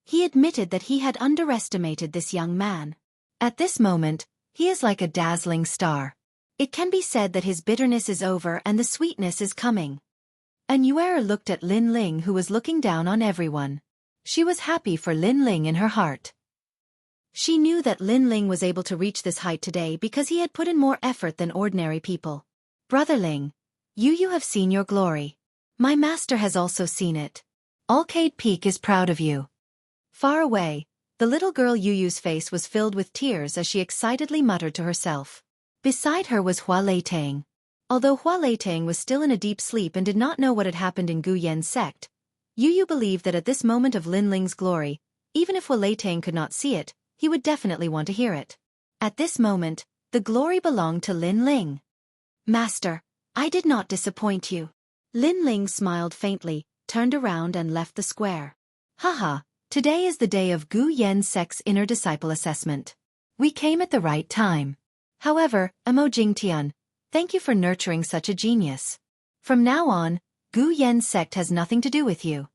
He admitted that he had underestimated this young man. At this moment, he is like a dazzling star. It can be said that his bitterness is over and the sweetness is coming. Anuera looked at Lin Ling, who was looking down on everyone. She was happy for Lin Ling in her heart. She knew that Lin Ling was able to reach this height today because he had put in more effort than ordinary people. Brother Ling, you have seen your glory. My master has also seen it. Arcade Peak is proud of you. Far away, the little girl Yu's face was filled with tears as she excitedly muttered to herself. Beside her was Hua Leitang. Although Hua Leitang was still in a deep sleep and did not know what had happened in Gu Yen's sect, Yu believed that at this moment of Lin Ling's glory, even if Hua Leitang could not see it, he would definitely want to hear it. At this moment, the glory belonged to Lin Ling. Master, I did not disappoint you. Lin Ling smiled faintly, turned around and left the square. Haha, today is the day of Gu Yen's sect's inner disciple assessment. We came at the right time. However, Jingtian, thank you for nurturing such a genius. From now on, Gu Yen's sect has nothing to do with you.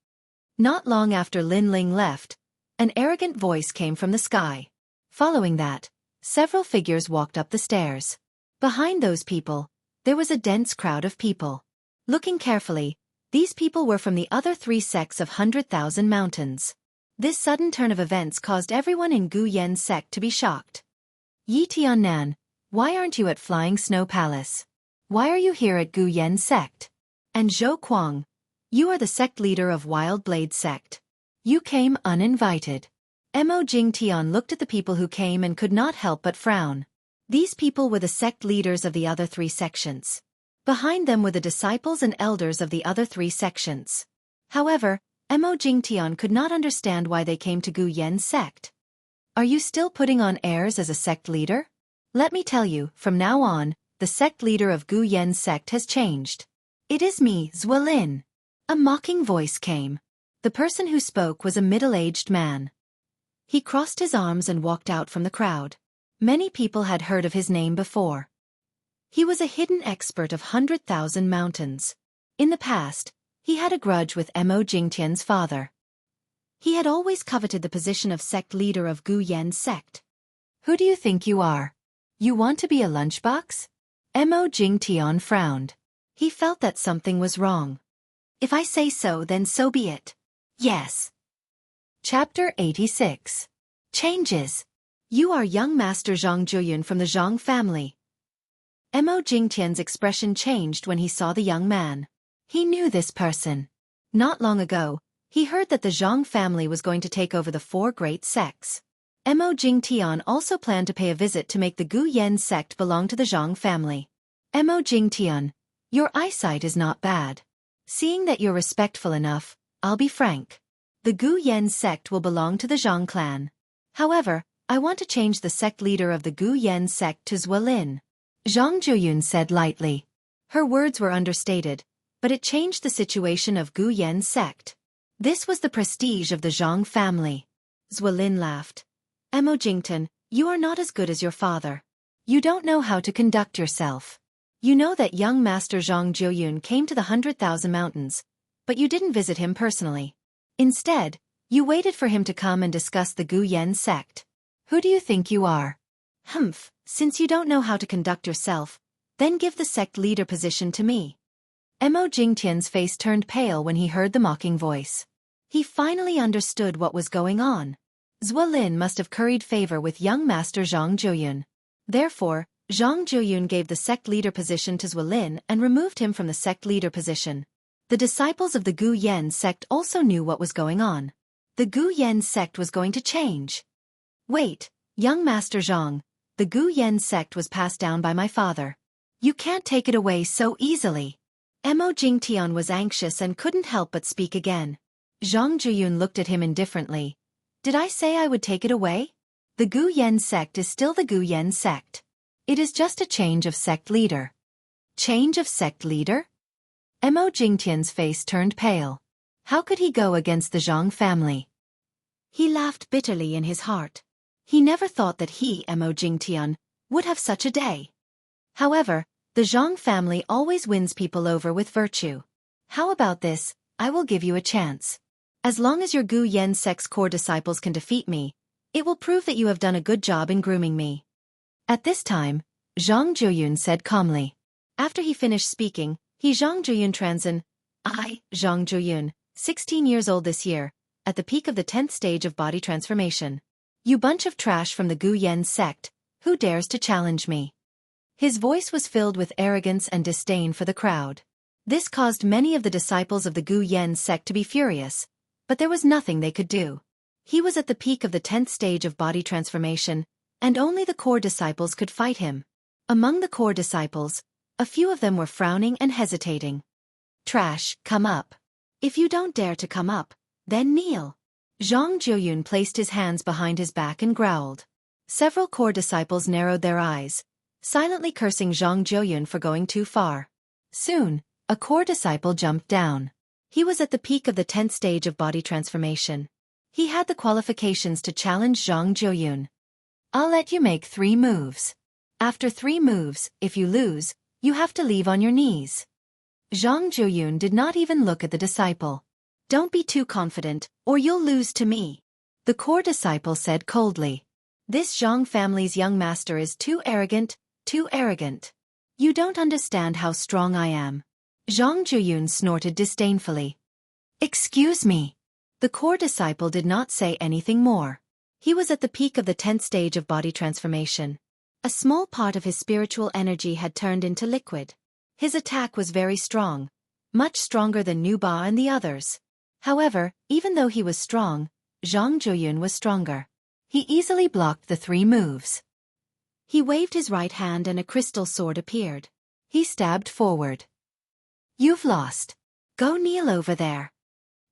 Not long after Lin Ling left, an arrogant voice came from the sky. Following that, several figures walked up the stairs. Behind those people, there was a dense crowd of people. Looking carefully, these people were from the other 3 sects of 100,000 mountains. This sudden turn of events caused everyone in Gu Yen's sect to be shocked. Yi Tiannan, why aren't you at Flying Snow Palace? Why are you here at Gu Yen's sect? And Zhou Kuang, you are the sect leader of Wild Blade sect. You came uninvited. Jingtian looked at the people who came and could not help but frown. These people were the sect leaders of the other 3 sections. Behind them were the disciples and elders of the other 3 sections. However, Jingtian could not understand why they came to Gu Yen's sect. Are you still putting on airs as a sect leader? Let me tell you, from now on, the sect leader of Gu Yen's sect has changed. It is me, Zuolin. A mocking voice came. The person who spoke was a middle-aged man. He crossed his arms and walked out from the crowd. Many people had heard of his name before. He was a hidden expert of 100,000 mountains. In the past, he had a grudge with Jingtian's father. He had always coveted the position of sect leader of Gu Yen's sect. Who do you think you are? You want to be a lunchbox? Jingtian frowned. He felt that something was wrong. If I say so, then so be it. Yes. Chapter 86. Changes. You are young Master Zhang Juyun from the Zhang family. Jingtian's expression changed when he saw the young man. He knew this person. Not long ago, he heard that the Zhang family was going to take over the 4 great sects. Jingtian also planned to pay a visit to make the Gu Yen sect belong to the Zhang family. Jingtian, your eyesight is not bad. Seeing that you're respectful enough, I'll be frank. The Gu Yen sect will belong to the Zhang clan. However, I want to change the sect leader of the Gu Yen sect to Zuolin. Zhang Juyun said lightly. Her words were understated, but it changed the situation of Gu Yen's sect. This was the prestige of the Zhang family. Zuolin laughed. Jingtian, you are not as good as your father. You don't know how to conduct yourself. You know that young Master Zhang Juyun came to the 100,000 mountains, but you didn't visit him personally. Instead, you waited for him to come and discuss the Gu Yen sect. Who do you think you are? Humph, since you don't know how to conduct yourself, then give the sect leader position to me. Jingtian's face turned pale when he heard the mocking voice. He finally understood what was going on. Zuolin must have curried favor with young Master Zhang Juyun. Therefore, Zhang Juyun gave the sect leader position to Zuolin and removed him from the sect leader position. The disciples of the Gu Yen sect also knew what was going on. The Gu Yen sect was going to change. Wait, young Master Zhang, the Gu Yen sect was passed down by my father. You can't take it away so easily. Jingtian was anxious and couldn't help but speak again. Zhang Juyun looked at him indifferently. Did I say I would take it away? The Gu Yen sect is still the Gu Yen sect. It is just a change of sect leader. Change of sect leader? Jingtian's face turned pale. How could he go against the Zhang family? He laughed bitterly in his heart. He never thought that he, Jingtian, would have such a day. However, the Zhang family always wins people over with virtue. How about this? I will give you a chance. As long as your Gu Yen sect's core disciples can defeat me, it will prove that you have done a good job in grooming me. At this time, Zhang Zhuyun said calmly. After he finished speaking, Zhang Zhuyun transin. I, Zhang Zhuyun, 16 years old this year, at the peak of the 10th stage of body transformation. You bunch of trash from the Gu Yen sect, who dares to challenge me? His voice was filled with arrogance and disdain for the crowd. This caused many of the disciples of the Gu Yen sect to be furious, but there was nothing they could do. He was at the peak of the 10th stage of body transformation, and only the core disciples could fight him. Among the core disciples, a few of them were frowning and hesitating. Trash, come up. If you don't dare to come up, then kneel. Zhang Zhuyun placed his hands behind his back and growled. Several core disciples narrowed their eyes, silently cursing Zhang Zhuyun for going too far. Soon, a core disciple jumped down. He was at the peak of the 10th stage of body transformation. He had the qualifications to challenge Zhang Zhuyun. I'll let you make 3 moves. After 3 moves, if you lose, you have to leave on your knees. Zhang Zhuyun did not even look at the disciple. Don't be too confident, or you'll lose to me. The core disciple said coldly. This Zhang family's young master is too arrogant, too arrogant. You don't understand how strong I am. Zhang Zhuyun snorted disdainfully. Excuse me. The core disciple did not say anything more. He was at the peak of the 10th stage of body transformation. A small part of his spiritual energy had turned into liquid. His attack was very strong, much stronger than Nuba and the others. However, even though he was strong, Zhang Zhuyun was stronger. He easily blocked the 3 moves. He waved his right hand and a crystal sword appeared. He stabbed forward. You've lost. Go kneel over there.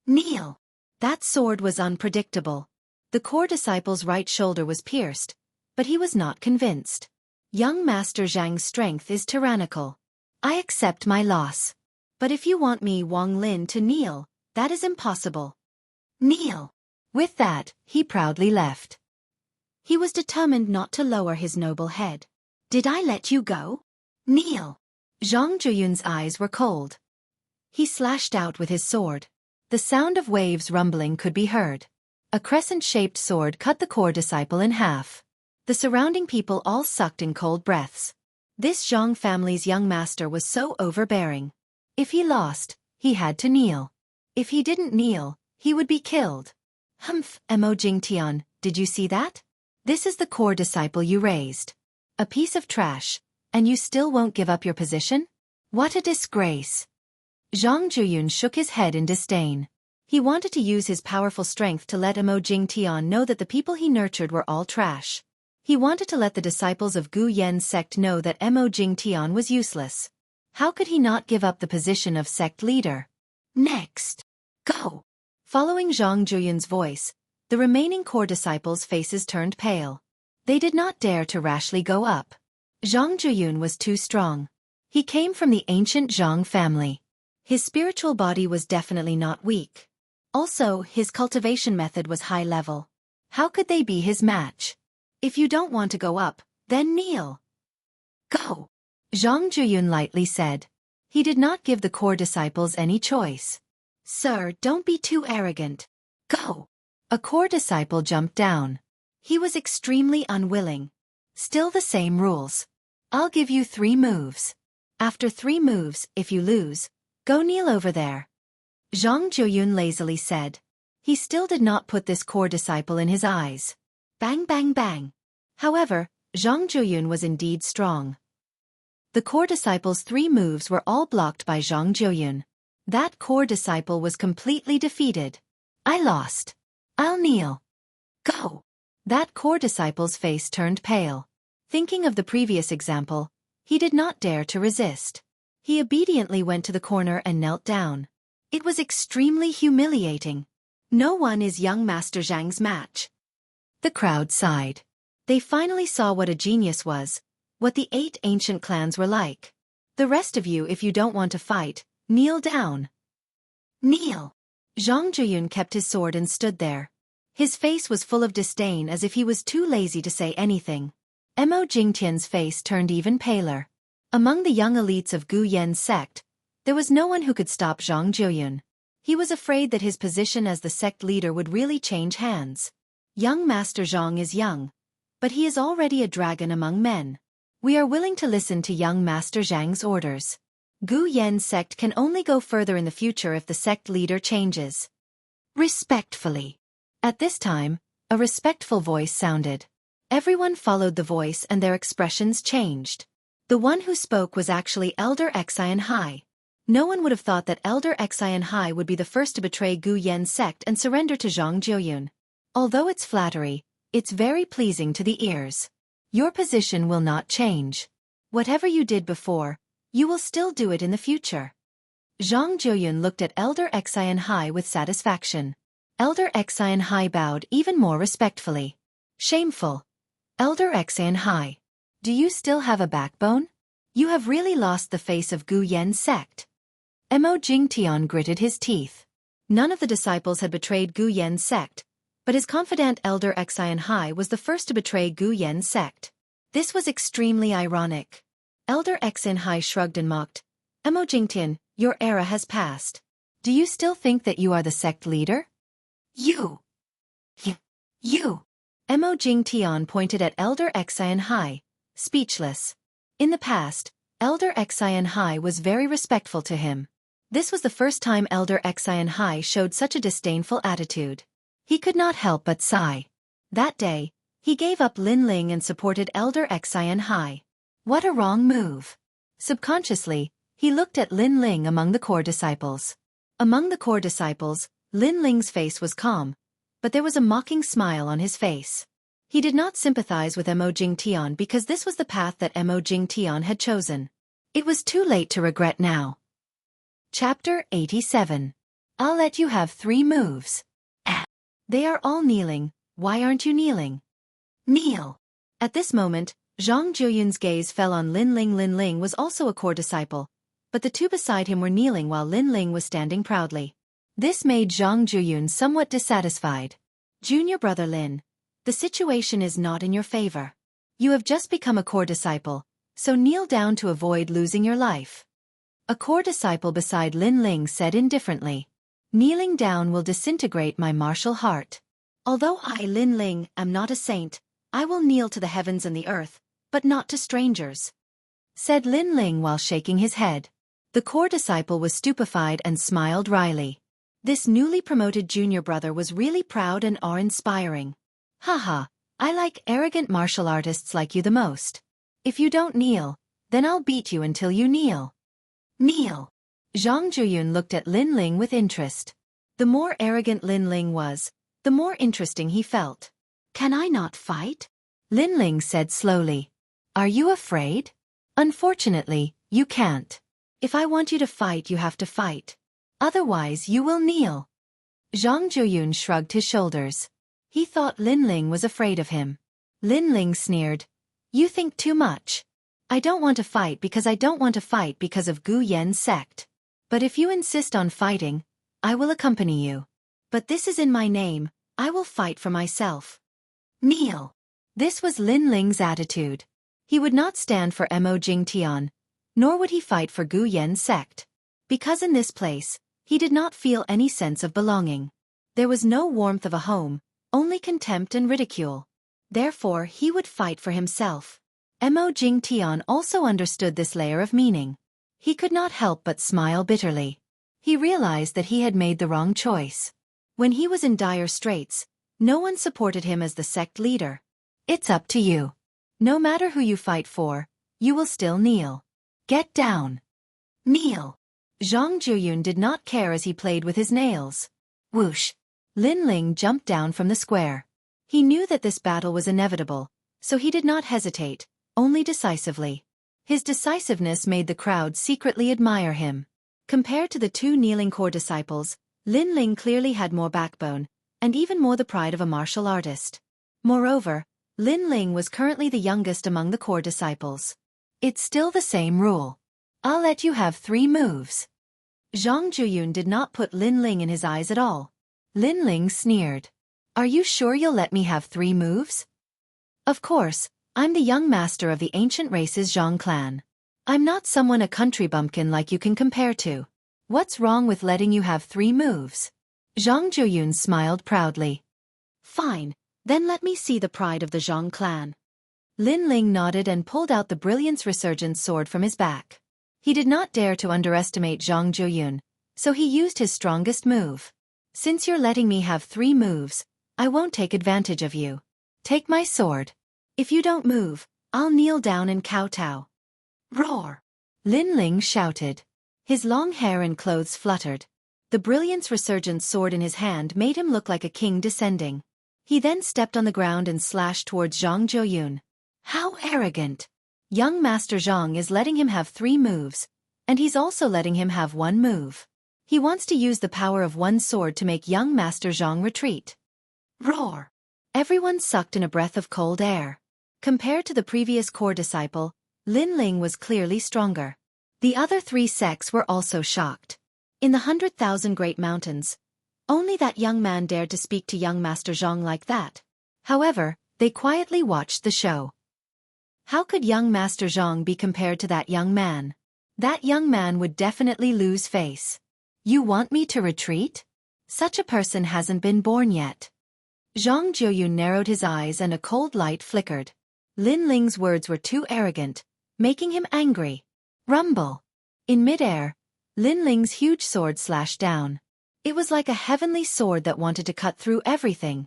Kneel. That sword was unpredictable. The core disciple's right shoulder was pierced, but he was not convinced. Young Master Zhang's strength is tyrannical. I accept my loss. But if you want me, Wang Lin, to kneel, that is impossible. Kneel. With that, he proudly left. He was determined not to lower his noble head. Did I let you go? Kneel. Zhang Zhuyun's eyes were cold. He slashed out with his sword. The sound of waves rumbling could be heard. A crescent-shaped sword cut the core disciple in half. The surrounding people all sucked in cold breaths. This Zhang family's young master was so overbearing. If he lost, he had to kneel. If he didn't kneel, he would be killed. Humph, Mo Jingtian, did you see that? This is the core disciple you raised. A piece of trash, and you still won't give up your position? What a disgrace. Zhang Zhuyun shook his head in disdain. He wanted to use his powerful strength to let Mo Jingtian know that the people he nurtured were all trash. He wanted to let the disciples of Gu Yen's sect know that Mo Jingtian was useless. How could he not give up the position of sect leader? Next. Go. Following Zhang Zhuyun's voice, the remaining core disciples' faces turned pale. They did not dare to rashly go up. Zhang Zhuyun was too strong. He came from the ancient Zhang family. His spiritual body was definitely not weak. Also, his cultivation method was high level. How could they be his match? If you don't want to go up, then kneel. Go. Zhang Zhuyun lightly said. He did not give the core disciples any choice. Sir, don't be too arrogant. Go. A core disciple jumped down. He was extremely unwilling. Still the same rules. I'll give you 3 moves. After 3 moves, if you lose, go kneel over there. Zhang Zhuyun lazily said. He still did not put this core disciple in his eyes. Bang bang bang. However, Zhang Zhuyun was indeed strong. The core disciple's 3 moves were all blocked by Zhang Zhuyun. That core disciple was completely defeated. I lost. I'll kneel. Go. That core disciple's face turned pale. Thinking of the previous example, he did not dare to resist. He obediently went to the corner and knelt down. It was extremely humiliating. No one is young Master Zhang's match. The crowd sighed. They finally saw what a genius was, what the 8 ancient clans were like. The rest of you, if you don't want to fight, kneel down. Kneel. Zhang Zhuyun kept his sword and stood there. His face was full of disdain as if he was too lazy to say anything. Mo Jingtian's face turned even paler. Among the young elites of Gu Yan's sect, there was no one who could stop Zhang Jiuyun. He was afraid that his position as the sect leader would really change hands. Young Master Zhang is young, but he is already a dragon among men. We are willing to listen to young Master Zhang's orders. Gu Yan's sect can only go further in the future if the sect leader changes. Respectfully. At this time, a respectful voice sounded. Everyone followed the voice and their expressions changed. The one who spoke was actually Elder Xianxia. No one would have thought that Elder Xianxia would be the first to betray Gu Yan's sect and surrender to Zhang Jiuyun. Although it's flattery, it's very pleasing to the ears. Your position will not change. Whatever you did before, you will still do it in the future. Zhang Jiuyun looked at Elder Xianxia with satisfaction. Elder Xianxia bowed even more respectfully. Shameful. Elder Xianxia. Do you still have a backbone? You have really lost the face of Gu Yan's sect. Mo Jingtian gritted his teeth. None of the disciples had betrayed Gu Yan's sect, but his confidant Elder Xianxia was the first to betray Gu Yan's sect. This was extremely ironic. Elder Xianxia shrugged and mocked. Mo Jingtian, your era has passed. Do you still think that you are the sect leader? You. Mo Jingtian pointed at Elder Xianxia, speechless. In the past, Elder Xianxia was very respectful to him. This was the first time Elder Xianxia showed such a disdainful attitude. He could not help but sigh. That day, he gave up Lin Ling and supported Elder Xianxia. What a wrong move. Subconsciously, he looked at Lin Ling among the core disciples. Among the core disciples, Lin Ling's face was calm, but there was a mocking smile on his face. He did not sympathize with Mo Jingtian because this was the path that Mo Jingtian had chosen. It was too late to regret now. Chapter 87. I'll let you have 3 moves. They are all kneeling. Why aren't you kneeling? Kneel. At this moment, Zhang Jiuyun's gaze fell on Lin Ling. Lin Ling was also a core disciple, but the two beside him were kneeling while Lin Ling was standing proudly. This made Zhang Jiuyun somewhat dissatisfied. Junior brother Lin, the situation is not in your favor. You have just become a core disciple, so kneel down to avoid losing your life. A core disciple beside Lin Ling said indifferently. Kneeling down will disintegrate my martial heart. Although I, Lin Ling, am not a saint, I will kneel to the heavens and the earth, but not to strangers, said Lin Ling while shaking his head. The core disciple was stupefied and smiled wryly. This newly promoted junior brother was really proud and awe-inspiring. Haha, I like arrogant martial artists like you the most. If you don't kneel, then I'll beat you until you kneel. Kneel. Zhang Jiuyun looked at Lin Ling with interest. The more arrogant Lin Ling was, the more interesting he felt. Can I not fight? Lin Ling said slowly. Are you afraid? Unfortunately, you can't. If I want you to fight, you have to fight. Otherwise you will kneel. Zhang Jiuyun shrugged his shoulders. He thought Lin Ling was afraid of him. Lin Ling sneered. You think too much. I don't want to fight because I don't want to fight because of Gu Yan's sect. But if you insist on fighting, I will accompany you. But this is in my name, I will fight for myself. Kneel. This was Lin Ling's attitude. He would not stand for Mo Jingtian, nor would he fight for Gu Yan's sect. Because in this place, he did not feel any sense of belonging. There was no warmth of a home, only contempt and ridicule. Therefore he would fight for himself. Mo Jingtian also understood this layer of meaning. He could not help but smile bitterly. He realized that he had made the wrong choice. When he was in dire straits, no one supported him as the sect leader. It's up to you. No matter who you fight for, you will still kneel. Get down. Kneel. Zhang Jiuyun did not care as he played with his nails. Whoosh. Lin Ling jumped down from the square. He knew that this battle was inevitable, so he did not hesitate, only decisively. His decisiveness made the crowd secretly admire him. Compared to the 2 kneeling core disciples, Lin Ling clearly had more backbone, and even more the pride of a martial artist. Moreover, Lin Ling was currently the youngest among the core disciples. It's still the same rule. I'll let you have 3 moves. Zhang Jiuyun did not put Lin Ling in his eyes at all. Lin Ling sneered. Are you sure you'll let me have 3 moves? Of course, I'm the young master of the ancient race's Zhang clan. I'm not someone a country bumpkin like you can compare to. What's wrong with letting you have 3 moves? Zhang Jiuyun smiled proudly. Fine, then let me see the pride of the Zhang clan. Lin Ling nodded and pulled out the Brilliance Resurgent sword from his back. He did not dare to underestimate Zhang Jiuyun, so he used his strongest move. Since you're letting me have 3 moves, I won't take advantage of you. Take my sword. If you don't move, I'll kneel down and kowtow. Roar! Lin Ling shouted. His long hair and clothes fluttered. The Brilliance Resurgent sword in his hand made him look like a king descending. He then stepped on the ground and slashed towards Zhang Jiuyun. How arrogant! Young Master Zhang is letting him have 3 moves, and he's also letting him have 1 move. He wants to use the power of one sword to make young Master Zhang retreat. Roar! Everyone sucked in a breath of cold air. Compared to the previous core disciple, Lin Ling was clearly stronger. The other 3 sects were also shocked. In the 100,000 Great Mountains, only that young man dared to speak to young Master Zhang like that. However, they quietly watched the show. How could young Master Zhang be compared to that young man? That young man would definitely lose face. You want me to retreat? Such a person hasn't been born yet. Zhang Jiuyun narrowed his eyes and a cold light flickered. Lin Ling's words were too arrogant, making him angry. Rumble! In midair, Lin Ling's huge sword slashed down. It was like a heavenly sword that wanted to cut through everything.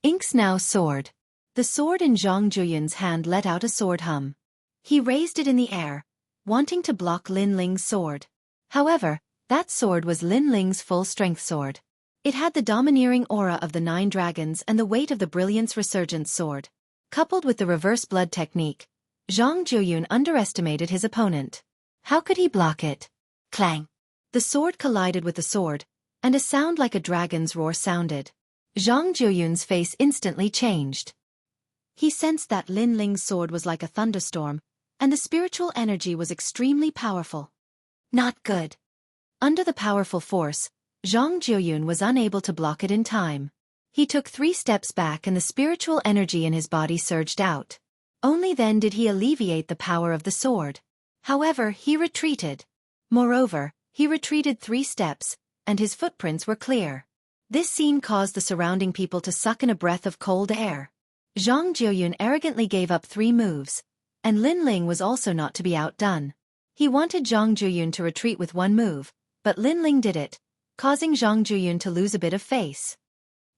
Ink's now sword. The sword in Zhang Jiuyun's hand let out a sword hum. He raised it in the air, wanting to block Lin Ling's sword. However, that sword was Lin Ling's full-strength sword. It had the domineering aura of the 9 dragons and the weight of the Brilliance Resurgent sword. Coupled with the reverse blood technique, Zhang Jiuyun underestimated his opponent. How could he block it? Clang! The sword collided with the sword, and a sound like a dragon's roar sounded. Zhang Jiuyun's face instantly changed. He sensed that Lin Ling's sword was like a thunderstorm, and the spiritual energy was extremely powerful. Not good. Under the powerful force, Zhang Jiuyun was unable to block it in time. He took 3 steps back and the spiritual energy in his body surged out. Only then did he alleviate the power of the sword. However, he retreated. Moreover, he retreated 3 steps, and his footprints were clear. This scene caused the surrounding people to suck in a breath of cold air. Zhang Jiuyun arrogantly gave up 3 moves, and Lin Ling was also not to be outdone. He wanted Zhang Jiuyun to retreat with 1 move, but Lin Ling did it, causing Zhang Jiuyun to lose a bit of face.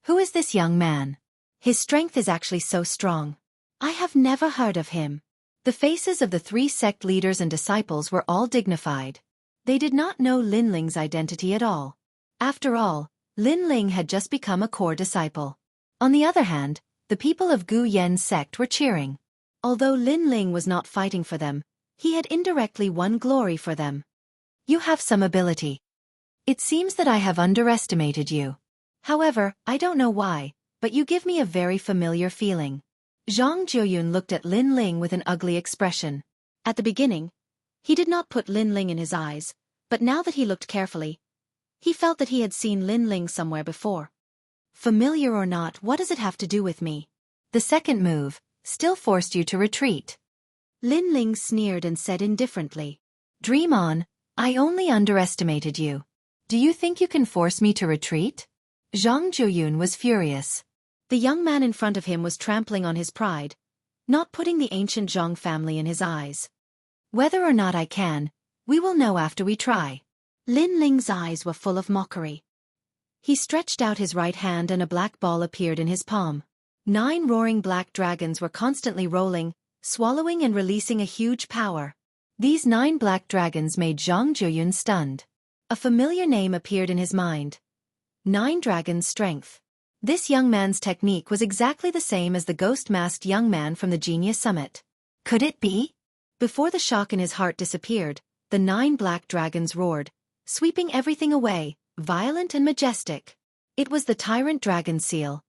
Who is this young man? His strength is actually so strong. I have never heard of him. The faces of the 3 sect leaders and disciples were all dignified. They did not know Lin Ling's identity at all. After all, Lin Ling had just become a core disciple. On the other hand, the people of Gu Yen's sect were cheering. Although Lin Ling was not fighting for them, he had indirectly won glory for them. You have some ability. It seems that I have underestimated you. However, I don't know why, but you give me a very familiar feeling. Zhang Jiuyun looked at Lin Ling with an ugly expression. At the beginning, he did not put Lin Ling in his eyes, but now that he looked carefully, he felt that he had seen Lin Ling somewhere before. Familiar or not, what does it have to do with me? The second move still forced you to retreat. Lin Ling sneered and said indifferently. Dream on, I only underestimated you. Do you think you can force me to retreat? Zhang Jiuyun was furious. The young man in front of him was trampling on his pride, not putting the ancient Zhang family in his eyes. Whether or not I can, we will know after we try. Lin Ling's eyes were full of mockery. He stretched out his right hand and a black ball appeared in his palm. 9 roaring black dragons were constantly rolling, swallowing and releasing a huge power. These 9 black dragons made Zhang Jiuyun stunned. A familiar name appeared in his mind. 9 dragons' strength. This young man's technique was exactly the same as the ghost-masked young man from the Genius Summit. Could it be? Before the shock in his heart disappeared, the 9 black dragons roared, sweeping everything away, violent and majestic. It was the tyrant dragon seal.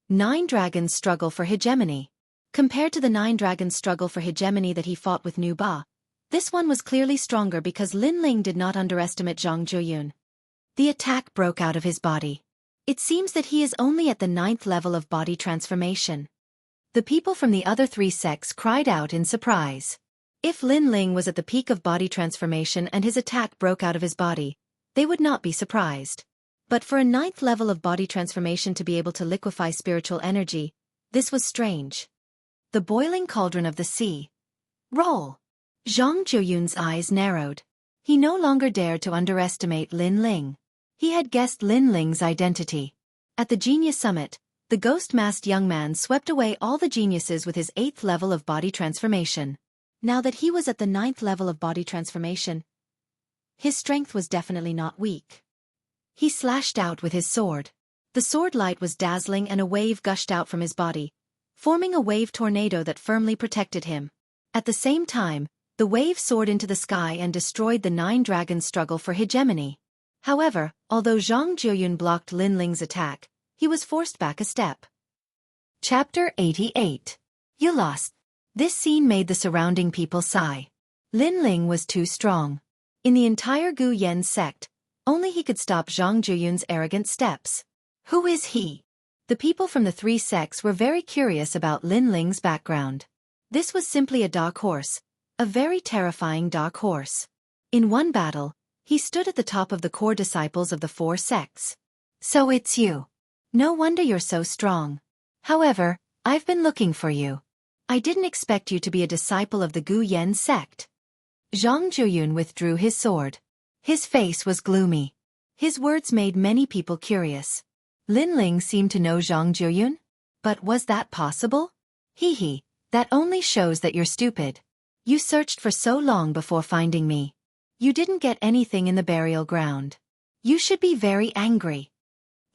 9 dragons struggle for hegemony. Compared to the 9 dragons struggle for hegemony that he fought with Nu Ba, this one was clearly stronger because Lin Ling did not underestimate Zhang Jiuyun. The attack broke out of his body. It seems that he is only at the 9th level of body transformation. The people from the other 3 sects cried out in surprise. If Lin Ling was at the peak of body transformation and his attack broke out of his body, they would not be surprised. But for a 9th level of body transformation to be able to liquefy spiritual energy, this was strange. The boiling cauldron of the sea. Roll. Zhang Jiuyun's eyes narrowed. He no longer dared to underestimate Lin Ling. He had guessed Lin Ling's identity. At the Genius Summit, the ghost-masked young man swept away all the geniuses with his 8th level of body transformation. Now that he was at the 9th level of body transformation, his strength was definitely not weak. He slashed out with his sword. The sword light was dazzling and a wave gushed out from his body, forming a wave tornado that firmly protected him. At the same time, the wave soared into the sky and destroyed the 9 dragons' struggle for hegemony. However, although Zhang Jiuyun blocked Lin Ling's attack, he was forced back a step. Chapter 88. You lost. This scene made the surrounding people sigh. Lin Ling was too strong. In the entire Gu Yen sect, only he could stop Zhang Jiuyun's arrogant steps. Who is he? The people from the 3 sects were very curious about Lin Ling's background. This was simply a dark horse, a very terrifying dark horse. In one battle, he stood at the top of the core disciples of the 4 sects. So it's you. No wonder you're so strong. However, I've been looking for you. I didn't expect you to be a disciple of the Gu Yen sect. Zhang Jiuyun withdrew his sword. His face was gloomy. His words made many people curious. Lin Ling seemed to know Zhang Jiuyun? But was that possible? Hee, that only shows that you're stupid. You searched for so long before finding me. You didn't get anything in the burial ground. You should be very angry.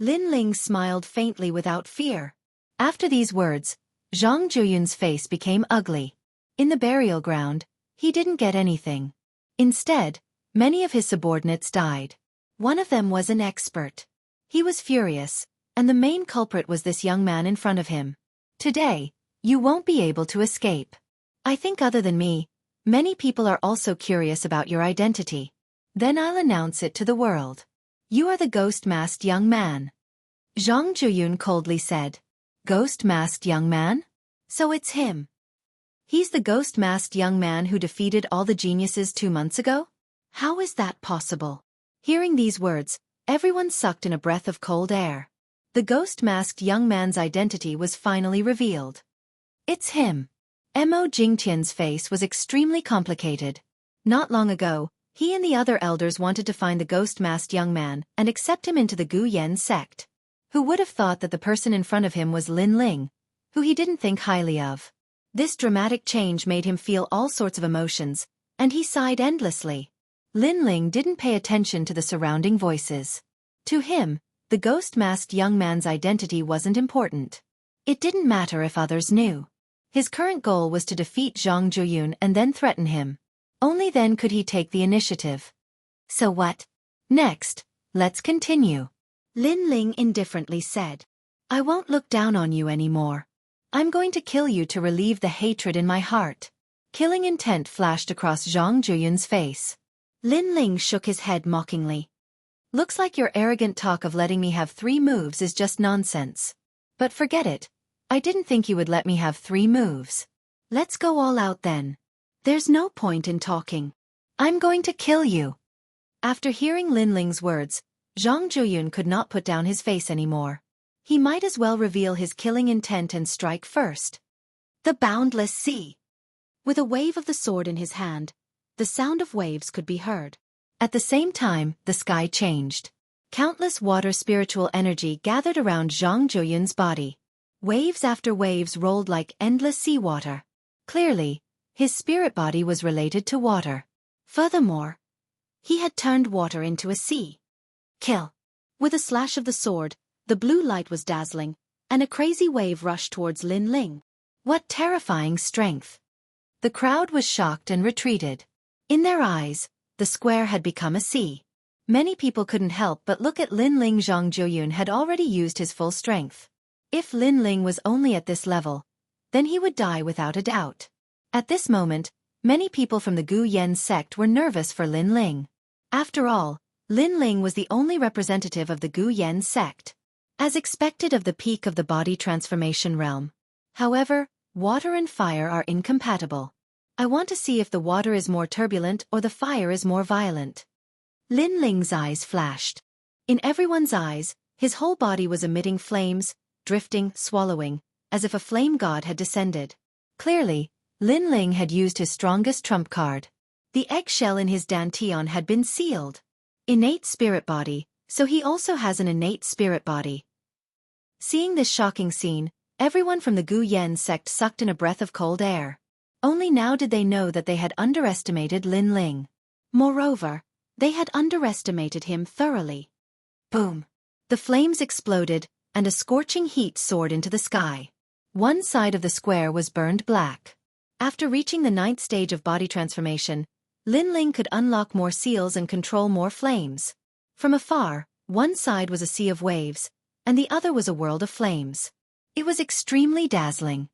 Lin Ling smiled faintly without fear. After these words, Zhang Jiuyun's face became ugly. In the burial ground, he didn't get anything. Instead, many of his subordinates died. One of them was an expert. He was furious, and the main culprit was this young man in front of him. Today, you won't be able to escape. I think other than me, many people are also curious about your identity. Then I'll announce it to the world. You are the ghost-masked young man. Zhang Jiuyun coldly said. Ghost-masked young man? So it's him. He's the ghost-masked young man who defeated all the geniuses 2 months ago? How is that possible? Hearing these words, everyone sucked in a breath of cold air. The ghost-masked young man's identity was finally revealed. It's him. Mo Jingtian's face was extremely complicated. Not long ago, he and the other elders wanted to find the ghost-masked young man and accept him into the Gu Yen sect. Who would have thought that the person in front of him was Lin Ling, who he didn't think highly of. This dramatic change made him feel all sorts of emotions, and he sighed endlessly. Lin Ling didn't pay attention to the surrounding voices. To him, the ghost-masked young man's identity wasn't important. It didn't matter if others knew. His current goal was to defeat Zhang Jiuyun and then threaten him. Only then could he take the initiative. So what? Next, let's continue. Lin Ling indifferently said. I won't look down on you anymore. I'm going to kill you to relieve the hatred in my heart. Killing intent flashed across Zhang Jiuyun's face. Lin Ling shook his head mockingly. Looks like your arrogant talk of letting me have 3 moves is just nonsense. But forget it. I didn't think you would let me have 3 moves. Let's go all out then. There's no point in talking. I'm going to kill you. After hearing Lin Ling's words, Zhang Jiuyun could not put down his face anymore. He might as well reveal his killing intent and strike first. The boundless sea. With a wave of the sword in his hand, the sound of waves could be heard. At the same time, the sky changed. Countless water spiritual energy gathered around Zhang Jiuyun's body. Waves after waves rolled like endless seawater. Clearly, his spirit body was related to water. Furthermore, he had turned water into a sea. Kill. With a slash of the sword, the blue light was dazzling, and a crazy wave rushed towards Lin Ling. What terrifying strength! The crowd was shocked and retreated. In their eyes, the square had become a sea. Many people couldn't help but look at Lin Ling. Zhang Jiuyun had already used his full strength. If Lin Ling was only at this level, then he would die without a doubt. At this moment, many people from the Gu Yen sect were nervous for Lin Ling. After all, Lin Ling was the only representative of the Gu Yen sect. as expected of the peak of the body transformation realm. However, water and fire are incompatible. I want to see if the water is more turbulent or the fire is more violent. Lin Ling's eyes flashed. In everyone's eyes, his whole body was emitting flames, drifting, swallowing, as if a flame god had descended. Clearly, Lin Ling had used his strongest trump card. The eggshell in his dantian had been sealed. Innate spirit body, so he also has an innate spirit body. Seeing this shocking scene, everyone from the Gu Yen sect sucked in a breath of cold air. Only now did they know that they had underestimated Lin Ling. Moreover, they had underestimated him thoroughly. Boom! The flames exploded, and a scorching heat soared into the sky. One side of the square was burned black. After reaching the 9th stage of body transformation, Lin Ling could unlock more seals and control more flames. From afar, one side was a sea of waves, and the other was a world of flames. It was extremely dazzling.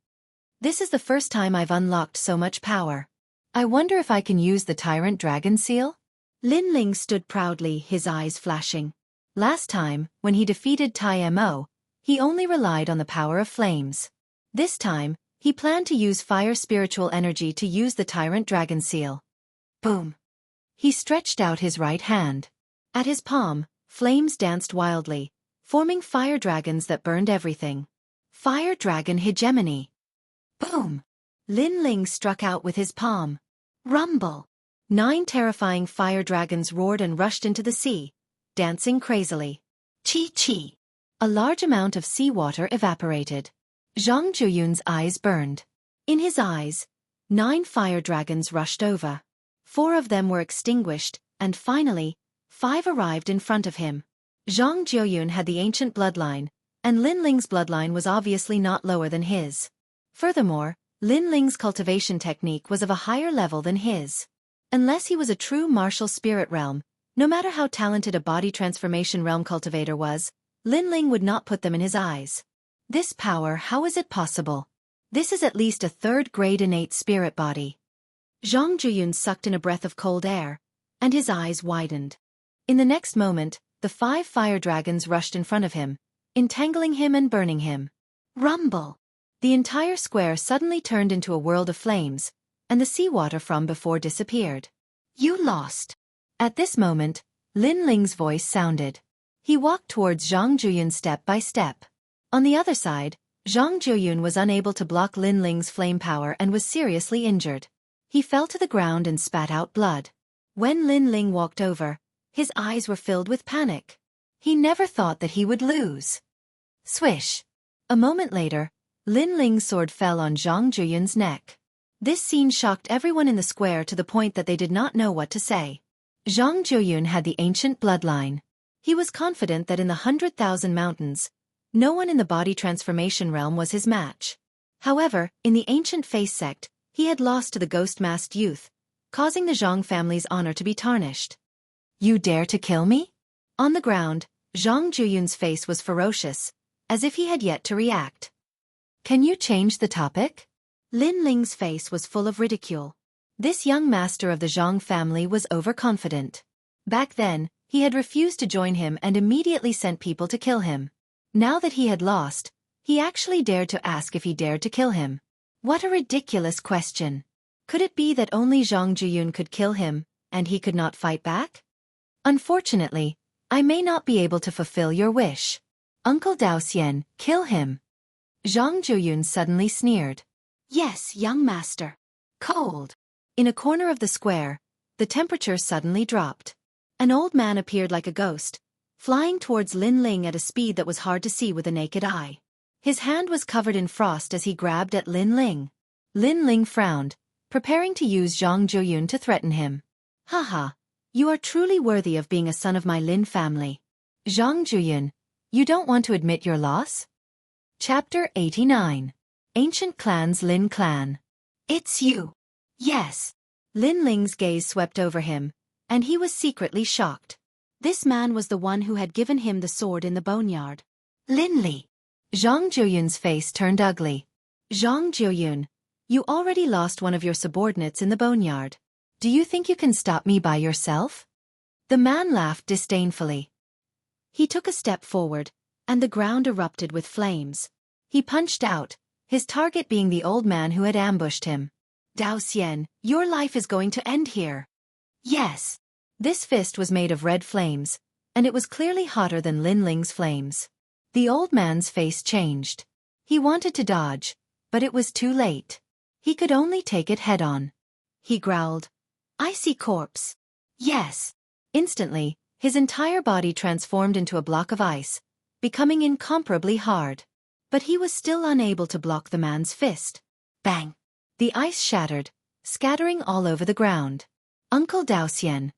This is the first time I've unlocked so much power. I wonder if I can use the Tyrant Dragon Seal? Lin Ling stood proudly, his eyes flashing. Last time, when he defeated Tai Mo, he only relied on the power of flames. This time, he planned to use fire spiritual energy to use the Tyrant Dragon Seal. Boom! He stretched out his right hand. At his palm, flames danced wildly, forming fire dragons that burned everything. Fire Dragon Hegemony. Boom! Lin Ling struck out with his palm. Rumble! 9 terrifying fire dragons roared and rushed into the sea, dancing crazily. Chi-chi! A large amount of seawater evaporated. Zhang Zhuyun's eyes burned. In his eyes, 9 fire dragons rushed over. 4 of them were extinguished, and finally, 5 arrived in front of him. Zhang Zhuyun had the ancient bloodline, and Lin Ling's bloodline was obviously not lower than his. Furthermore, Lin Ling's cultivation technique was of a higher level than his. Unless he was a true martial spirit realm, no matter how talented a body transformation realm cultivator was, Lin Ling would not put them in his eyes. This power, how is it possible? This is at least a 3rd-grade innate spirit body. Zhang Zhuyun sucked in a breath of cold air, and his eyes widened. In the next moment, the 5 fire dragons rushed in front of him, entangling him and burning him. Rumble! The entire square suddenly turned into a world of flames, and the seawater from before disappeared. You lost. At this moment, Lin Ling's voice sounded. He walked towards Zhang Zhuyun step by step. On the other side, Zhang Zhuyun was unable to block Lin Ling's flame power and was seriously injured. He fell to the ground and spat out blood. When Lin Ling walked over, his eyes were filled with panic. He never thought that he would lose. Swish! A moment later, Lin Ling's sword fell on Zhang Zhuyun's neck. This scene shocked everyone in the square to the point that they did not know what to say. Zhang Zhuyun had the ancient bloodline. He was confident that in the 100,000 mountains, no one in the body transformation realm was his match. However, in the ancient face sect, he had lost to the ghost-masked youth, causing the Zhang family's honor to be tarnished. You dare to kill me? On the ground, Zhang Zhuyun's face was ferocious, as if he had yet to react. Can you change the topic? Lin Ling's face was full of ridicule. This young master of the Zhang family was overconfident. Back then, he had refused to join him and immediately sent people to kill him. Now that he had lost, he actually dared to ask if he dared to kill him. What a ridiculous question. Could it be that only Zhang Zhuyun could kill him, and he could not fight back? Unfortunately, I may not be able to fulfill your wish. Uncle Daoxian, kill him. Zhang Zhuyun suddenly sneered. Yes, young master. Cold. In a corner of the square, the temperature suddenly dropped. An old man appeared like a ghost, flying towards Lin Ling at a speed that was hard to see with a naked eye. His hand was covered in frost as he grabbed at Lin Ling. Lin Ling frowned, preparing to use Zhang Zhuyun to threaten him. Haha, you are truly worthy of being a son of my Lin family. Zhang Zhuyun, you don't want to admit your loss? Chapter 89. Ancient Clan's Lin Clan. It's you. Yes. Lin Ling's gaze swept over him, and he was secretly shocked. This man was the one who had given him the sword in the boneyard. Lin Li. Zhang Zhuyun's face turned ugly. Zhang Zhuyun, you already lost one of your subordinates in the boneyard. Do you think you can stop me by yourself? The man laughed disdainfully. He took a step forward, and the ground erupted with flames. He punched out, his target being the old man who had ambushed him. Dao Xian, your life is going to end here. Yes. This fist was made of red flames, and it was clearly hotter than Lin Ling's flames. The old man's face changed. He wanted to dodge, but it was too late. He could only take it head-on. He growled, "I see corpse." Yes. Instantly, his entire body transformed into a block of ice, becoming incomparably hard. But he was still unable to block the man's fist. Bang! The ice shattered, scattering all over the ground. Uncle Dao Xian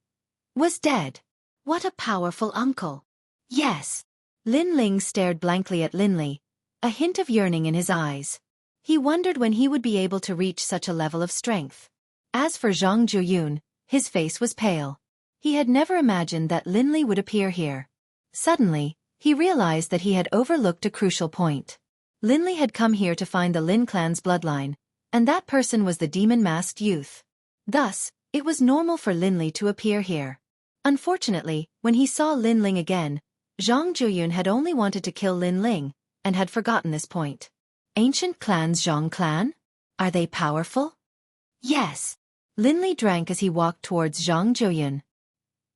was dead. What a powerful uncle. Yes. Lin Ling stared blankly at Lin Li, a hint of yearning in his eyes. He wondered when he would be able to reach such a level of strength. As for Zhang Zhuyun, his face was pale. He had never imagined that Lin Li would appear here. Suddenly, he realized that he had overlooked a crucial point. Lin Li had come here to find the Lin clan's bloodline, and that person was the demon-masked youth. Thus, it was normal for Lin Li to appear here. Unfortunately, when he saw Lin Ling again, Zhang Zhuyun had only wanted to kill Lin Ling, and had forgotten this point. Ancient clans Zhang clan? Are they powerful? Yes. Lin Li drank as he walked towards Zhang Zhuyun.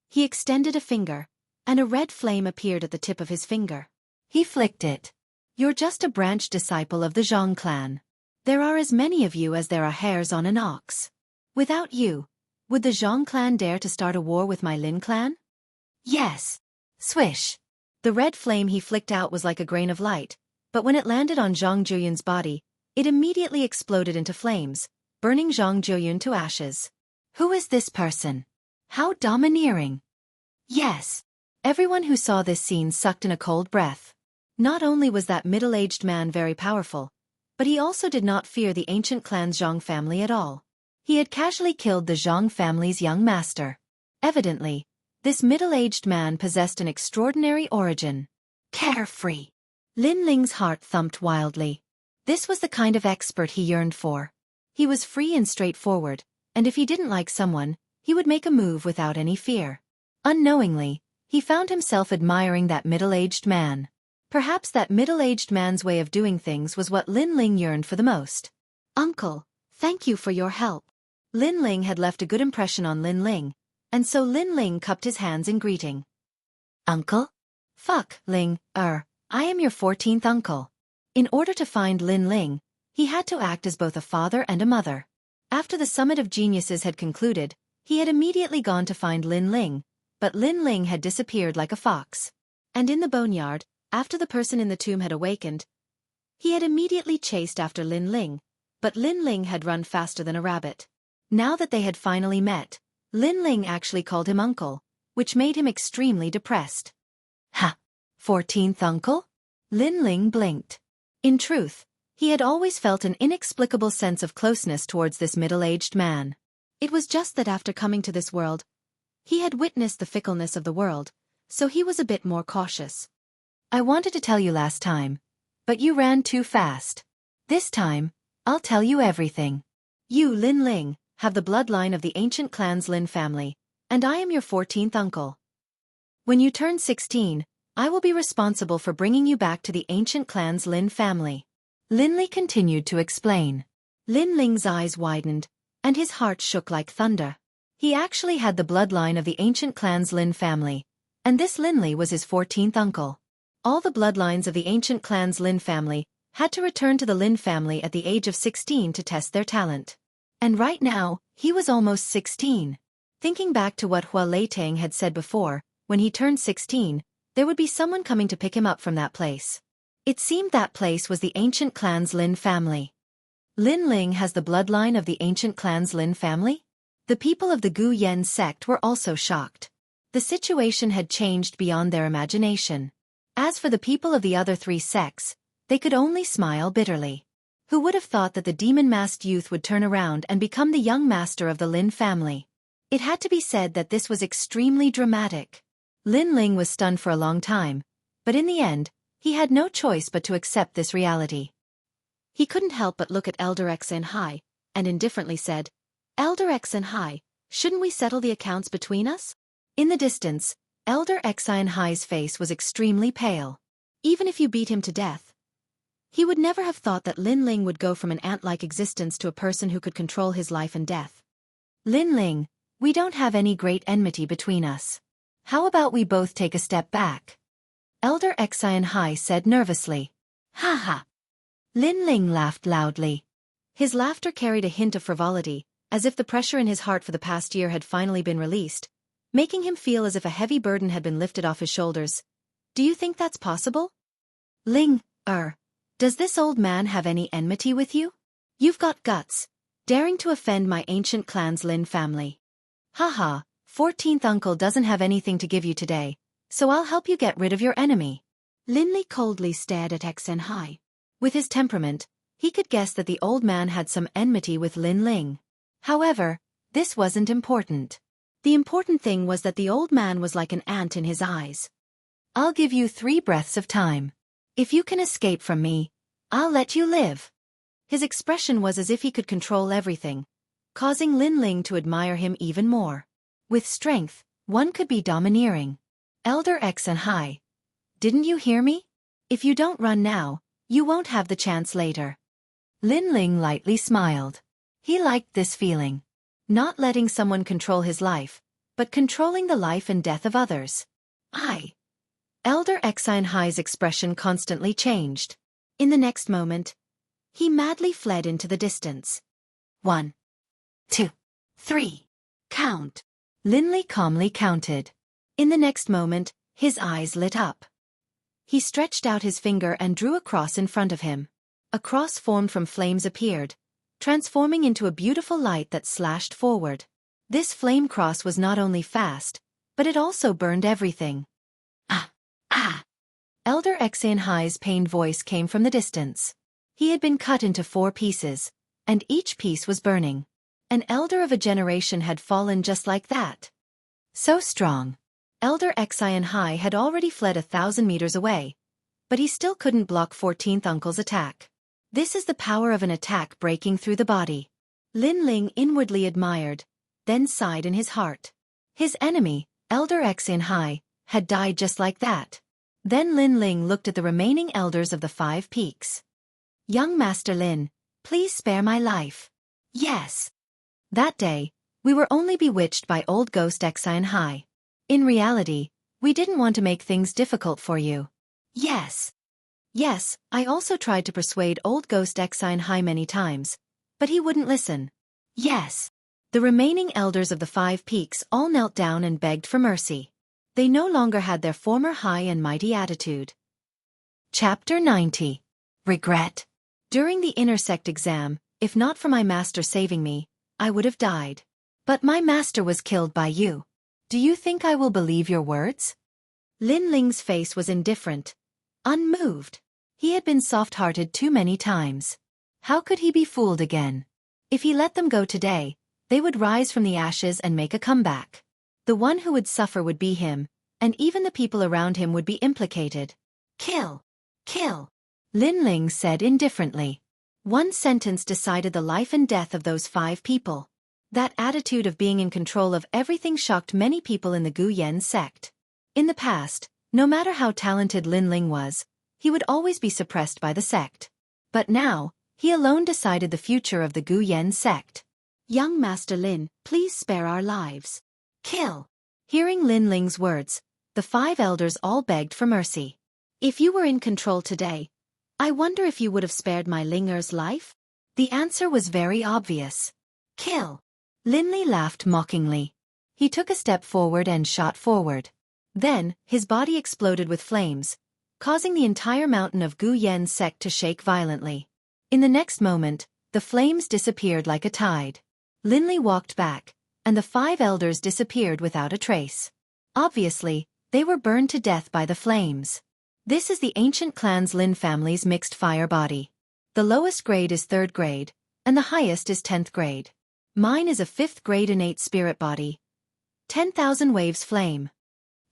He extended a finger, and a red flame appeared at the tip of his finger. He flicked it. You're just a branch disciple of the Zhang clan. There are as many of you as there are hairs on an ox. Without you, would the Zhang clan dare to start a war with my Lin clan? Yes. Swish. The red flame he flicked out was like a grain of light, but when it landed on Zhang Zhuyun's body, it immediately exploded into flames, burning Zhang Zhuyun to ashes. Who is this person? How domineering. Yes. Everyone who saw this scene sucked in a cold breath. Not only was that middle-aged man very powerful, but he also did not fear the ancient clan's Zhang family at all. He had casually killed the Zhang family's young master. Evidently, this middle-aged man possessed an extraordinary origin. Carefree. Lin Ling's heart thumped wildly. This was the kind of expert he yearned for. He was free and straightforward, and if he didn't like someone, he would make a move without any fear. Unknowingly, he found himself admiring that middle-aged man. Perhaps that middle-aged man's way of doing things was what Lin Ling yearned for the most. Uncle, thank you for your help. Lin Ling had left a good impression on Lin Ling, and so Lin Ling cupped his hands in greeting. Uncle? Fuck, Ling, I am your 14th uncle. In order to find Lin Ling, he had to act as both a father and a mother. After the Summit of Geniuses had concluded, he had immediately gone to find Lin Ling, but Lin Ling had disappeared like a fox. And in the boneyard, after the person in the tomb had awakened, he had immediately chased after Lin Ling, but Lin Ling had run faster than a rabbit. Now that they had finally met, Lin Ling actually called him uncle, which made him extremely depressed. Ha! 14th uncle? Lin Ling blinked. In truth, he had always felt an inexplicable sense of closeness towards this middle-aged man. It was just that after coming to this world, he had witnessed the fickleness of the world, so he was a bit more cautious. I wanted to tell you last time, but you ran too fast. This time, I'll tell you everything. You, Lin Ling, have the bloodline of the ancient clan's Lin family, and I am your 14th uncle. When you turn 16, I will be responsible for bringing you back to the ancient clan's Lin family. Lin Li continued to explain. Lin Ling's eyes widened, and his heart shook like thunder. He actually had the bloodline of the ancient clan's Lin family, and this Lin Li was his 14th uncle. All the bloodlines of the ancient clan's Lin family had to return to the Lin family at the age of 16 to test their talent. And right now, he was almost 16. Thinking back to what Hua Leitang had said before, when he turned 16, there would be someone coming to pick him up from that place. It seemed that place was the ancient clan's Lin family. Lin Ling has the bloodline of the ancient clan's Lin family? The people of the Gu Yen sect were also shocked. The situation had changed beyond their imagination. As for the people of the other three sects, they could only smile bitterly. Who would have thought that the demon-masked youth would turn around and become the young master of the Lin family? It had to be said that this was extremely dramatic. Lin Ling was stunned for a long time, but in the end, he had no choice but to accept this reality. He couldn't help but look at Elder Xianxia, and indifferently said, Elder Xianxia, shouldn't we settle the accounts between us? In the distance, Elder Xianxia's face was extremely pale. even if you beat him to death. He would never have thought that Lin Ling would go from an ant-like existence to a person who could control his life and death. Lin Ling, we don't have any great enmity between us. How about we both take a step back? Elder Xianxia said nervously. Ha ha. Lin Ling laughed loudly. His laughter carried a hint of frivolity, as if the pressure in his heart for the past year had finally been released, making him feel as if a heavy burden had been lifted off his shoulders. Do you think that's possible? Ling, does this old man have any enmity with you? You've got guts, daring to offend my ancient clan's Lin family. Haha, 14th uncle doesn't have anything to give you today, so I'll help you get rid of your enemy. Lin Li coldly stared at Xianxia. With his temperament, he could guess that the old man had some enmity with Lin Ling. However, this wasn't important. The important thing was that the old man was like an ant in his eyes. I'll give you 3 breaths of time. If you can escape from me, I'll let you live. His expression was as if he could control everything, causing Lin Ling to admire him even more. With strength, one could be domineering. Elder Xianxia, didn't you hear me? If you don't run now, you won't have the chance later. Lin Ling lightly smiled. He liked this feeling. Not letting someone control his life, but controlling the life and death of others. Elder Xianxia's expression constantly changed. In the next moment, he madly fled into the distance. 1, 2, 3. Count. Lin Li calmly counted. In the next moment, his eyes lit up. He stretched out his finger and drew a cross in front of him. A cross formed from flames appeared, transforming into a beautiful light that slashed forward. This flame cross was not only fast, but it also burned everything. Elder Xianxia's pained voice came from the distance. He had been cut into 4 pieces, and each piece was burning. An elder of a generation had fallen just like that. So strong. Elder Xianxia had already fled 1,000 meters away, but he still couldn't block 14th uncle's attack. This is the power of an attack breaking through the body. Lin Ling inwardly admired, then sighed in his heart. His enemy, Elder Xianxia, had died just like that. Then Lin Ling looked at the remaining elders of the 5 peaks. Young Master Lin, please spare my life. Yes. That day, we were only bewitched by old ghost Xianxia. In reality, we didn't want to make things difficult for you. Yes. Yes, I also tried to persuade old ghost Xianxia many times, but he wouldn't listen. Yes. The remaining elders of the 5 peaks all knelt down and begged for mercy. They no longer had their former high and mighty attitude. Chapter 90. Regret. During the intersect exam, if not for my master saving me, I would have died. But my master was killed by you. Do you think I will believe your words? Lin Ling's face was indifferent, unmoved. He had been soft-hearted too many times. How could he be fooled again? If he let them go today, they would rise from the ashes and make a comeback. The one who would suffer would be him, and even the people around him would be implicated. Kill! Kill! Lin Ling said indifferently. One sentence decided the life and death of those 5 people. That attitude of being in control of everything shocked many people in the Gu Yan sect. In the past, no matter how talented Lin Ling was, he would always be suppressed by the sect. But now, he alone decided the future of the Gu Yan sect. Young Master Lin, please spare our lives. Kill! Hearing Lin Ling's words, the 5 elders all begged for mercy. If you were in control today, I wonder if you would have spared my Linger's life? The answer was very obvious. Kill! Lin Li laughed mockingly. He took a step forward and shot forward. Then, his body exploded with flames, causing the entire mountain of Gu Yan sect to shake violently. In the next moment, the flames disappeared like a tide. Lin Li walked back, and the 5 elders disappeared without a trace. Obviously, they were burned to death by the flames. This is the ancient clan's Lin family's mixed fire body. The lowest grade is 3rd grade, and the highest is 10th grade. Mine is a 5th grade innate spirit body. 10,000 waves flame.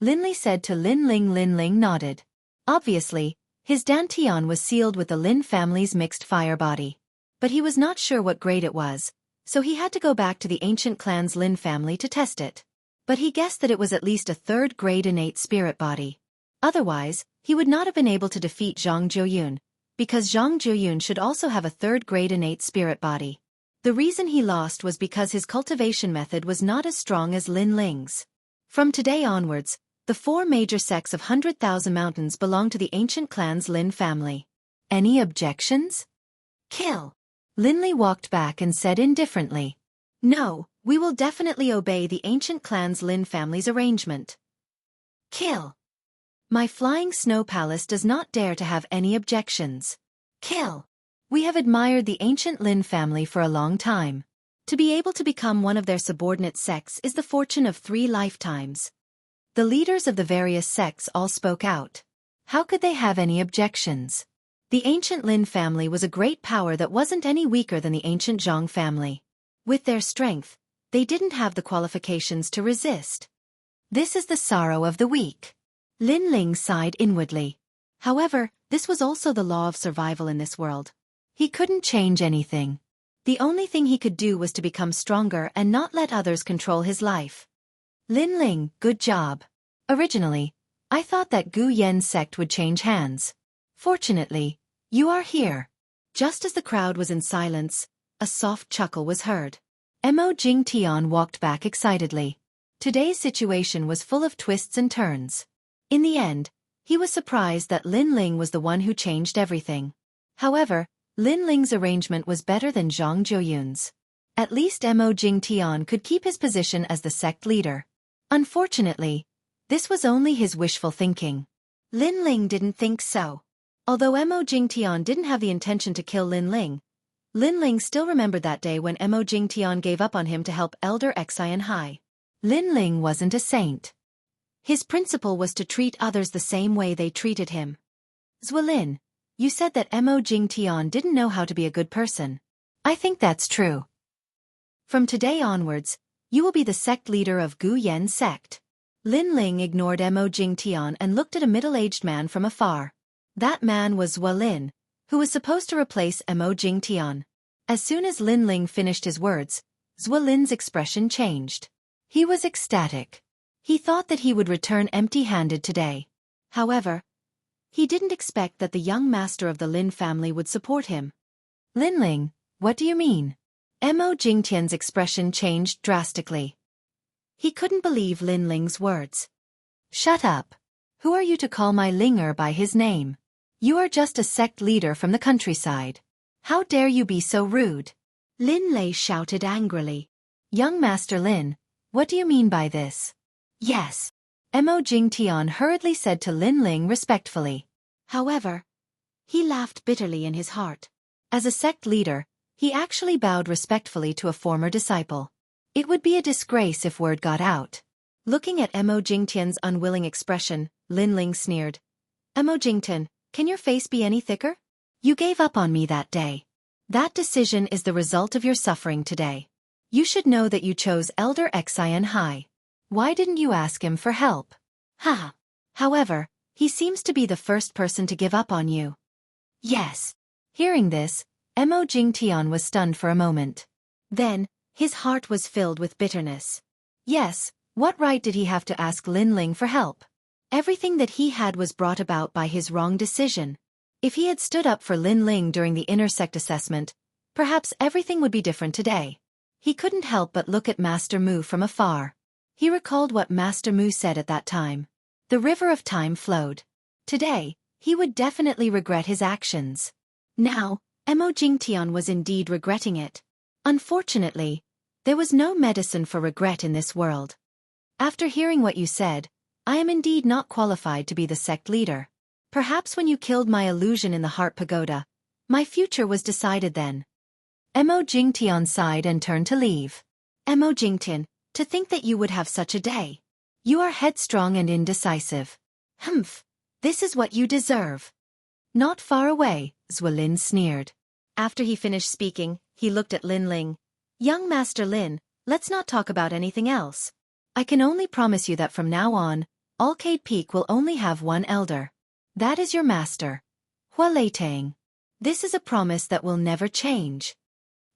Lin Li said to Lin Ling. Lin Ling nodded. Obviously, his dantian was sealed with the Lin family's mixed fire body. But he was not sure what grade it was, so he had to go back to the ancient clan's Lin family to test it. But he guessed that it was at least a 3rd grade innate spirit body. Otherwise, he would not have been able to defeat Zhang Jiuyun, because Zhang Jiuyun should also have a third-grade innate spirit body. The reason he lost was because his cultivation method was not as strong as Lin Ling's. From today onwards, the 4 major sects of 100,000 mountains belong to the ancient clan's Lin family. Any objections? Kill. Lin Li walked back and said indifferently. No, we will definitely obey the ancient clan's Lin family's arrangement. Kill. My flying snow palace does not dare to have any objections. Kill. We have admired the ancient Lin family for a long time. To be able to become one of their subordinate sects is the fortune of 3 lifetimes. The leaders of the various sects all spoke out. How could they have any objections? The ancient Lin family was a great power that wasn't any weaker than the ancient Zhang family. With their strength, they didn't have the qualifications to resist. This is the sorrow of the weak. Lin Ling sighed inwardly. However, this was also the law of survival in this world. He couldn't change anything. The only thing he could do was to become stronger and not let others control his life. Lin Ling, good job. Originally, I thought that Gu Yan's sect would change hands. Fortunately, you are here. Just as the crowd was in silence, a soft chuckle was heard. Mo Jingtian walked back excitedly. Today's situation was full of twists and turns. In the end, he was surprised that Lin Ling was the one who changed everything. However, Lin Ling's arrangement was better than Zhang Jiuyun's. At least Mo Jingtian could keep his position as the sect leader. Unfortunately, this was only his wishful thinking. Lin Ling didn't think so. Although Mo Jingtian didn't have the intention to kill Lin Ling still remembered that day when Mo Jingtian gave up on him to help Elder Xianxia. Lin Ling wasn't a saint. His principle was to treat others the same way they treated him. Zwilin, you said that Mo Jingtian didn't know how to be a good person. I think that's true. From today onwards, you will be the sect leader of Gu Yan's sect. Lin Ling ignored Mo Jingtian and looked at a middle-aged man from afar. That man was Zwilin, who was supposed to replace Mo Jingtian. As soon as Lin Ling finished his words, Zwilin's expression changed. He was ecstatic. He thought that he would return empty-handed today. However, he didn't expect that the young master of the Lin family would support him. Lin Ling, what do you mean? Mo Jingtian's expression changed drastically. He couldn't believe Lin Ling's words. Shut up. Who are you to call my Linger by his name? You are just a sect leader from the countryside. How dare you be so rude? Lin Lei shouted angrily. Young Master Lin, what do you mean by this? Yes. Mo Jingtian hurriedly said to Lin Ling respectfully. However, he laughed bitterly in his heart. As a sect leader, he actually bowed respectfully to a former disciple. It would be a disgrace if word got out. Looking at Mo Jingtian's unwilling expression, Lin Ling sneered. Mo Jingtian, can your face be any thicker? You gave up on me that day. That decision is the result of your suffering today. You should know that you chose Elder Xianxia. Why didn't you ask him for help? Ha! However, he seems to be the first person to give up on you. Yes. Hearing this, Mo Jingtian was stunned for a moment. Then, his heart was filled with bitterness. Yes, what right did he have to ask Lin Ling for help? Everything that he had was brought about by his wrong decision. If he had stood up for Lin Ling during the inner sect assessment, perhaps everything would be different today. He couldn't help but look at Master Mu from afar. He recalled what Master Mu said at that time. The river of time flowed. Today, he would definitely regret his actions. Now, Mo Jingtian was indeed regretting it. Unfortunately, there was no medicine for regret in this world. After hearing what you said, I am indeed not qualified to be the sect leader. Perhaps when you killed my illusion in the Heart Pagoda, my future was decided then. Mo Jingtian sighed and turned to leave. Mo Jingtian, to think that you would have such a day. You are headstrong and indecisive. Humph, this is what you deserve. Not far away, Zwilin sneered. After he finished speaking, he looked at Lin Ling. Young Master Lin, let's not talk about anything else. I can only promise you that from now on, Arcade Peak will only have one elder. That is your master, Hua Leitang. This is a promise that will never change.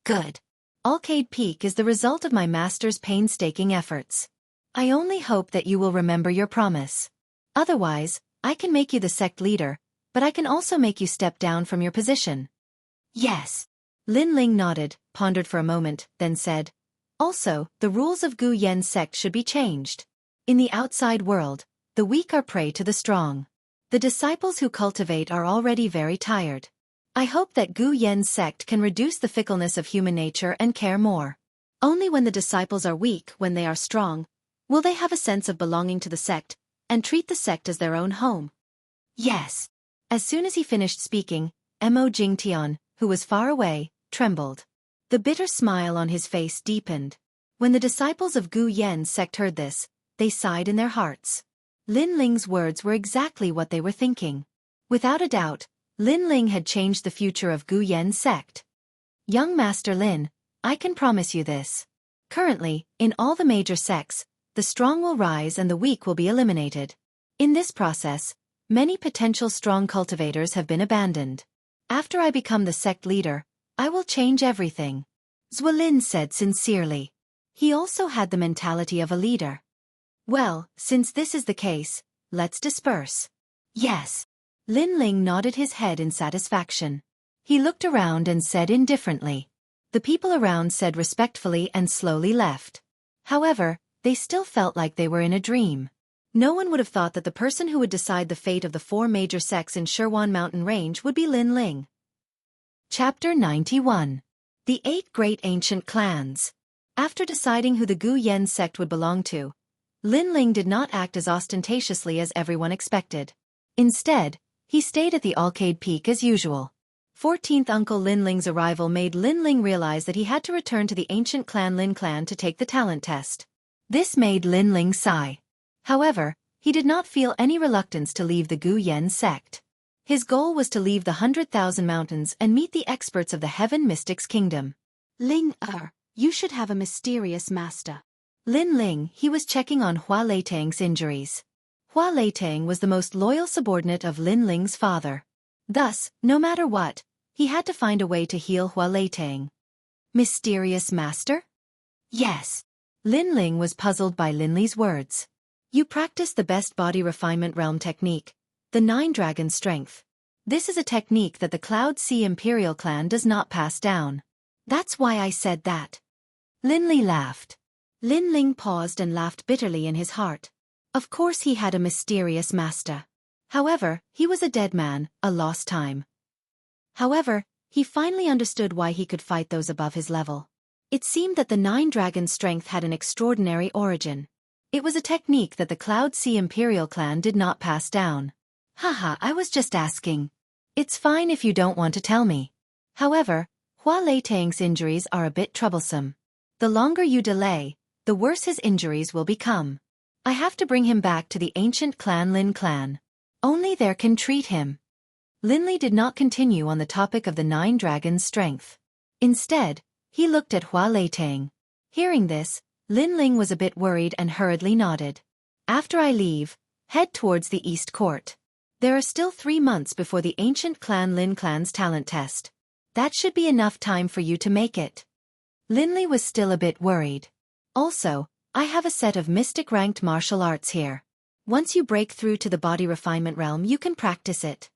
Good. Arcade Peak is the result of my master's painstaking efforts. I only hope that you will remember your promise. Otherwise, I can make you the sect leader, but I can also make you step down from your position. Yes. Lin Ling nodded, pondered for a moment, then said, also, the rules of Gu Yen's sect should be changed. In the outside world, the weak are prey to the strong. The disciples who cultivate are already very tired. I hope that Gu Yen's sect can reduce the fickleness of human nature and care more. Only when the disciples are weak, when they are strong, will they have a sense of belonging to the sect, and treat the sect as their own home. Yes. As soon as he finished speaking, Mo Jingtian, who was far away, trembled. The bitter smile on his face deepened. When the disciples of Gu Yen's sect heard this, they sighed in their hearts. Lin Ling's words were exactly what they were thinking. Without a doubt, Lin Ling had changed the future of Gu Yen's sect. Young Master Lin, I can promise you this. Currently, in all the major sects, the strong will rise and the weak will be eliminated. In this process, many potential strong cultivators have been abandoned. After I become the sect leader, I will change everything. Zuolin said sincerely. He also had the mentality of a leader. Well, since this is the case, let's disperse. Yes. Lin Ling nodded his head in satisfaction. He looked around and said indifferently. The people around said respectfully and slowly left. However, they still felt like they were in a dream. No one would have thought that the person who would decide the fate of the 4 major sects in Shirwan Mountain Range would be Lin Ling. Chapter 91. The 8 Great Ancient Clans. After deciding who the Gu Yen sect would belong to, Lin Ling did not act as ostentatiously as everyone expected. Instead, he stayed at the Alcade Peak as usual. 14th Uncle Lin Ling's arrival made Lin Ling realize that he had to return to the ancient clan Lin Clan to take the talent test. This made Lin Ling sigh. However, he did not feel any reluctance to leave the Gu Yen sect. His goal was to leave the 100,000 mountains and meet the experts of the Heaven Mystics Kingdom. Ling you should have a mysterious master. Lin Ling, he was checking on Hua Leitang's injuries. Hua Leitang was the most loyal subordinate of Lin Ling's father. Thus, no matter what, he had to find a way to heal Hua Leitang. Mysterious master? Yes. Lin Ling was puzzled by Lin Li's words. You practice the best body refinement realm technique, the 9 Dragon Strength. This is a technique that the Cloud Sea Imperial clan does not pass down. That's why I said that. Lin Li laughed. Lin Ling paused and laughed bitterly in his heart. Of course he had a mysterious master. However, he was a dead man, a lost time. However, he finally understood why he could fight those above his level. It seemed that the 9 Dragon Strength had an extraordinary origin. It was a technique that the Cloud Sea Imperial clan did not pass down. Haha, I was just asking. It's fine if you don't want to tell me. However, Hua Leitang's injuries are a bit troublesome. The longer you delay, the worse his injuries will become. I have to bring him back to the ancient clan Lin Clan. Only there can treat him. Lin Li did not continue on the topic of the 9 Dragons' strength. Instead, he looked at Hua Leitang. Hearing this, Lin Ling was a bit worried and hurriedly nodded. After I leave, head towards the East Court. There are still 3 months before the ancient clan Lin Clan's talent test. That should be enough time for you to make it. Lin Li was still a bit worried. Also, I have a set of mystic-ranked martial arts here. Once you break through to the body refinement realm, you can practice it.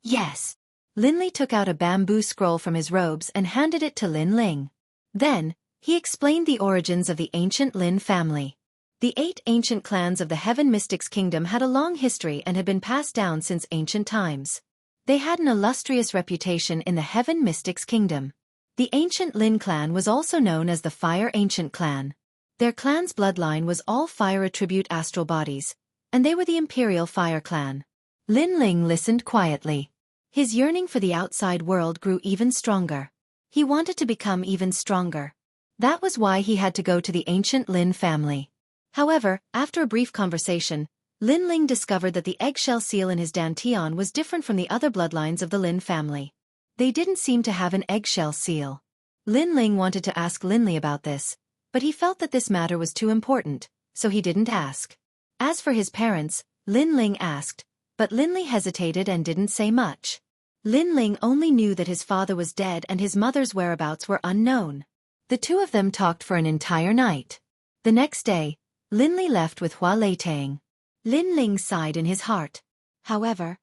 Yes. Lin Li took out a bamboo scroll from his robes and handed it to Lin Ling. Then, he explained the origins of the ancient Lin family. The 8 ancient clans of the Heaven Mystics Kingdom had a long history and had been passed down since ancient times. They had an illustrious reputation in the Heaven Mystics Kingdom. The ancient Lin clan was also known as the Fire Ancient Clan. Their clan's bloodline was all fire attribute astral bodies, and they were the Imperial Fire Clan. Lin Ling listened quietly. His yearning for the outside world grew even stronger. He wanted to become even stronger. That was why he had to go to the ancient Lin family. However, after a brief conversation, Lin Ling discovered that the eggshell seal in his dantian was different from the other bloodlines of the Lin family. They didn't seem to have an eggshell seal. Lin Ling wanted to ask Lin Li about this, but he felt that this matter was too important, so he didn't ask. As for his parents, Lin Ling asked, but Lin Li hesitated and didn't say much. Lin Ling only knew that his father was dead and his mother's whereabouts were unknown. The two of them talked for an entire night. The next day, Lin Li left with Hua Leitang. Lin Ling sighed in his heart. However,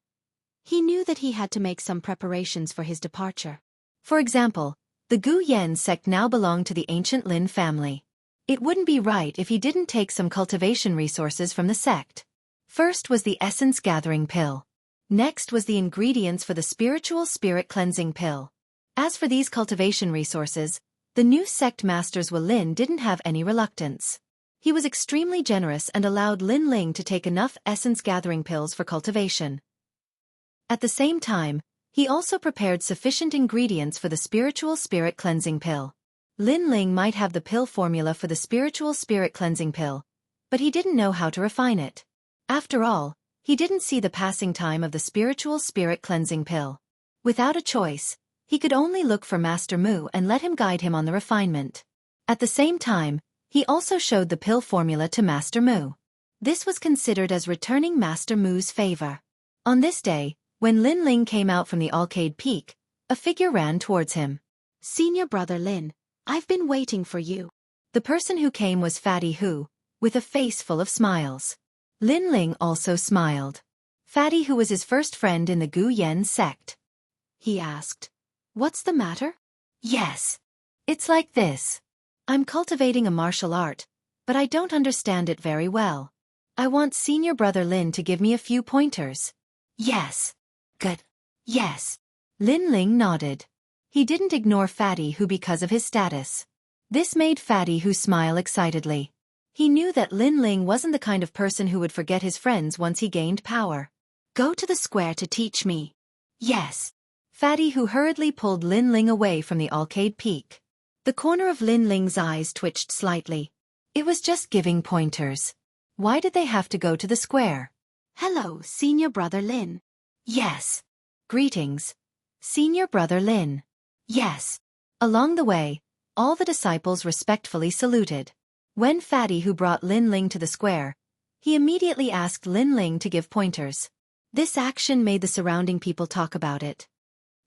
he knew that he had to make some preparations for his departure. For example, the Gu Yan sect now belonged to the ancient Lin family. It wouldn't be right if he didn't take some cultivation resources from the sect. First was the essence gathering pill. Next was the ingredients for the spiritual spirit cleansing pill. As for these cultivation resources, the new sect masters Lin didn't have any reluctance. He was extremely generous and allowed Lin Ling to take enough essence gathering pills for cultivation. At the same time, he also prepared sufficient ingredients for the spiritual spirit cleansing pill. Lin Ling might have the pill formula for the spiritual spirit cleansing pill, but he didn't know how to refine it. After all, he didn't see the passing time of the spiritual spirit cleansing pill. Without a choice, he could only look for Master Mu and let him guide him on the refinement. At the same time, he also showed the pill formula to Master Mu. This was considered as returning Master Mu's favor. On this day, when Lin Ling came out from the Arcade Peak, a figure ran towards him. "Senior brother Lin, I've been waiting for you." The person who came was Fatty Hu, with a face full of smiles. Lin Ling also smiled. Fatty Hu was his first friend in the Gu Yan sect. He asked, "What's the matter?" "Yes. It's like this. I'm cultivating a martial art, but I don't understand it very well. I want senior brother Lin to give me a few pointers." "Yes." "Good." "Yes." Lin Ling nodded. He didn't ignore Fatty Hu because of his status. This made Fatty Hu smile excitedly. He knew that Lin Ling wasn't the kind of person who would forget his friends once he gained power. "Go to the square to teach me." "Yes." Fatty Hu hurriedly pulled Lin Ling away from the Arcade Peak. The corner of Lin Ling's eyes twitched slightly. It was just giving pointers. Why did they have to go to the square? "Hello, senior brother Lin." "Yes." "Greetings, senior brother Lin." "Yes." Along the way, all the disciples respectfully saluted. When Fatty Hu brought Lin Ling to the square, he immediately asked Lin Ling to give pointers. This action made the surrounding people talk about it.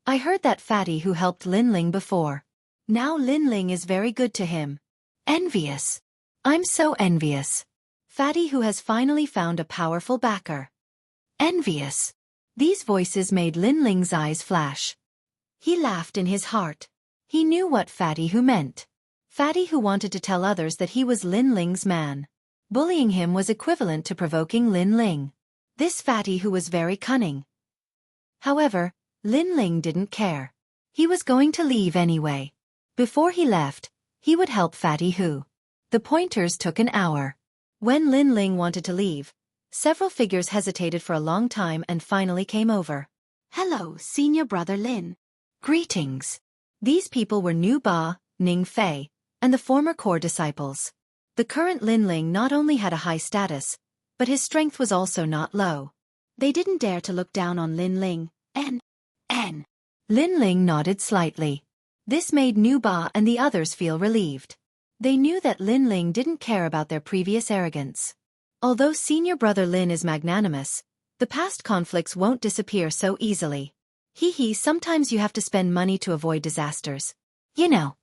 "I heard that Fatty Hu helped Lin Ling before. Now Lin Ling is very good to him. Envious. I'm so envious. Fatty Hu has finally found a powerful backer." Envious. These voices made Lin Ling's eyes flash. He laughed in his heart. He knew what Fatty Hu meant. Fatty Hu wanted to tell others that he was Lin Ling's man. Bullying him was equivalent to provoking Lin Ling. This Fatty Hu was very cunning. However, Lin Ling didn't care. He was going to leave anyway. Before he left, he would help Fatty Hu. The pointers took an hour. When Lin Ling wanted to leave, several figures hesitated for a long time and finally came over. "Hello, senior brother Lin." "Greetings." These people were Nu Ba, Ning Fei, and the former core disciples. The current Lin Ling not only had a high status, but his strength was also not low. They didn't dare to look down on Lin Ling. N. Lin Ling nodded slightly. This made Nu Ba and the others feel relieved. They knew that Lin Ling didn't care about their previous arrogance. Although senior brother Lin is magnanimous, the past conflicts won't disappear so easily. Sometimes you have to spend money to avoid disasters. You know.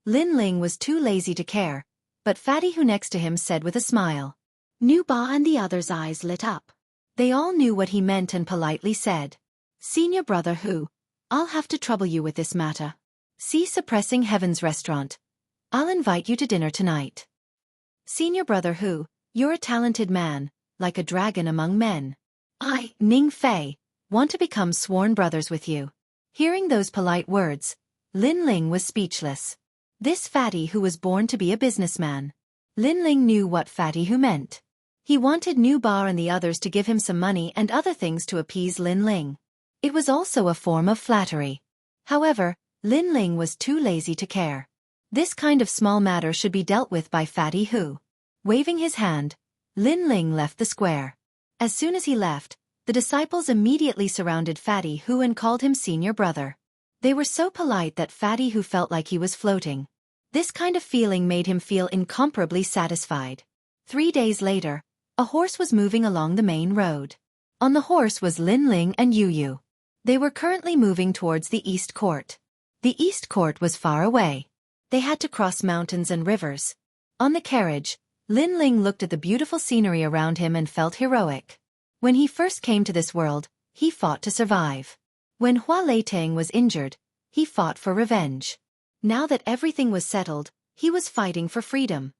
Lin Ling was too lazy to care, but Fatty Hu next to him said with a smile. Nu Ba and the others' eyes lit up. They all knew what he meant and politely said, "Senior brother Hu, I'll have to trouble you with this matter. See Suppressing Heaven's restaurant. I'll invite you to dinner tonight." "Senior brother Hu, you're a talented man, like a dragon among men. I, Ning Fei, want to become sworn brothers with you." Hearing those polite words, Lin Ling was speechless. This Fatty Hu was born to be a businessman. Lin Ling knew what Fatty Hu meant. He wanted Nu Ba and the others to give him some money and other things to appease Lin Ling. It was also a form of flattery. However, Lin Ling was too lazy to care. This kind of small matter should be dealt with by Fatty Hu. Waving his hand, Lin Ling left the square. As soon as he left, the disciples immediately surrounded Fatty Hu and called him senior brother. They were so polite that Fatty Hu felt like he was floating. This kind of feeling made him feel incomparably satisfied. 3 days later, a horse was moving along the main road. On the horse was Lin Ling and Yu Yu. They were currently moving towards the East Court. The East Court was far away. They had to cross mountains and rivers. On the carriage, Lin Ling looked at the beautiful scenery around him and felt heroic. When he first came to this world, he fought to survive. When Hua Leitang was injured, he fought for revenge. Now that everything was settled, he was fighting for freedom.